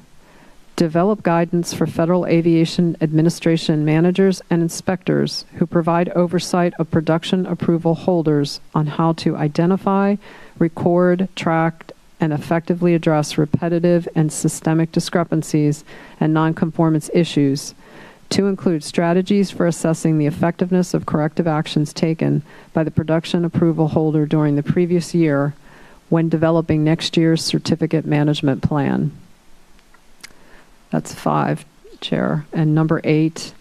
develop guidance for Federal Aviation Administration managers and inspectors who provide oversight of production approval holders on how to identify, record, track, and effectively address repetitive and systemic discrepancies and nonconformance issues, to include strategies for assessing the effectiveness of corrective actions taken by the production approval holder during the previous year when developing next year's certificate management plan. That's 5, Chair. And number 8,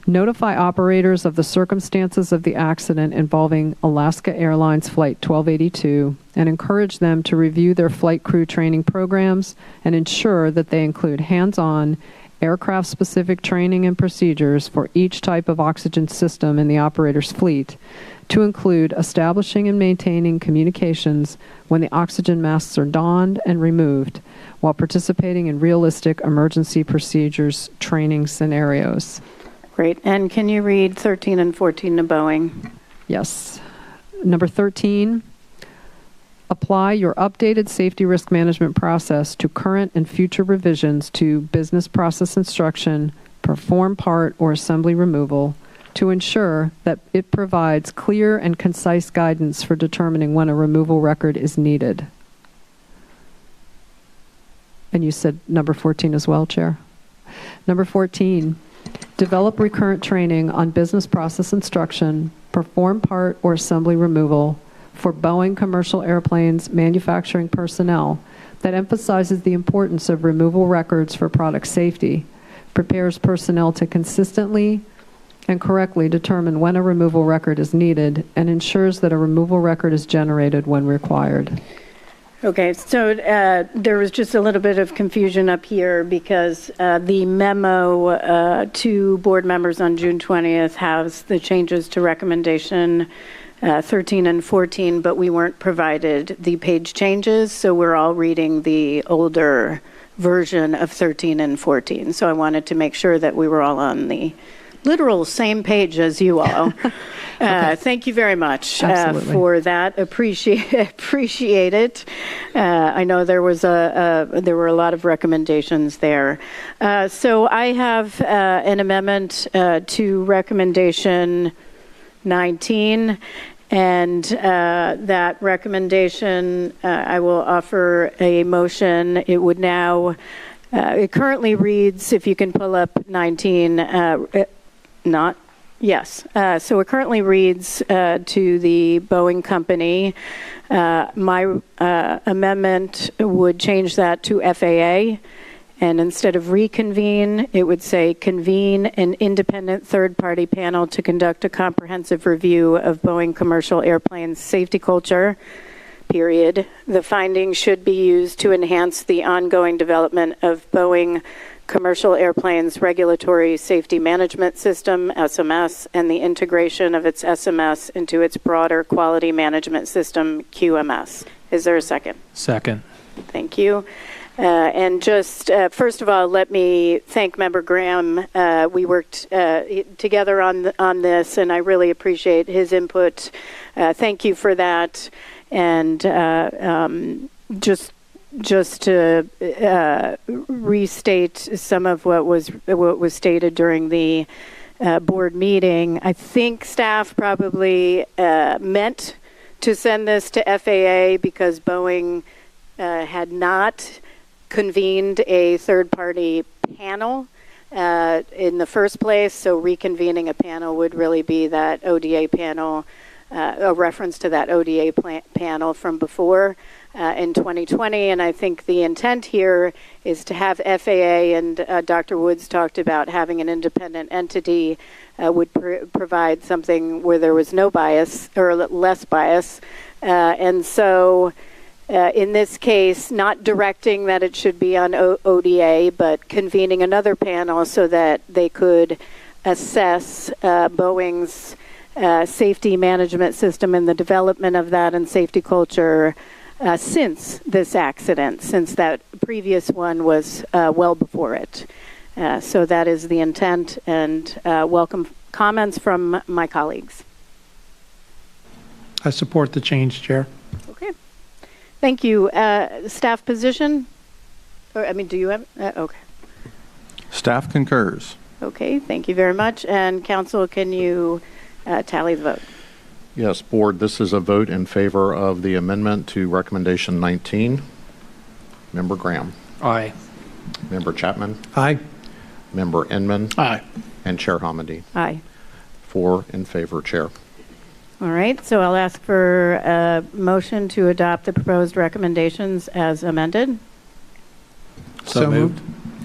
notify operators of the circumstances of the accident involving Alaska Airlines Flight 1282 and encourage them to review their flight crew training programs and ensure that they include hands-on, aircraft-specific training and procedures for each type of oxygen system in the operator's fleet, to include establishing and maintaining communications when the oxygen masks are donned and removed, while participating in realistic emergency procedures training scenarios. Great. And can you read 13 and 14 to Boeing? Yes. Number 13, apply your updated safety risk management process to current and future revisions to business process instruction, perform part or assembly removal, to ensure that it provides clear and concise guidance for determining when a removal record is needed. And you said number 14 as well, Chair. Number 14, develop recurrent training on business process instruction, perform part or assembly removal for Boeing commercial airplanes manufacturing personnel that emphasizes the importance of removal records for product safety, prepares personnel to consistently and correctly determine when a removal record is needed, and ensures that a removal record is generated when required. Okay, so there was just a little bit of confusion up here because the memo to board members on June 20th has the changes to recommendation 13 and 14, but we weren't provided the page changes, so we're all reading the older version of 13 and 14. So I wanted to make sure that we were all on the literal same page as you all. Thank you very much for that. Appreciate it. I know there were a lot of recommendations there. So I have an amendment to recommendation 19. And that recommendation, I will offer a motion. It would now, it currently reads, if you can pull up 19, so it currently reads to the Boeing company. My amendment would change that to FAA. And instead of reconvene, it would say convene an independent third-party panel to conduct a comprehensive review of Boeing commercial airplanes safety culture, period. The findings should be used to enhance the ongoing development of Boeing commercial airplanes regulatory safety management system, SMS, and the integration of its SMS into its broader quality management system, QMS. Is there a second? Second. Thank you. And just, first of all, let me thank Member Graham. We worked together on this, and I really appreciate his input. Thank you for that. And just to restate some of what was stated during the board meeting, I think staff probably meant to send this to FAA because Boeing had not convened a third-party panel in the first place, so reconvening a panel would really be that ODA panel, a reference to that ODA panel from before in 2020, and I think the intent here is to have FAA, and Dr. Woods talked about having an independent entity would provide something where there was no bias, or less bias, and so in this case, not directing that it should be on ODA, but convening another panel so that they could assess Boeing's safety management system and the development of that and safety culture since this accident, since that previous one was well before it. So that is the intent, and welcome comments from my colleagues. I support the change, Chair. Okay. Thank you. Staff position? Or, do you have? Okay. Staff concurs. Okay, thank you very much. And Council, can you tally the vote? Yes, Board, this is a vote in favor of the amendment to recommendation 19. Member Graham. Aye. Member Chapman. Aye. Member Inman. Aye. And Chair Hamady. Aye. 4 in favor, Chair. All right, so I'll ask for a motion to adopt the proposed recommendations as amended. So moved.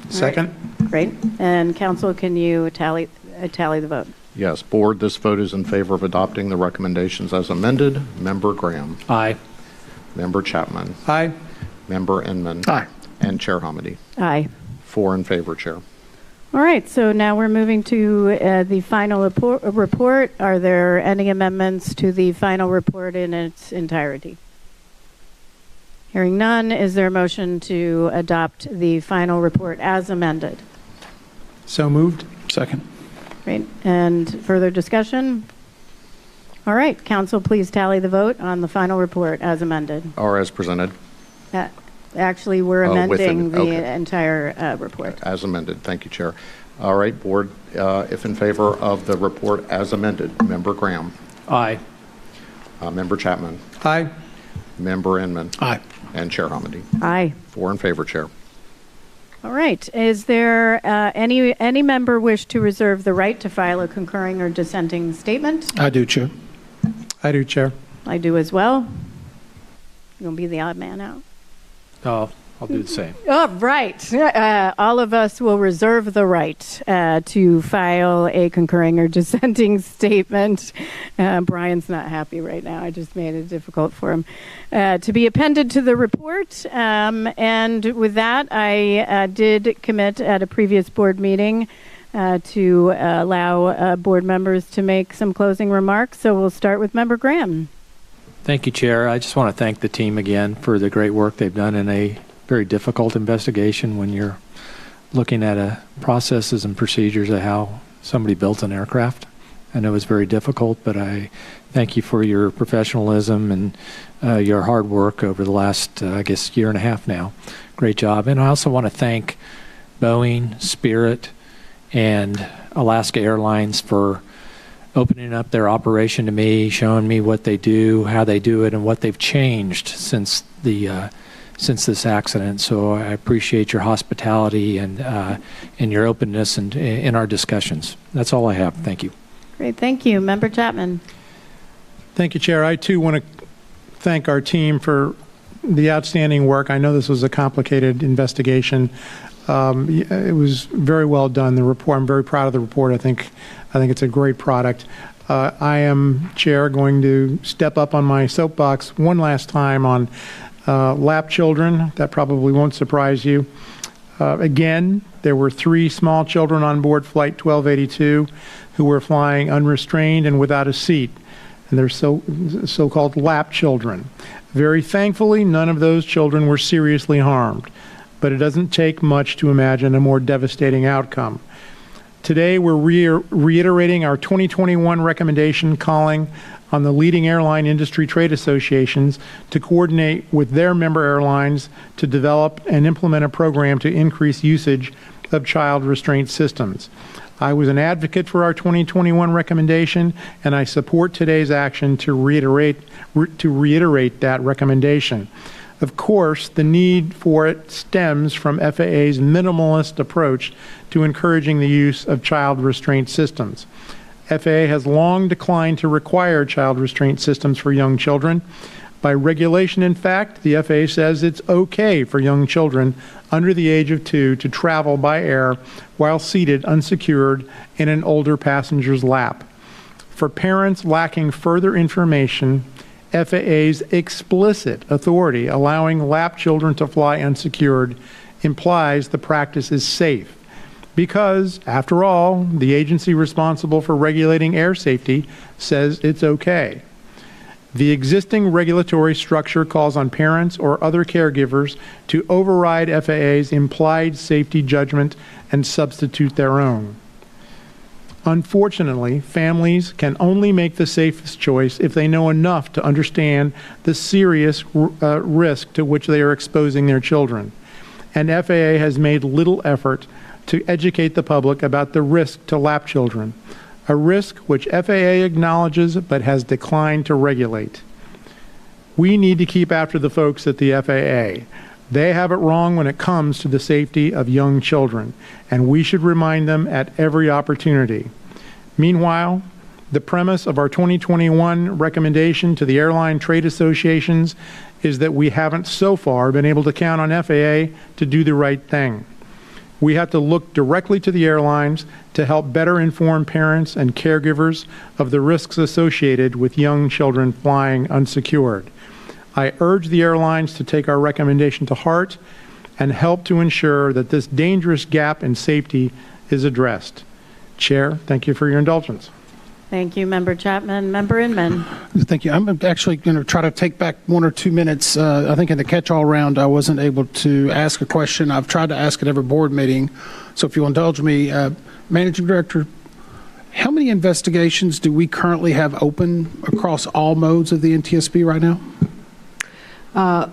Second. Right. Great. And Council, can you tally the vote? Yes, Board, this vote is in favor of adopting the recommendations as amended. Member Graham. Aye. Member Chapman. Aye. Member Inman. Aye. And Chair Hamady. Aye. 4 in favor, Chair. All right, so now we're moving to the final report. Are there any amendments to the final report in its entirety? Hearing none, is there a motion to adopt the final report as amended? So moved. Second. Great, and further discussion? All right, Council, please tally the vote on the final report as amended. Or as presented. Actually, we're amending the okay. entire report. As amended. Thank you, Chair. All right, Board, if in favor of the report as amended, Member Graham. Aye. Member Chapman. Aye. Member Inman. Aye. And Chair Hamady. Aye. 4 in favor, Chair. All right. Is there any member wish to reserve the right to file a concurring or dissenting statement? I do, Chair. I do, Chair. I do as well. You're going to be the odd man out. Oh, I'll do the same. Oh, right. All of us will reserve the right to file a concurring or dissenting statement. Brian's not happy right now. I just made it difficult for him. To be appended to the report. And with that, I did commit at a previous board meeting to allow board members to make some closing remarks. So we'll start with Member Graham. Thank you, Chair. I just want to thank the team again for the great work they've done in a very difficult investigation when you're looking at processes and procedures of how somebody built an aircraft. I know it's very difficult, but I thank you for your professionalism and your hard work over the last, I guess, year and a half now. Great job. And I also want to thank Boeing, Spirit, and Alaska Airlines for opening up their operation to me, showing me what they do, how they do it, and what they've changed since this accident. So I appreciate your hospitality and your openness and in our discussions. That's all I have. Thank you. Great, thank you. Member Chapman. Thank you, Chair. I, too, want to thank our team for the outstanding work. I know this was a complicated investigation. It was very well done, the report. I'm very proud of the report. I think it's a great product. I am, Chair, going to step up on my soapbox one last time on lap children. That probably won't surprise you. Again, there were 3 small children on board Flight 1282 who were flying unrestrained and without a seat, and they're so-called lap children. Very thankfully, none of those children were seriously harmed, but it doesn't take much to imagine a more devastating outcome. Today, we're reiterating our 2021 recommendation calling on the leading airline industry trade associations to coordinate with their member airlines to develop and implement a program to increase usage of child restraint systems. I was an advocate for our 2021 recommendation, and I support today's action to reiterate that recommendation. Of course, the need for it stems from FAA's minimalist approach to encouraging the use of child restraint systems. FAA has long declined to require child restraint systems for young children. By regulation, in fact, the FAA says it's okay for young children under the age of 2 to travel by air while seated unsecured in an older passenger's lap. For parents lacking further information, FAA's explicit authority allowing lap children to fly unsecured implies the practice is safe because, after all, the agency responsible for regulating air safety says it's okay. The existing regulatory structure calls on parents or other caregivers to override FAA's implied safety judgment and substitute their own. Unfortunately, families can only make the safest choice if they know enough to understand the serious risk to which they are exposing their children. And FAA has made little effort to educate the public about the risk to lap children, a risk which FAA acknowledges but has declined to regulate. We need to keep after the folks at the FAA. They have it wrong when it comes to the safety of young children, and we should remind them at every opportunity. Meanwhile, the premise of our 2021 recommendation to the airline trade associations is that we haven't so far been able to count on FAA to do the right thing. We have to look directly to the airlines to help better inform parents and caregivers of the risks associated with young children flying unsecured. I urge the airlines to take our recommendation to heart and help to ensure that this dangerous gap in safety is addressed. Chair, thank you for your indulgence. Thank you, Member Chapman. Member Inman. Thank you. I'm actually going to try to take back 1 or 2 minutes. I think in the catch-all round, I wasn't able to ask a question. I've tried to ask at every board meeting. So if you'll indulge me, Managing Director, how many investigations do we currently have open across all modes of the NTSB right now?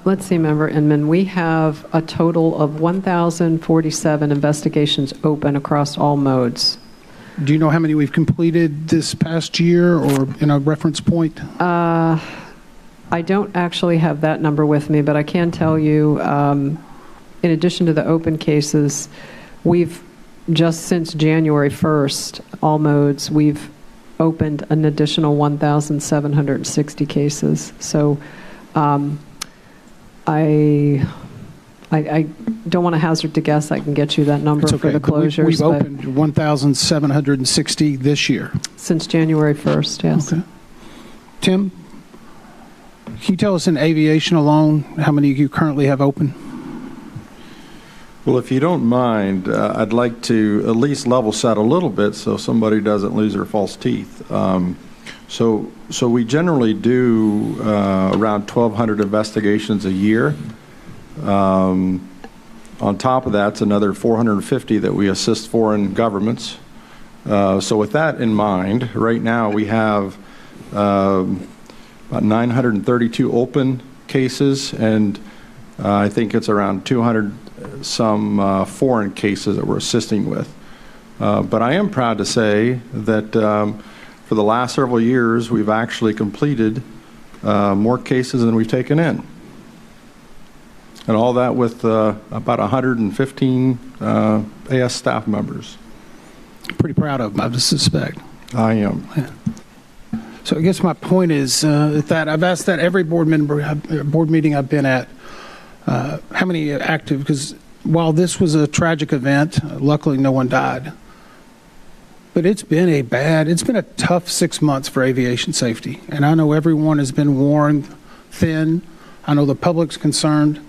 Let's see, Member Inman. We have a total of 1,047 investigations open across all modes. Do you know how many we've completed this past year or in a reference point? I don't actually have that number with me, but I can tell you, in addition to the open cases, we've just since January 1st, all modes, we've opened an additional 1,760 cases. So I don't want to hazard to guess. I can get you that number for the closures. We've opened 1,760 this year. Since January 1st, yes. Okay. Tim, can you tell us in aviation alone how many you currently have open? Well, if you don't mind, I'd like to at least level set a little bit so somebody doesn't lose their false teeth. So we generally do around 1,200 investigations a year. On top of that, it's another 450 that we assist foreign governments So with that in mind, right now we have about 932 open cases, and I think it's around 200 some foreign cases that we're assisting with. But I am proud to say that for the last several years, we've actually completed more cases than we've taken in. And all that with about 115 AS staff members. Pretty proud of them, I suspect. I am. Yeah. So I guess my point is that I've asked that every board meeting I've been at, how many active, because while this was a tragic event, luckily no one died. But it's been a tough 6 months for aviation safety. And I know everyone has been worn thin. I know the public's concerned.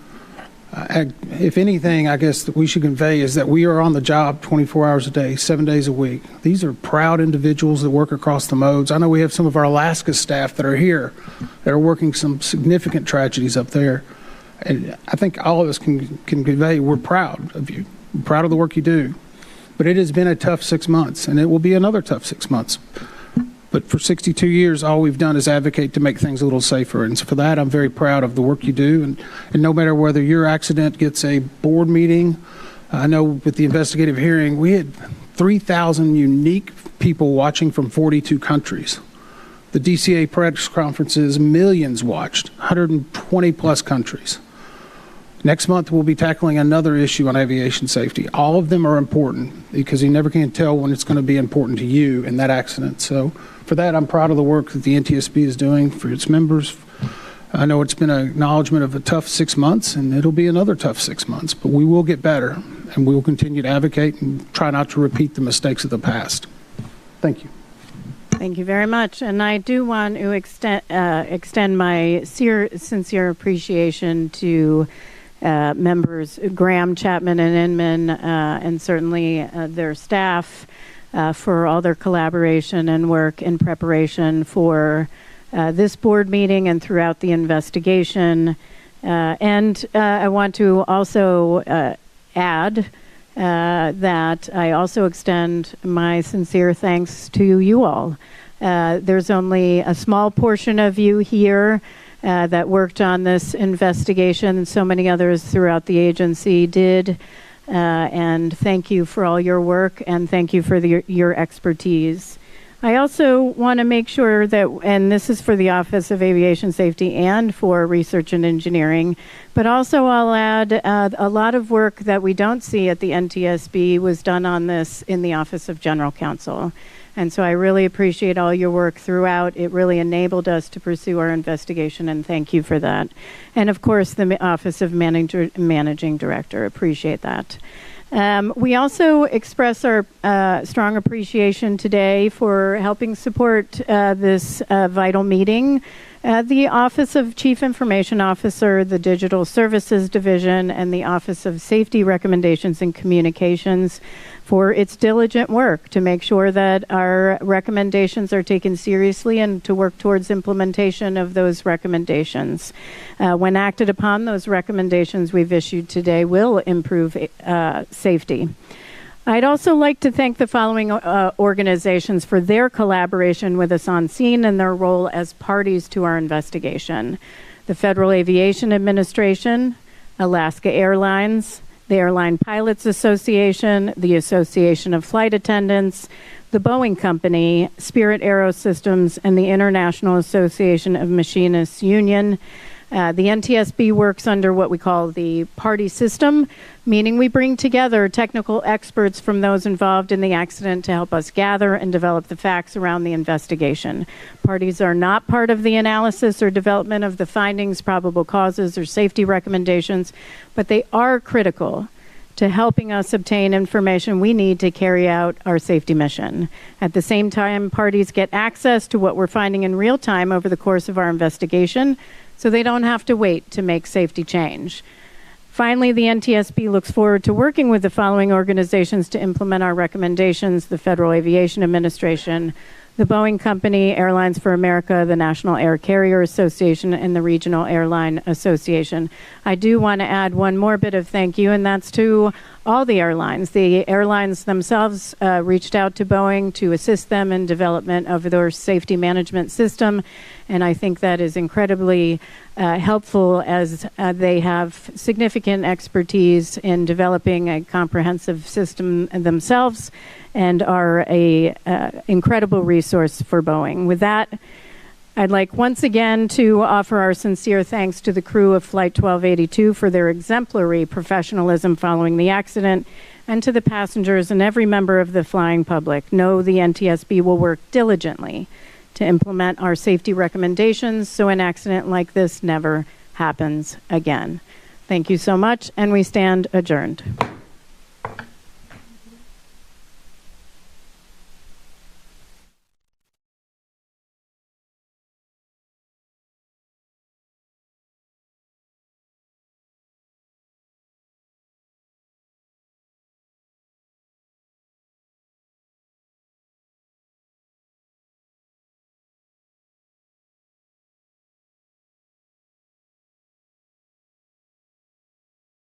If anything, I guess that we should convey is that we are on the job 24 hours a day, 7 days a week. These are proud individuals that work across the modes. I know we have some of our Alaska staff that are here that are working some significant tragedies up there. And I think all of us can convey we're proud of you. We're proud of the work you do. But it has been a tough 6 months, and it will be another tough 6 months. But for 62 years, all we've done is advocate to make things a little safer. And so for that, I'm very proud of the work you do. And no matter whether your accident gets a board meeting, I know with the investigative hearing, we had 3,000 unique people watching from 42 countries. The DCA press conferences, millions watched, 120 plus countries. Next month, we'll be tackling another issue on aviation safety. All of them are important because you never can tell when it's going to be important to you in that accident. So for that, I'm proud of the work that the NTSB is doing for its members. I know it's been an acknowledgement of a tough 6 months, and it'll be another tough 6 months, but we will get better, and we will continue to advocate and try not to repeat the mistakes of the past. Thank you. Thank you very much. And I do want to extend my sincere appreciation to members Graham, Chapman, and Inman, and certainly their staff for all their collaboration and work in preparation for this board meeting and throughout the investigation. And I want to also add that I also extend my sincere thanks to you all. There's only a small portion of you here that worked on this investigation. So many others throughout the agency did. And thank you for all your work, and thank you for your expertise. I also want to make sure that, and this is for the Office of Aviation Safety and for Research and Engineering, but also I'll add a lot of work that we don't see at the NTSB was done on this in the Office of General Counsel. And so I really appreciate all your work throughout. It really enabled us to pursue our investigation, and thank you for that. And of course, the Office of Managing Director, appreciate that. We also express our strong appreciation today for helping support this vital meeting. The Office of Chief Information Officer, the Digital Services Division, and the Office of Safety Recommendations and Communications for its diligent work to make sure that our recommendations are taken seriously and to work towards implementation of those recommendations. When acted upon, those recommendations we've issued today will improve safety. I'd also like to thank the following organizations for their collaboration with us on scene and their role as parties to our investigation. The Federal Aviation Administration, Alaska Airlines, the Airline Pilots Association, the Association of Flight Attendants, the Boeing Company, Spirit Aerosystems, and the International Association of Machinists Union. The NTSB works under what we call the party system, meaning we bring together technical experts from those involved in the accident to help us gather and develop the facts around the investigation. Parties are not part of the analysis or development of the findings, probable causes, or safety recommendations, but they are critical to helping us obtain information we need to carry out our safety mission. At the same time, parties get access to what we're finding in real time over the course of our investigation, so they don't have to wait to make safety change. Finally, the NTSB looks forward to working with the following organizations to implement our recommendations: the Federal Aviation Administration, the Boeing Company, Airlines for America, the National Air Carrier Association, and the Regional Airline Association. I do want to add one more bit of thank you, and that's to all the airlines. The airlines themselves reached out to Boeing to assist them in development of their safety management system, and I think that is incredibly helpful as they have significant expertise in developing a comprehensive system themselves and are a incredible resource for Boeing. With that, I'd like once again to offer our sincere thanks to the crew of Flight 1282 for their exemplary professionalism following the accident, and to the passengers and every member of the flying public. Know the NTSB will work diligently to implement our safety recommendations so an accident like this never happens again. Thank you so much, and we stand adjourned.